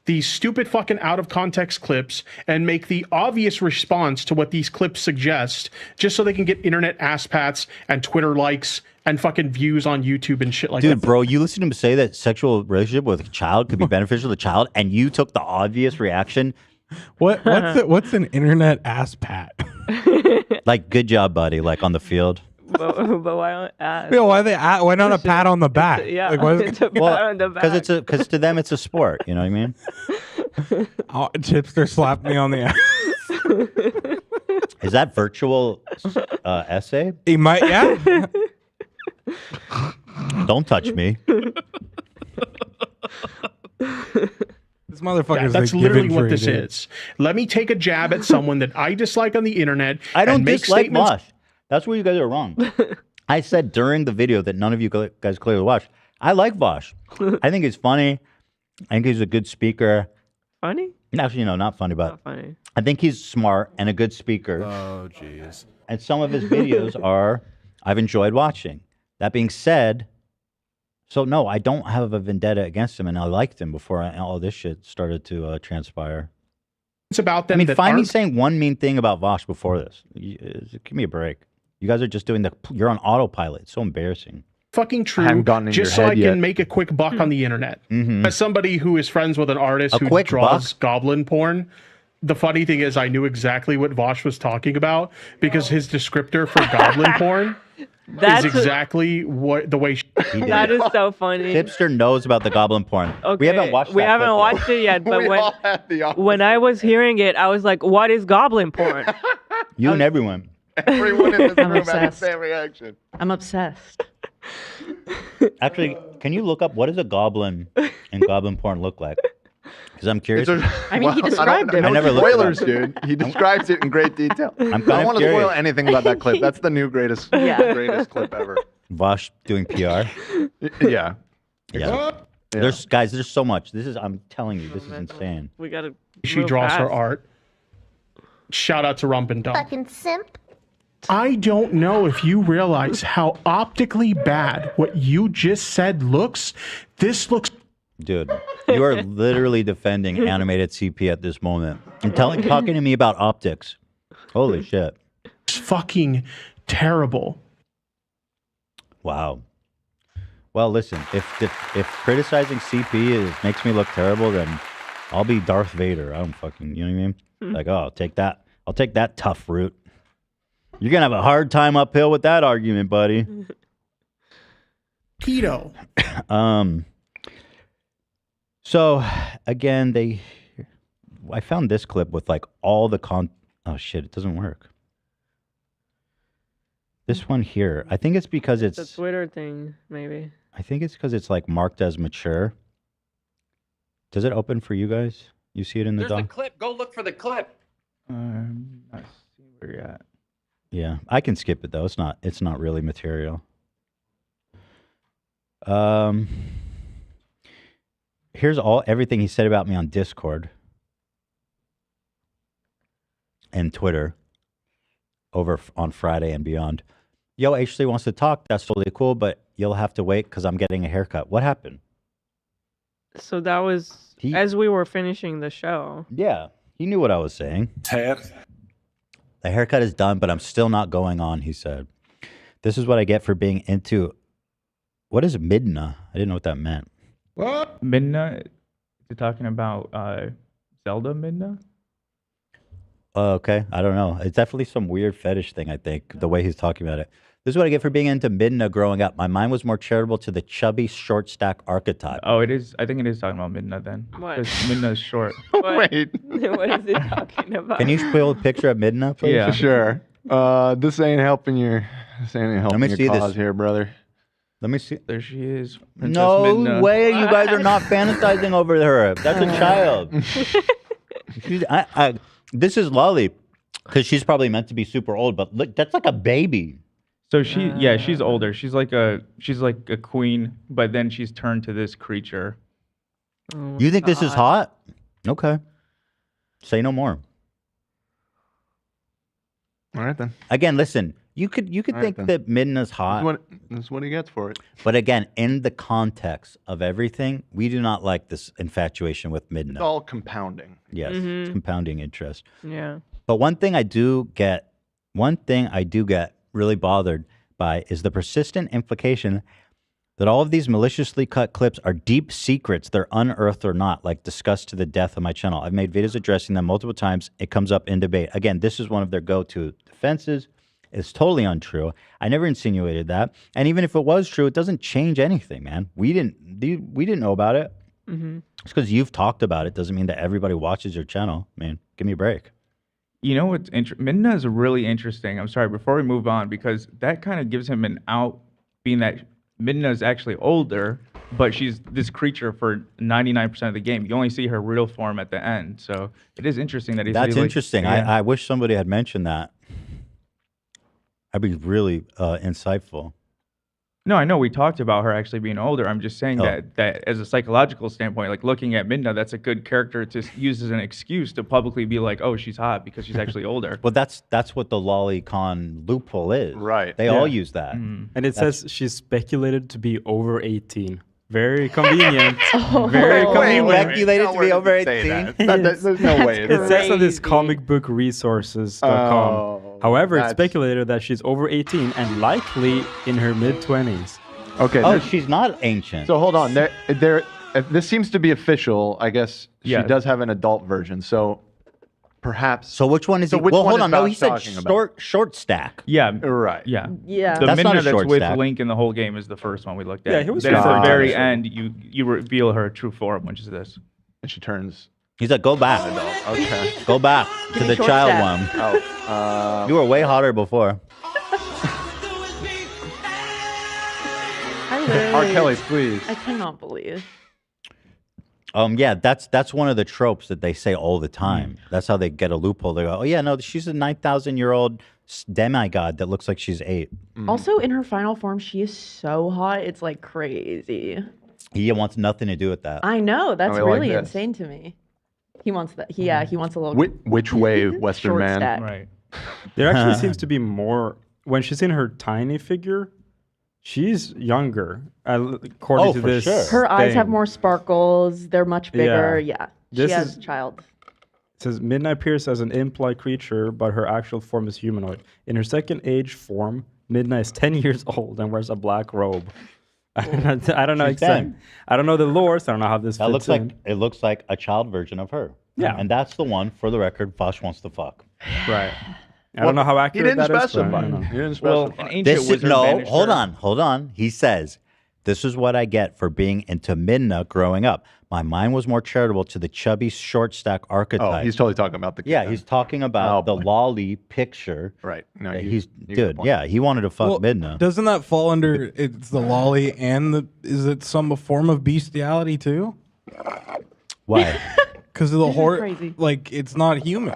Speaker 2: These stupid fucking out of context clips and make the obvious response to what these clips suggest just so they can get internet asspats and Twitter likes and fucking views on YouTube and shit like that.
Speaker 1: Dude, bro, you listen to him say that sexual relationship with a child could be beneficial to the child, and you took the obvious reaction.
Speaker 4: What's an internet ass pat?
Speaker 1: Like, good job, buddy, like on the field.
Speaker 3: But why don't ask?
Speaker 4: Yeah, why not a pat on the back?
Speaker 3: Yeah,
Speaker 4: Like, why-
Speaker 3: it's a pat on the back.
Speaker 1: Because to them it's a sport. You know what I mean?
Speaker 4: Oh, Tipster slapped me on the ass.
Speaker 1: Is that virtual essay?
Speaker 4: He might, yeah.
Speaker 1: Don't touch me.
Speaker 4: This motherfucker is
Speaker 2: That's
Speaker 4: like
Speaker 2: literally
Speaker 4: giving
Speaker 2: what
Speaker 4: free,
Speaker 2: this
Speaker 4: dude.
Speaker 2: is. Let me take a jab at someone that I dislike on the internet.
Speaker 1: I don't
Speaker 2: and make
Speaker 1: dislike
Speaker 2: statements.
Speaker 1: Vaush. That's where you guys are wrong. I said during the video that none of you guys clearly watched. I like Vaush. I think he's funny. I think he's a good speaker.
Speaker 3: Funny?
Speaker 1: Actually, not funny, but
Speaker 3: Not funny.
Speaker 1: I think he's smart and a good speaker.
Speaker 11: Oh, jeez.
Speaker 1: And some of his videos I've enjoyed watching. That being said, so no, I don't have a vendetta against him, and I liked him before all this shit started to transpire.
Speaker 2: It's about them.
Speaker 1: I mean,
Speaker 2: that
Speaker 1: find me
Speaker 2: aren't-
Speaker 1: saying one mean thing about Vaush before this. Give me a break. You guys are just doing you're on autopilot. It's so embarrassing.
Speaker 2: fucking true,
Speaker 5: haven't gotten in
Speaker 2: just
Speaker 5: your
Speaker 2: so
Speaker 5: head
Speaker 2: I can
Speaker 5: yet.
Speaker 2: make a quick buck on the internet.
Speaker 1: Mhm.
Speaker 2: As somebody who is friends with an artist
Speaker 1: A
Speaker 2: who
Speaker 1: quick
Speaker 2: draws goblin porn, the funny thing is I knew exactly what Vaush was talking about because his descriptor for goblin porn
Speaker 3: That's
Speaker 2: is exactly what the way
Speaker 1: He did.
Speaker 3: That is so funny.
Speaker 1: Tipster knows about the goblin porn.
Speaker 3: Okay,
Speaker 1: We haven't watched.
Speaker 3: We
Speaker 1: that
Speaker 3: haven't
Speaker 1: clip
Speaker 3: watched it yet, but
Speaker 5: We all had the opposite.
Speaker 3: when I was hearing it, I was like, "What is goblin porn?"
Speaker 1: yet. You and everyone.
Speaker 5: Everyone in this
Speaker 6: I'm
Speaker 5: room had the
Speaker 6: obsessed.
Speaker 5: same reaction.
Speaker 6: I'm obsessed.
Speaker 1: Actually, can you look up what does a goblin in goblin porn look like? Because I'm curious.
Speaker 6: I mean, he described it.
Speaker 1: I never looked it
Speaker 5: Spoilers,
Speaker 1: up.
Speaker 5: dude. He describes it in great detail.
Speaker 1: I'm
Speaker 5: I
Speaker 1: kind
Speaker 5: don't
Speaker 1: of
Speaker 5: want to spoil
Speaker 1: curious.
Speaker 5: anything about that clip. That's the new greatest clip ever.
Speaker 1: Vaush doing PR.
Speaker 5: Yeah.
Speaker 1: Yeah. There's so much. I'm telling you, this is insane.
Speaker 3: We gotta.
Speaker 2: She
Speaker 3: move
Speaker 2: draws her
Speaker 3: fast.
Speaker 2: art. Shout out to Rump and Dump.
Speaker 18: Fucking simp.
Speaker 2: I don't know if you realize how optically bad what you just said looks. This looks.
Speaker 1: Dude, you are literally defending animated CP at this moment. And talking to me about optics. Holy shit.
Speaker 2: Fucking terrible.
Speaker 1: Wow. Well, listen, if criticizing CP makes me look terrible, then I'll be Darth Vader. I don't fucking, you know what I mean? Like, oh, I'll take that. I'll take that tough route. You're going to have a hard time uphill with that argument, buddy.
Speaker 2: Keto.
Speaker 1: So, again, I found this clip with like all the oh shit, it doesn't work. This one here, I think it's because
Speaker 3: The
Speaker 1: it's,
Speaker 3: Twitter thing, maybe.
Speaker 1: I think it's because it's like marked as mature. Does it open for you guys? You see it in the
Speaker 15: There's the
Speaker 1: doc?
Speaker 15: clip. Go look for the clip.
Speaker 8: I see where you're at.
Speaker 1: Yeah, I can skip it though. It's not really material. Here's everything he said about me on Discord and Twitter over on Friday and beyond. Yo, H3 wants to talk. That's totally cool, but you'll have to wait because I'm getting a haircut. What happened?
Speaker 3: So that was as we were finishing the show.
Speaker 1: Yeah, he knew what I was saying. The haircut is done, but I'm still not going on, he said. This is what I get for being into... What is Midna? I didn't know what that meant.
Speaker 8: What? Midna? You're talking about Zelda Midna?
Speaker 1: Okay, I don't know. It's definitely some weird fetish thing, I think, the way he's talking about it. This is what I get for being into Midna growing up. My mind was more charitable to the chubby short stack archetype.
Speaker 8: Oh, it is. I think it is talking about Midna then.
Speaker 3: What?
Speaker 8: Because Midna is short.
Speaker 3: What? What is he talking about?
Speaker 1: Can you spoil a picture of Midna, please?
Speaker 8: Yeah.
Speaker 5: Sure. This ain't helping your
Speaker 1: me see
Speaker 5: cause
Speaker 1: this.
Speaker 5: here, brother.
Speaker 1: Let me see.
Speaker 8: There she is. Princess
Speaker 1: No
Speaker 8: Midna.
Speaker 1: way, you guys are not fantasizing over her. That's a child. This is Lolly, because she's probably meant to be super old, but look, that's like a baby.
Speaker 8: So she's older. She's like a queen, but then she's turned to this creature.
Speaker 3: Oh,
Speaker 1: You think this is hot? Okay. Say no more.
Speaker 5: All right, then.
Speaker 1: Again, listen, you could
Speaker 5: All right,
Speaker 1: think
Speaker 5: then.
Speaker 1: that Midna's hot.
Speaker 5: This is what he gets for it.
Speaker 1: But again, in the context of everything, we do not like this infatuation with Midna.
Speaker 5: It's all compounding.
Speaker 1: Yes, it's compounding interest.
Speaker 3: Yeah.
Speaker 1: But one thing I do get really bothered by is the persistent implication that all of these maliciously cut clips are deep secrets, they're unearthed or not, like discussed to the death of my channel. I've made videos addressing them multiple times. It comes up in debate. Again, this is one of their go-to defenses. It's totally untrue. I never insinuated that. And even if it was true, it doesn't change anything, man. We didn't know about it.
Speaker 3: Mm-hmm.
Speaker 1: It's because you've talked about it. Doesn't mean that everybody watches your channel. Man, give me a break.
Speaker 8: You know what's Midna is really interesting. I'm sorry, before we move on, because that kind of gives him an out, being that Midna is actually older, but she's this creature for 99% of the game. You only see her real form at the end. So it is interesting that he's...
Speaker 1: That's interesting.
Speaker 8: Yeah.
Speaker 1: I wish somebody had mentioned that. That'd be really insightful.
Speaker 8: No, I know we talked about her actually being older. I'm just saying that as a psychological standpoint, like looking at Midna, that's a good character to use as an excuse to publicly be like, oh, she's hot because she's actually older.
Speaker 1: Well, that's what the lolicon loophole is.
Speaker 5: Right.
Speaker 1: They all use that.
Speaker 9: And it says she's speculated to be over 18. Very convenient. Very convenient.
Speaker 1: Speculated to be over 18?
Speaker 5: There's no way.
Speaker 9: It says on this comicbookresources.com. However, it's speculated that she's over 18 and likely in her mid-20s.
Speaker 5: Okay.
Speaker 1: Oh, she's not ancient.
Speaker 5: So hold on. If this seems to be official, I guess she does have an adult version. So perhaps.
Speaker 1: So which one is he? Well, hold on. No, he said short stack.
Speaker 8: Yeah.
Speaker 5: Right.
Speaker 8: Yeah.
Speaker 13: Yeah.
Speaker 8: The
Speaker 1: That's not
Speaker 8: Midna
Speaker 1: a
Speaker 8: that's
Speaker 1: short
Speaker 8: with
Speaker 1: stack.
Speaker 8: Link in the whole game is the first one we looked at.
Speaker 9: Yeah, he was
Speaker 8: Then at the
Speaker 9: referring to
Speaker 8: very
Speaker 9: this.
Speaker 8: end, you reveal her true form, which is this.
Speaker 5: And she turns
Speaker 1: He's like, go back.
Speaker 5: Okay.
Speaker 1: Go back to the
Speaker 5: short
Speaker 1: child
Speaker 5: stack.
Speaker 1: one.
Speaker 5: Oh.
Speaker 1: You were way hotter before.
Speaker 6: I literally,
Speaker 5: R. Kelly, please.
Speaker 6: I cannot believe.
Speaker 1: Yeah, that's one of the tropes that they say all the time. That's how they get a loophole. They go, oh yeah, no, she's a 9,000-year-old demigod that looks like she's 8.
Speaker 13: Also, in her final form, she is so hot. It's like crazy.
Speaker 1: He wants nothing to do with that.
Speaker 13: I know. That's
Speaker 5: I like
Speaker 13: really
Speaker 5: this.
Speaker 13: insane to me. He wants that. He wants a little.
Speaker 5: Which way, Western
Speaker 13: short
Speaker 5: man?
Speaker 13: stack.
Speaker 8: Right.
Speaker 9: There actually seems to be more when she's in her tiny figure. She's younger, according to this.
Speaker 13: Her eyes have
Speaker 9: thing.
Speaker 13: more sparkles. They're much bigger. Yeah.
Speaker 9: This
Speaker 13: She has
Speaker 9: is-
Speaker 13: a child.
Speaker 9: It says Midnight appears as an imp-like creature, but her actual form is humanoid. In her second age form, Midnight is 10 years old and wears a black robe. I don't know
Speaker 1: She's
Speaker 9: exactly.
Speaker 1: 10.
Speaker 9: I don't know the lore, so I don't know how this
Speaker 1: That
Speaker 9: fits
Speaker 1: looks
Speaker 9: in.
Speaker 1: like it looks like a child version of her.
Speaker 9: Yeah.
Speaker 1: And that's the one, for the record, Vaush wants to fuck.
Speaker 9: Right. I don't know how accurate that is. but I don't know.
Speaker 5: He didn't
Speaker 8: Well,
Speaker 5: specify.
Speaker 8: an ancient
Speaker 1: This is,
Speaker 8: wizard
Speaker 1: no,
Speaker 8: banished
Speaker 1: hold
Speaker 8: her.
Speaker 1: on. He says, this is what I get for being into Midna growing up. My mind was more charitable to the chubby short stack archetype.
Speaker 5: Oh, he's totally talking about the kid.
Speaker 1: Yeah,
Speaker 5: then.
Speaker 1: he's talking about the lolly picture.
Speaker 5: Right. No,
Speaker 1: that
Speaker 5: you-
Speaker 1: he's
Speaker 5: you
Speaker 1: dude.
Speaker 5: point.
Speaker 1: Yeah, he wanted to fuck
Speaker 4: Well,
Speaker 1: Midna.
Speaker 4: Doesn't that fall under it's the lolly and the is it some form of bestiality too?
Speaker 1: Why?
Speaker 4: Because of the
Speaker 13: This is
Speaker 4: horse,
Speaker 13: crazy.
Speaker 4: like it's not human.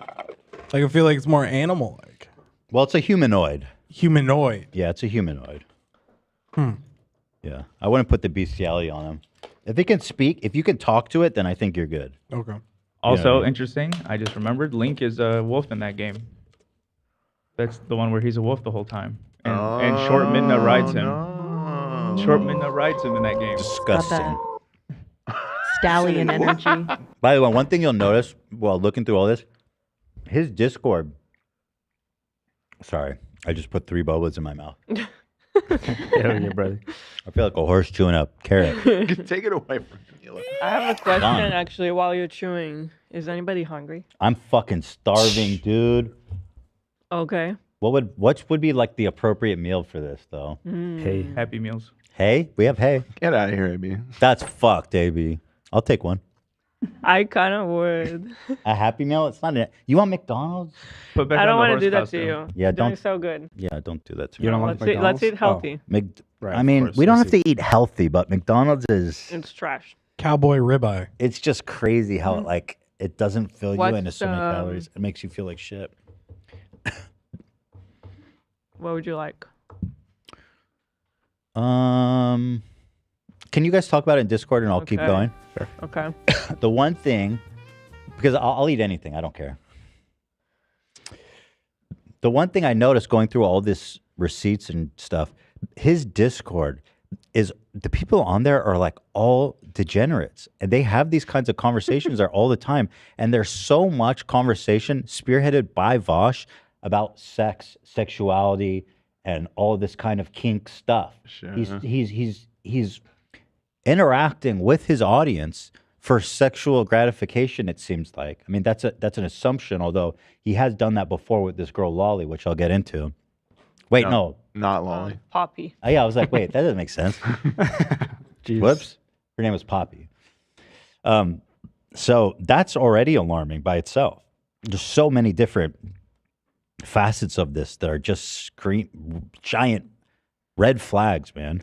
Speaker 4: Like I feel like it's more animal like.
Speaker 1: Well, it's a humanoid.
Speaker 4: Humanoid.
Speaker 1: Yeah, it's a humanoid.
Speaker 4: Hmm.
Speaker 1: Yeah, I wouldn't put the bestiality on him. If he can speak, if you can talk to it, then I think you're good.
Speaker 4: Okay.
Speaker 8: Also
Speaker 1: Yeah.
Speaker 8: interesting, I just remembered Link is a wolf in that game. That's the one where he's a wolf the whole time. And Short Midna rides him. Short Midna rides him in that game.
Speaker 1: Disgusting.
Speaker 13: Stallion energy.
Speaker 1: By the way, one thing you'll notice while looking through all this, his Discord. Sorry, I just put 3 bobas in my mouth.
Speaker 9: Hell yeah, brother.
Speaker 1: I feel like a horse chewing up carrot.
Speaker 5: Take it away from me.
Speaker 3: I have a question
Speaker 1: Done.
Speaker 3: actually while you're chewing. Is anybody hungry?
Speaker 1: I'm fucking starving, dude.
Speaker 3: Okay.
Speaker 1: What would be like the appropriate meal for this though?
Speaker 8: Hey, Happy Meals.
Speaker 1: Hay? We have hay.
Speaker 5: Get out of here, AB.
Speaker 1: That's fucked, AB. I'll take one.
Speaker 3: I kind of would.
Speaker 1: A Happy Meal? It's not it. You want McDonald's?
Speaker 8: Put back
Speaker 3: I
Speaker 8: on
Speaker 3: don't
Speaker 8: the
Speaker 3: want to
Speaker 8: horse
Speaker 3: do that
Speaker 8: costume.
Speaker 3: to you.
Speaker 1: Yeah,
Speaker 3: You're
Speaker 1: don't.
Speaker 3: doing so good.
Speaker 1: Yeah, don't do that to me.
Speaker 9: You don't like
Speaker 3: Let's eat
Speaker 9: McDonald's?
Speaker 3: healthy.
Speaker 9: Right,
Speaker 1: I
Speaker 9: of
Speaker 1: mean,
Speaker 9: course,
Speaker 1: we don't
Speaker 9: I
Speaker 1: have
Speaker 9: see.
Speaker 1: to eat healthy, but McDonald's is.
Speaker 3: It's trash.
Speaker 4: Cowboy ribeye.
Speaker 1: It's just crazy how like it doesn't fill you in
Speaker 3: What's,
Speaker 1: as so many calories. It makes you feel like shit.
Speaker 3: What would you like?
Speaker 1: Can you guys talk about it in Discord and I'll keep
Speaker 3: Okay.
Speaker 1: going?
Speaker 3: Okay.
Speaker 1: The one thing, because I'll eat anything, I don't care. The one thing I noticed going through all this receipts and stuff, his Discord is the people on there are like all degenerates and they have these kinds of conversations there all the time. And there's so much conversation spearheaded by Vaush about sex, sexuality, and all this kind of kink stuff.
Speaker 5: Sure.
Speaker 1: He's interacting with his audience for sexual gratification, it seems like. I mean, that's an assumption, although he has done that before with this girl Lolly, which I'll get into. Wait, no.
Speaker 5: Not Lolly.
Speaker 3: Poppy.
Speaker 1: Oh, yeah, I was like, wait, that doesn't make sense. Whoops. Her name was Poppy. So that's already alarming by itself. There's so many different facets of this that are just giant red flags, man.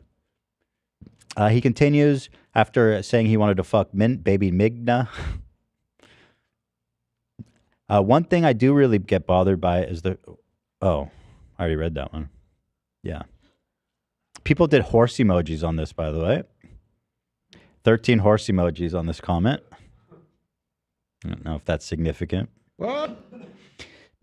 Speaker 1: He continues after saying he wanted to fuck baby Migna. One thing I do really get bothered by is oh, I already read that one. Yeah. People did horse emojis on this, by the way. 13 horse emojis on this comment. I don't know if that's significant.
Speaker 17: What?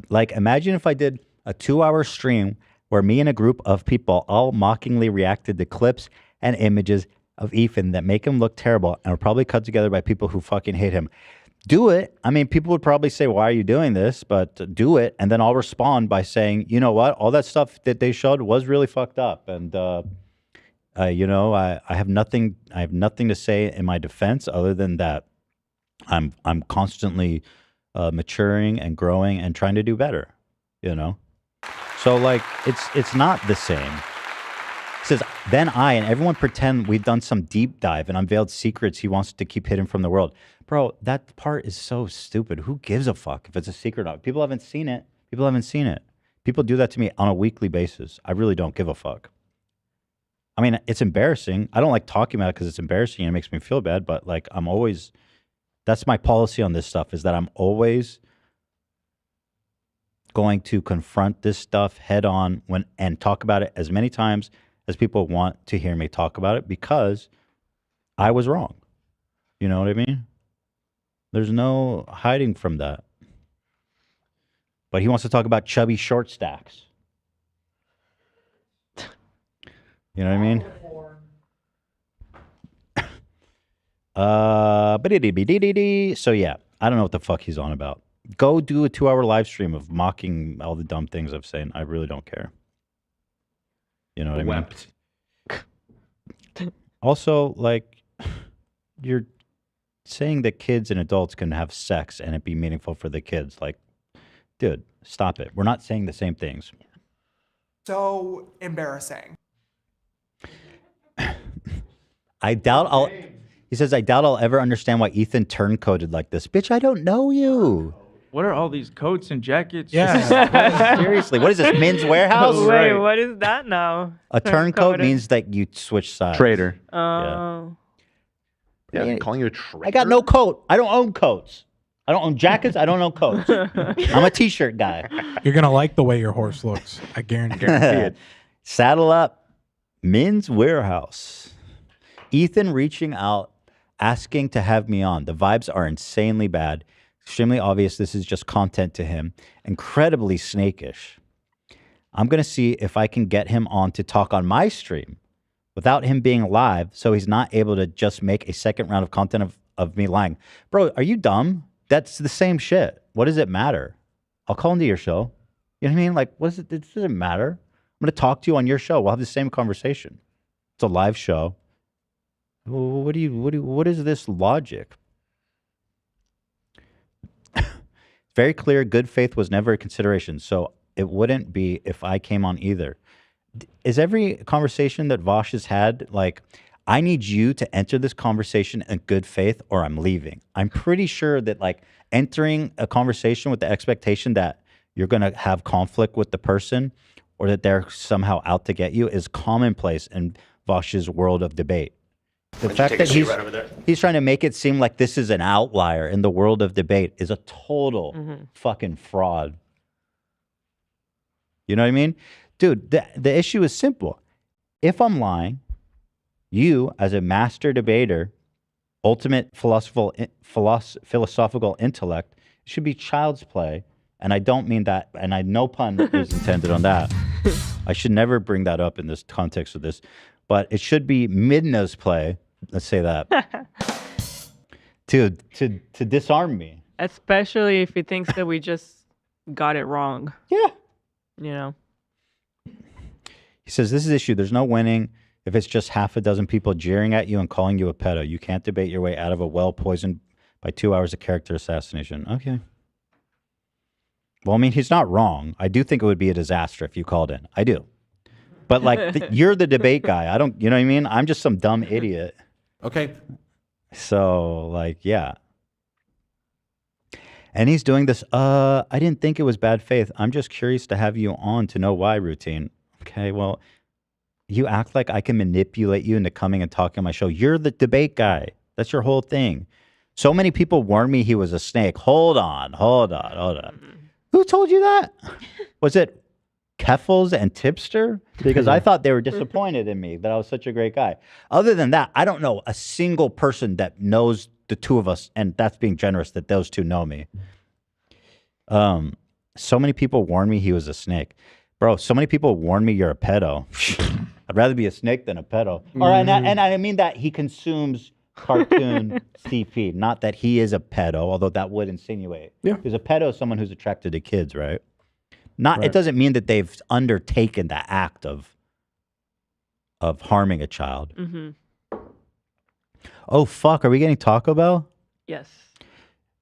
Speaker 1: Like, imagine if I did a 2-hour stream where me and a group of people all mockingly reacted to clips and images of Ethan that make him look terrible and are probably cut together by people who fucking hate him. Do it. I mean, people would probably say, why are you doing this? But do it. And then I'll respond by saying, you know what? All that stuff that they showed was really fucked up. And, you know, I have nothing to say in my defense other than that I'm constantly maturing and growing and trying to do better, you know? So like, it's not the same. He says, then I and everyone pretend we've done some deep dive and unveiled secrets he wants to keep hidden from the world. Bro, that part is so stupid. Who gives a fuck if it's a secret? People haven't seen it. People haven't seen it. People do that to me on a weekly basis. I really don't give a fuck. I mean, it's embarrassing. I don't like talking about it because it's embarrassing and it makes me feel bad, but like I'm always, that's my policy on this stuff, is that I'm always going to confront this stuff head on and talk about it as many times as people want to hear me talk about it, because I was wrong. You know what I mean? There's no hiding from that. But he wants to talk about chubby short stacks. You know what I mean? So yeah, I don't know what the fuck he's on about. Go do a 2-hour live stream of mocking all the dumb things I've said. I really don't care. You know what I mean? Also, like, you're saying that kids and adults can have sex and it be meaningful for the kids. Like, dude, stop it. We're not saying the same things.
Speaker 15: So embarrassing.
Speaker 1: I doubt he says, I doubt I'll ever understand why Ethan turncoated like this. Bitch, I don't know you.
Speaker 8: What are all these coats and jackets?
Speaker 1: Yeah. Seriously, what is this, Men's Warehouse?
Speaker 3: Wait, what is that now?
Speaker 1: A turncoat means that you switch sides.
Speaker 5: Trader.
Speaker 3: Oh.
Speaker 5: Yeah, calling you a trader.
Speaker 1: I got no coat. I don't own coats. I don't own jackets. I don't own coats. I'm a t-shirt guy.
Speaker 4: You're going to like the way your horse looks. I guarantee
Speaker 1: it. Saddle up. Men's Warehouse. Ethan reaching out, asking to have me on. The vibes are insanely bad. Extremely obvious this is just content to him. Incredibly snakish. I'm going to see if I can get him on to talk on my stream without him being live, so he's not able to just make a second round of content of me lying. Bro, are you dumb? That's the same shit. What does it matter? I'll call into your show. You know what I mean? Like, what is it? It doesn't matter. I'm going to talk to you on your show. We'll have the same conversation. It's a live show. What is this logic? Very clear, good faith was never a consideration, so it wouldn't be if I came on either. Is every conversation that Vaush has had, like, I need you to enter this conversation in good faith or I'm leaving? I'm pretty sure that, like, entering a conversation with the expectation that you're going to have conflict with the person or that they're somehow out to get you is commonplace in Vaush's world of debate. The fact that he's trying to make it seem like this is an outlier in the world of debate is a total fucking fraud. You know what I mean? Dude, the issue is simple. If I'm lying, you, as a master debater, ultimate philosophical intellect, should be child's play. And I don't mean that, and no pun is intended on that. I should never bring that up in this context of this. But it should be Midna's play, let's say that, to disarm me.
Speaker 3: Especially if he thinks that we just got it wrong.
Speaker 1: Yeah.
Speaker 3: You know?
Speaker 1: He says, this is the issue. There's no winning if it's just half a dozen people jeering at you and calling you a pedo. You can't debate your way out of a well poisoned by 2 hours of character assassination. Okay. Well, I mean, he's not wrong. I do think it would be a disaster if you called in. I do. But, like, you're the debate guy. I don't, you know what I mean? I'm just some dumb idiot.
Speaker 11: Okay.
Speaker 1: So, like, yeah. And he's doing this, I didn't think it was bad faith. I'm just curious to have you on to know why routine. Okay, well, you act like I can manipulate you into coming and talking on my show. You're the debate guy. That's your whole thing. So many people warned me he was a snake. Hold on. Who told you that? Was it Keffals and Tipster? Because I thought they were disappointed in me that I was such a great guy. Other than that, I don't know a single person that knows the two of us, and that's being generous that those two know me. So many people warned me he was a snake. Bro, so many people warned me you're a pedo. I'd rather be a snake than a pedo. All right, and I mean that he consumes cartoon CP, not that he is a pedo, although that would insinuate. Yeah. Because a pedo is someone who's attracted to kids, right? It doesn't mean that they've undertaken the act of harming a child. Oh, fuck. Are we getting Taco Bell?
Speaker 3: Yes.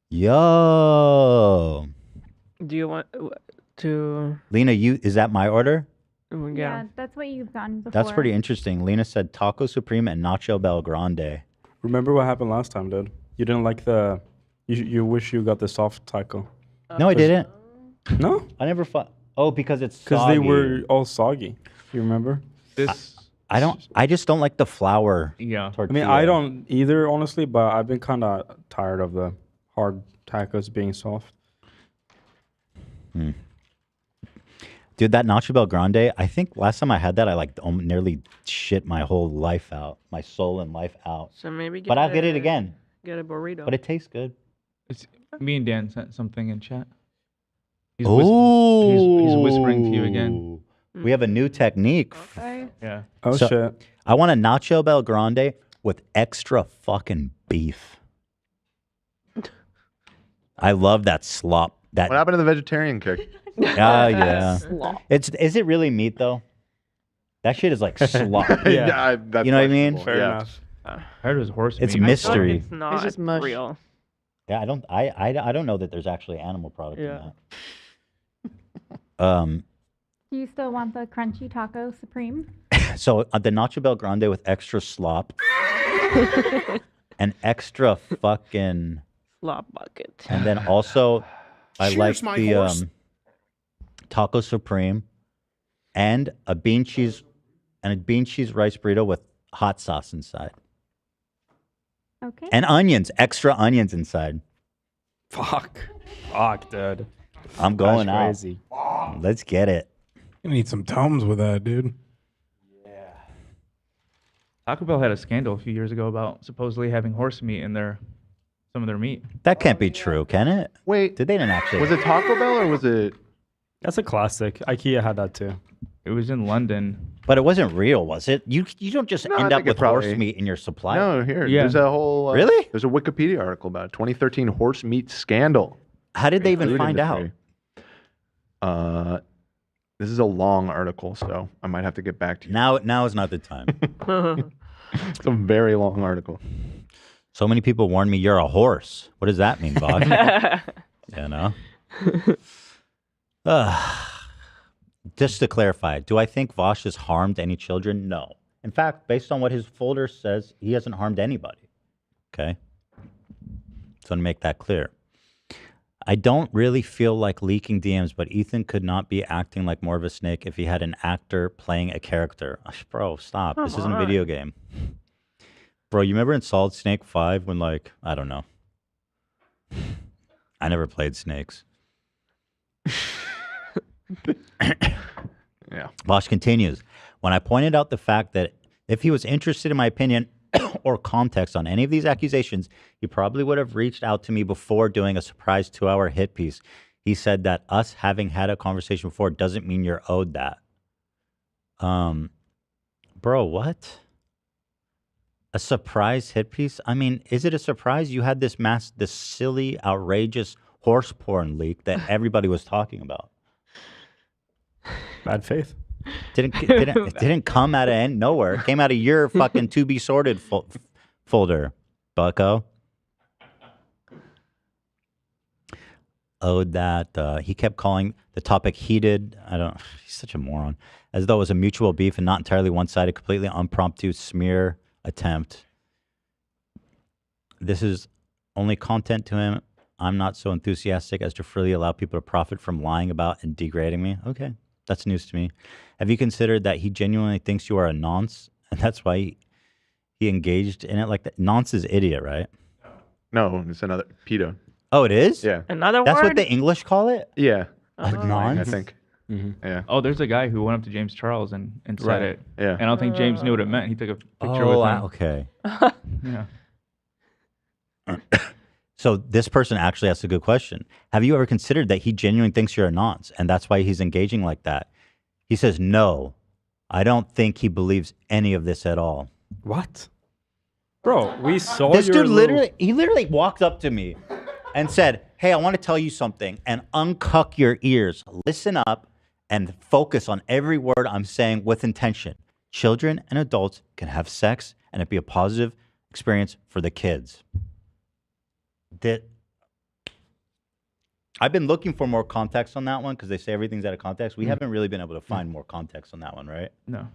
Speaker 1: Yo.
Speaker 3: Do you want to...
Speaker 1: Lena, is that my order?
Speaker 10: Yeah, that's what you've gotten before.
Speaker 1: That's pretty interesting. Lena said Taco Supreme and Nacho Bel Grande.
Speaker 9: Remember what happened last time, dude? You didn't like the. You wish you got the soft taco.
Speaker 1: No, I didn't.
Speaker 9: No,
Speaker 1: I never thought. Oh, because it's
Speaker 9: because they
Speaker 1: soggy.
Speaker 9: were all soggy. You remember?
Speaker 1: I don't. I just don't like the flour.
Speaker 8: Yeah.
Speaker 9: I mean, I don't either, honestly. But I've been kind of tired of the hard tacos being soft.
Speaker 1: Dude, that Nacho Bel Grande, I think last time I had that, I like nearly shit my whole life out, my soul and life out.
Speaker 3: So maybe
Speaker 1: but I'll get it again.
Speaker 3: Get a burrito.
Speaker 1: But it tastes good.
Speaker 8: It's, me and Dan sent something in chat. He's whispering to you again.
Speaker 1: We have a new technique.
Speaker 3: Okay.
Speaker 8: Yeah.
Speaker 9: Oh, shit.
Speaker 1: I want a Nacho Bel Grande with extra fucking beef. I love that slop. That
Speaker 5: What happened to the vegetarian kick?
Speaker 1: yeah.
Speaker 3: Slop.
Speaker 1: Is it really meat though? That shit is like slop.
Speaker 5: Yeah, that's
Speaker 1: you know what I mean?
Speaker 5: questionable.
Speaker 9: Fair
Speaker 5: Yeah.
Speaker 9: enough.
Speaker 8: I heard it was horse
Speaker 1: It's
Speaker 8: meat.
Speaker 1: mystery.
Speaker 3: It's not
Speaker 13: just mush.
Speaker 3: real.
Speaker 1: Yeah, I don't know that there's actually animal product
Speaker 3: Yeah.
Speaker 1: in that.
Speaker 10: Do you still want the crunchy taco supreme?
Speaker 1: So the Nacho Bel Grande with extra slop, and extra fucking
Speaker 3: Slop bucket.
Speaker 1: and then also I
Speaker 2: Cheers,
Speaker 1: like
Speaker 2: my
Speaker 1: the
Speaker 2: horse.
Speaker 1: Taco Supreme and a bean cheese rice burrito with hot sauce inside.
Speaker 10: Okay.
Speaker 1: And onions, extra onions inside.
Speaker 9: Fuck, dude.
Speaker 1: I'm going
Speaker 9: That's
Speaker 1: out.
Speaker 9: crazy.
Speaker 1: Let's get it.
Speaker 4: You need some Tums with that, dude.
Speaker 8: Taco Bell had a scandal a few years ago about supposedly having horse meat in some of their meat.
Speaker 1: That can't be true, can it?
Speaker 5: Wait,
Speaker 1: Did they didn't actually?
Speaker 5: was it Taco Bell or was it?
Speaker 9: That's a classic. IKEA had that too.
Speaker 8: It was in London.
Speaker 1: But it wasn't real, was it? You don't just
Speaker 5: No, I
Speaker 1: end up
Speaker 5: think it
Speaker 1: with horse
Speaker 5: probably-
Speaker 1: meat in your supply.
Speaker 5: No, here.
Speaker 8: Yeah.
Speaker 5: There's a whole.
Speaker 1: Really?
Speaker 5: There's a Wikipedia article about it. 2013 horse meat scandal.
Speaker 1: How did they even
Speaker 5: Food
Speaker 1: find out?
Speaker 5: industry. This is a long article, so I might have to get back to you.
Speaker 1: Now is not the time.
Speaker 5: It's a very long article.
Speaker 1: So many people warned me you're a horse. What does that mean, Vaush? You know? Just to clarify, do I think Vaush has harmed any children? No. In fact, based on what his folder says, he hasn't harmed anybody. Okay? So to make that clear. I don't really feel like leaking DMs, but Ethan could not be acting like more of a snake if he had an actor playing a character. Bro, stop. This isn't a video game. Bro, you remember in Solid Snake 5 when, like, I don't know. I never played snakes.
Speaker 5: Yeah.
Speaker 1: Vaush continues. When I pointed out the fact that if he was interested in my opinion or context on any of these accusations, he probably would have reached out to me before doing a surprise 2-hour hit piece. He said that us having had a conversation before doesn't mean you're owed that. Bro, what? A surprise hit piece? I mean, is it a surprise? You had this silly, outrageous horse porn leak that everybody was talking about.
Speaker 9: Bad faith.
Speaker 1: It didn't come out of nowhere. It came out of your fucking to be sorted folder, bucko. Owed that. He kept calling the topic heated. He's such a moron. As though it was a mutual beef and not entirely one-sided, completely impromptu smear attempt. This is only content to him. I'm not so enthusiastic as to freely allow people to profit from lying about and degrading me. Okay, that's news to me. Have you considered that he genuinely thinks you are a nonce, and that's why he engaged in it like that? Nonce is idiot, right?
Speaker 5: No, it's another pedo.
Speaker 1: Oh, it is?
Speaker 5: Yeah.
Speaker 3: Another
Speaker 1: That's
Speaker 3: word?
Speaker 1: what the English call it?
Speaker 5: Yeah.
Speaker 1: Like
Speaker 5: I
Speaker 1: nonce?
Speaker 5: think. Yeah.
Speaker 8: Oh, there's a guy who went up to James Charles and said
Speaker 5: Right.
Speaker 8: it.
Speaker 5: Yeah.
Speaker 8: And I don't think James knew what it meant. He took a picture with him.
Speaker 1: Okay.
Speaker 8: Yeah.
Speaker 1: So this person actually asked a good question. Have you ever considered that he genuinely thinks you're a nonce, and that's why he's engaging like that? He says, no, I don't think he believes any of this at all.
Speaker 9: What? Bro, we saw
Speaker 1: This
Speaker 9: your
Speaker 1: dude
Speaker 9: little-
Speaker 1: literally walked up to me and said, hey, I want to tell you something, and uncuck your ears. Listen up and focus on every word I'm saying with intention. Children and adults can have sex and it be a positive experience for the kids. I've been looking for more context on that one because they say everything's out of context. We haven't really been able to find more context on that one, right?
Speaker 8: No.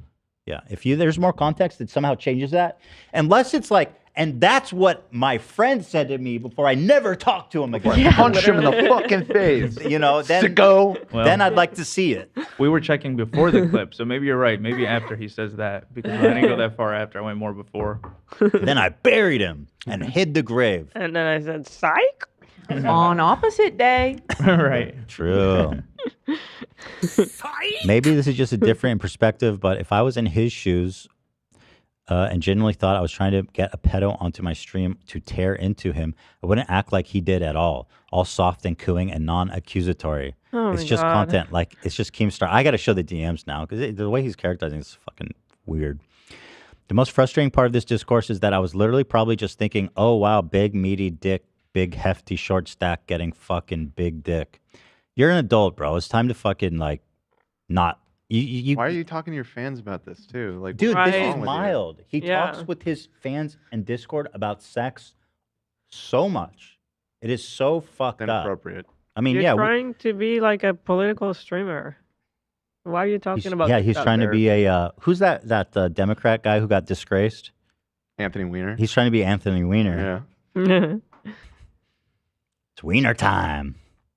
Speaker 1: Yeah. If there's more context that somehow changes that, unless it's like, and that's what my friend said to me before I never talked to him again.
Speaker 5: Punch him in the fucking face.
Speaker 1: You know, then
Speaker 5: Sicko.
Speaker 1: then I'd like to see it.
Speaker 8: We were checking before the clip, so maybe you're right. Maybe after he says that, because I didn't go that far after. I went more before.
Speaker 1: Then I buried him and hid the grave.
Speaker 3: And then I said, psych.
Speaker 13: On opposite day.
Speaker 8: Right.
Speaker 1: True. Maybe this is just a different perspective, but if I was in his shoes and genuinely thought I was trying to get a pedo onto my stream to tear into him, I wouldn't act like he did at all soft and cooing and non-accusatory.
Speaker 3: Oh
Speaker 1: it's
Speaker 3: my
Speaker 1: just
Speaker 3: God.
Speaker 1: content. Like, it's just Keemstar. I got to show the DMs now because the way he's characterizing is fucking weird. The most frustrating part of this discourse is that I was literally probably just thinking, oh, wow, big, meaty dick, big, hefty, short stack getting fucking big dick. You're an adult, bro. It's time to fucking, like, not.
Speaker 5: Why are you talking to your fans about this, too? Like,
Speaker 1: Dude,
Speaker 5: what's
Speaker 1: this
Speaker 5: wrong
Speaker 1: is
Speaker 5: with you?
Speaker 1: mild. He talks with his fans in Discord about sex so much. It is so fucked up.
Speaker 5: Inappropriate.
Speaker 1: I mean,
Speaker 3: You're
Speaker 1: yeah.
Speaker 3: trying to be like a political streamer. Why are you talking about?
Speaker 1: Yeah,
Speaker 3: this
Speaker 1: he's
Speaker 3: out
Speaker 1: trying to
Speaker 3: there?
Speaker 1: be a who's that Democrat guy who got disgraced?
Speaker 5: Anthony Weiner.
Speaker 1: He's trying to be Anthony Weiner.
Speaker 5: Yeah.
Speaker 1: It's Weiner time.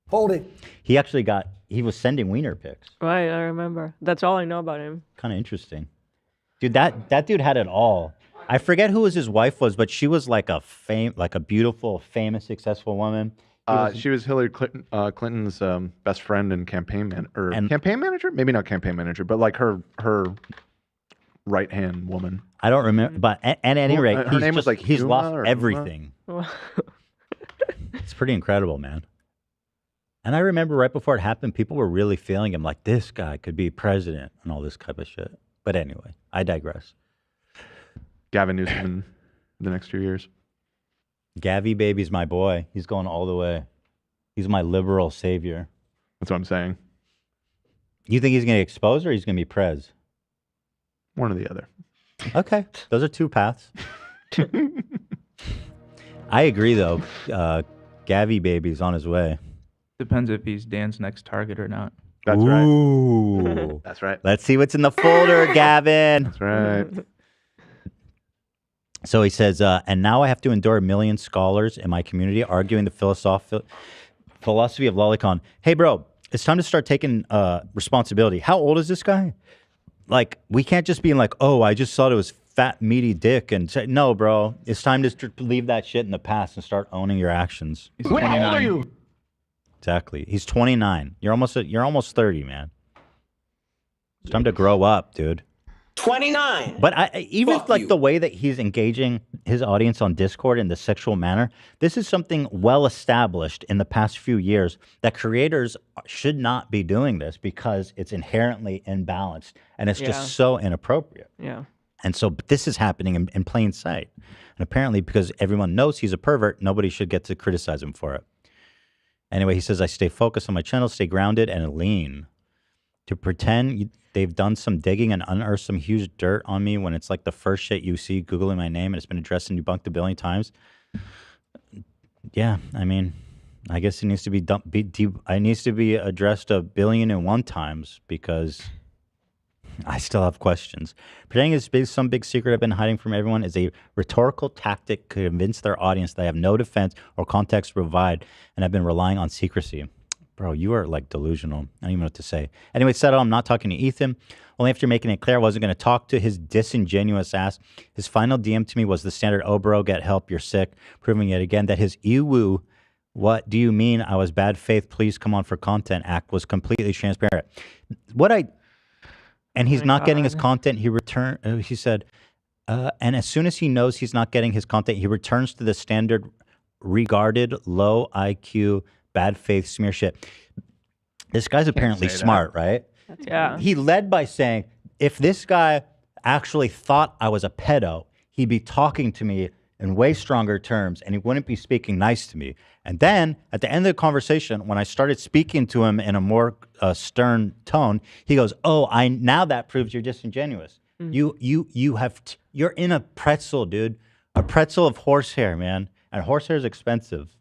Speaker 18: Hold it.
Speaker 1: He was sending Weiner pics.
Speaker 3: Right, I remember. That's all I know about him.
Speaker 1: Kind of interesting. Dude, that dude had it all. I forget who his wife was, but she was like a beautiful, famous, successful woman.
Speaker 5: She was Hillary Clinton's best friend and campaign manager? Maybe not campaign manager, but like her right hand woman.
Speaker 1: I don't remember, but at any rate,
Speaker 5: her name was like
Speaker 1: he's
Speaker 5: Huma
Speaker 1: lost
Speaker 5: or
Speaker 1: everything. It's pretty incredible, man. And I remember right before it happened, people were really feeling him like this guy could be president and all this type of shit. But anyway, I digress.
Speaker 5: Gavin Newsom in the next 2 years.
Speaker 1: Gavi baby's my boy. He's going all the way. He's my liberal savior.
Speaker 5: That's what I'm saying.
Speaker 1: You think he's going to expose or he's going to be prez?
Speaker 5: One or the other.
Speaker 1: Okay. Those are two paths. I agree, though. Gavi baby's on his way.
Speaker 8: Depends if he's Dan's next target or not.
Speaker 5: That's
Speaker 1: right.
Speaker 5: That's right.
Speaker 1: Let's see what's in the folder, Gavin.
Speaker 5: That's right.
Speaker 1: So he says, and now I have to endure a million scholars in my community arguing the philosophy of lolicon. Hey, bro, it's time to start taking responsibility. How old is this guy? Like, we can't just be like, oh, I just thought it was fat, meaty dick. And say, no, bro, it's time to leave that shit in the past and start owning your actions.
Speaker 8: He's 29. How old are you?
Speaker 1: Exactly. He's 29. You're almost 30, man. It's time to grow up, dude.
Speaker 18: 29.
Speaker 1: But even the way that he's engaging his audience on Discord in the sexual manner, this is something well established in the past few years that creators should not be doing this because it's inherently imbalanced and it's just so inappropriate.
Speaker 3: Yeah.
Speaker 1: And so this is happening in plain sight. And apparently because everyone knows he's a pervert, nobody should get to criticize him for it. Anyway, he says, I stay focused on my channel, stay grounded and lean. To pretend they've done some digging and unearthed some huge dirt on me when it's like the first shit you see Googling my name and it's been addressed and debunked a billion times. Yeah, I mean, I guess it needs to be addressed 1,000,001 times because I still have questions. Pretending it's some big secret I've been hiding from everyone is a rhetorical tactic to convince their audience that I have no defense or context to provide and have been relying on secrecy. Bro, you are like delusional. I don't even know what to say. Anyway, settle. I'm not talking to Ethan. Only after making it clear I wasn't going to talk to his disingenuous ass. His final DM to me was the standard, oh, bro, get help, you're sick. Proving yet again that his ew, what do you mean I was bad faith, please come on for content act was completely transparent. And he's not getting his content. He said, and as soon as he knows he's not getting his content, he returns to the standard regarded low IQ bad faith smear shit. This guy's apparently smart, right?
Speaker 3: Yeah.
Speaker 1: He led by saying, if this guy actually thought I was a pedo, he'd be talking to me in way stronger terms and he wouldn't be speaking nice to me. And then at the end of the conversation, when I started speaking to him in a more stern tone, he goes, oh, now that proves you're disingenuous. You're in a pretzel, dude. A pretzel of horsehair, man. And horsehair is expensive,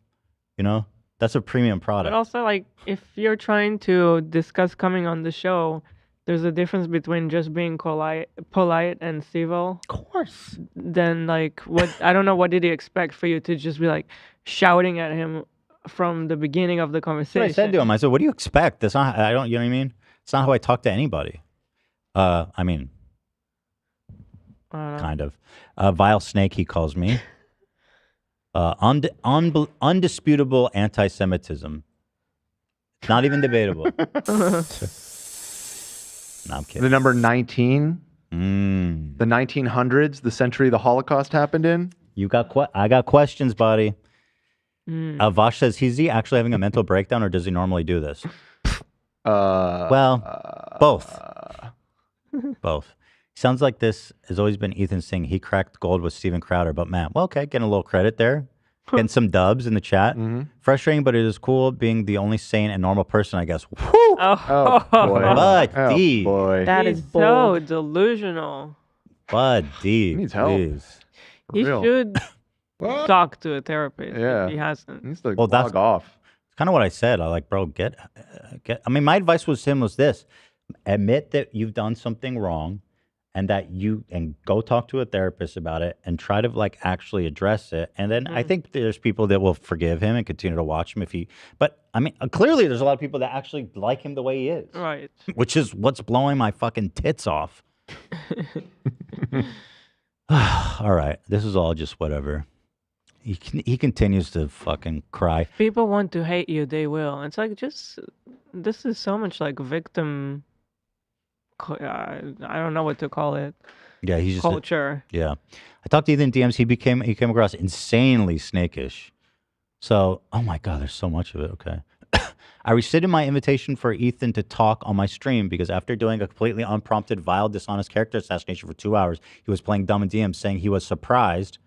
Speaker 1: you know? That's a premium
Speaker 3: But
Speaker 1: product.
Speaker 3: also, like, if you're trying to discuss coming on the show, there's a difference between just being polite and civil.
Speaker 1: Of course.
Speaker 3: Then, like, what I don't know, what did he expect for you to just be like shouting at him from the beginning of the
Speaker 1: That's what
Speaker 3: conversation?
Speaker 1: I said to him. I said, "What do you expect? That's not. I don't. You know what I mean? It's not how I talk to anybody. I mean, kind of. Vile snake, he calls me. Undisputable anti-Semitism. It's not even debatable. No, I'm kidding.
Speaker 5: The number 19,
Speaker 1: Mm.
Speaker 5: the 1900s, the century the Holocaust happened in.
Speaker 1: I got questions, buddy.
Speaker 3: Mm.
Speaker 1: Vaush says, is he actually having a mental breakdown, or does he normally do this? Both. Both. Sounds like this has always been Ethan saying he cracked gold with Steven Crowder, but man, well, okay, getting a little credit there. Getting some dubs in the chat. Frustrating, but it is cool being the only sane and normal person, I guess. Woo!
Speaker 3: Oh,
Speaker 5: boy.
Speaker 1: Buddy.
Speaker 5: boy.
Speaker 3: That is so delusional.
Speaker 1: Buddy.
Speaker 5: Needs help.
Speaker 1: Please.
Speaker 3: He
Speaker 5: real.
Speaker 3: should talk to a therapist
Speaker 5: Yeah.
Speaker 3: if he hasn't.
Speaker 5: Needs to
Speaker 1: Well,
Speaker 5: log off.
Speaker 1: It's kind of what I said. I like, bro, get. I mean, my advice was to him was this: admit that you've done something wrong, and go talk to a therapist about it, and try to like actually address it. And then I think there's people that will forgive him and continue to watch him if he. But I mean, clearly there's a lot of people that actually like him the way he is,
Speaker 3: Right.
Speaker 1: which is what's blowing my fucking tits off. All right, this is all just whatever. He continues to fucking cry.
Speaker 3: People want to hate you, they will. It's like this is so much like victim. I don't know what to call it.
Speaker 1: Yeah, he's just
Speaker 3: culture.
Speaker 1: Yeah, I talked to Ethan DMs. He came across insanely snakish. So, oh my God, there's so much of it. Okay. I rescinded my invitation for Ethan to talk on my stream because after doing a completely unprompted, vile, dishonest character assassination for 2 hours, he was playing dumb in DMs, saying he was surprised.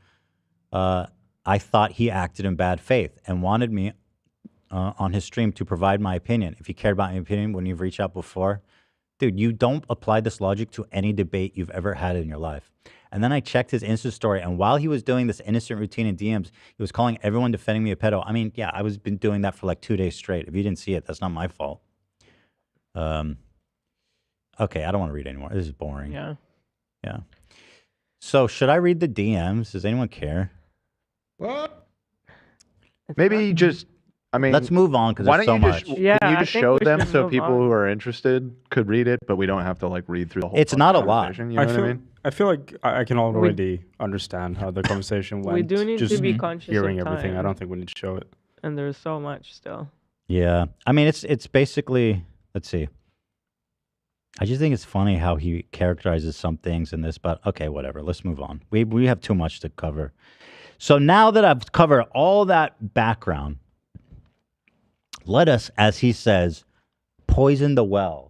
Speaker 1: I thought he acted in bad faith and wanted me on his stream to provide my opinion. If he cared about my opinion, wouldn't you've reached out before? Dude, you don't apply this logic to any debate you've ever had in your life. And then I checked his Insta story, and while he was doing this innocent routine in DMs, he was calling everyone defending me a pedo. I mean, yeah, I was been doing that for like 2 days straight. If you didn't see it, that's not my fault. Okay, I don't want to read anymore. This is boring.
Speaker 3: Yeah.
Speaker 1: Yeah. So should I read the DMs? Does anyone care?
Speaker 5: What? Maybe just. I mean,
Speaker 1: let's move on because
Speaker 5: why
Speaker 1: there's
Speaker 5: don't
Speaker 1: so
Speaker 5: you
Speaker 1: much.
Speaker 5: just,
Speaker 3: Yeah,
Speaker 5: can you
Speaker 3: I
Speaker 5: just
Speaker 3: think
Speaker 5: show
Speaker 3: we
Speaker 5: them
Speaker 3: should
Speaker 5: so
Speaker 3: move
Speaker 5: people
Speaker 3: on.
Speaker 5: who are interested could read it, but we don't have to like read through the whole.
Speaker 1: It's not a lot.
Speaker 5: conversation, You know what I mean?
Speaker 9: I feel like I can already understand how the conversation went.
Speaker 3: We do need
Speaker 9: just
Speaker 3: to be conscious
Speaker 9: hearing
Speaker 3: of
Speaker 9: everything. I
Speaker 3: time.
Speaker 9: don't think we need to show it.
Speaker 3: And there's so much still.
Speaker 1: Yeah. I mean, it's basically, let's see. I just think it's funny how he characterizes some things in this, but okay, whatever. Let's move on. We have too much to cover. So now that I've covered all that background, let us, as he says, poison the well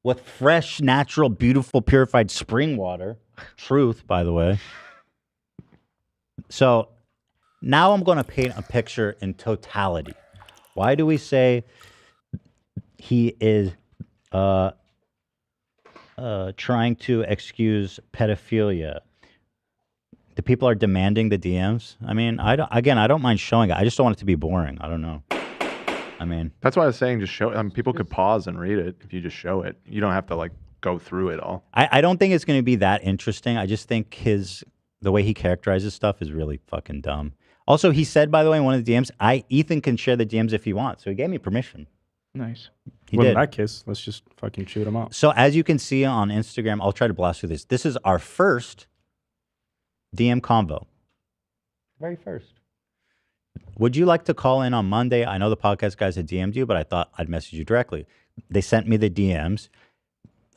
Speaker 1: with fresh, natural, beautiful, purified spring water. Truth, by the way. So now I'm going to paint a picture in totality. Why do we say he is trying to excuse pedophilia? The people are demanding the DMs. I mean, I don't mind showing it. I just don't want it to be boring. I don't know. I mean,
Speaker 5: that's why I was saying just show. People could pause and read it if you just show it. You don't have to like go through it all.
Speaker 1: I don't think it's going to be that interesting. I just think the way he characterizes stuff is really fucking dumb. Also, he said, by the way, in one of the DMs, Ethan can share the DMs if he wants. So he gave me permission.
Speaker 8: Nice.
Speaker 1: He
Speaker 9: Well,
Speaker 1: did.
Speaker 9: in that case, let's just fucking shoot him out.
Speaker 1: So as you can see on Instagram, I'll try to blast through this. This is our first DM convo. Very first. Would you like to call in on Monday? I know the podcast guys had DM'd you, but I thought I'd message you directly. They sent me the DMs.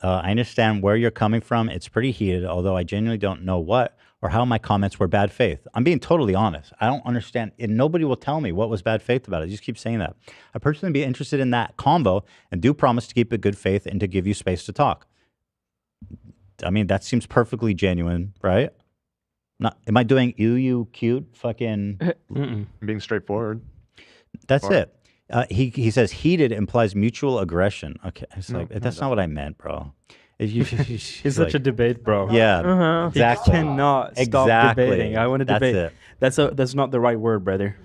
Speaker 1: I understand where you're coming from. It's pretty heated, although I genuinely don't know what or how my comments were bad faith. I'm being totally honest. I don't understand. And nobody will tell me what was bad faith about it. You just keep saying that. I personally be interested in that convo and do promise to keep it good faith and to give you space to talk. I mean, that seems perfectly genuine, right? Not, am I doing you cute fucking...
Speaker 5: Being straightforward.
Speaker 1: That's
Speaker 5: Or-
Speaker 1: it. He says heated implies mutual aggression. Okay, it's
Speaker 5: No,
Speaker 1: like
Speaker 5: no,
Speaker 1: that's
Speaker 5: no.
Speaker 1: not what I meant, bro.
Speaker 9: He's such a debate, bro.
Speaker 1: Yeah, exactly.
Speaker 9: You cannot stop debating. I want to
Speaker 1: That's
Speaker 9: debate.
Speaker 1: it.
Speaker 9: That's not the right word, brother.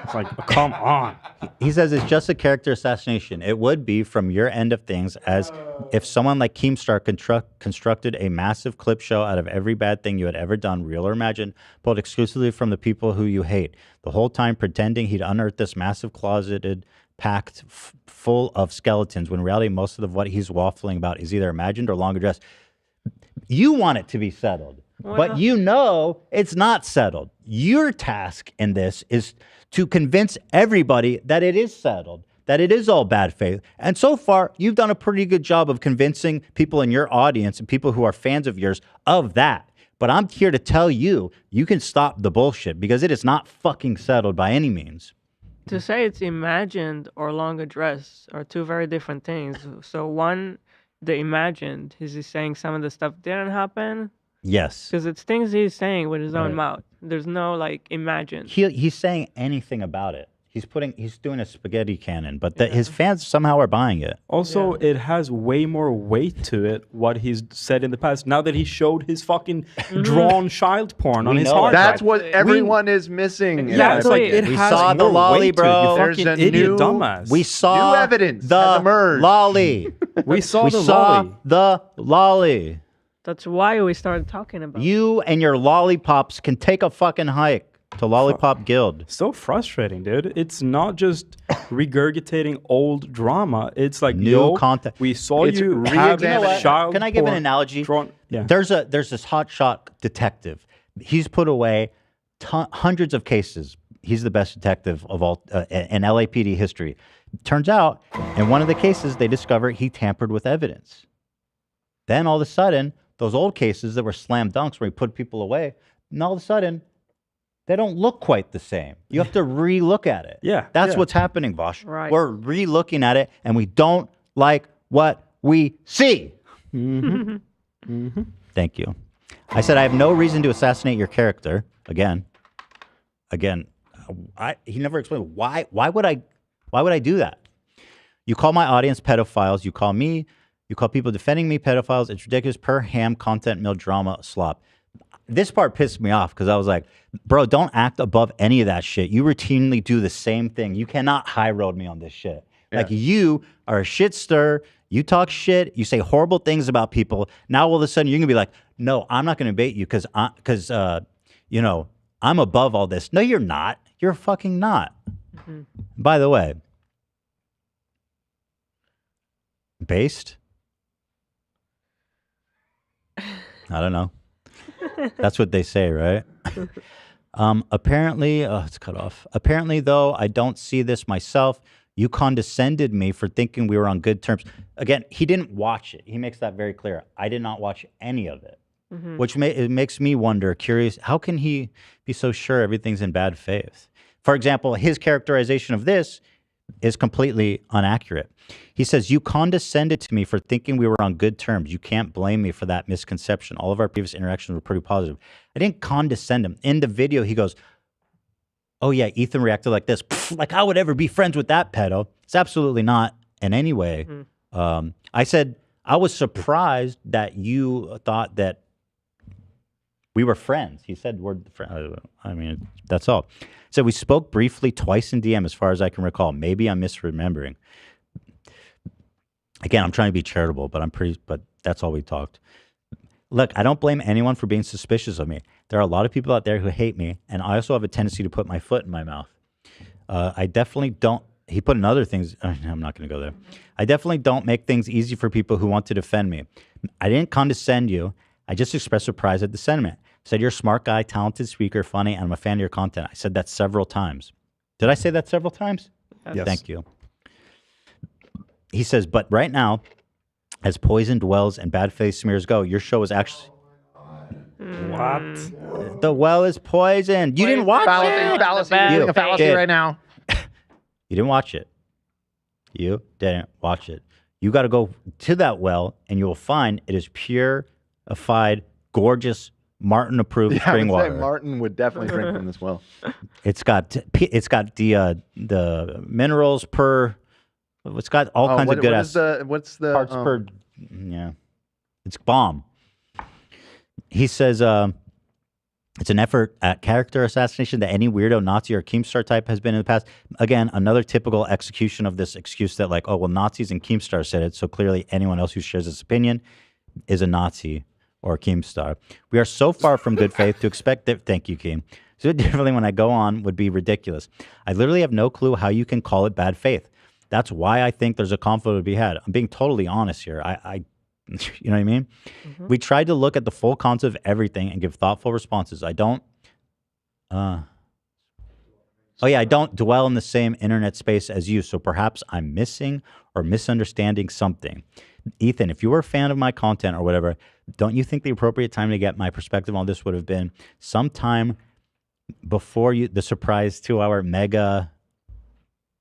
Speaker 9: It's like, come on.
Speaker 1: He says it's just a character assassination. It would be from your end of things, as if someone like Keemstar constructed a massive clip show out of every bad thing you had ever done, real or imagined, pulled exclusively from the people who you hate, the whole time pretending he'd unearthed this massive closeted packed full of skeletons, when in reality most of what he's waffling about is either imagined or long addressed. You want it to be settled, but you know it's not settled. Your task in this is to convince everybody that it is settled, that it is all bad faith. And so far, you've done a pretty good job of convincing people in your audience and people who are fans of yours of that. But I'm here to tell you, you can stop the bullshit, because it is not fucking settled by any means.
Speaker 3: To say it's imagined or long addressed are two very different things. So one, the imagined, is he saying some of the stuff didn't happen?
Speaker 1: Yes.
Speaker 3: Because it's things he's saying with his own
Speaker 1: Right.
Speaker 3: mouth. There's no like imagined.
Speaker 1: He's saying anything about it. He's doing a spaghetti cannon, but his fans somehow are buying it.
Speaker 9: Also, it has way more weight to it, what he's said in the past. Now that he showed his fucking drawn child porn on his hard drive.
Speaker 5: That's what everyone is missing.
Speaker 9: Yeah, it's like it
Speaker 1: we
Speaker 9: has
Speaker 1: saw the
Speaker 9: more
Speaker 1: lolly,
Speaker 9: weight to it,
Speaker 1: bro.
Speaker 9: you
Speaker 5: There's
Speaker 9: fucking
Speaker 5: a
Speaker 9: idiot
Speaker 5: new-
Speaker 9: dumbass.
Speaker 1: We saw
Speaker 5: New evidence
Speaker 1: the
Speaker 5: has emerged.
Speaker 1: lolly.
Speaker 9: We saw
Speaker 1: we
Speaker 9: the
Speaker 1: saw
Speaker 9: lolly.
Speaker 1: the lolly.
Speaker 3: That's why we started talking about
Speaker 1: You and your lollipops can take a fucking hike to Lollipop Guild.
Speaker 9: So frustrating, dude. It's not just regurgitating old drama. It's like
Speaker 1: New content.
Speaker 9: We saw
Speaker 1: It's
Speaker 9: you
Speaker 1: re-examining-
Speaker 9: have
Speaker 1: You know what?
Speaker 9: child
Speaker 1: Can I give an
Speaker 9: porn
Speaker 1: analogy?
Speaker 9: Yeah.
Speaker 1: There's this hotshot detective. He's put away hundreds of cases. He's the best detective of all in LAPD history. Turns out, in one of the cases, they discover he tampered with evidence. Then all of a sudden, those old cases that were slam dunks where he put people away, and all of a sudden, they don't look quite the same. You have to re-look at it.
Speaker 9: Yeah,
Speaker 1: That's
Speaker 9: yeah.
Speaker 1: what's happening, Vaush.
Speaker 3: Right.
Speaker 1: We're re-looking at it, and we don't like what we see. Thank you. I said I have no reason to assassinate your character. Again. He never explained why. Why would I do that? You call my audience pedophiles. You call me. You call people defending me pedophiles. It's ridiculous. Per ham content mill drama slop. This part pissed me off because I was like, bro, don't act above any of that shit. You routinely do the same thing. You cannot high road me on this shit.
Speaker 5: Yeah.
Speaker 1: Like, you are a shit stir. You talk shit. You say horrible things about people. Now all of a sudden you're gonna be like, no, I'm not gonna bait you because you know, I'm above all this. No, you're not. You're fucking not. By the way, based? I don't know. That's what they say, right? Apparently, it's cut off. Apparently, though, I don't see this myself. You condescended me for thinking we were on good terms. Again, he didn't watch it. He makes that very clear. I did not watch any of it, which it makes me wonder, curious, how can he be so sure everything's in bad faith? For example, his characterization of this is completely inaccurate. He says, you condescended to me for thinking we were on good terms. You can't blame me for that misconception. All of our previous interactions were pretty positive. I didn't condescend him. In the video, he goes, oh yeah, Ethan reacted like this. Like I would ever be friends with that pedo. It's absolutely not in any way. I said, I was surprised that you thought that we were friends. He said, we're friends. I mean, that's all. So we spoke briefly twice in DM as far as I can recall. Maybe I'm misremembering. Again, I'm trying to be charitable, but that's all we talked. Look, I don't blame anyone for being suspicious of me. There are a lot of people out there who hate me, and I also have a tendency to put my foot in my mouth. I definitely don't. He put in other things. I'm not going to go there. I definitely don't make things easy for people who want to defend me. I didn't condescend you. I just expressed surprise at the sentiment. I said you're a smart guy, talented speaker, funny, and I'm a fan of your content. I said that several times. Did I say that several times?
Speaker 9: Yes.
Speaker 1: Thank you. He says, but right now, as poisoned wells and bad faith smears go, your show is actually...
Speaker 9: What?
Speaker 1: The well is poisoned. You didn't watch it.
Speaker 5: Fallacy. You're doing a fallacy
Speaker 1: did.
Speaker 5: right now.
Speaker 1: You didn't watch it. You didn't watch it. You got to go to that well, and you will find it is purified, gorgeous, Martin-approved
Speaker 5: Yeah, I
Speaker 1: spring
Speaker 5: would say
Speaker 1: water.
Speaker 5: Martin would definitely drink from this well.
Speaker 1: It's got the minerals per. It's got all kinds of good ass
Speaker 5: What's the
Speaker 1: parts per. Yeah, it's bomb. He says, It's an effort at character assassination that any weirdo Nazi or Keemstar type has been in the past. Again, another typical execution of this excuse that like, oh, well, Nazis and Keemstar said it, so clearly anyone else who shares this opinion is a Nazi or a Keemstar. We are so far from good faith to expect that, thank you, Keem. So differently when I go on would be ridiculous. I literally have no clue how you can call it bad faith. That's why I think there's a conflict to be had. I'm being totally honest here. You know what I mean? We tried to look at the full concept of everything and give thoughtful responses. I don't dwell in the same internet space as you, so perhaps I'm missing or misunderstanding something. Ethan, if you were a fan of my content or whatever, don't you think the appropriate time to get my perspective on this would have been sometime before the surprise 2-hour mega...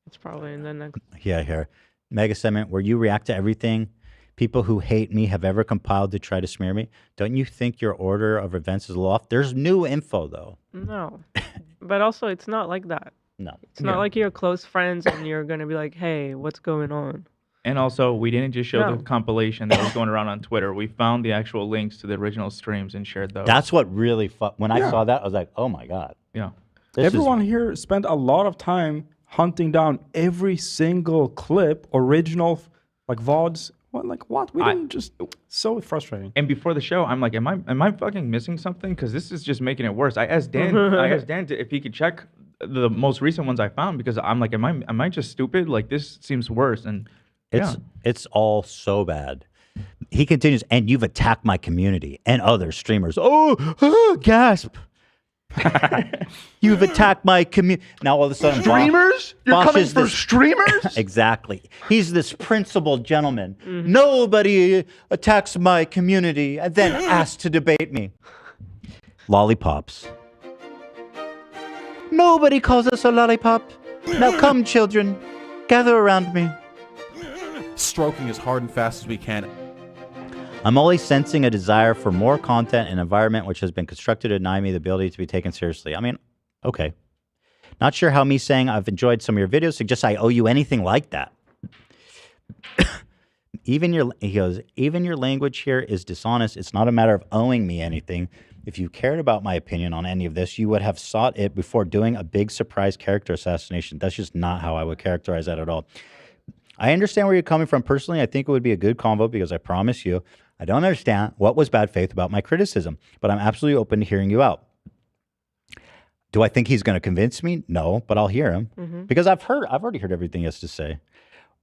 Speaker 3: It's probably in the next...
Speaker 1: Yeah, here. Mega segment where you react to everything people who hate me have ever compiled to try to smear me. Don't you think your order of events is a little off? There's new info, though.
Speaker 3: No. But also, it's not like that.
Speaker 1: No.
Speaker 3: It's not like you're close friends and you're going to be like, hey, what's going on?
Speaker 8: And also, we didn't just show the compilation that was going around on Twitter. We found the actual links to the original streams and shared those.
Speaker 1: That's what really... When I saw that, I was like, oh, my God.
Speaker 8: Yeah.
Speaker 9: Everyone here spent a lot of time hunting down every single clip, original, like VODs. What? We didn't just... So frustrating.
Speaker 8: And before the show, I'm like, am I fucking missing something? Because this is just making it worse. I asked Dan if he could check the most recent ones I found because I'm like, am I just stupid? Like, this seems worse. And
Speaker 1: it's all so bad. He continues, and you've attacked my community and other streamers. Oh, gasp. You've attacked my community. Now all of a sudden,
Speaker 5: streamers? You're coming for streamers?
Speaker 1: Exactly. He's this principled gentleman. Nobody attacks my community and then asks to debate me. Lollipops. Nobody calls us a lollipop. Now come, children, gather around me.
Speaker 11: Stroking as hard and fast as we can.
Speaker 1: I'm only sensing a desire for more content and environment which has been constructed to deny me the ability to be taken seriously. I mean, okay. Not sure how me saying I've enjoyed some of your videos suggests I owe you anything like that. He goes, even your language here is dishonest. It's not a matter of owing me anything. If you cared about my opinion on any of this, you would have sought it before doing a big surprise character assassination. That's just not how I would characterize that at all. I understand where you're coming from. Personally, I think it would be a good convo because I promise you, I don't understand what was bad faith about my criticism, but I'm absolutely open to hearing you out. Do I think he's going to convince me? No, but I'll hear him because I've already heard everything he has to say.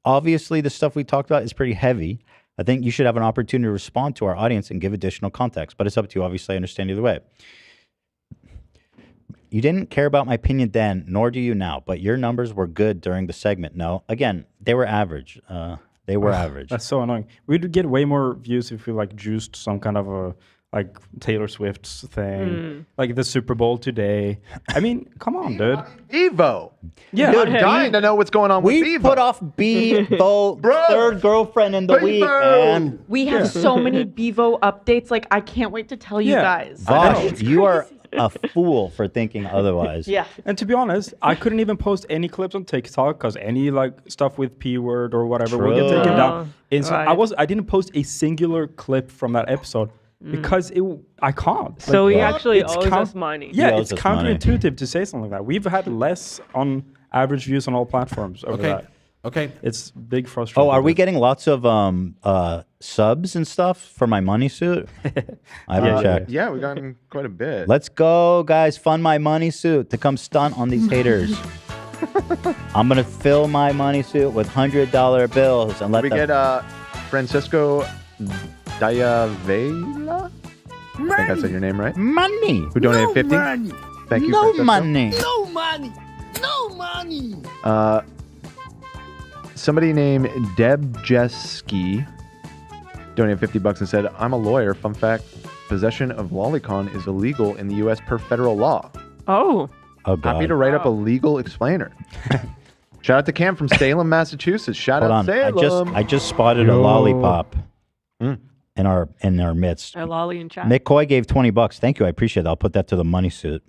Speaker 1: Obviously, the stuff we talked about is pretty heavy. I think you should have an opportunity to respond to our audience and give additional context, but it's up to you. Obviously, I understand either way. You didn't care about my opinion then, nor do you now, but your numbers were good during the segment. No, again, they were average. They were average.
Speaker 9: That's so annoying. We'd get way more views if we like juiced some kind of a like Taylor Swift's thing, like the Super Bowl today. I mean, come on, dude.
Speaker 5: Evo.
Speaker 9: Yeah,
Speaker 5: dude, dying to know what's going on with Evo.
Speaker 1: We put off Bevo, third girlfriend in the week, man.
Speaker 13: We have so many Bevo updates. Like, I can't wait to tell you guys.
Speaker 1: Vaush, you are a fool for thinking otherwise.
Speaker 13: Yeah.
Speaker 9: And to be honest, I couldn't even post any clips on TikTok because any like stuff with P word or whatever will get taken down. I didn't post a singular clip from that episode because I can't.
Speaker 3: So he actually owes us money.
Speaker 9: Yeah, it's counterintuitive to say something like that. We've had less on average views on all platforms over that.
Speaker 11: Okay.
Speaker 9: It's big frustration.
Speaker 1: Oh, are we getting lots of subs and stuff for my money suit? I haven't checked.
Speaker 5: Yeah, we've gotten quite a bit.
Speaker 1: Let's go, guys. Fund my money suit to come stunt on these haters. I'm going to fill my money suit with $100 bills and let
Speaker 5: we get Francisco Diavela? I think I said your name right.
Speaker 1: Money.
Speaker 5: Who donated 50?
Speaker 1: Money.
Speaker 5: Thank you,
Speaker 1: No
Speaker 5: Francisco.
Speaker 1: money.
Speaker 18: No money. No money.
Speaker 5: Somebody named Deb Jeski donated $50 and said, I'm a lawyer. Fun fact, possession of lolicon is illegal in the U.S. per federal law.
Speaker 3: Oh.
Speaker 1: Oh, God.
Speaker 5: Happy to write up a legal explainer. Shout out to Cam from Salem, Massachusetts. Shout
Speaker 1: Hold
Speaker 5: out
Speaker 1: on.
Speaker 5: Salem.
Speaker 1: I just spotted a lollipop in our midst.
Speaker 3: A lolly in chat.
Speaker 1: Mick Coy gave $20. Thank you. I appreciate that. I'll put that to the money suit.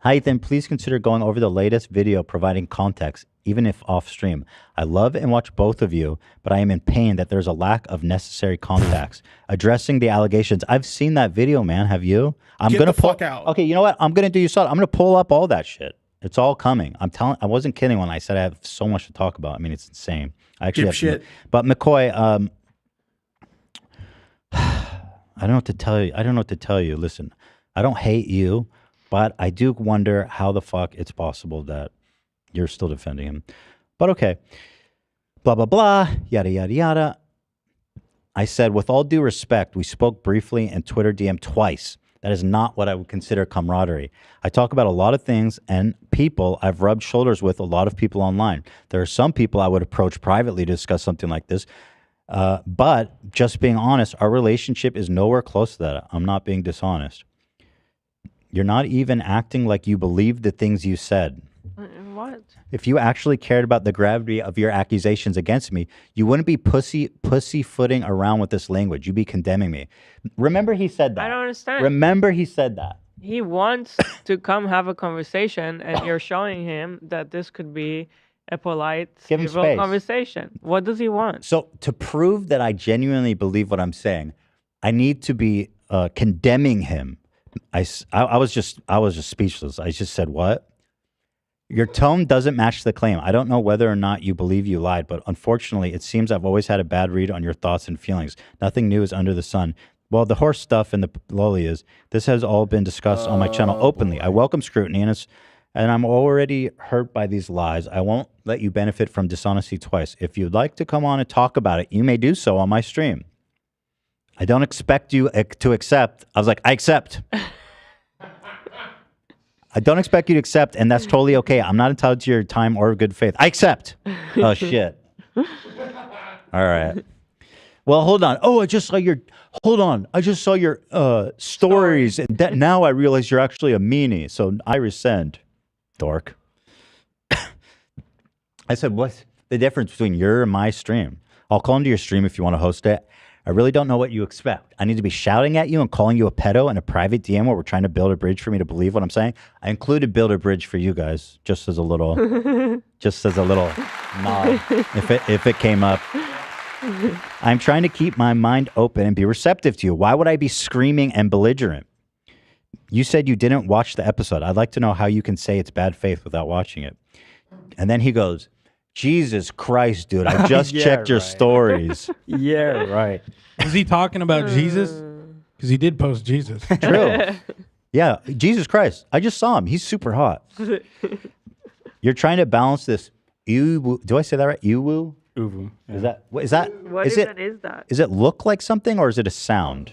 Speaker 1: Hi, Ethan. Please consider going over the latest video providing context, even if off stream. I love and watch both of you, but I am in pain that there's a lack of necessary context. Addressing the allegations. I've seen that video, man. Have you? I'm
Speaker 2: Get
Speaker 1: gonna
Speaker 2: the fuck out.
Speaker 1: Okay, you know what? I'm gonna do you something. I'm gonna pull up all that shit. It's all coming. I'm telling. I wasn't kidding when I said I have so much to talk about. I mean, it's insane. I actually have
Speaker 2: Dipshit.
Speaker 1: But McCoy, I don't know what to tell you. I don't know what to tell you. Listen, I don't hate you, but I do wonder how the fuck it's possible that you're still defending him. But okay. Blah, blah, blah. Yada, yada, yada. I said, with all due respect, we spoke briefly in Twitter DM twice. That is not what I would consider camaraderie. I talk about a lot of things and people. I've rubbed shoulders with a lot of people online. There are some people I would approach privately to discuss something like this. But just being honest, our relationship is nowhere close to that. I'm not being dishonest. You're not even acting like you believe the things you said.
Speaker 3: What?
Speaker 1: If you actually cared about the gravity of your accusations against me, you wouldn't be pussyfooting around with this language. You'd be condemning me. Remember he said that.
Speaker 3: I don't understand.
Speaker 1: Remember he said that.
Speaker 3: He wants to come have a conversation, and you're showing him that this could be a polite,
Speaker 1: Give him
Speaker 3: civil
Speaker 1: space.
Speaker 3: conversation. What does he want?
Speaker 1: So to prove that I genuinely believe what I'm saying, I need to be condemning him. I was just speechless. I just said, what? Your tone doesn't match the claim. I don't know whether or not you believe you lied, but unfortunately, it seems I've always had a bad read on your thoughts and feelings. Nothing new is under the sun. Well, the horse stuff and the loli is. This has all been discussed on my channel openly. I welcome scrutiny, and I'm already hurt by these lies. I won't let you benefit from dishonesty twice. If you'd like to come on and talk about it, you may do so on my stream. I don't expect you to accept. I was like, I accept. I don't expect you to accept, and that's totally okay. I'm not entitled to your time or good faith. I accept. Oh, shit. All right. Well, hold on. Oh, I just saw your... Hold on. I just saw your stories, and that now I realize you're actually a meanie, so I rescind. Dork. I said, what's the difference between your and my stream? I'll call into your stream if you want to host it. I really don't know what you expect. I need to be shouting at you and calling you a pedo in a private DM where we're trying to build a bridge for me to believe what I'm saying. I included build a bridge for you guys, just as a little nod, if it came up. I'm trying to keep my mind open and be receptive to you. Why would I be screaming and belligerent? You said you didn't watch the episode. I'd like to know how you can say it's bad faith without watching it. And then he goes, Jesus Christ, dude, I just checked your stories.
Speaker 9: Yeah, right.
Speaker 4: Was he talking about Jesus? Because he did post Jesus.
Speaker 1: True. Yeah, Jesus Christ. I just saw him. He's super hot. You're trying to balance this. Do I say that right? Uwu?
Speaker 9: Uwu. Yeah.
Speaker 1: Is that?
Speaker 3: What
Speaker 1: is
Speaker 3: even is that?
Speaker 1: Does it look like something or is it a sound?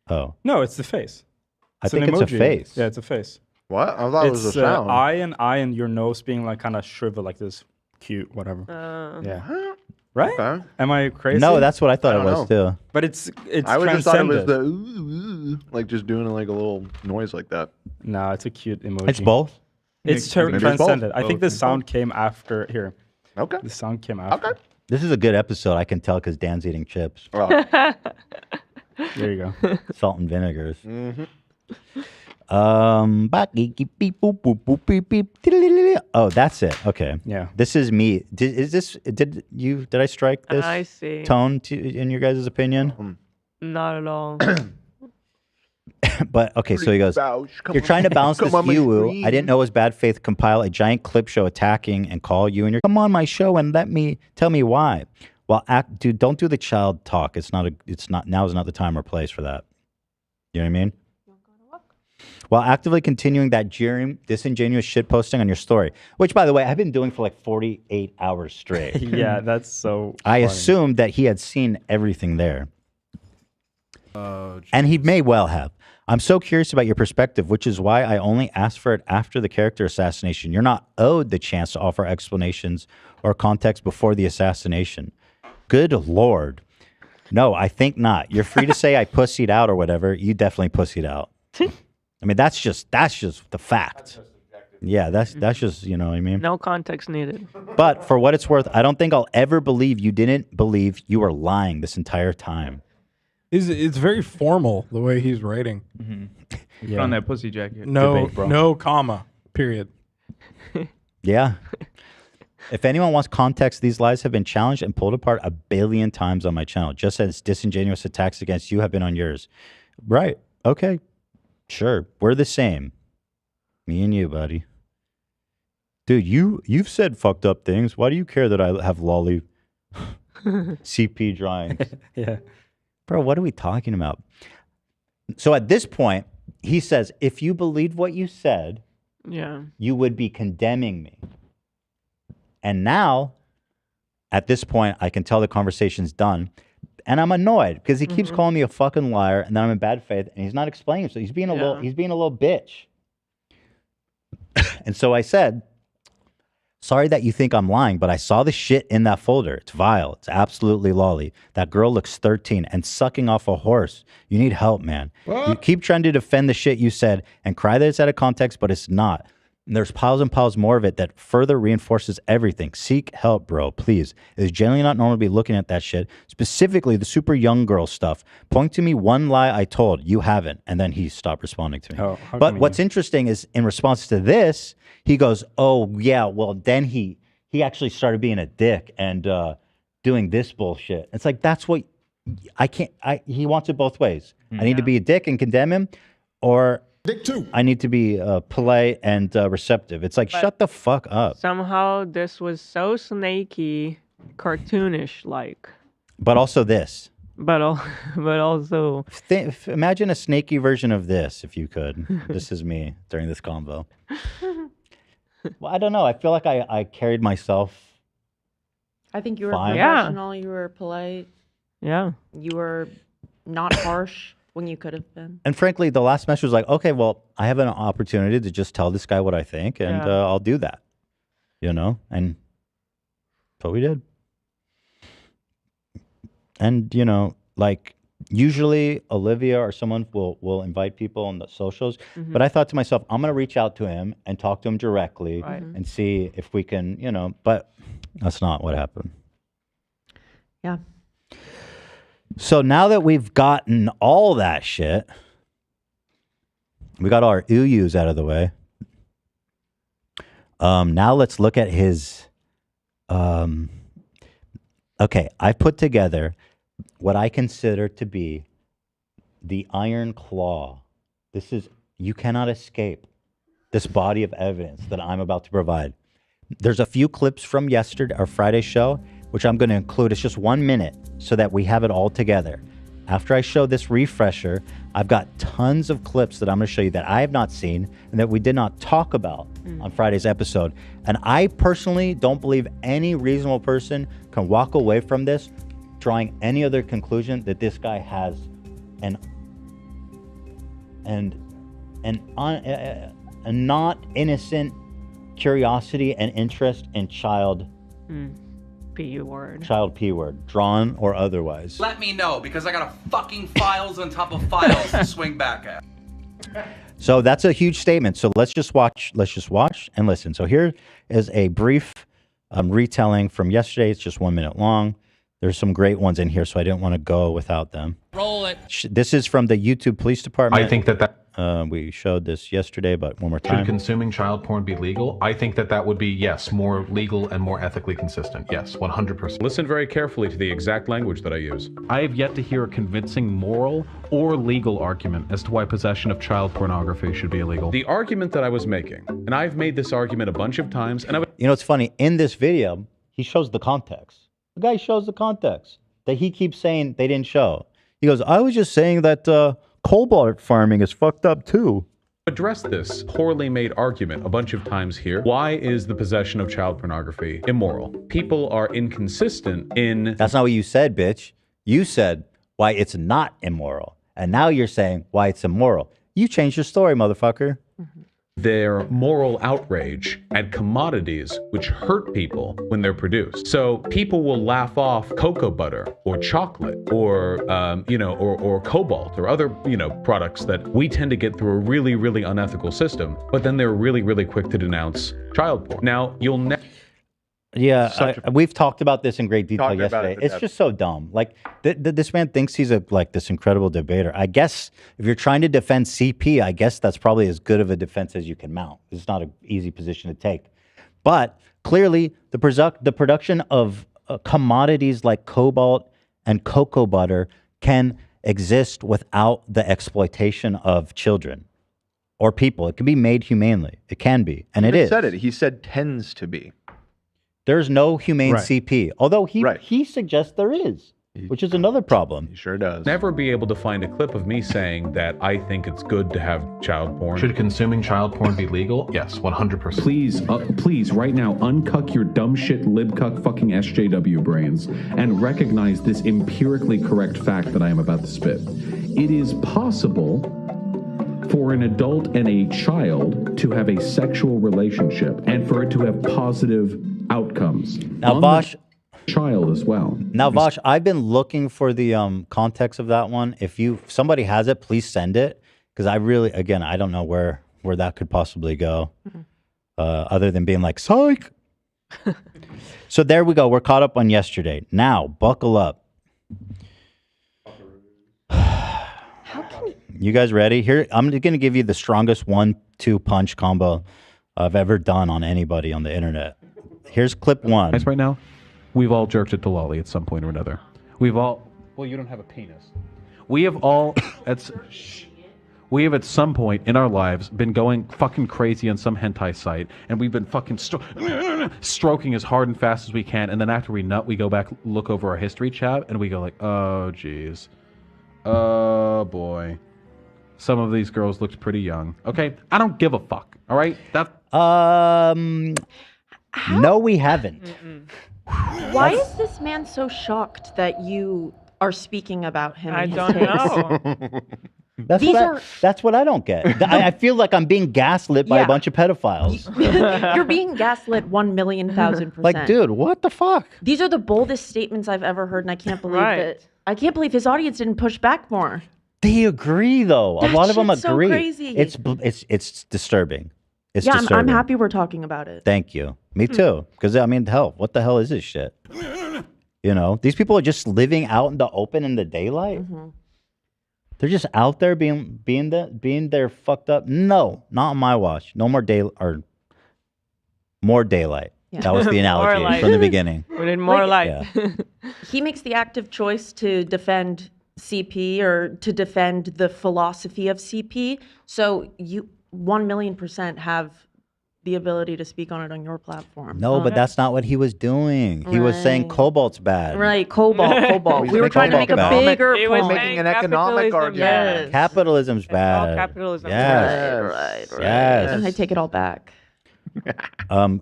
Speaker 1: Oh.
Speaker 9: No, it's the face.
Speaker 1: I think it's a face.
Speaker 9: Yeah, it's a face.
Speaker 5: What? I thought it was a sound.
Speaker 9: Eye and your nose being like kind of shriveled like this. Cute, whatever. Yeah. Right?
Speaker 5: Okay.
Speaker 9: Am I crazy?
Speaker 1: No, that's what I thought it was too.
Speaker 9: But it's
Speaker 5: I would just thought it was
Speaker 9: transcended.
Speaker 5: the ooh, like just doing like a little noise like that.
Speaker 9: No, it's a cute emoji.
Speaker 1: It's both?
Speaker 9: It's
Speaker 5: Maybe it's both.
Speaker 9: transcended. I think the
Speaker 5: Both.
Speaker 9: sound came after here.
Speaker 5: Okay.
Speaker 9: The sound came after.
Speaker 5: Okay.
Speaker 1: This is a good episode, I can tell, because Dan's eating chips.
Speaker 5: Oh.
Speaker 9: There you go.
Speaker 1: Salt and vinegars.
Speaker 5: Mm-hmm.
Speaker 1: Oh, that's it. Okay.
Speaker 9: Yeah.
Speaker 1: This is me. Did I strike this
Speaker 3: I see.
Speaker 1: tone in your guys' opinion?
Speaker 3: Not at all.
Speaker 1: But okay, so he goes, you're trying to balance this Uwu. I didn't know it was bad faith. Compile a giant clip show attacking and call you and you're come on my show and tell me why. Well, dude, don't do the child talk. Now is not the time or place for that. You know what I mean? While actively continuing that jeering, disingenuous shit posting on your story, which, by the way, I've been doing for like 48 hours straight.
Speaker 9: Yeah, that's so
Speaker 1: I
Speaker 9: funny.
Speaker 1: assumed that he had seen everything there. And he may well have. I'm so curious about your perspective, which is why I only asked for it after the character assassination. You're not owed the chance to offer explanations or context before the assassination. Good Lord. No, I think not. You're free to say I pussied out or whatever. You definitely pussied out. I mean, that's just the fact. Yeah, that's just, you know what I mean?
Speaker 3: No context needed.
Speaker 1: But for what it's worth, I don't think I'll ever believe you didn't believe you were lying this entire time.
Speaker 4: It's very formal the way he's writing.
Speaker 8: Put on that pussy jacket.
Speaker 4: No,
Speaker 9: Debate, bro.
Speaker 4: no comma. Period.
Speaker 1: Yeah. If anyone wants context, these lies have been challenged and pulled apart 1 billion times on my channel, just as disingenuous attacks against you have been on yours. Right. Okay. Sure. We're the same. Me and you, buddy. Dude, you've said fucked up things. Why do you care that I have lolly CP drawings?
Speaker 9: Yeah.
Speaker 1: Bro, what are we talking about? So at this point, he says, if you believed what you said,
Speaker 3: yeah,
Speaker 1: you would be condemning me. And now, at this point, I can tell the conversation's done. And I'm annoyed because he keeps calling me a fucking liar and then I'm in bad faith and he's not explaining. So he's being a little bitch. And so I said, sorry that you think I'm lying, but I saw the shit in that folder. It's vile. It's absolutely lolly. That girl looks 13 and sucking off a horse. You need help, man. What? You keep trying to defend the shit you said and cry that it's out of context, but it's not. And there's piles and piles more of it that further reinforces everything. Seek help, bro, please. It is generally not normal to be looking at that shit, specifically the super young girl stuff. Point to me one lie I told. You haven't. And then he stopped responding to me.
Speaker 9: Oh,
Speaker 1: but what's interesting is in response to this, he goes, oh, yeah, well, then he actually started being a dick and doing this bullshit. It's like, that's what he wants it both ways. I need to be a dick and condemn him, or
Speaker 19: Dick too.
Speaker 1: I need to be polite and receptive. It's like, shut the fuck up.
Speaker 3: Somehow this was so snaky, cartoonish like.
Speaker 1: But also this.
Speaker 3: But also.
Speaker 1: Imagine a snaky version of this, if you could. This is me during this convo. Well, I don't know. I feel like I carried myself.
Speaker 13: I think you were
Speaker 1: fine.
Speaker 13: professional. You were polite.
Speaker 3: Yeah.
Speaker 13: You were not harsh when you could have been.
Speaker 1: And frankly, the last message was like, okay, well, I have an opportunity to just tell this guy what I think, and I'll do that. You know? And that's what we did. And, you know, like, usually Olivia or someone will invite people on the socials. But I thought to myself, I'm going to reach out to him and talk to him directly and see if we can, you know, but that's not what happened.
Speaker 13: Yeah.
Speaker 1: So now that we've gotten all that shit, we got our ooh-yoos out of the way. Now let's look at his, okay, I put together what I consider to be the iron claw. This is, you cannot escape this body of evidence that I'm about to provide. There's a few clips from yesterday, our Friday show, which I'm going to include. It's just 1 minute so that we have it all together. After I show this refresher, I've got tons of clips that I'm going to show you that I have not seen and that we did not talk about on Friday's episode. And I personally don't believe any reasonable person can walk away from this drawing any other conclusion that this guy has a not innocent curiosity and interest in child
Speaker 3: P word.
Speaker 1: Child P word, drawn or otherwise.
Speaker 14: Let me know, because I got a fucking files on top of files to swing back at.
Speaker 1: So that's a huge statement. So let's just watch and listen. So here is a brief retelling from yesterday. It's just 1 minute long. There's some great ones in here, so I didn't want to go without them.
Speaker 14: Roll it.
Speaker 1: This is from the YouTube Police Department.
Speaker 11: I think that
Speaker 1: we showed this yesterday, but one more
Speaker 11: should
Speaker 1: time.
Speaker 11: consuming child porn be legal? I think that would be, yes, more legal and more ethically consistent. Yes, 100%.
Speaker 22: Listen very carefully to the exact language that I use.
Speaker 11: I have yet to hear a convincing moral or legal argument as to why possession of child pornography should be illegal.
Speaker 22: The argument that I was making, and I've made this argument a bunch of times, and
Speaker 1: You know, it's funny. In this video, he shows the context. The guy shows the context that he keeps saying they didn't show. He goes, I was just saying that cobalt farming is fucked up too.
Speaker 22: Address this poorly made argument a bunch of times here. Why is the possession of child pornography immoral? People are inconsistent in...
Speaker 1: That's not what you said, bitch. You said why it's not immoral. And now you're saying why it's immoral. You changed your story, motherfucker.
Speaker 22: Their moral outrage at commodities which hurt people when they're produced. So people will laugh off cocoa butter or chocolate or, or cobalt or other, products that we tend to get through a really, really unethical system, but then they're really, really quick to denounce child porn. Now, you'll never...
Speaker 1: Yeah, we've talked about this in great detail yesterday. It's just so dumb. Like, this man thinks he's this incredible debater. I guess if you're trying to defend CP, I guess that's probably as good of a defense as you can mount. It's not an easy position to take. But clearly, the production of commodities like cobalt and cocoa butter can exist without the exploitation of children or people. It can be made humanely. It can be, and it is.
Speaker 5: Said it. He said tends to be.
Speaker 1: There's no humane CP, although he suggests there is, which is another problem.
Speaker 5: He sure does.
Speaker 22: Never be able to find a clip of me saying that I think it's good to have child porn.
Speaker 11: Should consuming child porn be legal? Yes, 100%.
Speaker 22: Please, right now, uncuck your dumb shit libcuck fucking SJW brains and recognize this empirically correct fact that I am about to spit. It is possible for an adult and a child to have a sexual relationship and for it to have positive outcomes.
Speaker 1: Now, Vaush,
Speaker 22: child as well.
Speaker 1: Now, Vaush, I've been looking for the context of that one. If somebody has it, please send it, because I really, again, I don't know where that could possibly go, other than being like, psych. So there we go. We're caught up on yesterday. Now, buckle up. You guys ready? Here, I'm going to give you the strongest 1-2 punch combo I've ever done on anybody on the internet. Here's clip one.
Speaker 22: Right now, we've all jerked it to lolly at some point or another. We've all. Well, you don't have a penis. We have all. We have at some point in our lives been going fucking crazy on some hentai site, and we've been fucking stroking as hard and fast as we can, and then after we nut, we go back, look over our history tab, and we go like, oh geez, oh boy, some of these girls looked pretty young. Okay, I don't give a fuck. All right,
Speaker 1: no, we haven't.
Speaker 16: Why is this man so shocked that you are speaking about him?
Speaker 3: I don't know.
Speaker 1: That's what I don't get. I feel like I'm being gaslit by a bunch of pedophiles.
Speaker 16: You're being gaslit 1,000,000%.
Speaker 1: Like, dude, what the fuck?
Speaker 16: These are the boldest statements I've ever heard, and I can't believe that. I can't believe his audience didn't push back more.
Speaker 1: They agree, though. A lot of them agree.
Speaker 16: So crazy.
Speaker 1: It's disturbing. It's
Speaker 16: yeah,
Speaker 1: disturbing.
Speaker 16: I'm happy we're talking about it.
Speaker 1: Thank you. Me too. Because I mean, hell, what the hell is this shit? You know, these people are just living out in the open in the daylight.
Speaker 16: Mm-hmm.
Speaker 1: They're just out there being there fucked up. No, not on my watch. No more more daylight. Yeah. That was the analogy from the beginning.
Speaker 3: We need more light.
Speaker 1: Yeah.
Speaker 16: He makes the active choice to defend CP or to defend the philosophy of CP. So you 1,000,000% have the ability to speak on it on your platform.
Speaker 1: No, but that's not what he was doing. He was saying cobalt's bad.
Speaker 16: Right, cobalt. We were trying to make a bigger point.
Speaker 5: We're making an economic argument.
Speaker 16: Yes.
Speaker 1: Capitalism's bad.
Speaker 3: All capitalism.
Speaker 1: Yes.
Speaker 16: Right.
Speaker 1: Yes.
Speaker 16: I take it all back.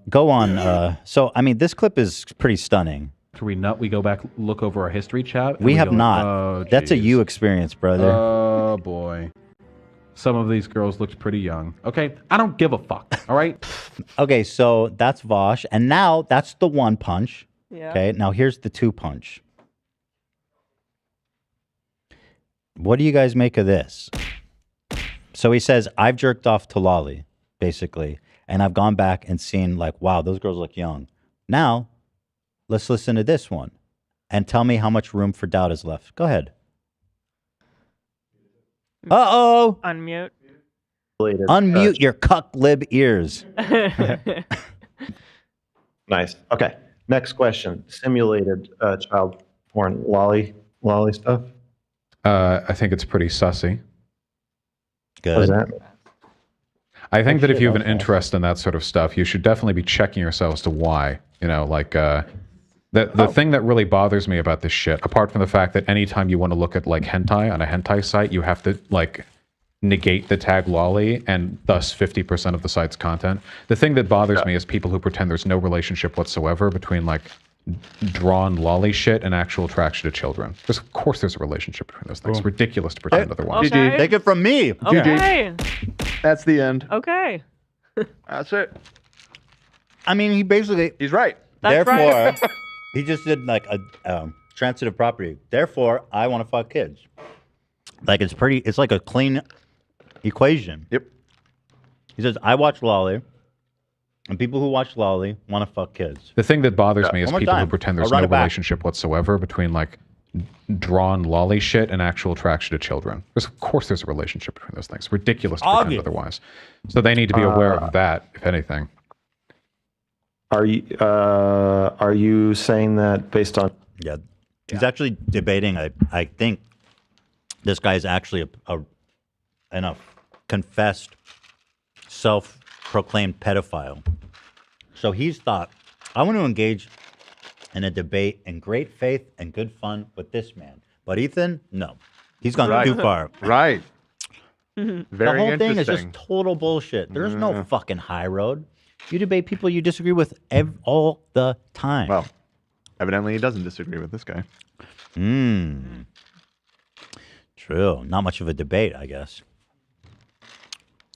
Speaker 1: Go on. So, I mean, this clip is pretty stunning.
Speaker 22: After we nut, we go back, look over our history chat.
Speaker 1: We have not. That's a you experience, brother.
Speaker 22: Oh, boy. Some of these girls looked pretty young. Okay, I don't give a fuck. All right.
Speaker 1: Okay, so that's Vaush, and now that's the 1 punch.
Speaker 3: Yeah.
Speaker 1: Okay, now here's the 2 punch. What do you guys make of this? So he says, I've jerked off to lolly, basically, and I've gone back and seen like, wow, those girls look young. Now, let's listen to this one, and tell me how much room for doubt is left. Go ahead. Uh-oh.
Speaker 3: Unmute.
Speaker 1: Unmute your cuck lib ears.
Speaker 7: Nice. Okay. Next question. Simulated child porn. Lolly stuff?
Speaker 22: I think it's pretty sussy.
Speaker 1: Good.
Speaker 7: What does that mean?
Speaker 22: I think that if you have an interest in that sort of stuff, you should definitely be checking yourself as to why. You know, like the thing that really bothers me about this shit, apart from the fact that anytime you want to look at like hentai on a hentai site, you have to like negate the tag lolly and thus 50% of the site's content. The thing that bothers me is people who pretend there's no relationship whatsoever between like drawn lolly shit and actual attraction to children. Of course there's a relationship between those things. It's ridiculous to pretend otherwise.
Speaker 1: Okay. Take it from me.
Speaker 3: Okay.
Speaker 5: That's the end.
Speaker 3: Okay.
Speaker 5: That's it.
Speaker 1: I mean,
Speaker 5: he's right.
Speaker 3: That's
Speaker 1: Therefore,
Speaker 3: right.
Speaker 1: he just did like a transitive property. Therefore, I want to fuck kids. Like it's like a clean equation.
Speaker 5: Yep.
Speaker 1: He says, I watch lolly. And people who watch Lolly want to fuck kids.
Speaker 22: The thing that bothers me is
Speaker 1: One more
Speaker 22: people who
Speaker 1: time.
Speaker 22: pretend
Speaker 1: I'll
Speaker 22: there's
Speaker 1: run
Speaker 22: no
Speaker 1: it back.
Speaker 22: relationship whatsoever between like drawn lolly shit and actual attraction to children. Of course there's a relationship between those things. Ridiculous to pretend
Speaker 1: Obvious.
Speaker 22: otherwise. So they need to be aware of that, if anything.
Speaker 7: Are you saying that based on?
Speaker 1: Yeah, he's actually debating. I think this guy is actually a confessed, self-proclaimed pedophile. So he's thought, I want to engage in a debate in great faith and good fun with this man. But Ethan, no, he's gone too far.
Speaker 5: Right.
Speaker 1: The
Speaker 5: Very
Speaker 1: whole thing is
Speaker 5: interesting.
Speaker 1: just total bullshit. There's no fucking high road. You debate people you disagree with all the time.
Speaker 5: Well, evidently he doesn't disagree with this guy.
Speaker 1: True. Not much of a debate, I guess.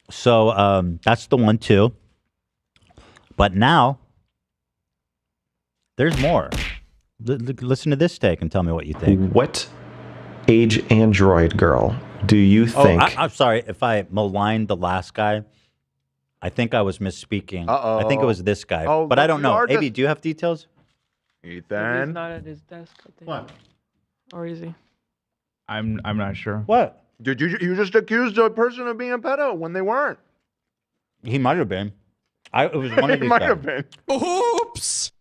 Speaker 1: So that's the one too. But now there's more. Listen to this take and tell me what you think.
Speaker 7: What age android girl do you think?
Speaker 1: I'm sorry if I maligned the last guy. I think I was misspeaking. I think it was this guy, but I don't know. AB, do you have details?
Speaker 3: He's
Speaker 5: Ethan.
Speaker 3: not at his desk. I think.
Speaker 1: What?
Speaker 3: Or is he?
Speaker 8: I'm not sure.
Speaker 1: What?
Speaker 5: Did you just accused a person of being a pedo when they weren't?
Speaker 1: He might have been. It was one of
Speaker 5: He
Speaker 1: these
Speaker 5: might
Speaker 1: guys.
Speaker 5: have been.
Speaker 19: Oops.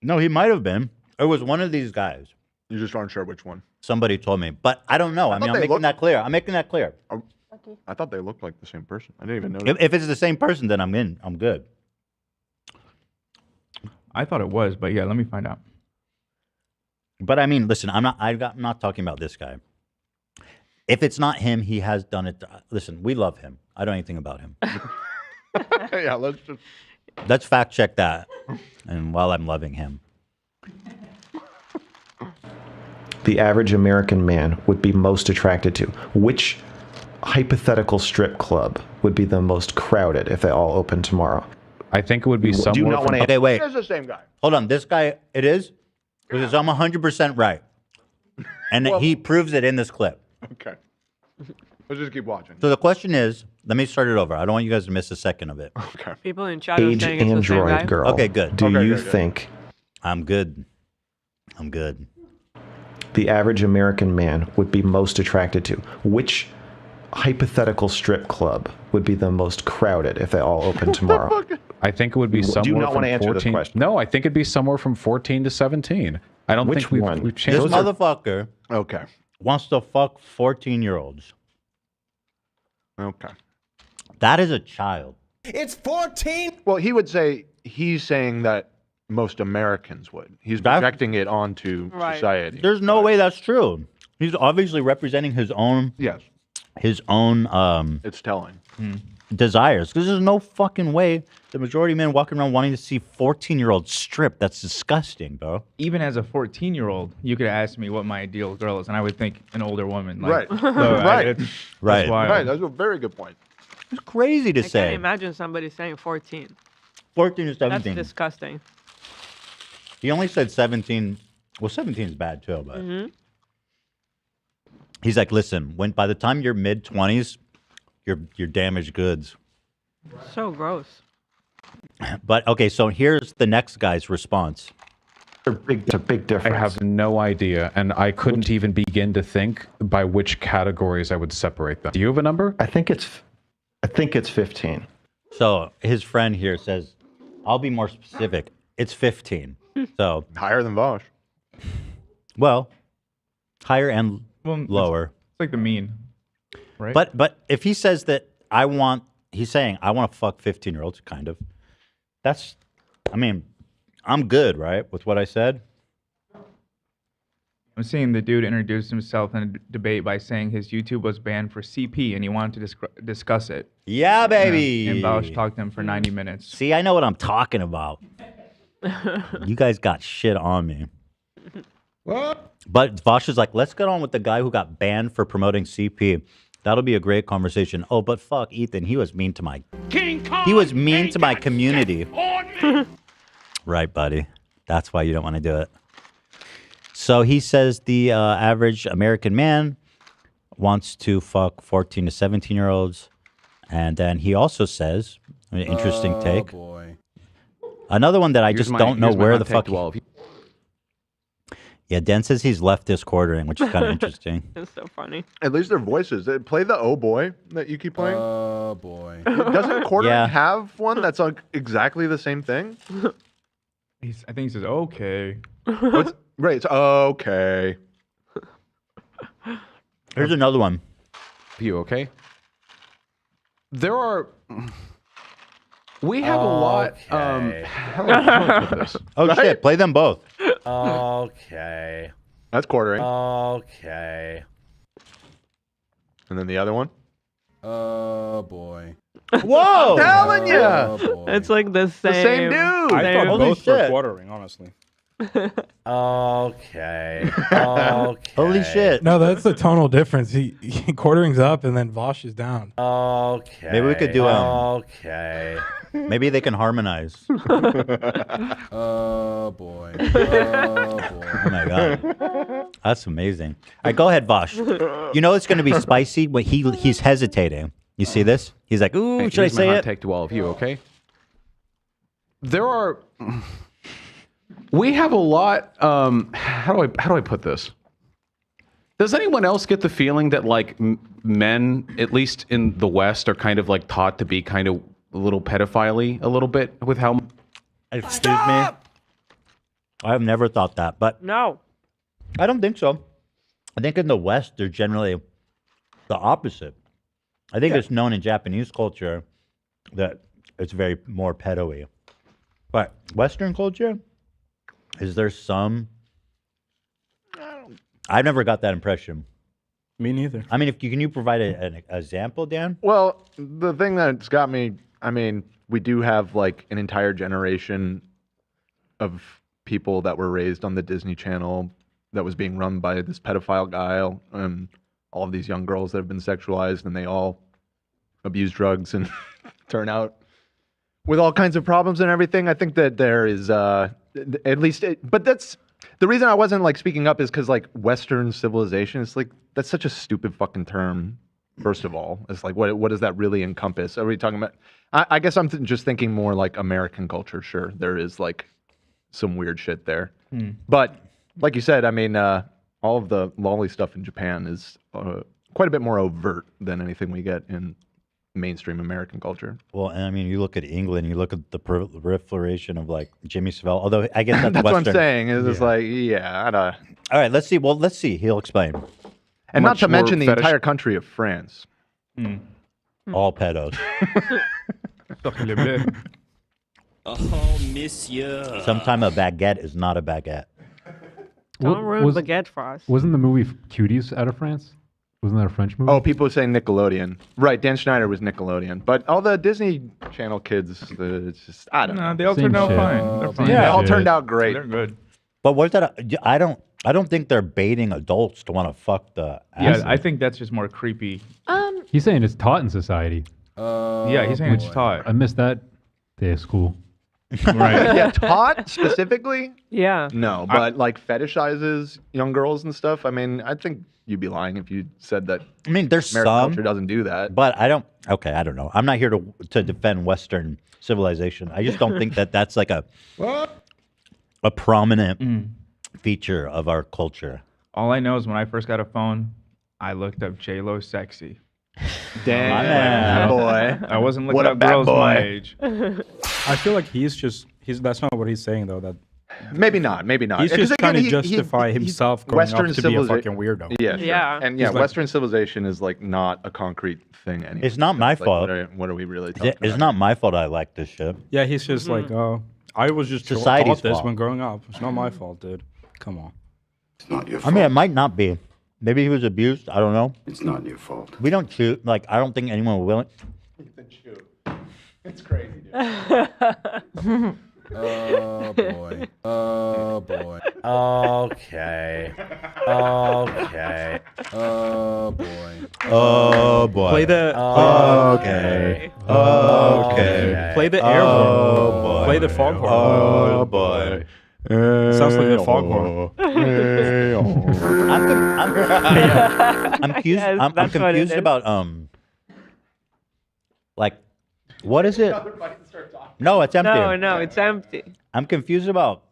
Speaker 1: No, he might have been. It was one of these guys.
Speaker 5: You just aren't sure which one.
Speaker 1: Somebody told me, but I don't know. I mean, I'm making that clear. I'm making that clear.
Speaker 5: I thought they looked like the same person. I didn't even know.
Speaker 1: If it's the same person, then I'm in. I'm good.
Speaker 8: I thought it was, but yeah, let me find out.
Speaker 1: But I mean, listen, I'm not talking about this guy. If it's not him, he has done it. Listen, we love him. I don't know anything about him.
Speaker 5: Yeah,
Speaker 1: Let's fact check that. And while I'm loving him.
Speaker 7: The average American man would be most attracted to? Which hypothetical strip club would be the most crowded if they all opened tomorrow?
Speaker 22: I think it would be somewhere.
Speaker 7: Do you not want to?
Speaker 1: Okay, wait.
Speaker 5: It's the same guy.
Speaker 1: Hold on. This guy, it is? Because I'm 100% right. And he proves it in this clip.
Speaker 5: Okay. Let's just keep watching.
Speaker 1: So the question is, let me start it over. I don't want you guys to miss a second of it.
Speaker 5: Okay.
Speaker 3: People in chat are
Speaker 7: Age
Speaker 3: saying it's the same guy.
Speaker 7: android girl.
Speaker 1: Okay, good.
Speaker 7: Do
Speaker 1: Okay,
Speaker 7: you
Speaker 1: good, good.
Speaker 7: think
Speaker 1: I'm good. I'm good.
Speaker 7: the average American man would be most attracted to? Which hypothetical strip club would be the most crowded if they all opened tomorrow?
Speaker 22: I think it would be somewhere
Speaker 7: Do you not
Speaker 22: from
Speaker 7: want to answer this
Speaker 22: 14.
Speaker 7: question?
Speaker 22: No, I think it'd be somewhere from 14 to 17. I don't
Speaker 7: Which
Speaker 22: think we've,
Speaker 7: one?
Speaker 22: we've
Speaker 1: This
Speaker 22: changed.
Speaker 1: motherfucker
Speaker 5: Okay.
Speaker 1: wants to fuck 14-year-olds.
Speaker 5: Okay.
Speaker 1: That is a child.
Speaker 19: It's 14.
Speaker 5: Well, he would say he's saying that most Americans would. He's projecting it onto society.
Speaker 1: There's no way that's true. He's obviously representing his own.
Speaker 5: Yes.
Speaker 1: His own.
Speaker 5: It's telling.
Speaker 1: Desires, because there's no fucking way the majority of men walking around wanting to see 14-year-olds strip. That's disgusting, bro.
Speaker 8: Even as a 14-year-old, you could ask me what my ideal girl is, and I would think an older woman. Like,
Speaker 5: Right.
Speaker 8: so
Speaker 5: Right.
Speaker 1: Right.
Speaker 5: Right. That's a very good point.
Speaker 1: It's crazy to
Speaker 3: I can't
Speaker 1: say.
Speaker 3: imagine somebody saying 14.
Speaker 1: 14 to 17.
Speaker 3: That's disgusting.
Speaker 1: He only said 17. Well, 17 is bad too, but
Speaker 3: Mm-hmm.
Speaker 1: he's like, listen, when by the time you're mid-20s, you're damaged goods.
Speaker 3: So gross.
Speaker 1: But okay, so here's the next guy's response.
Speaker 7: It's a big difference.
Speaker 22: I have no idea, and I couldn't even begin to think by which categories I would separate them. Do you have a number?
Speaker 7: I think it's 15.
Speaker 1: So his friend here says, I'll be more specific. It's 15. So
Speaker 5: higher than Vaush.
Speaker 1: Well, higher and lower.
Speaker 8: It's like the mean, right?
Speaker 1: But if he says that he's saying I want to fuck 15-year-olds, kind of. That's, I mean, I'm good, right, with what I said.
Speaker 8: I'm seeing the dude introduce himself in a debate by saying his YouTube was banned for CP and he wanted to discuss it.
Speaker 1: Yeah, baby.
Speaker 8: And Vaush talked to him for 90 minutes.
Speaker 1: See, I know what I'm talking about. You guys got shit on me.
Speaker 19: What?
Speaker 1: But Vaush is like, let's get on with the guy who got banned for promoting CP. That'll be a great conversation. Oh, but fuck Ethan. He was mean to my community. Right, buddy. That's why you don't want to do it. So he says the average American man wants to fuck 14 to 17-year-olds. And then he also says An interesting take.
Speaker 22: Boy.
Speaker 1: Another one that I
Speaker 22: Here's
Speaker 1: just
Speaker 22: my-
Speaker 1: don't know
Speaker 22: here's my
Speaker 1: where
Speaker 22: hot
Speaker 1: the
Speaker 22: take
Speaker 1: fuck.
Speaker 22: to all of you.
Speaker 1: Yeah, Dan says he's leftist quartering, which is kind of interesting.
Speaker 3: It's so funny.
Speaker 5: At least their voices. Play the "Oh boy" that you keep playing.
Speaker 22: Oh boy.
Speaker 5: Doesn't quartering
Speaker 1: Yeah.
Speaker 5: have one that's like exactly the same thing?
Speaker 8: I think he says okay.
Speaker 5: Right. It's okay.
Speaker 1: Here's another one.
Speaker 22: You okay? There are. We have a lot. How do I put this?
Speaker 1: Oh shit! Play them both.
Speaker 12: Okay.
Speaker 5: That's quartering.
Speaker 12: Okay.
Speaker 5: And then the other one.
Speaker 22: Oh boy.
Speaker 1: Whoa!
Speaker 5: I'm telling you.
Speaker 22: Oh, boy.
Speaker 3: It's like the same.
Speaker 5: same dude.
Speaker 9: I thought
Speaker 1: Holy
Speaker 9: both were
Speaker 1: shit.
Speaker 9: quartering, honestly.
Speaker 12: Okay. Okay.
Speaker 1: Holy shit!
Speaker 4: No, that's the tonal difference. He quartering's up and then Vaush is down.
Speaker 12: Okay.
Speaker 1: Maybe we could do
Speaker 12: Okay.
Speaker 1: Maybe they can harmonize.
Speaker 22: Oh boy. Oh boy.
Speaker 1: Oh my god, that's amazing. All right, go ahead, Vaush. You know it's going to be spicy when he's hesitating. You see this? He's like, "Ooh,
Speaker 22: Hey,
Speaker 1: should I
Speaker 22: here's my
Speaker 1: say
Speaker 22: hot
Speaker 1: it?"
Speaker 22: take to all of you, okay? There are. We have a lot. How do I put this? Does anyone else get the feeling that like men, at least in the West, are kind of like taught to be kind of a little pedophile-y a little bit with how?
Speaker 1: Excuse me. I've never thought that, but
Speaker 3: No.
Speaker 1: I don't think so. I think in the West, they're generally the opposite. I think it's known in Japanese culture that it's very more pedo-y. But Western culture, is there some? I've never got that impression.
Speaker 9: Me neither.
Speaker 1: I mean, can you provide an example, Dan?
Speaker 5: Well, the thing that's got me, I mean, we do have like an entire generation of people that were raised on the Disney Channel that was being run by this pedophile guy, and all of these young girls that have been sexualized, and they all abuse drugs and turn out with all kinds of problems and everything. I think that there is, at least, but that's the reason I wasn't like speaking up is because like Western civilization is like, that's such a stupid fucking term. First of all, it's like, what does that really encompass? Are we talking about, I guess I'm just thinking more like American culture. Sure. There is like some weird shit there, but like you said, I mean, all of the loli stuff in Japan is quite a bit more overt than anything we get in mainstream American culture.
Speaker 1: Well, and I mean, you look at England, you look at the proliferation of like Jimmy Savile, although I guess that's,
Speaker 5: that's what I'm
Speaker 1: Western.
Speaker 5: saying. Is it's like, yeah,
Speaker 1: all right, let's see. Well, let's see. He'll explain.
Speaker 5: And not to mention the entire country of France.
Speaker 1: All pedos.
Speaker 12: Oh, monsieur.
Speaker 1: Sometime a baguette is not a baguette.
Speaker 3: Don't ruin baguette for us.
Speaker 11: Wasn't the movie Cuties out of France? Wasn't that a French movie?
Speaker 5: Oh, people say Nickelodeon. Right, Dan Schneider was Nickelodeon. But all the Disney Channel kids, it's just, I don't know.
Speaker 8: They all turned out fine. They're fine.
Speaker 5: Yeah, they all turned out great.
Speaker 8: They're good.
Speaker 1: But where's that? I don't think they're baiting adults to want to fuck the.
Speaker 8: Yeah, I think that's just more creepy.
Speaker 11: He's saying it's taught in society.
Speaker 8: Yeah, he's saying it's taught.
Speaker 11: I missed that day of school.
Speaker 8: Right.
Speaker 5: Yeah, taught specifically?
Speaker 3: Yeah.
Speaker 5: No, but like fetishizes young girls and stuff. I mean, I think you'd be lying if you said that.
Speaker 1: I mean, there's
Speaker 5: American
Speaker 1: some
Speaker 5: culture doesn't do that.
Speaker 1: But I don't. Okay, I don't know. I'm not here to defend Western civilization. I just don't think that that's like a prominent feature of our culture.
Speaker 8: All I know is when I first got a phone, I looked up J-Lo sexy.
Speaker 5: Damn, boy.
Speaker 8: I wasn't looking
Speaker 5: What a
Speaker 8: up
Speaker 5: bad
Speaker 8: girls
Speaker 5: boy.
Speaker 8: my age.
Speaker 9: I feel like he's that's not what he's saying though. That
Speaker 5: Maybe not.
Speaker 9: he's
Speaker 5: Because
Speaker 9: just trying
Speaker 5: again,
Speaker 9: to justify himself growing up to be a fucking weirdo.
Speaker 5: Yeah, sure.
Speaker 3: Yeah.
Speaker 5: And yeah,
Speaker 9: He's like-
Speaker 5: Western civilization is like not a concrete thing anymore.
Speaker 1: It's not my
Speaker 5: Like,
Speaker 1: fault.
Speaker 5: what are we really talking
Speaker 1: It's
Speaker 5: about?
Speaker 1: not my fault. I like this shit.
Speaker 9: Yeah, he's just like, I was just
Speaker 1: Society's
Speaker 9: taught this
Speaker 1: fault.
Speaker 9: when growing up. It's not my fault, dude. Come on.
Speaker 20: It's not your
Speaker 1: I
Speaker 20: fault.
Speaker 1: mean, it might not be. Maybe he was abused. I don't know.
Speaker 20: It's not your fault.
Speaker 1: We don't shoot. Like, I don't think anyone will willing.
Speaker 5: It's crazy, dude.
Speaker 22: Oh boy. Oh boy.
Speaker 12: Okay. Okay.
Speaker 22: Oh boy.
Speaker 1: Oh boy.
Speaker 9: Play the
Speaker 1: Okay. Okay.
Speaker 9: Play the air
Speaker 1: Oh
Speaker 9: horn.
Speaker 1: boy.
Speaker 9: Play the foghorn.
Speaker 1: Oh boy.
Speaker 9: Sounds like the foghorn.
Speaker 1: I'm confused.
Speaker 3: Yes,
Speaker 1: I'm
Speaker 3: that's what it
Speaker 1: confused
Speaker 3: is.
Speaker 1: about like What is it? No, it's empty.
Speaker 3: No, it's empty.
Speaker 1: I'm confused about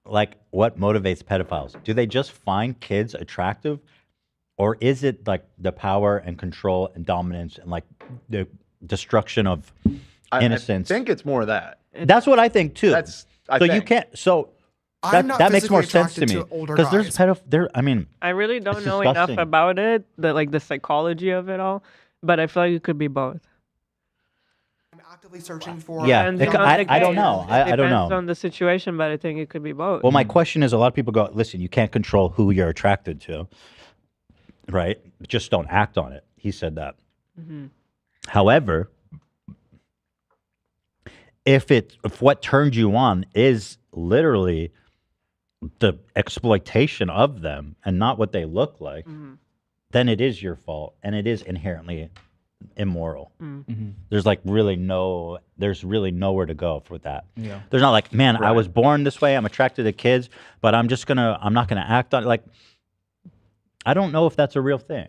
Speaker 1: like what motivates pedophiles. Do they just find kids attractive, or is it like the power and control and dominance and like the destruction of innocence?
Speaker 5: I think it's more of that.
Speaker 1: That's what I think too.
Speaker 5: I
Speaker 1: so you
Speaker 5: think.
Speaker 1: can't. So
Speaker 15: I'm not
Speaker 1: that makes more
Speaker 15: physically
Speaker 1: sense to me
Speaker 15: attracted to older
Speaker 1: because there's
Speaker 15: guys.
Speaker 1: there. I mean,
Speaker 3: I really don't
Speaker 1: it's
Speaker 3: know enough
Speaker 1: disgusting.
Speaker 3: about it, the psychology of it all, but I feel like it could be both.
Speaker 15: I'm actively searching for.
Speaker 1: Yeah,
Speaker 3: Depends on the
Speaker 1: I don't
Speaker 3: case.
Speaker 1: know. I don't
Speaker 3: Depends
Speaker 1: know.
Speaker 3: on the situation, but I think it could be both.
Speaker 1: Well, my question is, a lot of people go, listen, you can't control who you're attracted to, right? Just don't act on it. He said that.
Speaker 3: Mm-hmm.
Speaker 1: However, if what turns you on is literally the exploitation of them and not what they look like, then it is your fault and it is inherently immoral. There's like there's really nowhere to go for that.
Speaker 8: Yeah.
Speaker 1: There's not like, man, I was born this way, I'm attracted to kids, but I'm not gonna act on it. Like, I don't know if that's a real thing.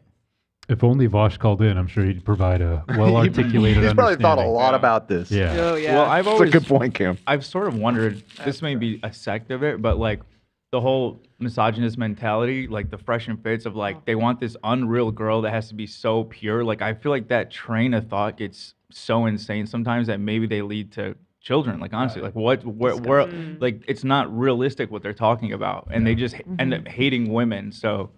Speaker 11: If only Vaush called in, I'm sure he'd provide a well-articulated
Speaker 5: He's probably thought a
Speaker 11: understanding.
Speaker 5: lot about this.
Speaker 11: Yeah.
Speaker 3: Oh, yeah.
Speaker 8: Well, I've
Speaker 5: That's
Speaker 8: always
Speaker 5: a good point, Cam.
Speaker 8: I've sort of wondered, this may be a sect of it, but like the whole misogynist mentality, like the fresh and fits of like they want this unreal girl that has to be so pure. Like I feel like that train of thought gets so insane sometimes that maybe they lead to children. Like honestly, like where like it's not realistic what they're talking about, and they just end up hating women. So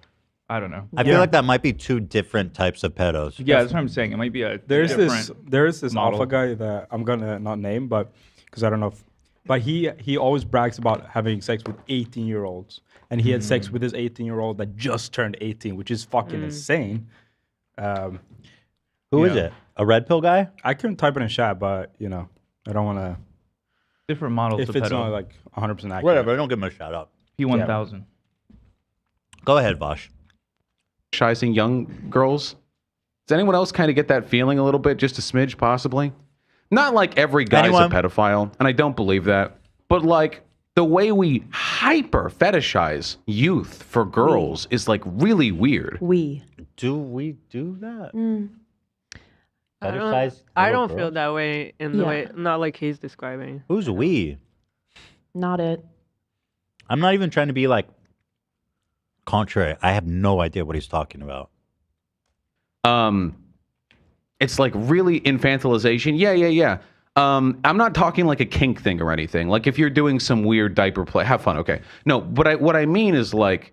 Speaker 8: I don't know.
Speaker 1: I feel like that might be two different types of pedos.
Speaker 8: Yeah, that's what I'm saying. It might be a
Speaker 9: There is
Speaker 8: different
Speaker 9: this
Speaker 8: model.
Speaker 9: alpha guy that I'm gonna not name, but because I don't know if, but he always brags about having sex with 18-year-olds, and he had sex with his 18-year-old that just turned 18, which is fucking insane.
Speaker 1: Who is it? A red pill guy?
Speaker 9: I couldn't type it in chat, but I don't want to.
Speaker 8: Different models
Speaker 9: If
Speaker 8: of
Speaker 9: it's
Speaker 8: pedo.
Speaker 9: not like 100% accurate.
Speaker 1: Whatever, don't give him a shout out.
Speaker 8: P1000.
Speaker 1: Go ahead, Vaush.
Speaker 22: Fetishizing young girls. Does anyone else kind of get that feeling a little bit, just a smidge possibly? Not like every guy's
Speaker 1: Anyone?
Speaker 22: a pedophile, and I don't believe that, but like the way we hyper fetishize youth for girls is like really weird.
Speaker 1: Do we do that?
Speaker 3: I don't feel that way in the
Speaker 16: Yeah.
Speaker 3: way, not like he's describing.
Speaker 1: Who's we?
Speaker 16: Not it.
Speaker 1: I'm not even trying to be like contrary. I have no idea what he's talking about.
Speaker 22: It's like really infantilization. Yeah. I'm not talking like a kink thing or anything. Like if you're doing some weird diaper play, have fun, okay? No, but what I mean is like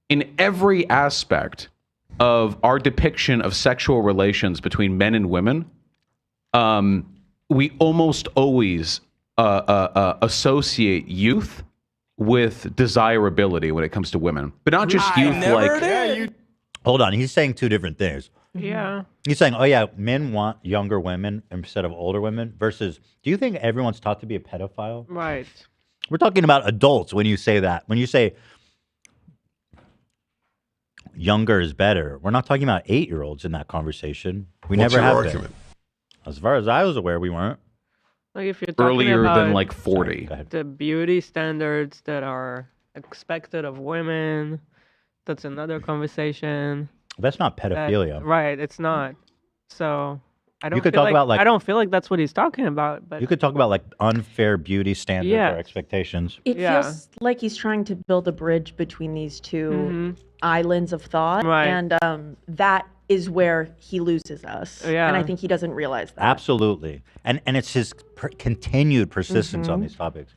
Speaker 22: in every aspect of our depiction of sexual relations between men and women, we almost always associate youth with desirability when it comes to women, but not just youth like.
Speaker 1: Hold on, he's saying two different things.
Speaker 3: Yeah.
Speaker 1: He's saying, oh yeah, men want younger women instead of older women versus, do you think everyone's taught to be a pedophile?
Speaker 3: Right.
Speaker 1: We're talking about adults when you say that. When you say younger is better, we're not talking about 8-year-olds in that conversation. We
Speaker 20: What's
Speaker 1: never
Speaker 20: your
Speaker 1: have
Speaker 20: argument?
Speaker 1: been. As far as I was aware, we weren't.
Speaker 3: Like if you're talking
Speaker 22: Earlier
Speaker 3: about
Speaker 22: than like 40.
Speaker 3: the beauty standards that are expected of women, that's another conversation.
Speaker 1: That's not pedophilia.
Speaker 3: Right, it's not. So I don't.
Speaker 1: could
Speaker 3: feel
Speaker 1: talk about, like-
Speaker 3: I don't feel like that's what he's talking about. But
Speaker 1: You could talk about like unfair beauty standards
Speaker 3: Yeah.
Speaker 1: or expectations.
Speaker 16: It feels like he's trying to build a bridge between these two islands of thought,
Speaker 3: Right.
Speaker 16: and that is where he loses us.
Speaker 3: Yeah.
Speaker 16: And I think he doesn't realize that.
Speaker 1: Absolutely. And it's his continued persistence on these topics.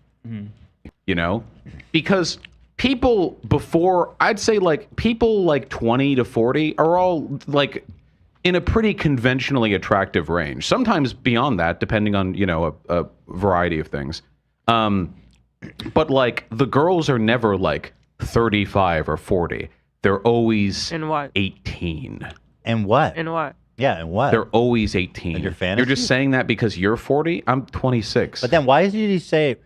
Speaker 22: You know, because people before, I'd say like people like 20 to 40 are all like in a pretty conventionally attractive range. Sometimes beyond that, depending on, a variety of things. But like the girls are never like 35 or 40. They're always
Speaker 3: In what?
Speaker 22: 18.
Speaker 1: And what?
Speaker 3: In what?
Speaker 1: Yeah, and what?
Speaker 22: They're always 18.
Speaker 1: And your
Speaker 22: You're
Speaker 1: fantasy?
Speaker 22: just saying that because you're 40? I'm 26.
Speaker 1: But then why did he say,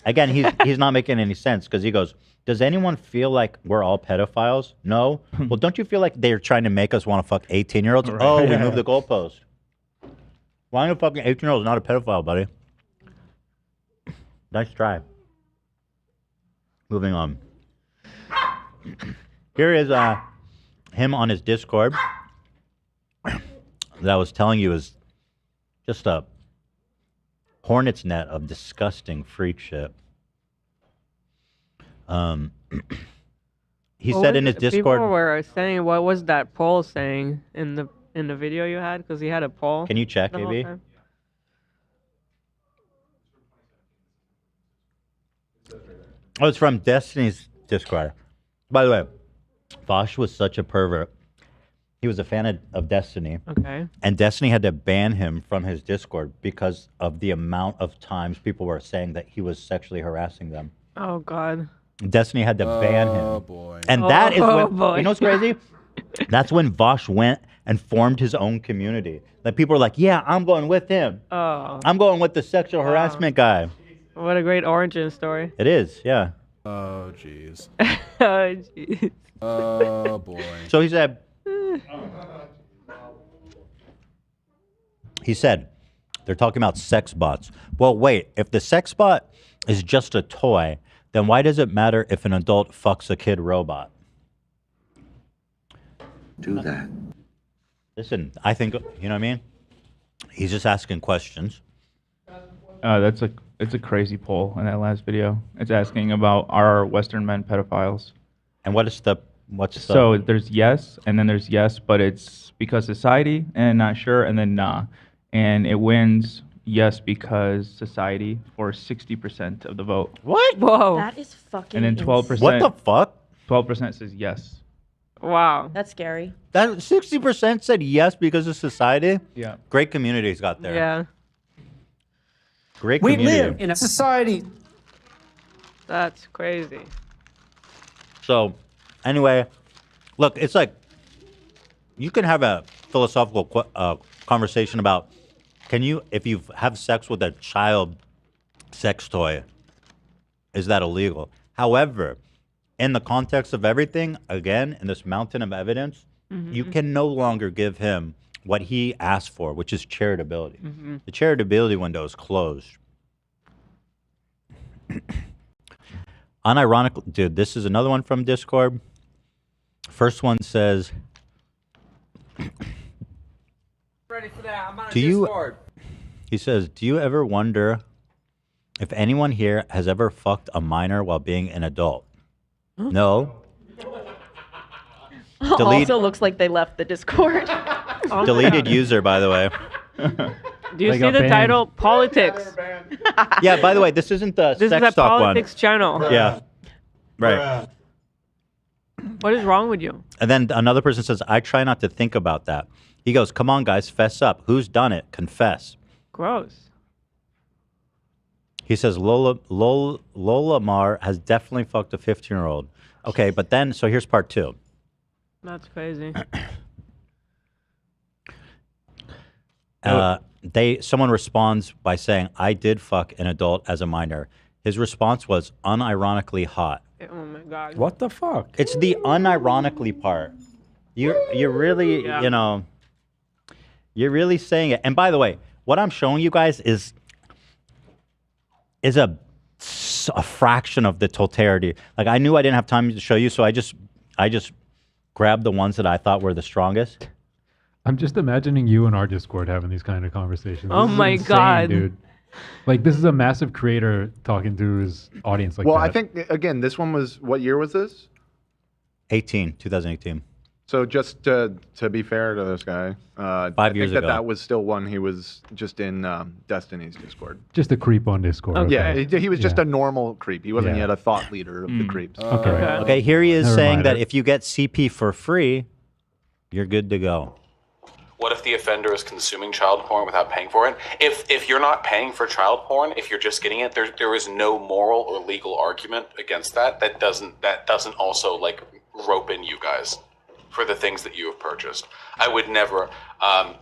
Speaker 1: again, he's not making any sense because he goes, does anyone feel like we're all pedophiles? No. Well, don't you feel like they're trying to make us want to fuck 18-year-olds?
Speaker 22: Right.
Speaker 1: Oh, we moved the goalpost. Why a fucking 18-year-old is not a pedophile, buddy? Nice try. Moving on. Here is him on his Discord. that I was telling you is just a hornet's net of disgusting freak shit. He said in his Discord.
Speaker 3: People were saying, what was that poll saying in the video you had? Because he had a poll.
Speaker 1: Can you check,
Speaker 3: the whole
Speaker 1: AB?
Speaker 3: time.
Speaker 1: Oh, it's from Destiny's Discord. By the way, Vaush was such a pervert. He was a fan of Destiny.
Speaker 3: Okay.
Speaker 1: And Destiny had to ban him from his Discord because of the amount of times people were saying that he was sexually harassing them.
Speaker 3: Oh, God.
Speaker 1: Destiny had to ban him.
Speaker 12: Oh, boy.
Speaker 1: And that is when,
Speaker 3: boy.
Speaker 1: you know what's crazy? That's when Vaush went and formed his own community. Like, people are like, yeah, I'm going with him.
Speaker 3: Oh.
Speaker 1: I'm going with the sexual harassment guy.
Speaker 3: What a great origin story.
Speaker 1: It is, yeah.
Speaker 12: Oh, jeez.
Speaker 3: Oh, jeez.
Speaker 12: Oh, boy.
Speaker 1: So he said, they're talking about sex bots. Well, wait, if the sex bot is just a toy, then why does it matter if an adult fucks a kid robot?
Speaker 20: Do that.
Speaker 1: Listen, I think, you know what I mean? He's just asking questions.
Speaker 8: It's a crazy poll in that last video. It's asking about are Western men pedophiles?
Speaker 1: And what's the
Speaker 8: So there's yes, and then there's yes, but it's because society, and not sure, and then nah. And it wins yes because society for 60% of the vote.
Speaker 1: What?
Speaker 3: Whoa.
Speaker 6: That is fucking.
Speaker 8: And then 12%.
Speaker 6: insane.
Speaker 1: What the fuck?
Speaker 8: 12% says yes.
Speaker 3: Wow.
Speaker 6: That's scary.
Speaker 1: That 60% said yes because of society?
Speaker 8: Yeah.
Speaker 1: Great communities got there.
Speaker 3: Yeah.
Speaker 1: Great
Speaker 21: We
Speaker 1: community.
Speaker 21: live in a society.
Speaker 3: That's crazy.
Speaker 1: So, anyway, look, it's like you can have a philosophical conversation about if you have sex with a child sex toy, is that illegal? However, in the context of everything, again, in this mountain of evidence, you can no longer give him what he asked for, which is charitability. The charitability window is closed. Unironically, dude, this is another one from Discord. First one says,
Speaker 14: Ready for that? I'm on
Speaker 1: Do you-
Speaker 14: Discord.
Speaker 1: he says, do you ever wonder if anyone here has ever fucked a minor while being an adult? No. Delete-
Speaker 16: Also looks like they left the Discord.
Speaker 1: Deleted user, by the way.
Speaker 3: Do you see the title? Politics.
Speaker 1: Yeah, by the way, this isn't the
Speaker 3: This
Speaker 1: sex
Speaker 3: is a
Speaker 1: talk
Speaker 3: politics
Speaker 1: one.
Speaker 3: channel.
Speaker 1: Yeah. Right.
Speaker 3: What is wrong with you?
Speaker 1: And then another person says, I try not to think about that. He goes, come on, guys, fess up. Who's done it? Confess.
Speaker 3: Gross.
Speaker 1: He says, Lola Mar has definitely fucked a 15-year-old. Okay, but then, so here's part two.
Speaker 3: That's crazy.
Speaker 1: Someone responds by saying, I did fuck an adult as a minor. His response was unironically hot.
Speaker 3: Oh my God.
Speaker 9: What the fuck?
Speaker 1: It's the unironically part. You're really,
Speaker 3: Yeah.
Speaker 1: You're really saying it. And by the way, what I'm showing you guys is a fraction of the totality. Like, I knew I didn't have time to show you, so I just grabbed the ones that I thought were the strongest.
Speaker 11: I'm just imagining you and our Discord having these kind of conversations.
Speaker 3: Oh
Speaker 11: This is
Speaker 3: my
Speaker 11: insane,
Speaker 3: God.
Speaker 11: dude! Like, this is a massive creator talking to his audience like
Speaker 5: well,
Speaker 11: that.
Speaker 5: I think again, this one was what year was this?
Speaker 1: 2018.
Speaker 5: So just to be fair to this guy,
Speaker 1: 5 years
Speaker 5: I think
Speaker 1: ago.
Speaker 5: that was still one he was just in Destiny's Discord.
Speaker 11: Just a creep on Discord.
Speaker 5: Yeah, he was just
Speaker 11: Yeah.
Speaker 5: a normal creep. He wasn't
Speaker 11: Yeah.
Speaker 5: yet a thought leader of the creeps.
Speaker 1: Okay, here he is
Speaker 11: Never
Speaker 1: saying
Speaker 11: mind
Speaker 1: that
Speaker 11: it.
Speaker 1: if you get CP for free, you're good to go.
Speaker 23: What if the offender is consuming child porn without paying for it? If you're not paying for child porn, if you're just getting it, there is no moral or legal argument against that. That doesn't also like rope in you guys for the things that you have purchased. I would never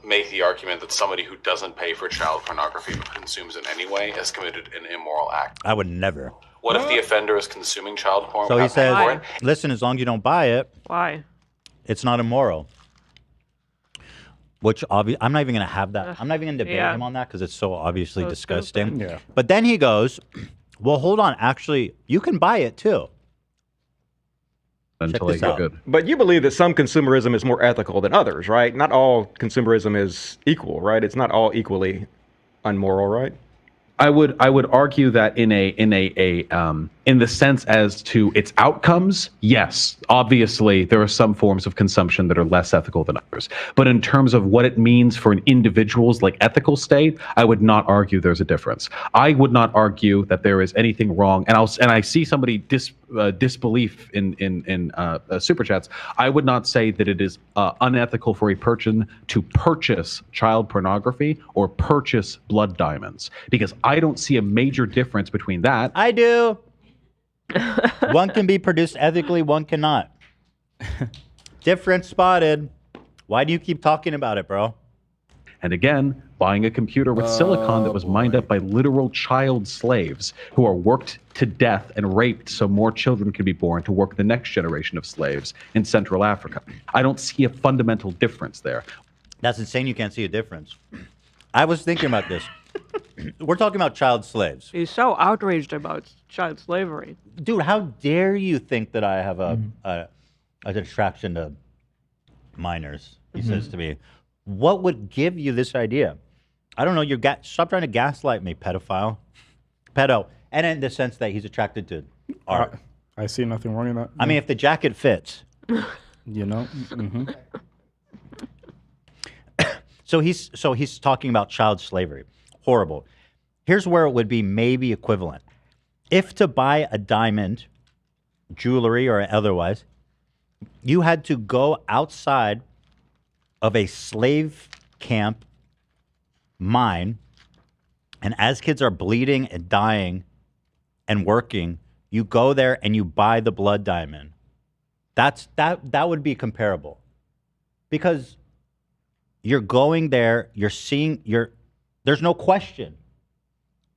Speaker 23: make the argument that somebody who doesn't pay for child pornography but consumes it anyway has committed an immoral act.
Speaker 1: I would never.
Speaker 23: What if the offender is consuming child porn
Speaker 1: So he
Speaker 23: without paying for
Speaker 1: says,
Speaker 23: it?
Speaker 1: listen, as long as you don't buy it,
Speaker 3: Why?
Speaker 1: it's not immoral. Which I'm not even going to have that. I'm not even going to debate
Speaker 3: Yeah.
Speaker 1: him on that because it's so obviously
Speaker 3: So
Speaker 1: disgusting.
Speaker 3: stupid.
Speaker 9: Yeah.
Speaker 1: But then he goes, well, hold on. Actually, you can buy it too.
Speaker 11: until they get good.
Speaker 17: But you believe that some consumerism is more ethical than others, right? Not all consumerism is equal, right? It's not all equally unmoral, right?
Speaker 11: I would argue that in the sense as to its outcomes, yes, obviously there are some forms of consumption that are less ethical than others. But in terms of what it means for an individual's ethical state, I would not argue there's a difference. I would not argue that there is anything wrong. And I see somebody disbelief in super chats. I would not say that it is unethical for a person to purchase child pornography or purchase blood diamonds, because I don't see a major difference between that.
Speaker 1: I do. One can be produced ethically, one cannot. Difference spotted. Why do you keep talking about it, bro?
Speaker 11: And again, buying a computer with silicon that was mined up by literal child slaves who are worked to death and raped so more children can be born to work the next generation of slaves in Central Africa. I don't see a fundamental difference there.
Speaker 1: That's insane. You can't see a difference. I was thinking about this. We're talking about child slaves.
Speaker 3: He's so outraged about child slavery.
Speaker 1: Dude, how dare you think that I have a attraction to minors, he says to me. What would give you this idea? I don't know. Stop trying to gaslight me, pedophile. Pedo. And in the sense that he's attracted to art.
Speaker 9: I see nothing wrong in that.
Speaker 1: I mean, if the jacket fits.
Speaker 9: You know?
Speaker 1: So he's talking about child slavery. Horrible. Here's where it would be maybe equivalent. If to buy a diamond, jewelry or otherwise, you had to go outside of a slave camp mine, and as kids are bleeding and dying and working, you go there and you buy the blood diamond. That would be comparable. Because you're going there, you're seeing, there's no question.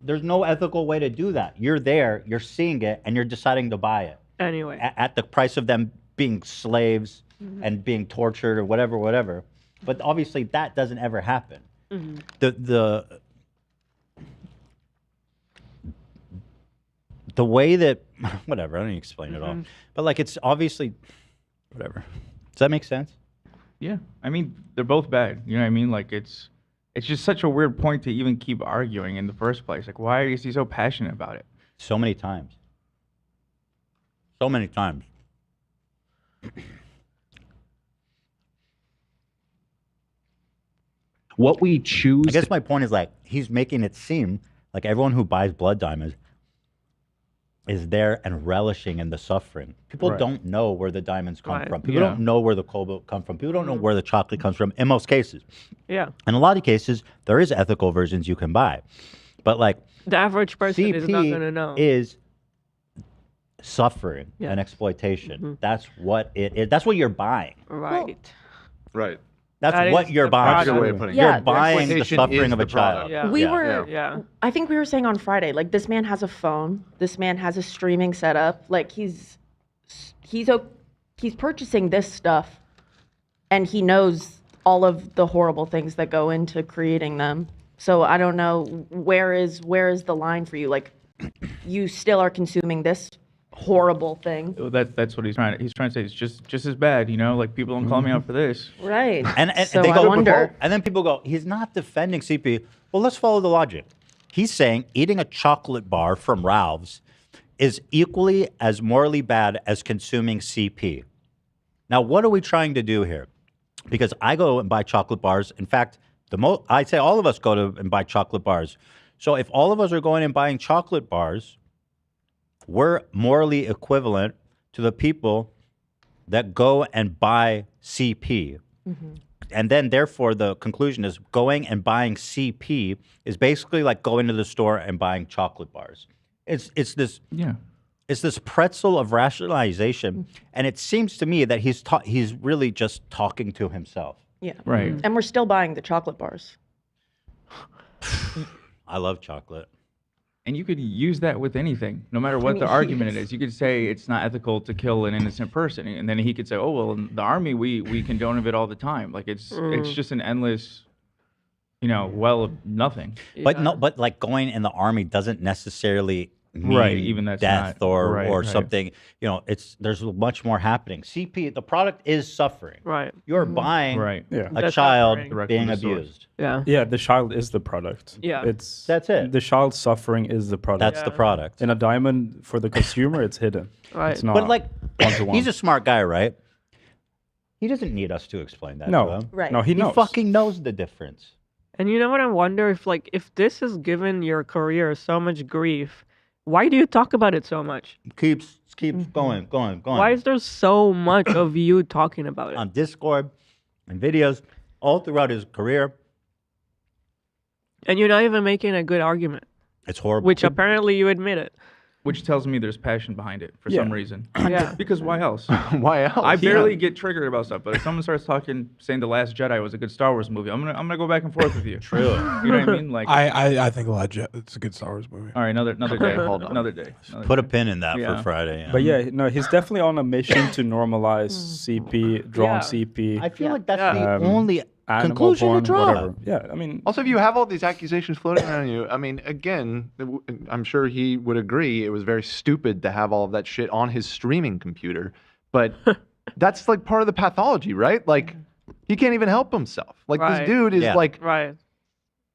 Speaker 1: There's no ethical way to do that. You're there, you're seeing it, and you're deciding to buy it.
Speaker 3: Anyway.
Speaker 1: At the price of them being slaves and being tortured or whatever. But obviously that doesn't ever happen. The way that, whatever, I don't even explain it all. But it's obviously, whatever. Does that make sense?
Speaker 8: Yeah. I mean, they're both bad. You know what I mean? It's just such a weird point to even keep arguing in the first place. Why is he so passionate about it?
Speaker 1: So many times. So many times.
Speaker 11: What we choose.
Speaker 1: I guess my point is he's making it seem like everyone who buys blood diamonds is there and relishing in the suffering. People don't know where the diamonds come from. People don't know where the cobalt come from. People don't know where the chocolate comes from in most cases.
Speaker 3: Yeah.
Speaker 1: In a lot of cases, there is ethical versions you can buy. But
Speaker 3: the average person
Speaker 1: CP
Speaker 3: is not going to know.
Speaker 1: Is suffering and exploitation. That's what it is. That's what you're buying.
Speaker 3: Right.
Speaker 5: Right.
Speaker 1: That's what you're buying. You're buying the suffering of a child.
Speaker 16: I think we were saying on Friday, this man has a phone. This man has a streaming setup. He's purchasing this stuff, and he knows all of the horrible things that go into creating them. So I don't know where is the line for you? You still are consuming this horrible thing.
Speaker 8: That's what he's trying to say. It's just as bad, people don't call me out for this.
Speaker 16: Right.
Speaker 1: And
Speaker 16: so
Speaker 1: they
Speaker 16: I
Speaker 1: go,
Speaker 16: wonder.
Speaker 1: And then people go, he's not defending CP. Well, let's follow the logic. He's saying eating a chocolate bar from Ralph's is equally as morally bad as consuming CP. Now, what are we trying to do here? Because I go and buy chocolate bars. In fact, I'd say all of us go to and buy chocolate bars. So if all of us are going and buying chocolate bars, we're morally equivalent to the people that go and buy CP. And then, therefore, the conclusion is going and buying CP is basically like going to the store and buying chocolate bars. It's this pretzel of rationalization, and it seems to me that he's really just talking to himself.
Speaker 16: Yeah.
Speaker 8: Right.
Speaker 16: And we're still buying the chocolate bars.
Speaker 1: I love chocolate.
Speaker 8: And you could use that with anything, no matter what the argument it is. You could say it's not ethical to kill an innocent person, and then he could say, "Oh well, in the army we condone of it all the time." It's just an endless, well of nothing.
Speaker 1: But going in the army doesn't necessarily
Speaker 8: Right, even that's
Speaker 1: death
Speaker 8: not-
Speaker 1: or
Speaker 8: right,
Speaker 1: or
Speaker 8: right.
Speaker 1: something. You know, there's much more happening. CP, the product is suffering.
Speaker 3: Right.
Speaker 1: You're buying
Speaker 9: Yeah.
Speaker 1: a
Speaker 3: That's
Speaker 1: child
Speaker 3: suffering.
Speaker 1: being
Speaker 8: from the source.
Speaker 1: abused.
Speaker 3: Yeah.
Speaker 9: Yeah, the child is the product.
Speaker 3: Yeah.
Speaker 1: That's it.
Speaker 9: The child suffering is the product.
Speaker 1: That's the product.
Speaker 9: In a diamond for the consumer, it's hidden.
Speaker 3: Right.
Speaker 9: It's not.
Speaker 1: But like,
Speaker 9: one-to-one.
Speaker 1: he's a smart guy, right? He doesn't need us to explain that
Speaker 9: No.
Speaker 1: to him.
Speaker 3: Right.
Speaker 9: No, he knows.
Speaker 1: He fucking knows the difference.
Speaker 3: And you know what? I wonder if this has given your career so much grief, why do you talk about it so much?
Speaker 1: Keeps going.
Speaker 3: Why is there so much of you talking about it?
Speaker 1: On Discord and videos all throughout his career?
Speaker 3: And you're not even making a good argument,
Speaker 1: It's horrible.
Speaker 3: which apparently you admit it.
Speaker 8: Which tells me there's passion behind it for
Speaker 3: Yeah.
Speaker 8: some reason.
Speaker 3: Yeah.
Speaker 8: Because why else?
Speaker 5: Why else?
Speaker 8: I barely get triggered about stuff, but if someone starts saying The Last Jedi was a good Star Wars movie, I'm gonna go back and forth with you.
Speaker 1: True.
Speaker 8: You know what I mean? Like,
Speaker 12: I think it's a good Star Wars movie.
Speaker 8: all right, another day.
Speaker 5: hold on.
Speaker 8: Another day.
Speaker 1: Put a pin in that
Speaker 8: Yeah.
Speaker 1: for Friday. Yeah.
Speaker 9: But yeah, no, he's definitely on a mission to normalize CP, drawn
Speaker 3: Yeah.
Speaker 9: CP.
Speaker 1: I feel like that's the
Speaker 9: Um,
Speaker 1: only
Speaker 9: animal
Speaker 1: conclusion
Speaker 9: porn,
Speaker 1: to draw.
Speaker 9: whatever. Yeah, I mean,
Speaker 5: Also, if you have all these accusations floating around you, I mean, again, I'm sure he would agree it was very stupid to have all of that shit on his streaming computer. But that's like part of the pathology, right? Like, he can't even help himself. Like,
Speaker 3: Right.
Speaker 5: this dude is like
Speaker 3: Right.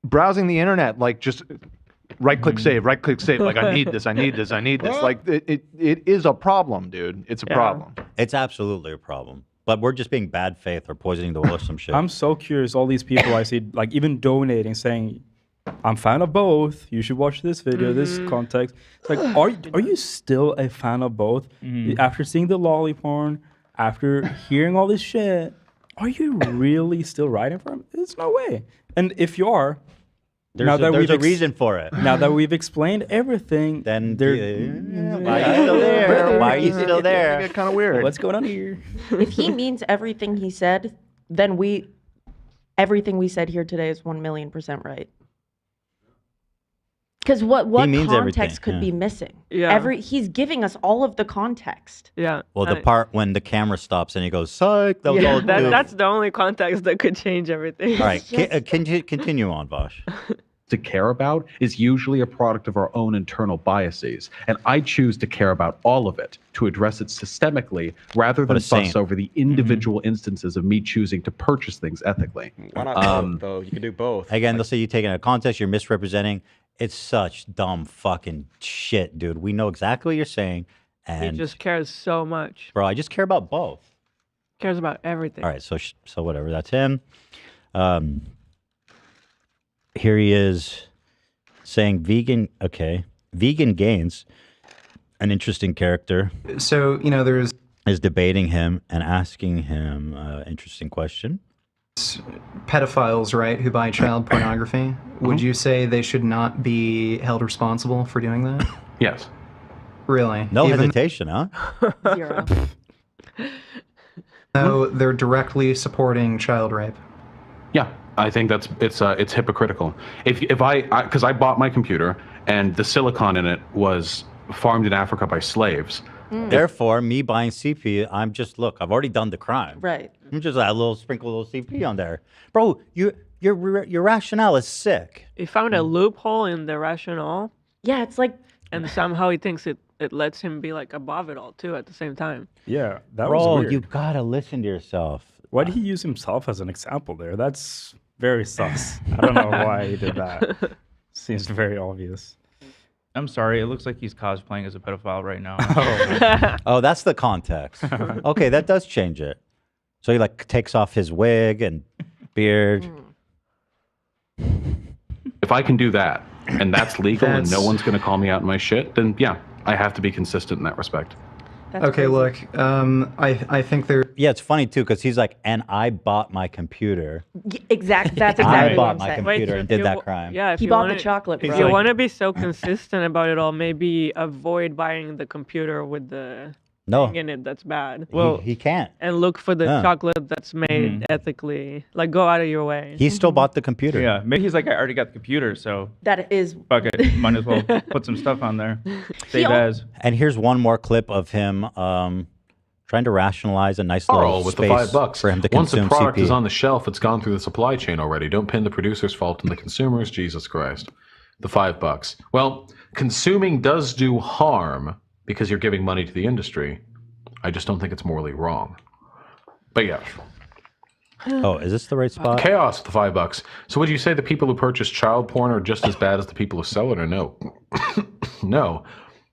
Speaker 5: browsing the internet, like just right click save. Like, I need this. Like, it is a problem, dude. It's a
Speaker 3: Yeah.
Speaker 5: problem.
Speaker 1: It's absolutely a problem. But we're just being bad faith or poisoning the well or some shit.
Speaker 9: I'm so curious. All these people I see, like even donating, saying, "I'm fan of both. You should watch this video, this context." It's like, are you still a fan of both after seeing the loli porn, after hearing all this shit? Are you really still writing for him? There's no way. And if you are,
Speaker 1: There's a reason for it.
Speaker 9: Now that we've explained everything,
Speaker 1: Then
Speaker 9: there.
Speaker 1: why are you still there? Why are you still there?
Speaker 5: Get kind of weird.
Speaker 9: What's going on here?
Speaker 16: If he means everything he said, then everything we said here today is 1,000,000% right. Because what
Speaker 1: means
Speaker 16: context
Speaker 1: everything,
Speaker 16: could
Speaker 1: yeah.
Speaker 16: be missing?
Speaker 3: Yeah.
Speaker 16: He's giving us all of the context.
Speaker 3: Yeah.
Speaker 1: Well, the part when the camera stops and he goes, "Psych." That was all
Speaker 3: That,
Speaker 1: due.
Speaker 3: that's the only context that could change everything.
Speaker 1: All right, continue on, Vaush.
Speaker 11: To care about is usually a product of our own internal biases, and I choose to care about all of it, to address it systemically rather than
Speaker 1: a saint.
Speaker 11: fuss over the individual instances of me choosing to purchase things ethically.
Speaker 17: Why not both, though? You can do both.
Speaker 1: Again, they'll say you take it out of context, you're misrepresenting. It's such dumb fucking shit, dude. We know exactly what you're saying,
Speaker 3: He
Speaker 1: and
Speaker 3: just cares so much.
Speaker 1: bro, I just care about both.
Speaker 3: Cares about everything.
Speaker 1: All right, so whatever. That's him. Here he is saying vegan. Okay, vegan gains. An interesting character.
Speaker 10: So there's
Speaker 1: is debating him and asking him an interesting question.
Speaker 10: pedophiles, right, who buy child pornography. Would you say they should not be held responsible for doing that?
Speaker 11: Yes.
Speaker 10: Really?
Speaker 1: No
Speaker 10: Even
Speaker 1: hesitation, huh?
Speaker 16: Zero.
Speaker 10: though they're directly supporting child rape.
Speaker 11: Yeah, I think it's hypocritical. If I because I bought my computer and the silicon in it was farmed in Africa by slaves.
Speaker 1: Therefore, me buying CP, I'm just look. I've already done the crime.
Speaker 16: Right.
Speaker 1: I'm just a little sprinkle a little CP on there, bro. Your rationale is sick.
Speaker 3: He found a loophole in the rationale.
Speaker 16: Yeah, it's like,
Speaker 3: and somehow he thinks it lets him be like above it all too at the same time.
Speaker 9: Yeah, that
Speaker 1: Bro,
Speaker 9: was weird.
Speaker 1: you gotta listen to yourself.
Speaker 9: Why did he use himself as an example there? That's very sus. I don't know why he did that. Seems very obvious.
Speaker 8: I'm sorry. It looks like he's cosplaying as a pedophile right now.
Speaker 1: Oh, that's the context. Okay, that does change it. So he like takes off his wig and beard.
Speaker 11: If I can do that and that's legal and no one's going to call me out in my shit, then yeah, I have to be consistent in that respect.
Speaker 10: Okay, look, I think there.
Speaker 1: Yeah, it's funny too because he's like, and I bought my computer.
Speaker 16: That's exactly what
Speaker 1: I
Speaker 16: I'm
Speaker 1: bought my
Speaker 16: saying.
Speaker 1: computer and
Speaker 3: if
Speaker 1: did
Speaker 3: you
Speaker 1: that
Speaker 3: wa-
Speaker 1: crime.
Speaker 3: Yeah, if
Speaker 16: He
Speaker 3: you
Speaker 16: bought the
Speaker 3: wanna-
Speaker 16: chocolate,
Speaker 3: If
Speaker 16: bro.
Speaker 3: you want to be so consistent about it all, maybe avoid buying the computer with the
Speaker 1: No.
Speaker 3: thing in it that's bad.
Speaker 1: Well, he can't.
Speaker 3: And look for the
Speaker 1: Yeah.
Speaker 3: chocolate that's made ethically. Like, go out of your way.
Speaker 1: He still bought the computer.
Speaker 8: Yeah, maybe he's like, I already got the computer, so
Speaker 16: That is.
Speaker 8: fuck it. Might as well put some stuff on there. Save as.
Speaker 1: And here's one more clip of him trying to rationalize a nice little
Speaker 22: Carl, with the
Speaker 1: space
Speaker 22: $5
Speaker 1: for him to
Speaker 22: Once
Speaker 1: consume
Speaker 22: the product
Speaker 1: CP.
Speaker 22: is on the shelf, it's gone through the supply chain already. Don't pin the producer's fault on the consumers. Jesus Christ. The $5. Well,
Speaker 11: consuming does do harm because you're giving money to the industry. I just don't think it's morally wrong. But yeah.
Speaker 1: Oh, is this the right spot?
Speaker 11: Chaos with the $5. So would you say the people who purchase child porn are just as bad as the people who sell it, or no? No,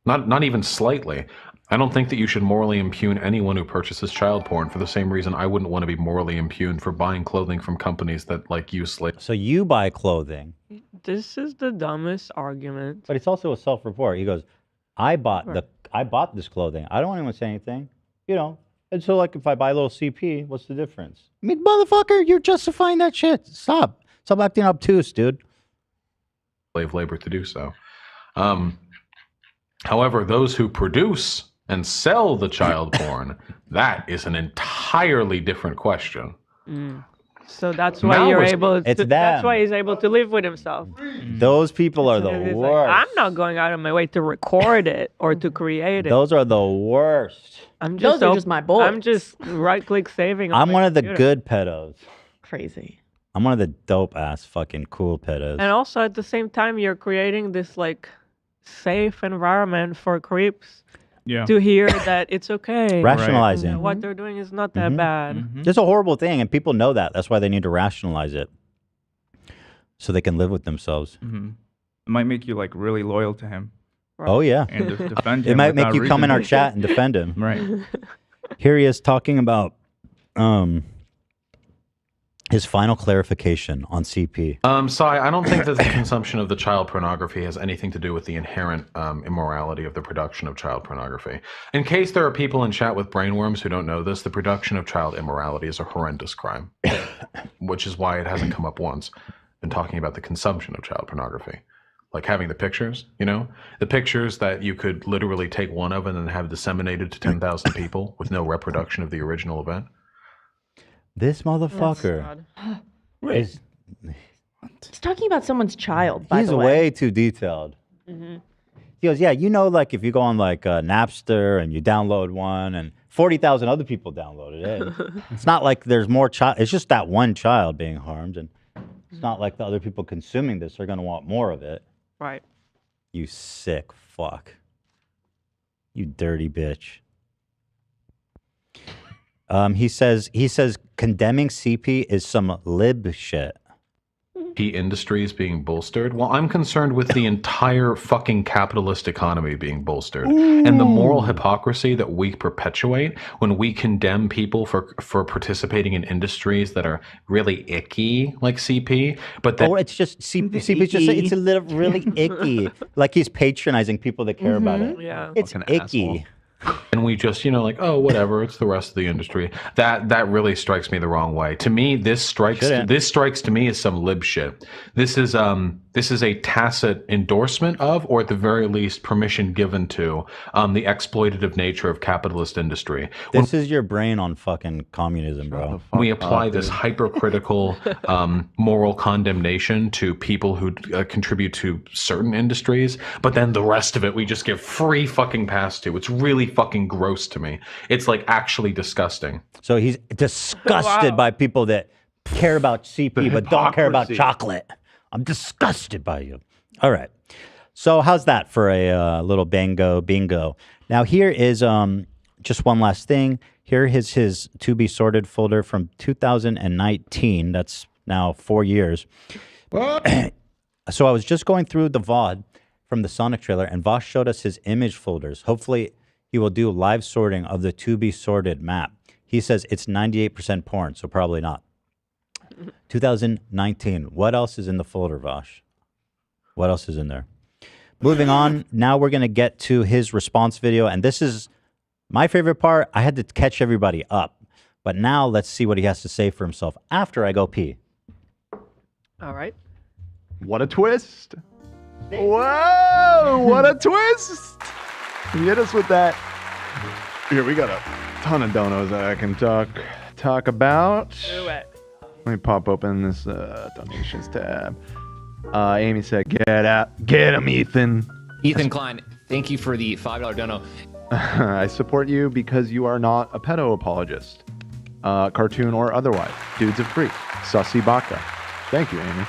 Speaker 11: not even slightly. I don't think that you should morally impugn anyone who purchases child porn for the same reason I wouldn't want to be morally impugned for buying clothing from companies that like use slaves.
Speaker 1: So you buy clothing.
Speaker 3: This is the dumbest argument.
Speaker 1: But it's also a self-report. He goes, I bought this clothing. I don't want anyone to say anything. You know. And so like if I buy a little CP, what's the difference? I mean, motherfucker, you're justifying that shit. Stop acting obtuse, dude.
Speaker 11: Slave labor to do so. However, those who produce and sell the child porn, that is an entirely different question.
Speaker 3: So that's why
Speaker 11: Now
Speaker 3: you're
Speaker 11: it's-
Speaker 3: able.
Speaker 1: It's
Speaker 3: That's
Speaker 1: them.
Speaker 3: why he's able to live with himself.
Speaker 1: Those people are the
Speaker 3: He's like,
Speaker 1: worst.
Speaker 3: I'm not going out of my way to record it or to create it.
Speaker 1: Those are the worst.
Speaker 3: I'm
Speaker 13: Those are just my boys.
Speaker 3: I'm just right-click saving. on
Speaker 1: I'm
Speaker 3: my
Speaker 1: one of the
Speaker 3: computer.
Speaker 1: good pedos.
Speaker 13: Crazy.
Speaker 1: I'm one of the dope-ass fucking cool pedos.
Speaker 3: And also at the same time, you're creating this like safe environment for creeps to hear that it's okay.
Speaker 1: Rationalizing.
Speaker 3: That what they're doing is not that bad.
Speaker 1: It's a horrible thing, and people know that. That's why they need to rationalize it, so they can live with themselves.
Speaker 8: It might make you like really loyal to him.
Speaker 1: Oh yeah,
Speaker 8: And defend him.
Speaker 1: it might make
Speaker 8: without
Speaker 1: you come in
Speaker 8: reason.
Speaker 1: our chat and defend him.
Speaker 8: Right.
Speaker 1: Here he is talking about his final clarification on CP.
Speaker 11: Sai, I don't think that the consumption of the child pornography has anything to do with the inherent immorality of the production of child pornography. In case there are people in chat with brainworms who don't know this, the production of child immorality is a horrendous crime, which is why it hasn't come up once. Been talking about the consumption of child pornography. Like having the pictures, you know? The pictures that you could literally take one of and then have disseminated to 10,000 people with no reproduction of the original event.
Speaker 1: This motherfucker is
Speaker 13: He's talking about someone's child, by
Speaker 1: he's
Speaker 13: the way.
Speaker 1: way too detailed. He goes, yeah, you know, like if you go on like Napster and you download one and 40,000 other people downloaded it. It's not like there's more child. It's just that one child being harmed, and it's not like the other people consuming this are going to want more of it.
Speaker 3: Right.
Speaker 1: You sick fuck. You dirty bitch. He says condemning CP is some lib shit.
Speaker 11: Industries being bolstered. Well, I'm concerned with the entire fucking capitalist economy being bolstered and the moral hypocrisy that we perpetuate when we condemn people for participating in industries that are really icky, like CP. But then
Speaker 1: it's just CP. It's a little really icky. Like he's patronizing people that care about it.
Speaker 3: Yeah,
Speaker 1: it's icky.
Speaker 11: And we just, you know, like, oh, whatever, it's the rest of the industry. That really strikes me the wrong way. To me, this strikes to me as some lib shit. This is a tacit endorsement of, or at the very least, permission given to the exploitative nature of capitalist industry.
Speaker 1: This is your brain on fucking communism, bro.
Speaker 11: We apply this hypercritical moral condemnation to people who contribute to certain industries, but then the rest of it we just give free fucking pass to. It's really fucking gross to me. It's like actually disgusting.
Speaker 1: So he's disgusted by people that care about CP but don't care about chocolate. I'm disgusted by you. All right. So how's that for a little bingo? Now here is just one last thing. Here is his to be sorted folder from 2019. That's now 4 years. So I was just going through the VOD from the Sonic trailer, and Vaush showed us his image folders. Hopefully he will do live sorting of the to be sorted map. He says it's 98% porn, so probably not. 2019. What else is in the folder, Vaush? What else is in there? Moving on. Now we're going to get to his response video, and this is my favorite part. I had to catch everybody up, but now let's see what he has to say for himself after I go pee.
Speaker 3: All right.
Speaker 5: What a twist. Whoa, what a twist. You hit us with that. Here, we got a ton of donos that I can talk about.
Speaker 3: Do it.
Speaker 5: Let me pop open this donations tab. Amy said, get him, Ethan.
Speaker 18: Ethan Klein, thank you for the $5 dono.
Speaker 5: I support you because you are not a pedo apologist, cartoon or otherwise. Dudes of freak. Sussy Baka. Thank you, Amy.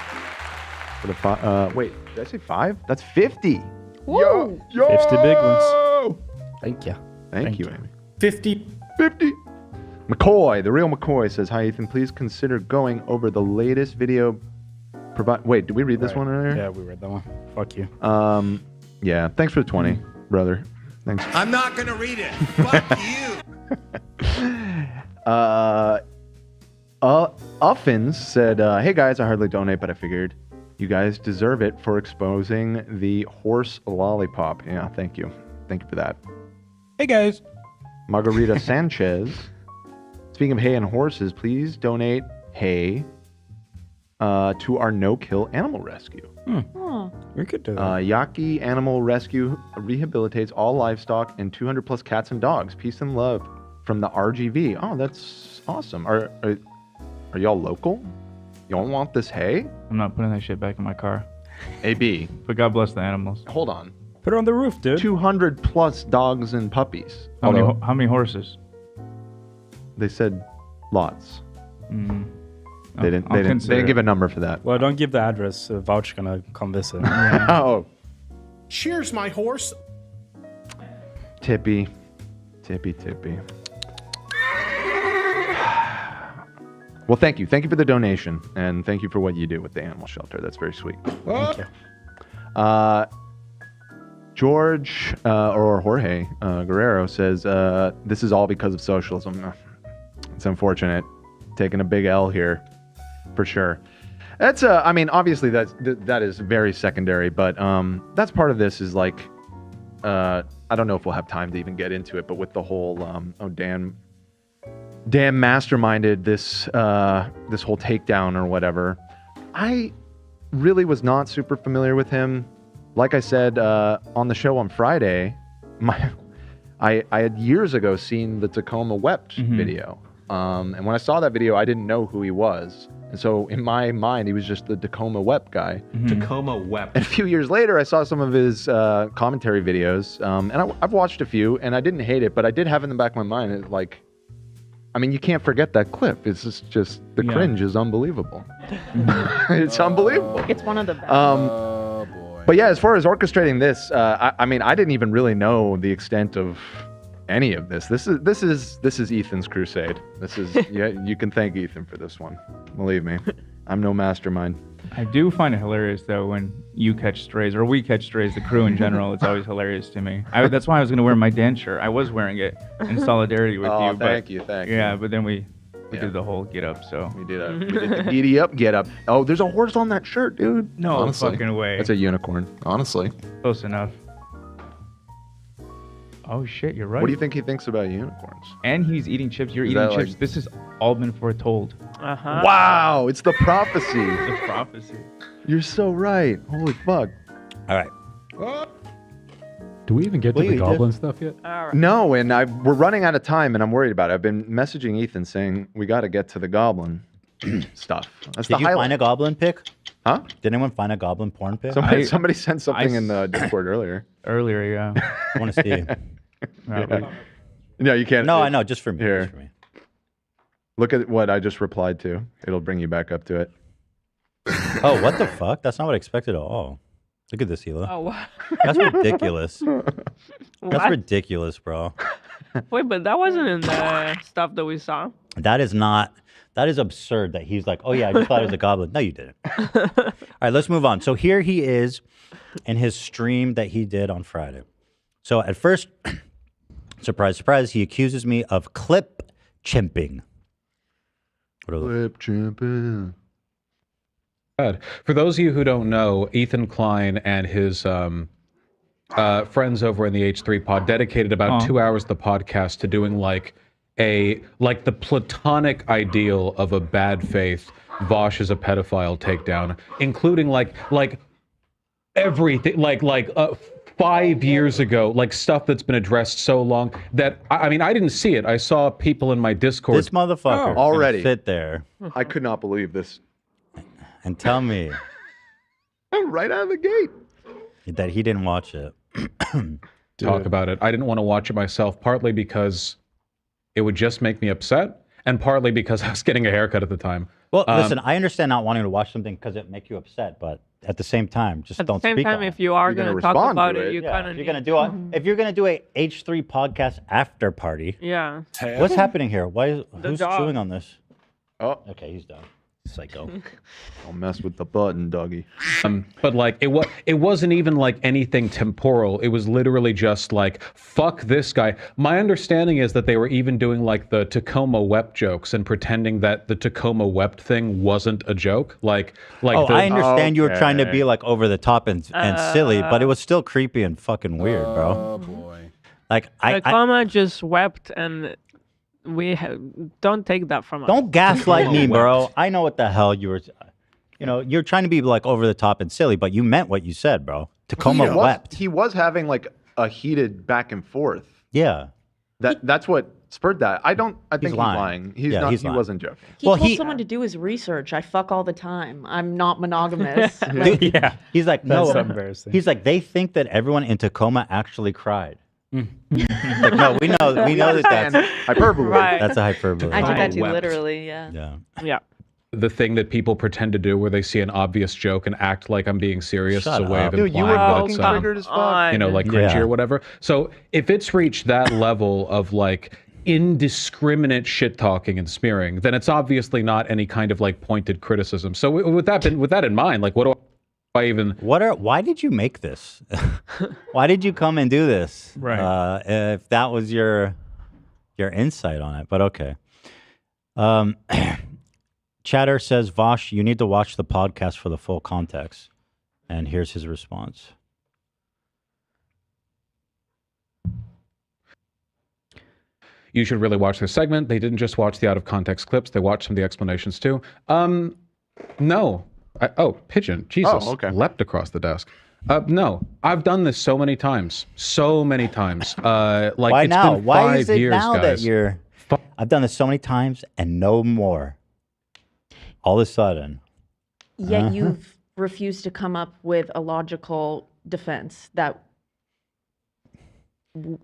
Speaker 5: For the wait, did I say 5? That's 50.
Speaker 16: Woo!
Speaker 9: 50 big ones. Thank you.
Speaker 5: Thank you, Amy.
Speaker 19: 50.
Speaker 5: 50. McCoy, the real McCoy says, "Hi Ethan, please consider going over the latest video. Wait, did we read this one earlier?
Speaker 9: Yeah, we read that one. Fuck you.
Speaker 5: Yeah. Thanks for the 20, brother. Thanks.
Speaker 19: I'm not gonna read it. Fuck you.
Speaker 5: Uffins said, "Hey guys, I hardly donate, but I figured you guys deserve it for exposing the horse lollipop." Yeah, thank you. Thank you for that.
Speaker 4: Hey guys.
Speaker 5: Margarita Sanchez. Speaking of hay and horses, please donate hay to our no-kill animal rescue.
Speaker 9: We could do that.
Speaker 5: Yaki Animal Rescue rehabilitates all livestock and 200 plus cats and dogs. Peace and love from the RGV. Oh, that's awesome. Are y'all local? Y'all want this hay?
Speaker 8: I'm not putting that shit back in my car.
Speaker 5: AB.
Speaker 8: But God bless the animals.
Speaker 5: Hold on.
Speaker 9: Put it on the roof, dude.
Speaker 5: 200 plus dogs and puppies.
Speaker 8: How many horses?
Speaker 5: They said lots.
Speaker 8: Mm.
Speaker 5: They didn't give a number for that.
Speaker 9: Well, don't give the address. Vouch gonna come visit.
Speaker 5: Oh.
Speaker 19: Cheers, my horse.
Speaker 5: Tippy. Well, thank you. Thank you for the donation, and thank you for what you do with the animal shelter. That's very sweet.
Speaker 9: Thank you.
Speaker 5: George or Jorge Guerrero says, "This is all because of socialism." It's unfortunate. Taking a big L here, for sure. That's I mean, obviously that is very secondary, but that's part of this. Is like, I don't know if we'll have time to even get into it, but with the whole Dan masterminded this whole takedown or whatever. I really was not super familiar with him. Like I said on the show on Friday, I had years ago seen the Tacoma Wept video. And when I saw that video, I didn't know who he was. And so in my mind, he was just the Tacoma Wept guy.
Speaker 11: Tacoma Wept.
Speaker 5: And a few years later, I saw some of his commentary videos. And I've watched a few, and I didn't hate it, but I did have in the back of my mind, I mean, you can't forget that clip. It's just the cringe is unbelievable. It's unbelievable.
Speaker 13: It's one of the best.
Speaker 5: But yeah, as far as orchestrating this, I mean, I didn't even really know the extent of any of this. This is Ethan's crusade. This is you can thank Ethan for this one. Believe me, I'm no mastermind.
Speaker 8: I do find it hilarious though when you catch strays or we catch strays. The crew in general, it's always hilarious to me. That's why I was gonna wear my Dan shirt. I was wearing it in solidarity with you.
Speaker 5: Thank you.
Speaker 8: Yeah, but then we did the whole get up. So
Speaker 5: we did the giddy up get up. Oh, there's a horse on that shirt, dude.
Speaker 8: No
Speaker 5: honestly,
Speaker 8: fucking way.
Speaker 5: That's a unicorn. Honestly,
Speaker 8: close enough. Oh shit, you're right.
Speaker 5: What do you think he thinks about unicorns?
Speaker 8: And he's eating chips. You're eating chips. This has all been foretold.
Speaker 5: Wow, it's the prophecy.
Speaker 8: The prophecy.
Speaker 5: You're so right. Holy fuck.
Speaker 1: All right.
Speaker 22: Do we even get to the goblin stuff yet?
Speaker 5: No, and we're running out of time, and I'm worried about it. I've been messaging Ethan saying we got to get to the goblin stuff. That's
Speaker 1: Did
Speaker 5: the
Speaker 1: you
Speaker 5: highlight.
Speaker 1: find a goblin pic?
Speaker 5: Huh?
Speaker 1: Did anyone find a goblin porn pic?
Speaker 5: Somebody sent something in the Discord earlier.
Speaker 8: Earlier, yeah.
Speaker 1: I want to see.
Speaker 5: No, you can't.
Speaker 1: No, I know. Just for me.
Speaker 5: Here.
Speaker 1: Just for me.
Speaker 5: Look at what I just replied to. It'll bring you back up to it.
Speaker 1: Oh, what the fuck? That's not what I expected at all. Look at this, Hila.
Speaker 3: Oh, wow.
Speaker 1: That's ridiculous. That's
Speaker 3: What?
Speaker 1: ridiculous, bro.
Speaker 3: Wait, but that wasn't in the stuff that we saw.
Speaker 1: That is not. That is absurd that he's like, oh yeah, I just thought it was a goblin. No, you didn't. All right, let's move on. So here he is in his stream that he did on Friday. So at first, surprise, surprise, he accuses me of clip chimping.
Speaker 5: Clip chimping.
Speaker 11: For those of you who don't know, Ethan Klein and his friends over in the H3 pod dedicated about 2 hours of the podcast to doing like the platonic ideal of a bad faith Vaush is a pedophile takedown, including like everything, like 5 years ago, like stuff that's been addressed so long that I mean I didn't see it. I saw people in my Discord.
Speaker 1: This motherfucker
Speaker 5: already
Speaker 1: sit there.
Speaker 5: I could not believe this.
Speaker 1: And tell me.
Speaker 5: Right out of the gate.
Speaker 1: That he didn't watch it.
Speaker 11: Talk about it. I didn't want to watch it myself, partly because it would just make me upset, and partly because I was getting a haircut at the time.
Speaker 1: Well, listen, I understand not wanting to watch something because it make you upset, but at the same time. Just
Speaker 3: At the
Speaker 1: don't
Speaker 3: same
Speaker 1: speak
Speaker 3: time,
Speaker 1: on
Speaker 3: if
Speaker 1: it.
Speaker 3: you are going to talk about it, you
Speaker 1: Yeah,
Speaker 3: kind of
Speaker 1: if you're gonna do a if you're gonna do a H3 podcast after party.
Speaker 3: Yeah.
Speaker 1: What's happening here? Who's
Speaker 3: dog.
Speaker 1: chewing on this?
Speaker 5: Oh,
Speaker 1: okay, he's done. Psycho.
Speaker 5: Don't mess with the button, doggy.
Speaker 11: But like it wasn't even like anything temporal. It was literally just like, fuck this guy. My understanding is that they were even doing like the Tacoma wept jokes and pretending that the Tacoma wept thing wasn't a joke. Like
Speaker 1: Oh,
Speaker 11: the,
Speaker 1: I understand you were trying to be like over the top and silly, but it was still creepy and fucking weird, bro.
Speaker 12: Oh boy.
Speaker 1: Like I
Speaker 3: Tacoma just wept, and don't take that from us.
Speaker 1: don't gaslight me, bro. I know what the hell you were. You're trying to be like over the top and silly, but you meant what you said, bro. Tacoma wept.
Speaker 5: He was having like a heated back and forth.
Speaker 1: Yeah.
Speaker 5: That's what spurred that. I think he's
Speaker 1: lying.
Speaker 5: lying. He's
Speaker 1: Yeah,
Speaker 5: not.
Speaker 1: he's
Speaker 5: He
Speaker 1: lying.
Speaker 5: wasn't joking.
Speaker 13: He told someone to do his research. I fuck all the time. I'm not monogamous. Like,
Speaker 1: Dude, he's like,
Speaker 9: That's
Speaker 1: no.
Speaker 9: embarrassing.
Speaker 1: He's like, they think that everyone in Tacoma actually cried. Like, no, we know that's
Speaker 5: hyperbole.
Speaker 3: Right.
Speaker 1: That's a hyperbole.
Speaker 13: I took that too
Speaker 11: Wept.
Speaker 13: literally. Yeah.
Speaker 1: Yeah.
Speaker 3: Yeah.
Speaker 11: the thing that people pretend to do where they see an obvious joke and act like I'm being serious
Speaker 1: Shut
Speaker 11: as a way
Speaker 1: up.
Speaker 11: of
Speaker 5: Dude, you
Speaker 11: implying
Speaker 5: were
Speaker 11: that
Speaker 5: fucking
Speaker 11: it's
Speaker 5: triggered as fuck.
Speaker 11: you know, like cringy
Speaker 1: Yeah.
Speaker 11: or whatever. So if it's reached that level of like indiscriminate shit talking and smearing, then it's obviously not any kind of like pointed criticism. So with that in mind, like what do I even?
Speaker 1: Why did you make this? Why did you come and do this?
Speaker 8: Right.
Speaker 1: If that was your insight on it, but okay. Chatter says, Vaush, you need to watch the podcast for the full context. And here's his response.
Speaker 11: You should really watch this segment. They didn't just watch the out of context clips; they watched some of the explanations too. No. Pigeon. Jesus.
Speaker 5: Oh, okay.
Speaker 11: Leapt across the desk. No, I've done this so many times. Like
Speaker 1: Why
Speaker 11: it's
Speaker 1: now?
Speaker 11: been
Speaker 1: Why
Speaker 11: 5
Speaker 1: is it
Speaker 11: years,
Speaker 1: now
Speaker 11: guys.
Speaker 1: that you're? I've done this so many times and no more. All of a sudden.
Speaker 13: Yet you've refused to come up with a logical defense that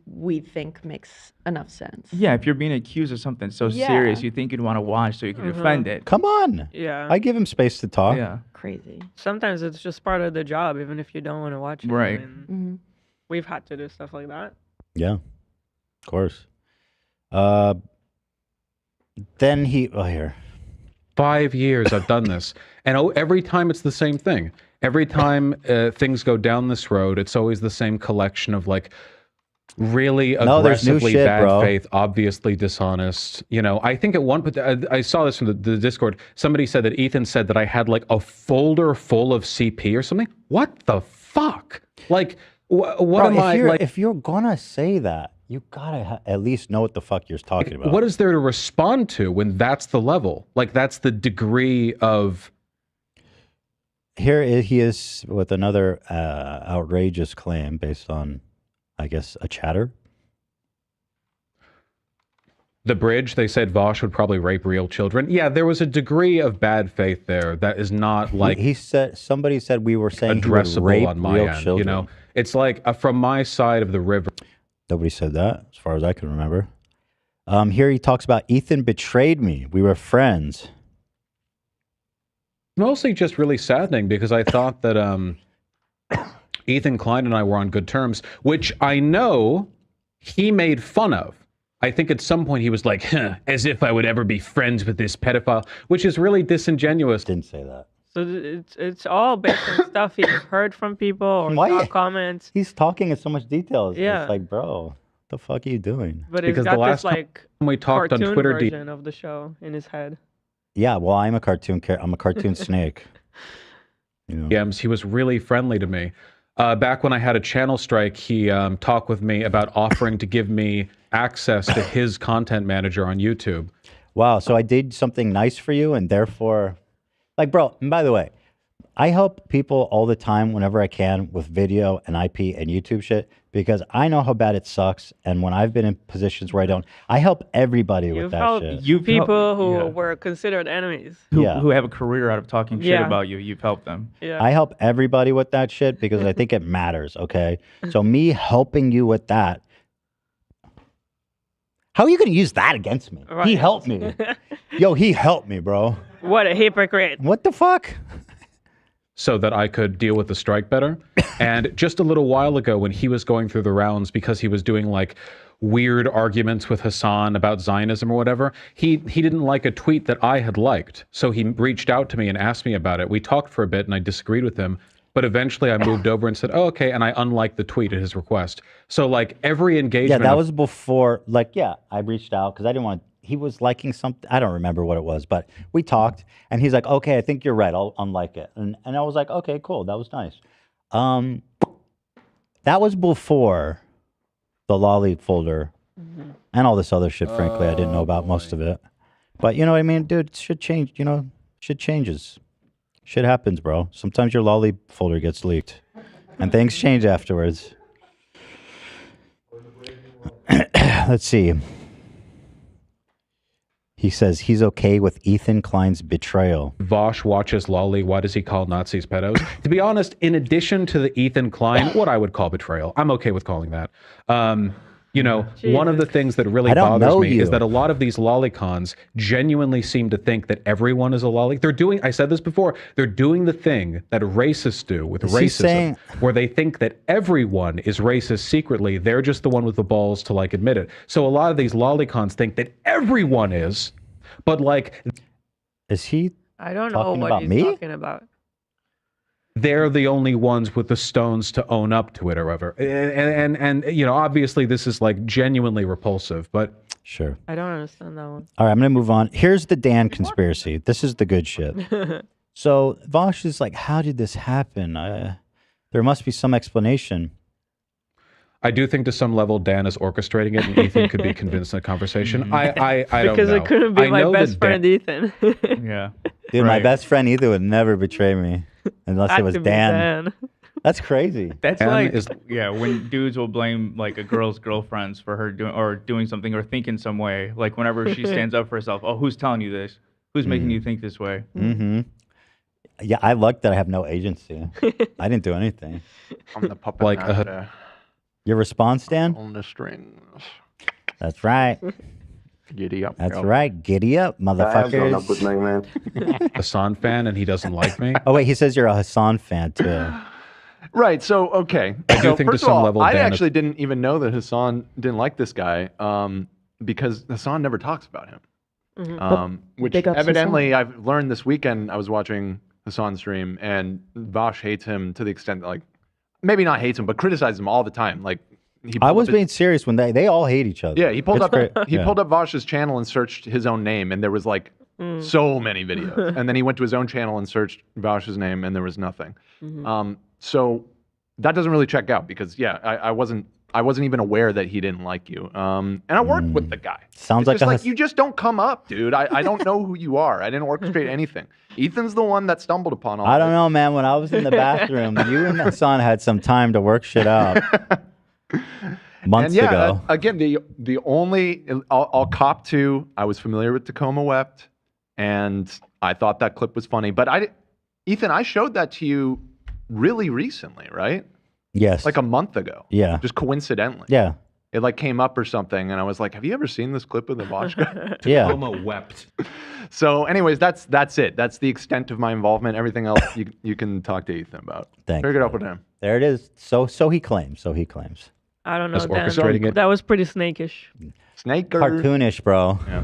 Speaker 13: we think makes enough sense.
Speaker 8: Yeah, if you're being accused of something so
Speaker 13: Yeah.
Speaker 8: serious, you think you'd want to watch so you can defend it.
Speaker 1: Come on.
Speaker 3: Yeah.
Speaker 1: I give him space to talk.
Speaker 8: Yeah.
Speaker 13: Crazy.
Speaker 3: Sometimes it's just part of the job, even if you don't want to watch it.
Speaker 8: Right.
Speaker 13: Mhm.
Speaker 3: We've had to do stuff like that.
Speaker 1: Yeah. Of course. Then here.
Speaker 11: 5 years I've done this, and every time it's the same thing. Every time things go down this road, it's always the same collection of like really
Speaker 1: No, there's new
Speaker 11: aggressively
Speaker 1: shit,
Speaker 11: bad
Speaker 1: bro.
Speaker 11: faith, obviously dishonest. You know, I think at one point I saw this from the Discord. Somebody said that Ethan said that I had like a folder full of CP or something. What the fuck? Like, what
Speaker 1: Bro,
Speaker 11: am I like?
Speaker 1: If you're gonna say that, you gotta at least know what the fuck you're talking about.
Speaker 11: What is there to respond to when that's the level? Like that's the degree of.
Speaker 1: Here he is with another outrageous claim based on, I guess, a chatter.
Speaker 11: The bridge, they said Vaush would probably rape real children. Yeah, there was a degree of bad faith there that is not like
Speaker 1: he said. Somebody said we were saying he would
Speaker 11: addressable
Speaker 1: rape
Speaker 11: on my
Speaker 1: real
Speaker 11: end.
Speaker 1: children.
Speaker 11: You know, it's like from my side of the river.
Speaker 1: Nobody said that, as far as I can remember. Here he talks about Ethan betrayed me. We were friends.
Speaker 11: Mostly just really saddening because I thought that Ethan Klein and I were on good terms, which I know he made fun of. I think at some point he was like, as if I would ever be friends with this pedophile, which is really disingenuous.
Speaker 1: Didn't say that.
Speaker 3: So it's all based on stuff you've heard from people or saw comments.
Speaker 1: He's talking in so much detail.
Speaker 3: Yeah.
Speaker 1: It's like, bro, what the fuck are you doing?
Speaker 3: But he's
Speaker 11: Because
Speaker 3: got
Speaker 11: the last
Speaker 3: this like
Speaker 11: time we talked on
Speaker 3: cartoon
Speaker 11: Twitter,
Speaker 3: version of the show in his head.
Speaker 1: Yeah, well, I'm a cartoon I'm a cartoon snake. You know.
Speaker 11: DMs, he was really friendly to me. Back when I had a channel strike, he talked with me about offering to give me access to his content manager on YouTube.
Speaker 1: Wow, so I did something nice for you, and therefore, like, bro, and by the way, I help people all the time whenever I can with video and IP and YouTube shit because I know how bad it sucks. And when I've been in positions where I don't, I help everybody with
Speaker 3: You've
Speaker 1: that
Speaker 3: helped
Speaker 1: shit.
Speaker 3: people who were considered enemies.
Speaker 8: Who
Speaker 1: Yeah.
Speaker 8: have a career out of talking shit
Speaker 3: Yeah.
Speaker 8: about you. You've helped them.
Speaker 3: Yeah.
Speaker 1: I help everybody with that shit because I think it matters, okay? So me helping you with that, how are you going to use that against me? He
Speaker 3: Right.
Speaker 1: helped me. Yo, he helped me, bro.
Speaker 3: What a hypocrite.
Speaker 1: What the fuck?
Speaker 22: so that I could deal with the strike better. And just a little while ago when he was going through the rounds because he was doing like weird arguments with Hassan about Zionism or whatever, he didn't like a tweet that I had liked. So he reached out to me and asked me about it. We talked for a bit and I disagreed with him. But eventually I moved over and said, oh, okay. And I unliked the tweet at his request. So like every engagement.
Speaker 1: Yeah, that was before, like, yeah, I reached out because I didn't want, he was liking something. I don't remember what it was, but we talked and he's like, okay, I think you're right. I'll unlike it. And I was like, okay, cool. That was nice. That was before the loli folder and all this other shit, frankly. I didn't know about most of it. But you know what I mean? Dude, shit change, you know, shit changes. Shit happens, bro. Sometimes your loli folder gets leaked and things change afterwards. Let's see. He says he's okay with Ethan Klein's betrayal.
Speaker 22: Vaush watches loli. Why does he call Nazis pedos? To be honest, in addition to the Ethan Klein, what I would call betrayal, I'm okay with calling that. You know, one of the things that really bothers me is that a lot of these lolicons genuinely seem to think that everyone is a loli. They're doing, I said this before, they're doing the thing that racists do with racism, where they think that everyone is racist secretly. They're just the one with the balls to like admit it. So a lot of these lolicons think that everyone is, but like...
Speaker 1: Is he
Speaker 3: I don't know what he's talking about.
Speaker 22: They're the only ones with the stones to own up to it or whatever. And you know, obviously this is like genuinely repulsive, but...
Speaker 1: Sure.
Speaker 3: I don't understand that one.
Speaker 1: All right, I'm going to move on. Here's the Dan conspiracy. This is the good shit. So Vaush is like, how did this happen? There must be some explanation.
Speaker 22: I do think to some level Dan is orchestrating it and Ethan could be convinced in a conversation. I don't know.
Speaker 3: Because it couldn't be my best friend Ethan.
Speaker 22: Yeah.
Speaker 1: Dude, my best friend Ethan would never betray me unless it was Dan. That's crazy.
Speaker 8: That's like, yeah, when dudes will blame like a girl's girlfriends for her doing something or thinking some way. Like whenever she stands up for herself, oh, who's telling you this? Who's making you think this way?
Speaker 1: Mm-hmm. Yeah, I like that I have no agency. I didn't do anything.
Speaker 5: I'm the puppet master.
Speaker 1: Your response, Dan?
Speaker 5: On the strings.
Speaker 1: That's right.
Speaker 5: Giddy up.
Speaker 1: That's right. Giddy up, motherfuckers.
Speaker 22: Hassan fan and he doesn't like me.
Speaker 1: Oh, wait, he says you're a Hassan fan, too.
Speaker 5: Right. So, okay.
Speaker 22: I do think to some level,
Speaker 5: I
Speaker 22: Dan
Speaker 5: actually didn't even know that Hassan didn't like this guy because Hassan never talks about him. Which evidently I've learned this weekend. I was watching Hassan's stream and Vaush hates him to the extent that, like, maybe not hates him, but criticizes him all the time. Like,
Speaker 1: I was being serious when they all hate each other.
Speaker 5: Yeah, he pulled up Vaush's channel and searched his own name, and there was like so many videos. And then he went to his own channel and searched Vaush's name, and there was nothing. So that doesn't really check out because I wasn't even aware that he didn't like you. And I worked with the guy.
Speaker 1: Sounds
Speaker 5: it's like you just don't come up, dude. I don't know who you are. I didn't orchestrate anything. Ethan's the one that stumbled upon all.
Speaker 1: I don't know, man. When I was in the bathroom, you and Hassan had some time to work shit out. Months ago.
Speaker 5: Again, the only I'll cop to. I was familiar with Tacoma Wept, and I thought that clip was funny. But Ethan, I showed that to you really recently, right?
Speaker 1: Yes.
Speaker 5: Like a month ago.
Speaker 1: Yeah.
Speaker 5: Just coincidentally.
Speaker 1: Yeah.
Speaker 5: It like came up or something, and I was like, "Have you ever seen this clip of the Vaush guy?"
Speaker 1: Yeah.
Speaker 11: Tacoma Wept.
Speaker 5: So, anyways, that's it. That's the extent of my involvement. Everything else you can talk to Ethan about.
Speaker 1: Thanks.
Speaker 5: Figure it out with him.
Speaker 1: There it is. So he claims. So he claims.
Speaker 3: I don't know.
Speaker 22: Orchestrating it.
Speaker 3: That was pretty snakish.
Speaker 1: Cartoonish, bro.
Speaker 5: Yeah.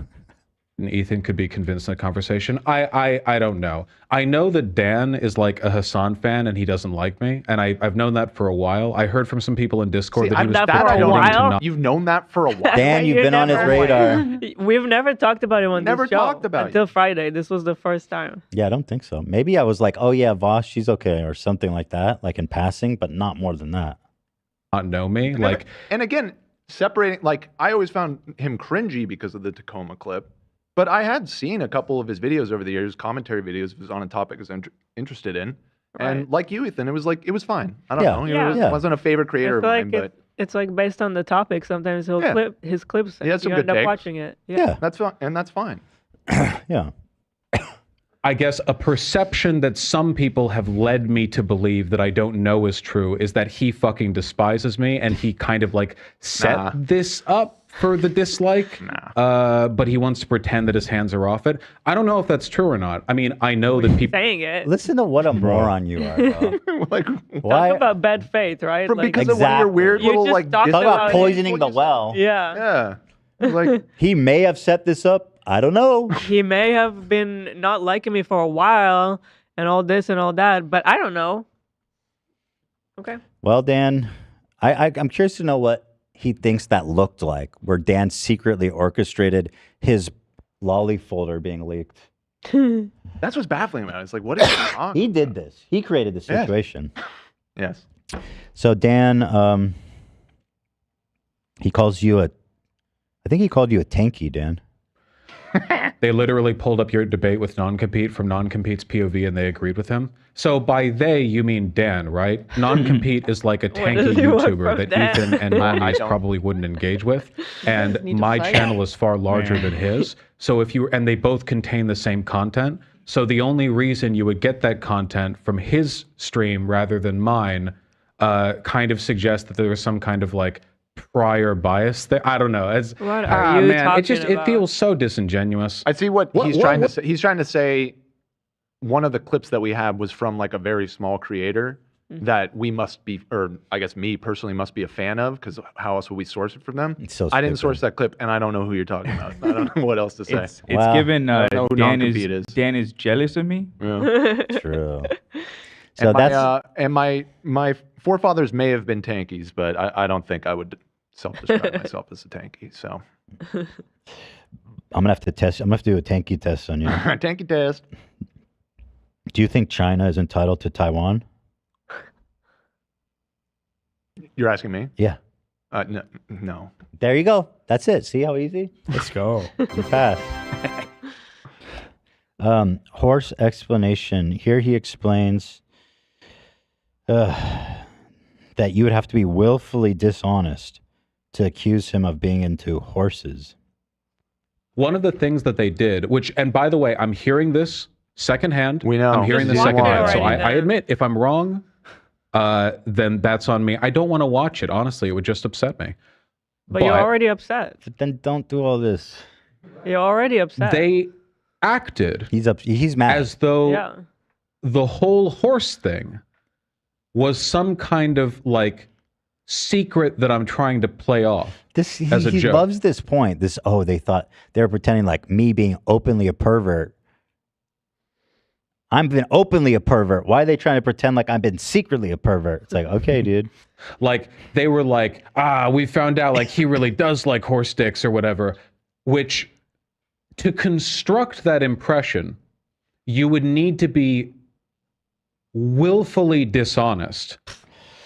Speaker 22: And Ethan could be convinced in a conversation. I don't know. I know that Dan is like a Hassan fan and he doesn't like me, and I've known that for a while. I heard from some people in Discord that he was
Speaker 5: You've known that for a while.
Speaker 1: Dan, you've been on his radar.
Speaker 3: We've never talked about it on
Speaker 5: Never
Speaker 3: this show
Speaker 5: talked about
Speaker 3: until Friday. This was the first time.
Speaker 1: Yeah, I don't think so. Maybe I was like, oh yeah, Vaush, she's okay, or something like that, like in passing, but not more than that.
Speaker 22: Not know me, like.
Speaker 5: And again, separating, like, I always found him cringy because of the Tacoma clip. But I had seen a couple of his videos over the years, commentary videos, if it was on a topic I was interested in. Right. And like you, Ethan, it was fine. I don't know. It wasn't a favorite creator of mine, but
Speaker 3: it's like based on the topic. Sometimes he'll clip his clips.
Speaker 5: He has some
Speaker 3: you
Speaker 5: good
Speaker 3: end up
Speaker 5: takes.
Speaker 3: watching it.
Speaker 1: Yeah.
Speaker 5: That's fine, and that's fine.
Speaker 1: Yeah.
Speaker 22: I guess a perception that some people have led me to believe that I don't know is true is that he fucking despises me and he kind of like set this up for the dislike, but he wants to pretend that his hands are off it. I don't know if that's true or not. I mean, I know that people
Speaker 3: saying it.
Speaker 1: Listen to what a moron you are, bro.
Speaker 5: Like,
Speaker 1: why?
Speaker 3: Talk about bad faith, right?
Speaker 5: Because of one of your weird little like.
Speaker 1: Talk about poisoning the well.
Speaker 3: Yeah.
Speaker 5: Yeah. Like
Speaker 1: he may have set this up. I don't know.
Speaker 3: He may have been not liking me for a while and all this and all that, but I don't know. Okay.
Speaker 1: Well, Dan, I'm curious to know what he thinks that looked like, where Dan secretly orchestrated his lolly folder being leaked.
Speaker 5: That's what's baffling about it. It's like, what is going on?
Speaker 1: He did this. He created the situation.
Speaker 5: Yes.
Speaker 1: So Dan, he calls you I think he called you a tanky, Dan.
Speaker 22: They literally pulled up your debate with Non-Compete from Non-Compete's POV and they agreed with him. So by they, you mean Dan, right? Non-Compete is like a tanky YouTuber that Ethan and Monies probably wouldn't engage with. And my channel is far larger than his. So if you, and they both contain the same content. So the only reason you would get that content from his stream rather than mine kind of suggests that there was some kind of like prior bias there. I don't know. It's,
Speaker 3: what are you
Speaker 22: man,
Speaker 3: talking
Speaker 22: it just
Speaker 3: about?
Speaker 22: It feels so disingenuous.
Speaker 5: I see what he's trying to say. He's trying to say one of the clips that we have was from like a very small creator that we must be, or I guess me personally must be a fan of, because how else would we source it from them?
Speaker 1: So
Speaker 5: I didn't source that clip, and I don't know who you're talking about. I don't know what else to say.
Speaker 8: It's given
Speaker 5: I don't know who Non-Compete is.
Speaker 8: Dan is jealous of me.
Speaker 5: Yeah.
Speaker 1: True.
Speaker 5: So
Speaker 1: So that's
Speaker 5: and my forefathers may have been tankies, but I don't think I would self-describe myself as a tanky. So
Speaker 1: I'm gonna have to test. I'm gonna have to do a tanky test on you.
Speaker 5: Tanky test.
Speaker 1: Do you think China is entitled to Taiwan?
Speaker 5: You're asking me?
Speaker 1: Yeah.
Speaker 5: No. No.
Speaker 1: There you go. That's it. See how easy?
Speaker 4: Let's go.
Speaker 1: You passed. Horse explanation. Here he explains that you would have to be willfully dishonest to accuse him of being into horses.
Speaker 22: One of the things that they did, which, and by the way, I'm hearing this secondhand.
Speaker 5: We know.
Speaker 22: I'm hearing
Speaker 5: Just
Speaker 22: this
Speaker 5: watch it
Speaker 22: secondhand. So
Speaker 5: already,
Speaker 22: I
Speaker 5: then.
Speaker 22: admit, if I'm wrong, then that's on me. I don't want to watch it. Honestly, it would just upset me.
Speaker 3: But you're already upset.
Speaker 1: But then don't do all this.
Speaker 3: You're already upset.
Speaker 22: They acted.
Speaker 1: He's mad.
Speaker 22: As though
Speaker 3: Yeah.
Speaker 22: the whole horse thing was some kind of like secret that I'm trying to play off as a
Speaker 1: He
Speaker 22: joke.
Speaker 1: loves this point. They thought they were pretending like me being openly a pervert. I've been openly a pervert. Why are they trying to pretend like I've been secretly a pervert? It's like, okay, dude.
Speaker 22: Like they were like, we found out like he really does like horse dicks or whatever, which to construct that impression, you would need to be willfully dishonest.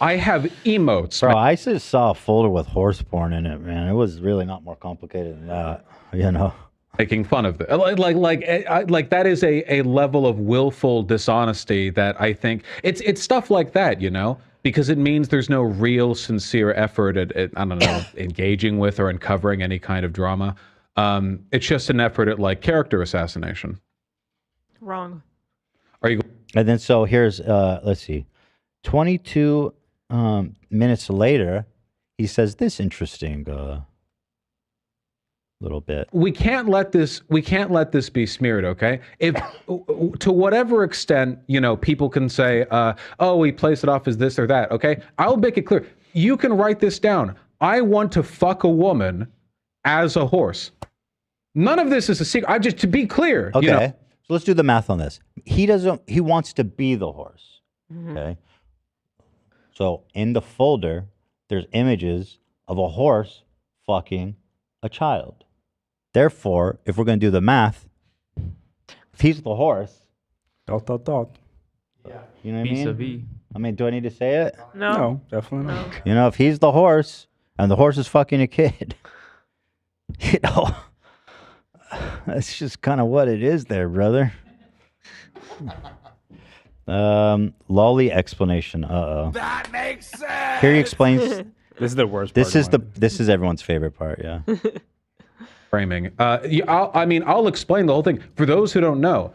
Speaker 22: I have emotes.
Speaker 1: Bro, I just saw a folder with horse porn in it, man. It was really not more complicated than that, you know?
Speaker 22: Making fun of it. Like that is a level of willful dishonesty that I think it's stuff like that, you know, because it means there's no real sincere effort at I don't know, engaging with or uncovering any kind of drama. It's just an effort at like character assassination.
Speaker 3: Wrong.
Speaker 22: Are you?
Speaker 1: And then so here's, let's see, 22 minutes later, he says this interesting little bit.
Speaker 22: We can't let this be smeared, okay? If to whatever extent, you know, people can say, oh, we place it off as this or that, okay? I'll make it clear. You can write this down. I want to fuck a woman as a horse. None of this is a secret. Just to be clear.
Speaker 1: Okay.
Speaker 22: You know,
Speaker 1: So let's do the math on this. He wants to be the horse. Okay. So in the folder, there's images of a horse fucking a child. Therefore, if we're going to do the math, if he's the horse.
Speaker 4: Dot, dot, dot.
Speaker 1: Yeah. You know what I mean?
Speaker 8: Vis-a-vis.
Speaker 1: I mean, do I need to say it?
Speaker 3: No.
Speaker 4: Definitely not.
Speaker 1: You know, if he's the horse and the horse is fucking a kid, you know, that's just kind of what it is there, brother. Lolly explanation.
Speaker 19: That makes sense.
Speaker 1: Here he explains.
Speaker 4: This is the worst
Speaker 1: This
Speaker 4: part
Speaker 1: is this is everyone's favorite part. Yeah.
Speaker 22: framing. I'll explain the whole thing. For those who don't know,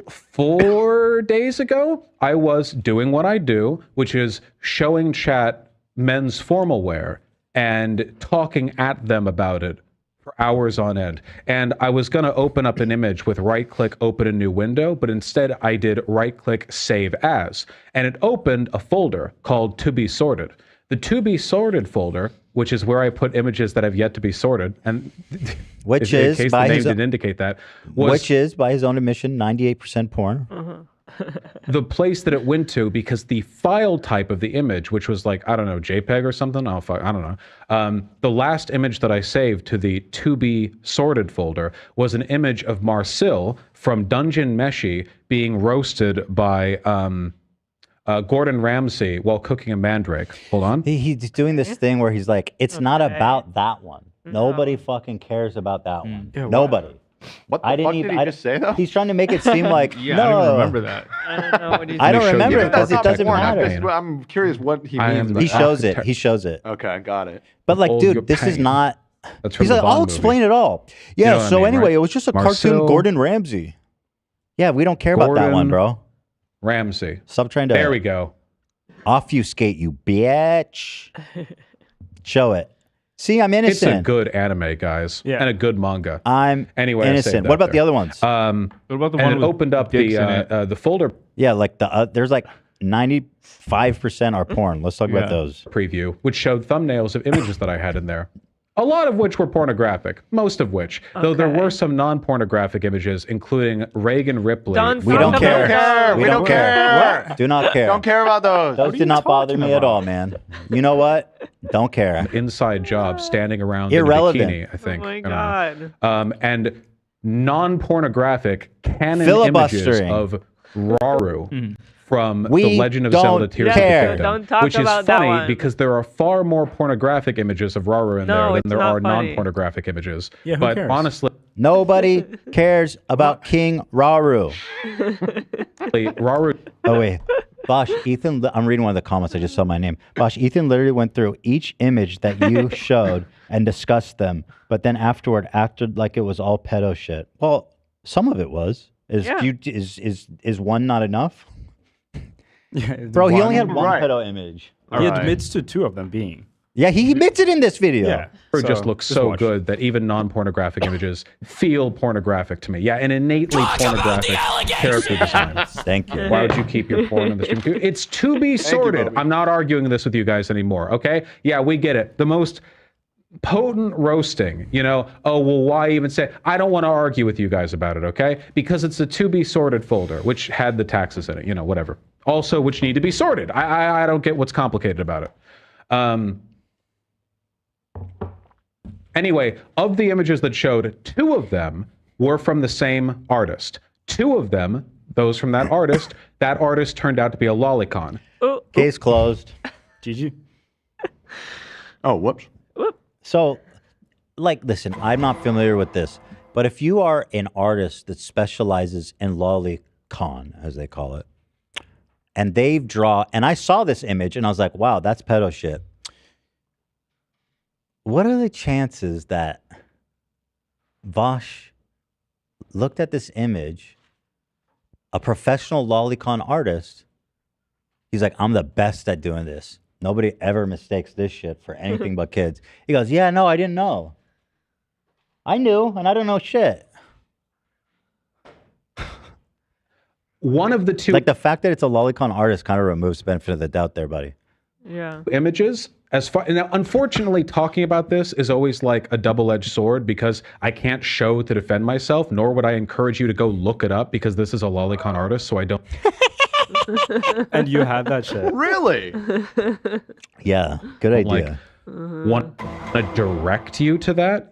Speaker 22: 4 days ago, I was doing what I do, which is showing chat men's formal wear. and talking at them about it for hours on end. And I was going to open up an image with right-click, open a new window, but instead I did right-click, save as. And it opened a folder called To Be Sorted. The To Be Sorted folder, which is where I put images that have yet to be sorted, and
Speaker 1: which
Speaker 22: in
Speaker 1: is
Speaker 22: case
Speaker 1: by
Speaker 22: the name
Speaker 1: his
Speaker 22: didn't indicate that, was
Speaker 1: which is by his own admission 98% porn.
Speaker 22: the place that it went to, because the file type of the image, which was like, I don't know, JPEG or something, I don't know. The last image that I saved to the To Be Sorted folder was an image of Marcel from Dungeon Meshi being roasted by Gordon Ramsay while cooking a mandrake. Hold on.
Speaker 1: He's doing this thing where he's like, it's not about that one. Nobody fucking cares about that one.
Speaker 5: Yeah,
Speaker 1: Nobody.
Speaker 5: What the fuck did he just say, though?
Speaker 1: He's trying to make it seem like,
Speaker 8: Yeah,
Speaker 1: no.
Speaker 8: I don't even remember that.
Speaker 3: I don't know what he's
Speaker 1: I don't
Speaker 22: Let me show
Speaker 1: remember
Speaker 22: you
Speaker 1: it because
Speaker 22: the
Speaker 1: it doesn't
Speaker 22: architect.
Speaker 1: matter.
Speaker 5: I'm curious what he
Speaker 22: I
Speaker 5: means.
Speaker 22: am
Speaker 5: by
Speaker 1: He
Speaker 5: that.
Speaker 1: shows it. He shows it.
Speaker 5: Okay, got it.
Speaker 1: But like,
Speaker 22: Hold your
Speaker 1: dude, this is
Speaker 22: pain.
Speaker 1: not.
Speaker 22: That's from
Speaker 1: He's
Speaker 22: the
Speaker 1: like,
Speaker 22: Bond
Speaker 1: I'll
Speaker 22: movie.
Speaker 1: explain it all.
Speaker 22: You
Speaker 1: Yeah.
Speaker 22: know what I
Speaker 1: So
Speaker 22: mean,
Speaker 1: anyway,
Speaker 22: right?
Speaker 1: it was just a
Speaker 22: Marcel,
Speaker 1: cartoon Gordon Ramsay. Yeah, we don't care about that one,
Speaker 22: Gordon
Speaker 1: bro.
Speaker 22: Ramsay.
Speaker 1: Stop trying to
Speaker 22: There we go.
Speaker 1: obfuscate, you bitch. Show it. See, I'm
Speaker 22: It's
Speaker 1: innocent.
Speaker 22: a good anime, guys,
Speaker 9: Yeah.
Speaker 22: and a good manga.
Speaker 1: I'm
Speaker 22: Anyway, I saved
Speaker 1: innocent.
Speaker 22: that
Speaker 1: What about the
Speaker 22: there.
Speaker 1: other ones?
Speaker 22: What
Speaker 8: about the
Speaker 22: and
Speaker 8: one
Speaker 22: it
Speaker 8: with
Speaker 22: opened up
Speaker 8: dicks in it?
Speaker 22: the folder
Speaker 1: Yeah, like there's like 95% are porn. Let's talk about those.
Speaker 22: preview, which showed thumbnails of images that I had in there. A lot of which were pornographic, most of which, though there were some non-pornographic images, including Reagan Ripley.
Speaker 3: Don't
Speaker 1: We don't
Speaker 3: talk
Speaker 1: care.
Speaker 3: about
Speaker 1: We don't care. Do not care.
Speaker 5: Don't care about those.
Speaker 1: Those did not bother me at all, man. You know what? Don't care.
Speaker 22: Inside job standing around
Speaker 1: Irrelevant.
Speaker 22: in a bikini, I think.
Speaker 3: Oh my
Speaker 22: I don't know.
Speaker 3: God.
Speaker 22: And non-pornographic canon images
Speaker 1: Filibustering.
Speaker 22: of Raru from
Speaker 1: We
Speaker 22: The Legend of
Speaker 1: don't
Speaker 22: Zelda Tears
Speaker 1: care.
Speaker 22: of the
Speaker 3: Don't
Speaker 22: Kingdom,
Speaker 3: talk
Speaker 22: which is
Speaker 3: about that
Speaker 22: funny
Speaker 3: one.
Speaker 22: because there are far more pornographic images of Raru in
Speaker 3: No,
Speaker 22: there than
Speaker 3: it's
Speaker 22: there
Speaker 3: not
Speaker 22: are
Speaker 3: funny.
Speaker 22: non-pornographic images.
Speaker 9: Yeah, who
Speaker 22: but
Speaker 9: cares?
Speaker 22: honestly,
Speaker 1: Nobody cares about King Raru.
Speaker 22: Raru.
Speaker 1: Oh wait, Vaush, Ethan. I'm reading one of the comments. I just saw my name. Vaush, Ethan literally went through each image that you showed and discussed them, but then afterward acted like it was all pedo shit. Well, some of it was. Is one not enough?
Speaker 9: Yeah,
Speaker 1: Bro, he only had one
Speaker 5: Right.
Speaker 1: pedo image.
Speaker 9: He admits to two of them being.
Speaker 1: Yeah, he admits it in this video.
Speaker 9: Yeah.
Speaker 22: Raru just looks so
Speaker 9: watch.
Speaker 22: good that even non-pornographic images feel pornographic to me. Yeah, an innately pornographic character design.
Speaker 1: Thank you.
Speaker 22: Why would you keep your porn in the stream? It's to be sorted. I'm not arguing this with you guys anymore, okay? Yeah, we get it. The most potent roasting, oh, well, why even say? I don't want to argue with you guys about it, okay? Because it's a to be sorted folder, which had the taxes in it, whatever. Also, which need to be sorted. I don't get what's complicated about it. Anyway, of the images that showed, 2 of them were from the same artist. 2 of them, those from that artist turned out to be a lolicon.
Speaker 1: Case closed.
Speaker 9: GG.
Speaker 5: Oh, whoops.
Speaker 1: So, listen, I'm not familiar with this, but if you are an artist that specializes in lolicon, as they call it, and and I saw this image and I was like, wow, that's pedo shit. What are the chances that Vaush looked at this image, a professional lolicon artist, he's like, I'm the best at doing this. Nobody ever mistakes this shit for anything but kids. He goes, yeah, no, I didn't know. I knew, and I don't know shit.
Speaker 22: One of the 2
Speaker 1: Like the fact that it's a lolicon artist kind of removes benefit of the doubt there, buddy.
Speaker 3: Yeah.
Speaker 22: images, now, unfortunately, talking about this is always like a double-edged sword because I can't show to defend myself, nor would I encourage you to go look it up because this is a lolicon artist, so I don't.
Speaker 9: And you had that shit.
Speaker 5: Really?
Speaker 1: Yeah, good idea.
Speaker 22: Want to direct you to that,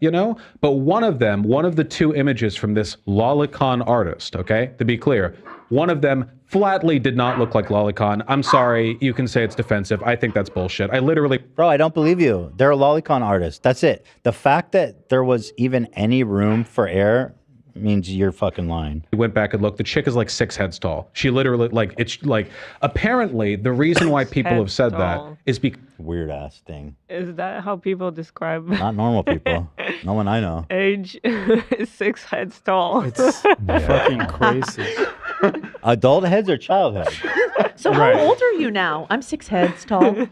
Speaker 22: But one of the 2 images from this lolicon artist, okay, to be clear, one of them flatly did not look like lolicon. I'm sorry, you can say it's defensive. I think that's bullshit.
Speaker 1: Bro, I don't believe you. They're a lolicon artist. That's it. The fact that there was even any room for error means you're fucking lying.
Speaker 22: We went back and looked. The chick is like 6 heads tall. She literally, apparently the reason why people have said that is because...
Speaker 1: Weird ass thing.
Speaker 3: Is that how people describe
Speaker 1: Not normal people. No one I know.
Speaker 3: age? 6 heads tall.
Speaker 9: It's fucking crazy.
Speaker 1: Adult heads or child heads?
Speaker 13: So how old are you now? I'm 6 heads tall.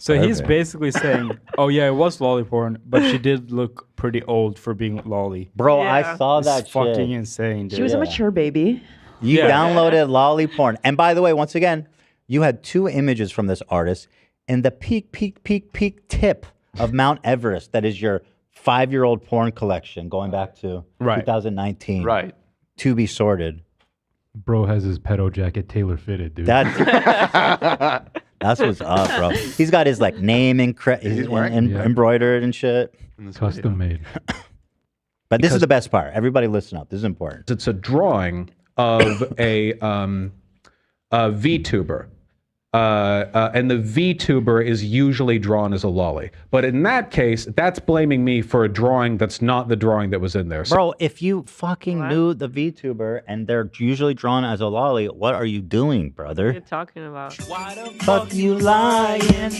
Speaker 9: So he's basically saying, "Oh yeah, it was lolly porn, but she did look pretty old for being lolly."
Speaker 1: Bro, I saw
Speaker 9: It's
Speaker 1: that shit.
Speaker 9: fucking insane, dude.
Speaker 16: She was a mature baby.
Speaker 1: You downloaded lolly porn. And by the way, once again, you had 2 images from this artist in the peak tip of Mount Everest. That is your 5-year-old porn collection going back to 2019.
Speaker 5: Right.
Speaker 1: To be sorted.
Speaker 2: Bro has his pedo jacket tailor fitted, dude.
Speaker 1: That's what's up, bro. He's got his like name embroidered and shit.
Speaker 2: Custom made.
Speaker 1: But this is the best part. Everybody listen up. This is important.
Speaker 11: It's a drawing of a VTuber. And the VTuber is usually drawn as a lolly. But in that case, that's blaming me for a drawing that's not the drawing that was in there. So
Speaker 1: Bro, if you fucking knew the VTuber and they're usually drawn as a lolly, what are you doing, brother?
Speaker 3: What are you talking about?
Speaker 1: Fuck you lying.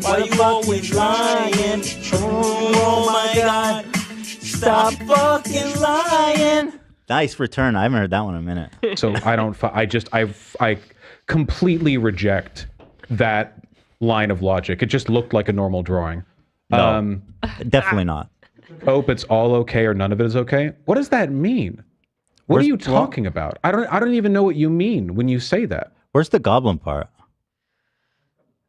Speaker 19: Why you always lying? Oh my God. Stop fucking lying.
Speaker 1: Nice return. I haven't heard that one in a minute.
Speaker 11: So I completely reject that line of logic. It just looked like a normal drawing.
Speaker 1: No, definitely not.
Speaker 11: Hope it's all okay or none of it is okay. What does that mean? What are you talking about? I don't even know what you mean when you say that.
Speaker 1: Where's the goblin part?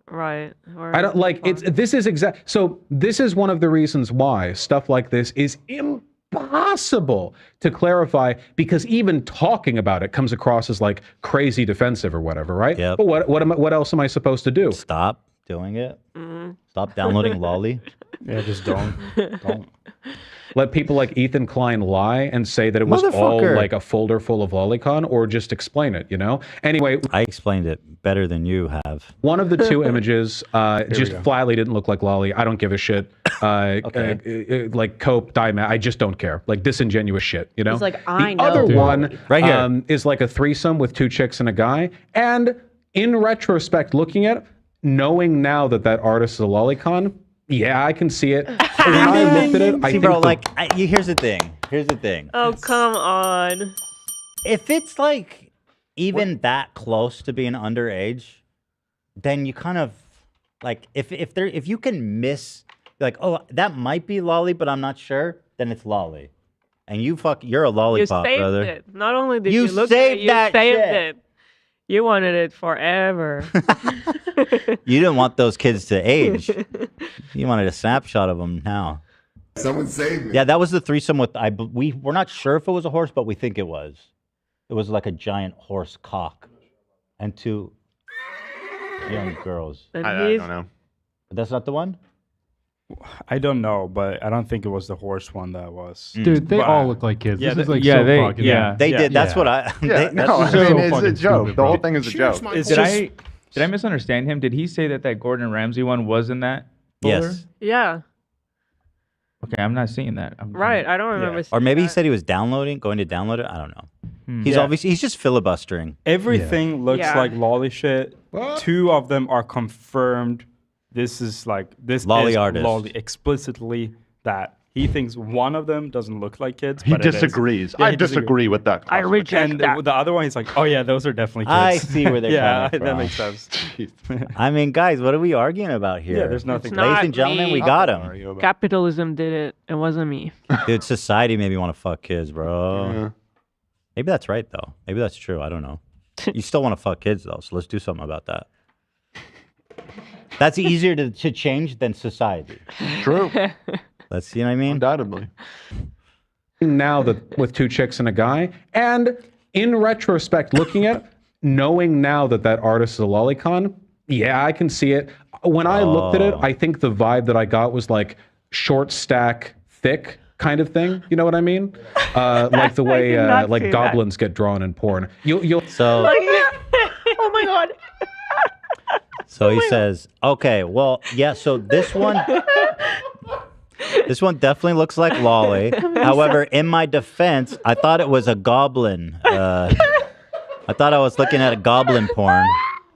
Speaker 3: Right.
Speaker 11: I don't like it's. This is exact. So this is one of the reasons why stuff like this is impossible to clarify, because even talking about it comes across as like crazy defensive or whatever, right?
Speaker 1: Yep.
Speaker 11: But what else am I supposed to do?
Speaker 1: Stop doing it. Stop downloading lolly.
Speaker 9: Yeah, just don't.
Speaker 11: Let people like Ethan Klein lie and say that it was all like a folder full of lolicon, or just explain it, you know? Anyway.
Speaker 1: I explained it better than you have.
Speaker 11: One of the 2 images just flatly didn't look like lolly. I don't give a shit. Like cope, diamond, I just don't care. Like disingenuous shit, you know?
Speaker 16: He's like, I
Speaker 11: the
Speaker 16: know.
Speaker 11: other
Speaker 16: Dude.
Speaker 11: one
Speaker 1: right here.
Speaker 11: Is like a threesome with 2 chicks and a guy. And in retrospect, looking at it, knowing now that that artist is a lolicon, yeah, I can see it. When I looked at it, I
Speaker 1: See,
Speaker 11: think
Speaker 1: bro, here's the thing. Here's the thing.
Speaker 3: Oh, come on.
Speaker 1: If it's like even that close to being underage, then you kind of like if you can miss like, oh, that might be lolly, but I'm not sure, then it's lolly. And you're a lollipop,
Speaker 3: you saved
Speaker 1: brother.
Speaker 3: it. Not only did you look
Speaker 1: saved
Speaker 3: at it,
Speaker 1: that
Speaker 3: you saved
Speaker 1: shit.
Speaker 3: it. You wanted it forever.
Speaker 1: You didn't want those kids to age. You wanted a snapshot of them now.
Speaker 19: Someone saved me.
Speaker 1: Yeah, that was the threesome with we're not sure if it was a horse, but we think it was. It was like a giant horse cock and 2 young girls.
Speaker 3: And
Speaker 5: I don't know.
Speaker 1: That's not the one?
Speaker 9: I don't know, but I don't think it was the horse one that was.
Speaker 2: Dude, they all look like kids.
Speaker 9: Yeah,
Speaker 2: This is like
Speaker 9: they
Speaker 2: fucking.
Speaker 1: They did. That's what I.
Speaker 5: Yeah,
Speaker 1: that's
Speaker 5: it's a joke. The whole thing is a joke.
Speaker 8: Did I misunderstand him? Did he say that Gordon Ramsay one was in that folder?
Speaker 1: Yes.
Speaker 3: Yeah.
Speaker 8: Okay, I'm not seeing that.
Speaker 3: Right. I don't remember.
Speaker 1: Or maybe he said he was going to download it. I don't know. He's just filibustering.
Speaker 9: Everything looks like lolly shit. 2 of them are confirmed. This is
Speaker 1: lolly
Speaker 9: is
Speaker 1: artist.
Speaker 9: lolly explicitly that he thinks one of them doesn't look like kids.
Speaker 5: He
Speaker 9: but it is.
Speaker 5: disagrees.
Speaker 9: Yeah,
Speaker 5: I
Speaker 9: he
Speaker 5: disagree with that.
Speaker 3: I reject
Speaker 9: And
Speaker 3: that.
Speaker 9: the other one, he's like, oh yeah, those are definitely kids.
Speaker 1: I see where they're
Speaker 9: yeah,
Speaker 1: coming from.
Speaker 9: that makes sense.
Speaker 1: I mean, guys, what are we arguing about here?
Speaker 9: Yeah, there's nothing.
Speaker 1: Ladies and gentlemen, we got him.
Speaker 3: Capitalism did it. It wasn't me.
Speaker 1: Dude, society made me want to fuck kids, bro.
Speaker 5: Yeah.
Speaker 1: Maybe that's right, though. Maybe that's true. I don't know. You still want to fuck kids, though, so let's do something about that. That's easier to change than society.
Speaker 5: True.
Speaker 1: Let's see what I mean?
Speaker 5: Undoubtedly.
Speaker 11: Now that with 2 chicks and a guy, and in retrospect, looking at it, knowing now that artist is a lolicon, yeah, I can see it. When I looked at it, I think the vibe that I got was like short stack, thick kind of thing. You know what I mean? Like the way like goblins get drawn in porn. You'll
Speaker 1: so.
Speaker 3: Oh my god.
Speaker 1: So he says, okay, well, yeah, so this one definitely looks like lolly. However, in my defense, I thought it was a goblin. I thought I was looking at a goblin porn.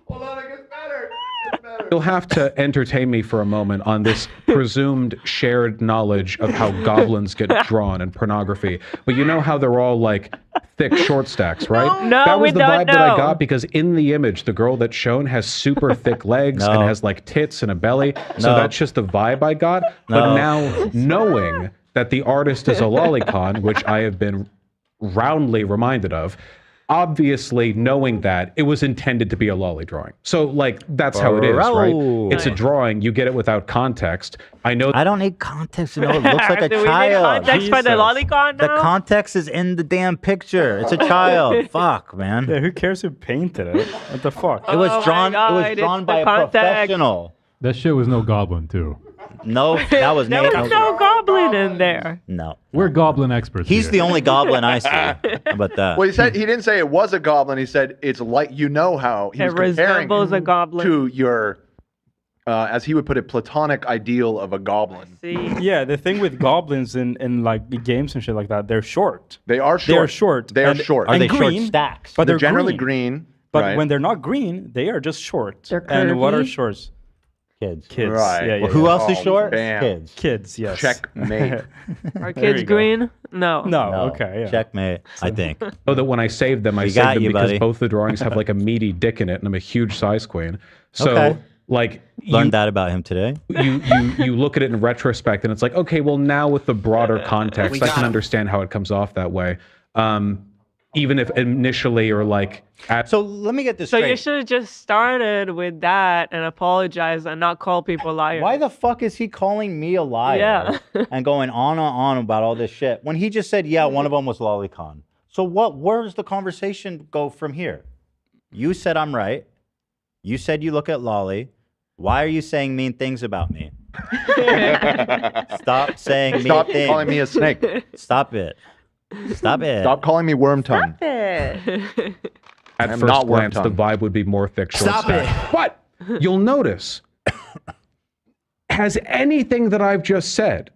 Speaker 19: Hold on, it gets better. It gets better.
Speaker 11: You'll have to entertain me for a moment on this presumed shared knowledge of how goblins get drawn in pornography. But you know how they're all like
Speaker 22: thick short stacks, right?
Speaker 3: No,
Speaker 22: that was
Speaker 3: we
Speaker 22: the
Speaker 3: don't
Speaker 22: vibe that I
Speaker 3: know.
Speaker 22: got because in the image, the girl that's shown has super thick legs and has like tits and a belly. So that's just the vibe I got. But now knowing that the artist is a lolicon, which I have been roundly reminded of, obviously knowing that it was intended to be a lolly drawing. So like that's how it is, right? It's a drawing. You get it without context. I know.
Speaker 1: I don't need context to know it looks like a
Speaker 3: Do we need
Speaker 1: child.
Speaker 3: context for the lolicon
Speaker 1: The
Speaker 3: now?
Speaker 1: context is in the damn picture. It's a child. Fuck, man.
Speaker 9: Yeah, who cares who painted it? What the fuck?
Speaker 1: It was
Speaker 3: Oh my
Speaker 1: drawn. It
Speaker 3: God,
Speaker 1: was
Speaker 3: it's
Speaker 1: drawn
Speaker 3: the
Speaker 1: by a
Speaker 3: context.
Speaker 1: professional.
Speaker 2: That shit was no goblin too.
Speaker 1: No, that was
Speaker 3: There was no goblin in there.
Speaker 1: No.
Speaker 2: We're goblin experts.
Speaker 1: He's
Speaker 2: here.
Speaker 1: the only goblin I see. How about that?
Speaker 5: Well, he said he didn't say it was a goblin. He said it's like how he
Speaker 3: It
Speaker 5: was comparing
Speaker 3: resembles a goblin.
Speaker 5: to your, as he would put it, platonic ideal of a goblin.
Speaker 9: Yeah, the thing with goblins in like games and shit like that, they're short.
Speaker 5: They are
Speaker 9: They are
Speaker 5: short.
Speaker 9: short.
Speaker 5: They are
Speaker 9: and-
Speaker 5: short.
Speaker 1: Are
Speaker 9: and
Speaker 1: they short
Speaker 9: green,
Speaker 1: stacks?
Speaker 9: But
Speaker 5: They're
Speaker 9: they're
Speaker 5: generally
Speaker 9: green.
Speaker 5: green.
Speaker 9: But
Speaker 5: right?
Speaker 9: when they're not green, they are just short.
Speaker 13: They're
Speaker 9: And what are
Speaker 13: curvy.
Speaker 9: shorts?
Speaker 1: Kids.
Speaker 9: Kids.
Speaker 5: Right.
Speaker 9: Yeah, yeah,
Speaker 1: Well, who
Speaker 9: yeah.
Speaker 1: else is short?
Speaker 5: bam.
Speaker 1: Kids.
Speaker 9: Kids, yes.
Speaker 5: Checkmate.
Speaker 3: Are
Speaker 9: There
Speaker 3: kids
Speaker 9: you go.
Speaker 3: green? No.
Speaker 9: No,
Speaker 1: No.
Speaker 9: okay, yeah.
Speaker 1: Checkmate, I think.
Speaker 22: So that when I saved them, I
Speaker 1: We
Speaker 22: saved
Speaker 1: got
Speaker 22: them
Speaker 1: you,
Speaker 22: because
Speaker 1: buddy.
Speaker 22: both the drawings have like a meaty dick in it, and I'm a huge size queen. So
Speaker 1: Okay.
Speaker 22: like
Speaker 1: Learned that about him today.
Speaker 22: you look at it in retrospect, and it's like, okay, well now with the broader context,
Speaker 14: We
Speaker 22: I
Speaker 14: got
Speaker 22: can
Speaker 14: him.
Speaker 22: understand how it comes off that way. Even if initially or like
Speaker 1: So let me get this
Speaker 3: So
Speaker 1: straight.
Speaker 3: you should have just started with that and apologized and not call people liars.
Speaker 1: Why the fuck is he calling me a liar
Speaker 3: Yeah.
Speaker 1: and going on and on about all this shit when he just said, yeah, one of them was lolicon? So where does the conversation go from here? You said I'm right. You said you look at lolly. Why are you saying mean things about me? Stop saying mean
Speaker 5: Stop
Speaker 1: things.
Speaker 5: calling me a snake.
Speaker 1: Stop it. Stop it.
Speaker 5: Stop calling me worm tongue.
Speaker 22: at
Speaker 5: I'm
Speaker 22: first
Speaker 5: not
Speaker 22: glance, the
Speaker 5: worm-tongue.
Speaker 22: vibe would be more thick short
Speaker 1: Stop
Speaker 22: stack. But you'll notice, has anything that I've just said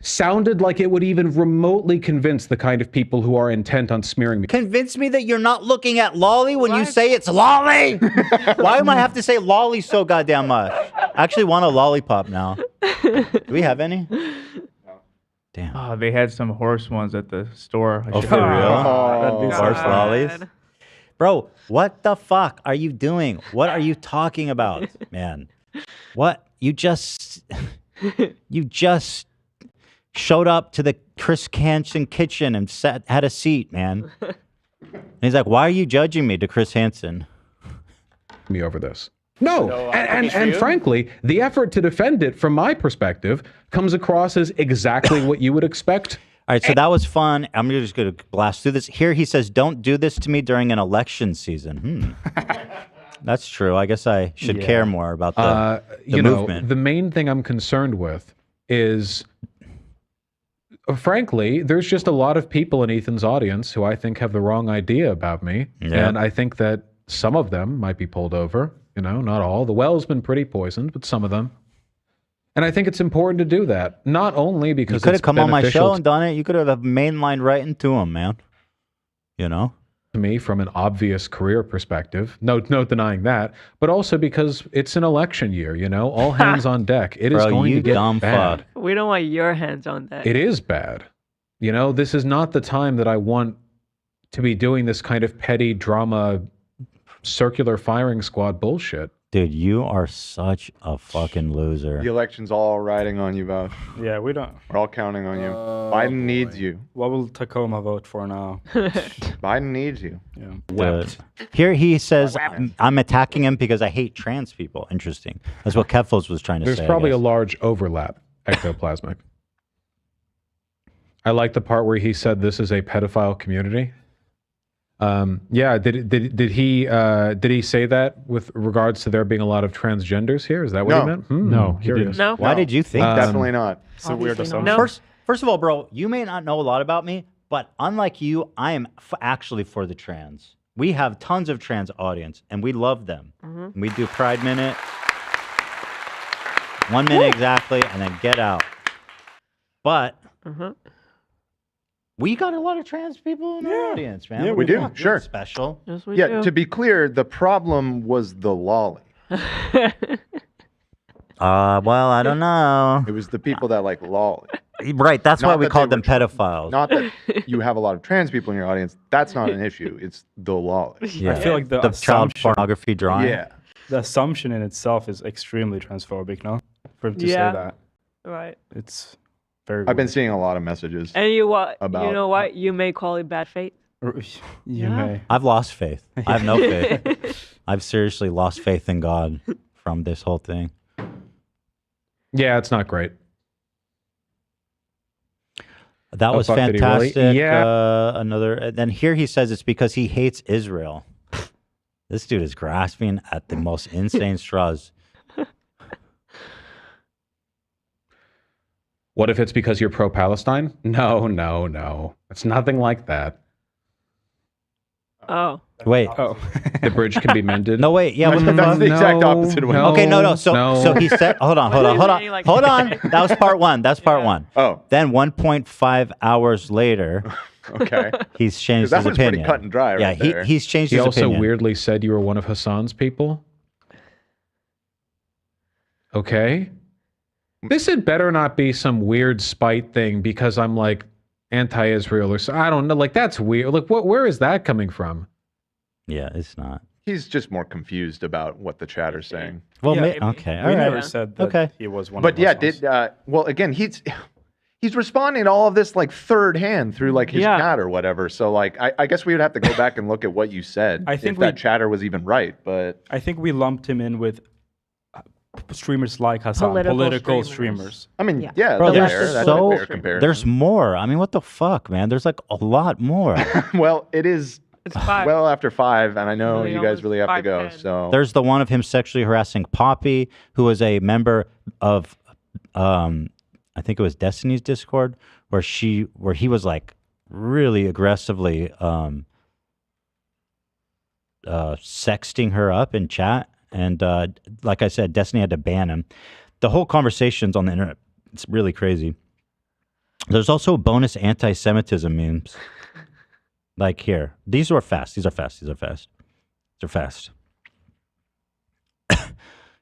Speaker 22: sounded like it would even remotely convince the kind of people who are intent on smearing me?
Speaker 1: Convince me that you're not looking at lolly when you say it's lolly. Why am I have to say lolly so goddamn much? I actually want a lollipop now. Do we have any? Damn.
Speaker 8: Oh, they had some horse ones at the store. I
Speaker 1: Oh,
Speaker 8: should-
Speaker 1: for real?
Speaker 8: that'd be so
Speaker 1: Horse
Speaker 8: fun.
Speaker 1: lollies? Bro, what the fuck are you doing? What are you talking about, man? What? You just showed up to the Chris Hansen kitchen and had a seat, man. And he's like, why are you judging me to Chris Hansen?
Speaker 22: Me over this. No, and frankly, the effort to defend it from my perspective comes across as exactly what you would expect.
Speaker 1: All right, so that was fun. I'm just going to blast through this. Here he says, don't do this to me during an election season. That's true. I guess I should care more about the movement.
Speaker 22: The main thing I'm concerned with is, frankly, there's just a lot of people in Ethan's audience who I think have the wrong idea about me.
Speaker 1: Yeah.
Speaker 22: And I think that some of them might be pulled over. You know, not all. The well's been pretty poisoned, but some of them. And I think it's important to do that. Not only because
Speaker 1: You could have
Speaker 22: it's
Speaker 1: come on my
Speaker 22: beneficial
Speaker 1: show and done it. You could have mainlined right into him, man. You know?
Speaker 22: to me from an obvious career perspective. No denying that. But also because it's an election year, you know? All hands on deck. It is
Speaker 1: Bro,
Speaker 22: going
Speaker 1: you
Speaker 22: to get
Speaker 1: dumb
Speaker 22: bad.
Speaker 1: fuck.
Speaker 3: We don't want your hands on that.
Speaker 22: It is bad. You know, this is not the time that I want to be doing this kind of petty drama, circular firing squad bullshit.
Speaker 1: Dude, you are such a fucking loser.
Speaker 5: The election's all riding on you, Vaush.
Speaker 9: Yeah, we don't.
Speaker 5: We're all counting on you. Biden needs you.
Speaker 9: What will Tacoma vote for now?
Speaker 5: Biden needs you.
Speaker 9: Yeah.
Speaker 1: Wept. Here he says, I'm attacking him because I hate trans people. Interesting. That's what Keffals was trying to
Speaker 22: There's
Speaker 1: say.
Speaker 22: probably a large overlap, ectoplasmic. I like the part where he said this is a pedophile community. Yeah, did he say that with regards to there being a lot of transgenders here? Is that what
Speaker 5: No.
Speaker 22: he meant?
Speaker 2: No, he
Speaker 22: Curious.
Speaker 3: didn't. No.
Speaker 1: Why did you think that?
Speaker 5: Definitely not.
Speaker 9: It's a weird
Speaker 13: Obviously
Speaker 9: assumption.
Speaker 13: not.
Speaker 1: First of all, bro, you may not know a lot about me, but unlike you, I am actually for the trans. We have tons of trans audience, and we love them. And we do Pride Minute, 1 minute exactly, and then get out. But we got a lot of trans people in our audience, man.
Speaker 5: Yeah,
Speaker 1: What
Speaker 5: we
Speaker 1: the
Speaker 5: do.
Speaker 1: fuck? We're
Speaker 5: Sure.
Speaker 1: special.
Speaker 3: Yes, we
Speaker 5: Yeah,
Speaker 3: do.
Speaker 5: to be clear, the problem was the lolly.
Speaker 1: Well, I don't know.
Speaker 5: It was the people that like lolly.
Speaker 1: Right. That's why
Speaker 5: Not
Speaker 1: we
Speaker 5: that
Speaker 1: called
Speaker 5: they
Speaker 1: them
Speaker 5: were
Speaker 1: pedophiles.
Speaker 5: Not that you have a lot of trans people in your audience. That's not an issue. It's the lollies.
Speaker 1: Yeah.
Speaker 9: I feel like the
Speaker 1: child
Speaker 9: assumption-
Speaker 1: pornography drawing.
Speaker 5: Yeah.
Speaker 9: The assumption in itself is extremely transphobic, no? For him to
Speaker 3: Yeah.
Speaker 9: say that.
Speaker 3: Right.
Speaker 9: It's very
Speaker 5: I've been
Speaker 9: weird.
Speaker 5: seeing a lot of messages.
Speaker 3: And you what?
Speaker 5: About-
Speaker 3: You know what? You may call it bad fate.
Speaker 9: You
Speaker 3: Yeah.
Speaker 9: may.
Speaker 1: I've lost faith. I have no faith. I've seriously lost faith in God from this whole thing.
Speaker 11: Yeah, it's not great.
Speaker 1: That
Speaker 11: Oh,
Speaker 1: was
Speaker 11: fuck, did he really?
Speaker 1: fantastic.
Speaker 11: Yeah.
Speaker 1: Another. Then here he says it's because he hates Israel. This dude is grasping at the most insane straws.
Speaker 11: What if it's because you're pro-Palestine? No. It's nothing like that.
Speaker 3: Oh.
Speaker 1: Wait.
Speaker 9: Oh.
Speaker 11: The bridge can be mended.
Speaker 1: No, wait. Yeah, what the
Speaker 5: That's
Speaker 1: fuck?
Speaker 5: the exact opposite of what
Speaker 1: Okay, no. So he said, hold on. Hold on. That was part one. That's part one.
Speaker 5: Oh.
Speaker 1: Then 1.5 hours later,
Speaker 5: Okay.
Speaker 1: he's changed
Speaker 5: That
Speaker 1: his
Speaker 5: was pretty
Speaker 1: opinion.
Speaker 5: cut and dry right
Speaker 1: yeah,
Speaker 5: there.
Speaker 1: he's changed
Speaker 11: He
Speaker 1: his
Speaker 11: also
Speaker 1: opinion.
Speaker 11: weirdly said you were one of Hassan's people. Okay. This had better not be some weird spite thing because I'm like anti-Israel or so. I don't know. Like that's weird. Like where is that coming from?
Speaker 1: Yeah, it's not.
Speaker 5: He's just more confused about what the chatter's saying.
Speaker 1: Well,
Speaker 9: Yeah,
Speaker 1: okay.
Speaker 9: We
Speaker 1: all
Speaker 9: never
Speaker 1: right.
Speaker 9: said that
Speaker 1: Okay.
Speaker 9: he was one
Speaker 5: But
Speaker 9: of
Speaker 5: yeah,
Speaker 9: Hassan's.
Speaker 5: well, again, he's responding to all of this like third hand through like his
Speaker 3: Yeah.
Speaker 5: chat or whatever. So like, I guess we would have to go back and look at what you said.
Speaker 9: I think
Speaker 5: if that
Speaker 9: we-
Speaker 5: chatter was even right, but
Speaker 9: I think we lumped him in with streamers like Hassan,
Speaker 13: Political
Speaker 9: political
Speaker 13: streamers.
Speaker 9: streamers.
Speaker 5: I mean,
Speaker 13: Yeah.
Speaker 5: yeah,
Speaker 1: Bro,
Speaker 5: that's
Speaker 1: there's
Speaker 5: fair. That's
Speaker 1: so
Speaker 5: a fair comparison.
Speaker 1: there's more. I mean, what the fuck, man? There's like a lot more.
Speaker 5: well, it is
Speaker 3: It's 5.
Speaker 5: well after 5, and I know
Speaker 3: Really
Speaker 5: you guys
Speaker 3: almost
Speaker 5: really have to go.
Speaker 3: 5:10.
Speaker 5: So
Speaker 1: There's the one of him sexually harassing Poppy, who was a member of, I think it was Destiny's Discord, where he was like really aggressively sexting her up in chat, and like I said, Destiny had to ban him. The whole conversation's on the internet. It's really crazy. There's also bonus anti-Semitism memes. Like here, these are fast. These are fast.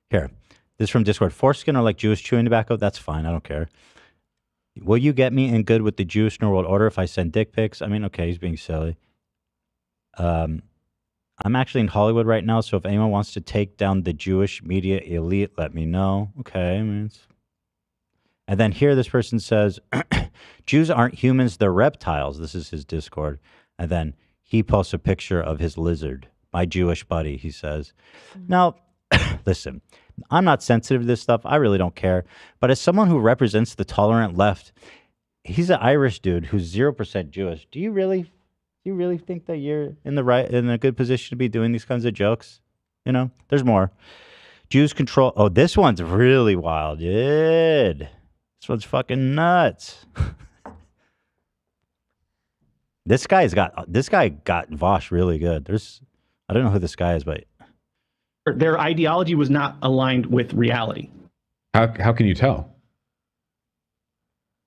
Speaker 1: Here, this is from Discord. Foreskin are like Jewish chewing tobacco. That's fine. I don't care. Will you get me in good with the Jewish New World Order if I send dick pics? I mean, okay, he's being silly. I'm actually in Hollywood right now, so if anyone wants to take down the Jewish media elite, let me know. Okay, I mean, and then here this person says, Jews aren't humans, they're reptiles. This is his Discord. And then he posts a picture of his lizard, my Jewish buddy, he says. Now, listen, I'm not sensitive to this stuff. I really don't care. But as someone who represents the tolerant left, he's an Irish dude who's 0% Jewish. Do you really think that you're in a good position to be doing these kinds of jokes? You know, there's more. Jews control. Oh, this one's really wild. Yeah. This one's fucking nuts. This guy got Vaush really good. I don't know who this guy is, but
Speaker 7: their ideology was not aligned with reality.
Speaker 11: How can you tell?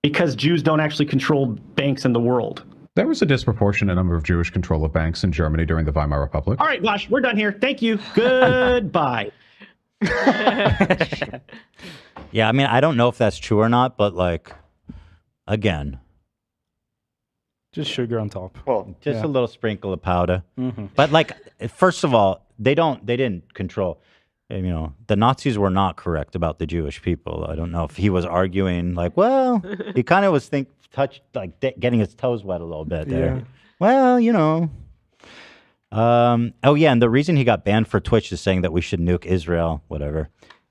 Speaker 7: Because Jews don't actually control banks in the world.
Speaker 11: There was a disproportionate number of Jewish control of banks in Germany during the Weimar Republic.
Speaker 7: All right, Vaush, we're done here. Thank you. Goodbye.
Speaker 1: yeah, I mean, I don't know if that's true or not, but like, again,
Speaker 9: just sugar on top.
Speaker 5: Well,
Speaker 1: just
Speaker 9: yeah.
Speaker 1: a little sprinkle of powder.
Speaker 9: Mm-hmm.
Speaker 1: But like, first of all, they didn't control. You know, the Nazis were not correct about the Jewish people. I don't know if he was arguing like, well, he kind of was getting his toes wet a little bit there.
Speaker 9: Yeah.
Speaker 1: Well, you know. Oh yeah, and the reason he got banned for Twitch is saying that we should nuke Israel, whatever.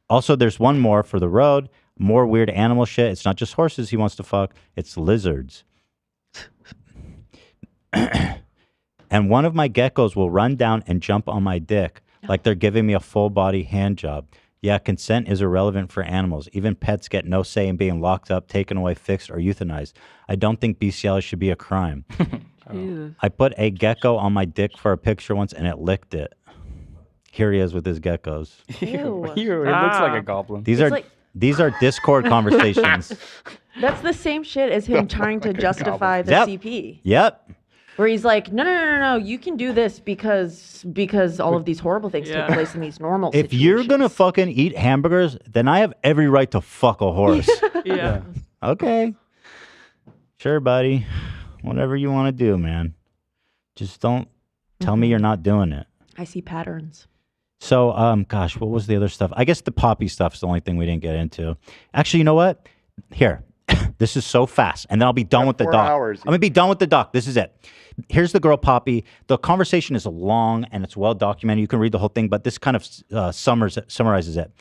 Speaker 1: Also, there's one more for the road. More weird animal shit. It's not just horses he wants to fuck. It's lizards. And one of my geckos will run down and jump on my dick like they're giving me a full body hand job. Yeah, consent is irrelevant for animals. Even pets get no say in being locked up, taken away, fixed, or euthanized. I don't think bestiality should be a crime. I put a gecko on my dick for a picture once and it licked it. Here he is with his geckos.
Speaker 9: Ew, it looks like a goblin.
Speaker 1: These are Discord conversations.
Speaker 13: That's the same shit as him trying to justify the CP.
Speaker 1: Yep.
Speaker 13: Where he's like, no, you can do this because all of these horrible things take place in these normal
Speaker 1: If you're gonna fucking eat hamburgers, then I have every right to fuck a horse.
Speaker 3: Yeah.
Speaker 1: Okay. Sure, buddy. Whatever you want to do, man. Just don't tell me you're not doing it.
Speaker 13: I see patterns.
Speaker 1: So, gosh, what was the other stuff? I guess the poppy stuff is the only thing we didn't get into. Actually, you know what? Here, this is so fast, and then I'll be done with the doc. I'm gonna be done with the doc. This is it. Here's the girl Poppy. The conversation is long and it's well documented. You can read the whole thing, but this kind of summarizes it.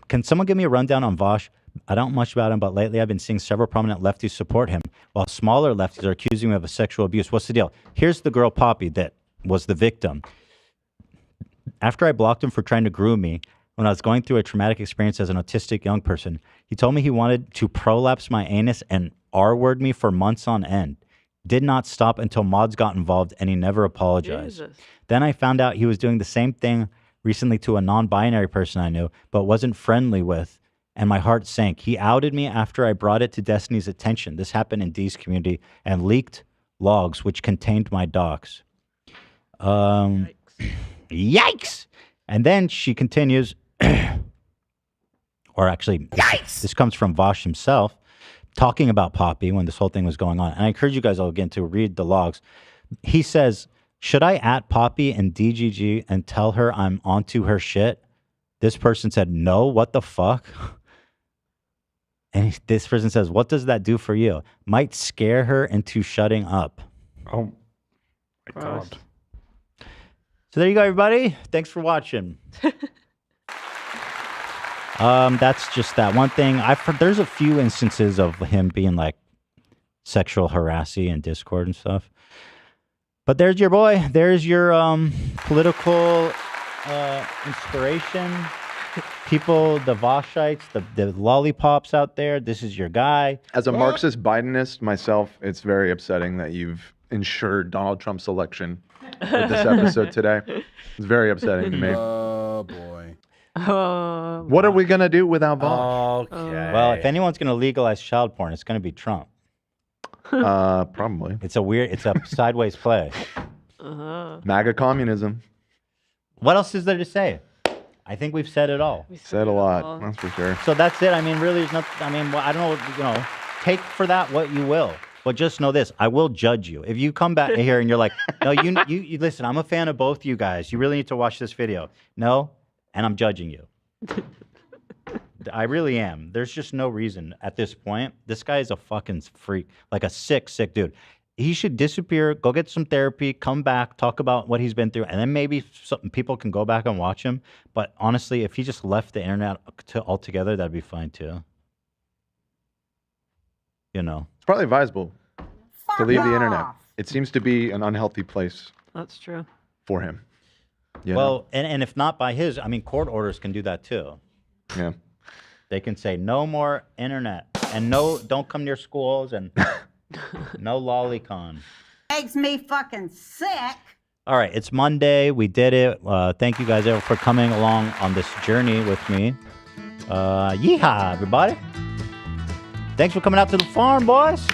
Speaker 1: Can someone give me a rundown on Vaush? I don't know much about him, but lately I've been seeing several prominent lefties support him, while smaller lefties are accusing him of sexual abuse. What's the deal? Here's the girl Poppy that was the victim. After I blocked him for trying to groom me when I was going through a traumatic experience as an autistic young person, he told me he wanted to prolapse my anus and R-word me for months on end. Did not stop until mods got involved, and he never apologized.
Speaker 3: Jesus.
Speaker 1: Then I found out he was doing the same thing recently to a non-binary person I knew, but wasn't friendly with, and my heart sank. He outed me after I brought it to Destiny's attention. This happened in Dee's community and leaked logs which contained my docs. Yikes! And then she continues, or actually, this comes from Vaush himself, talking about Poppy when this whole thing was going on. And I encourage you guys all again to read the logs. He says, should I at Poppy and DGG and tell her I'm onto her shit? This person said, no, what the fuck? And this person says, what does that do for you? Might scare her into shutting up.
Speaker 9: Oh, my God.
Speaker 1: So there you go, everybody. Thanks for watching. That's just that one thing. There's a few instances of him being like sexual harassing in Discord and stuff. But there's your boy. There's your political inspiration. People, the Vaushites, the lollipops out there. This is your guy.
Speaker 5: As a Marxist Bidenist myself, it's very upsetting that you've ensured Donald Trump's election with this episode today. It's very upsetting to me.
Speaker 15: Oh, boy.
Speaker 5: What are we going to do without Vaush?
Speaker 1: Okay. Well, if anyone's going to legalize child porn, it's going to be Trump.
Speaker 5: Probably.
Speaker 1: It's a sideways play.
Speaker 5: MAGA communism.
Speaker 1: What else is there to say? I think we've said it all.
Speaker 5: Said a lot, that's for sure.
Speaker 1: So that's it. I mean, really, there's nothing. I mean, well, I don't know. Take for that what you will. But just know this: I will judge you if you come back here and you're like, "No, you listen. I'm a fan of both you guys. You really need to watch this video." No, and I'm judging you. I really am. There's just no reason at this point. This guy is a fucking freak, like a sick dude. He should disappear, go get some therapy, come back, talk about what he's been through, and then maybe some people can go back and watch him. But honestly, if he just left the internet altogether, that'd be fine too. You know,
Speaker 5: it's probably advisable to leave the internet. It seems to be an unhealthy place.
Speaker 3: That's true.
Speaker 5: For him. You
Speaker 1: well, and if not by his, I mean, court orders can do that too.
Speaker 5: Yeah.
Speaker 1: They can say no more internet and no, don't come near schools and no lolicon.
Speaker 20: Makes me fucking sick.
Speaker 1: All right, it's Monday. We did it. Thank you guys for coming along on this journey with me. Yeehaw, everybody. Thanks for coming out to the farm, boys.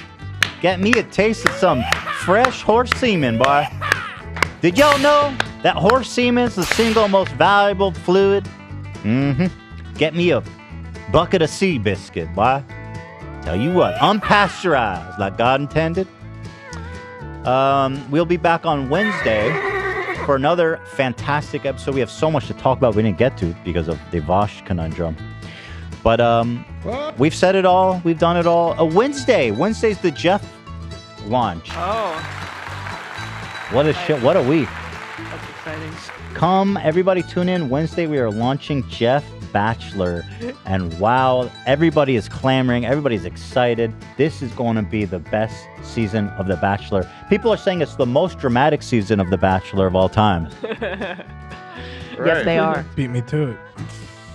Speaker 1: Get me a taste of some fresh horse semen, boy. Did y'all know that horse semen is the single most valuable fluid? Mm-hmm. Get me a bucket of sea biscuit, boy. Tell you what, unpasteurized like God intended. We'll be back on Wednesday for another fantastic episode. We have so much to talk about we didn't get to because of the Vaush conundrum. But we've said it all. We've done it all. Wednesday's the Jeff launch.
Speaker 3: Oh.
Speaker 1: What a shit. What a week.
Speaker 3: That's exciting.
Speaker 1: Come, everybody tune in. Wednesday, we are launching Jeff Bachelor. And wow, everybody is clamoring. Everybody's excited. This is going to be the best season of The Bachelor. People are saying it's the most dramatic season of The Bachelor of all time.
Speaker 13: Yes, they are.
Speaker 12: Beat me to it.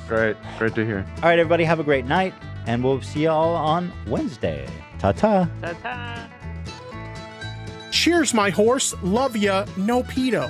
Speaker 5: Great to hear.
Speaker 1: All right, everybody, have a great night. And we'll see you all on Wednesday. Ta-ta.
Speaker 3: Ta-ta.
Speaker 21: Cheers, my horse. Love ya. No pedo.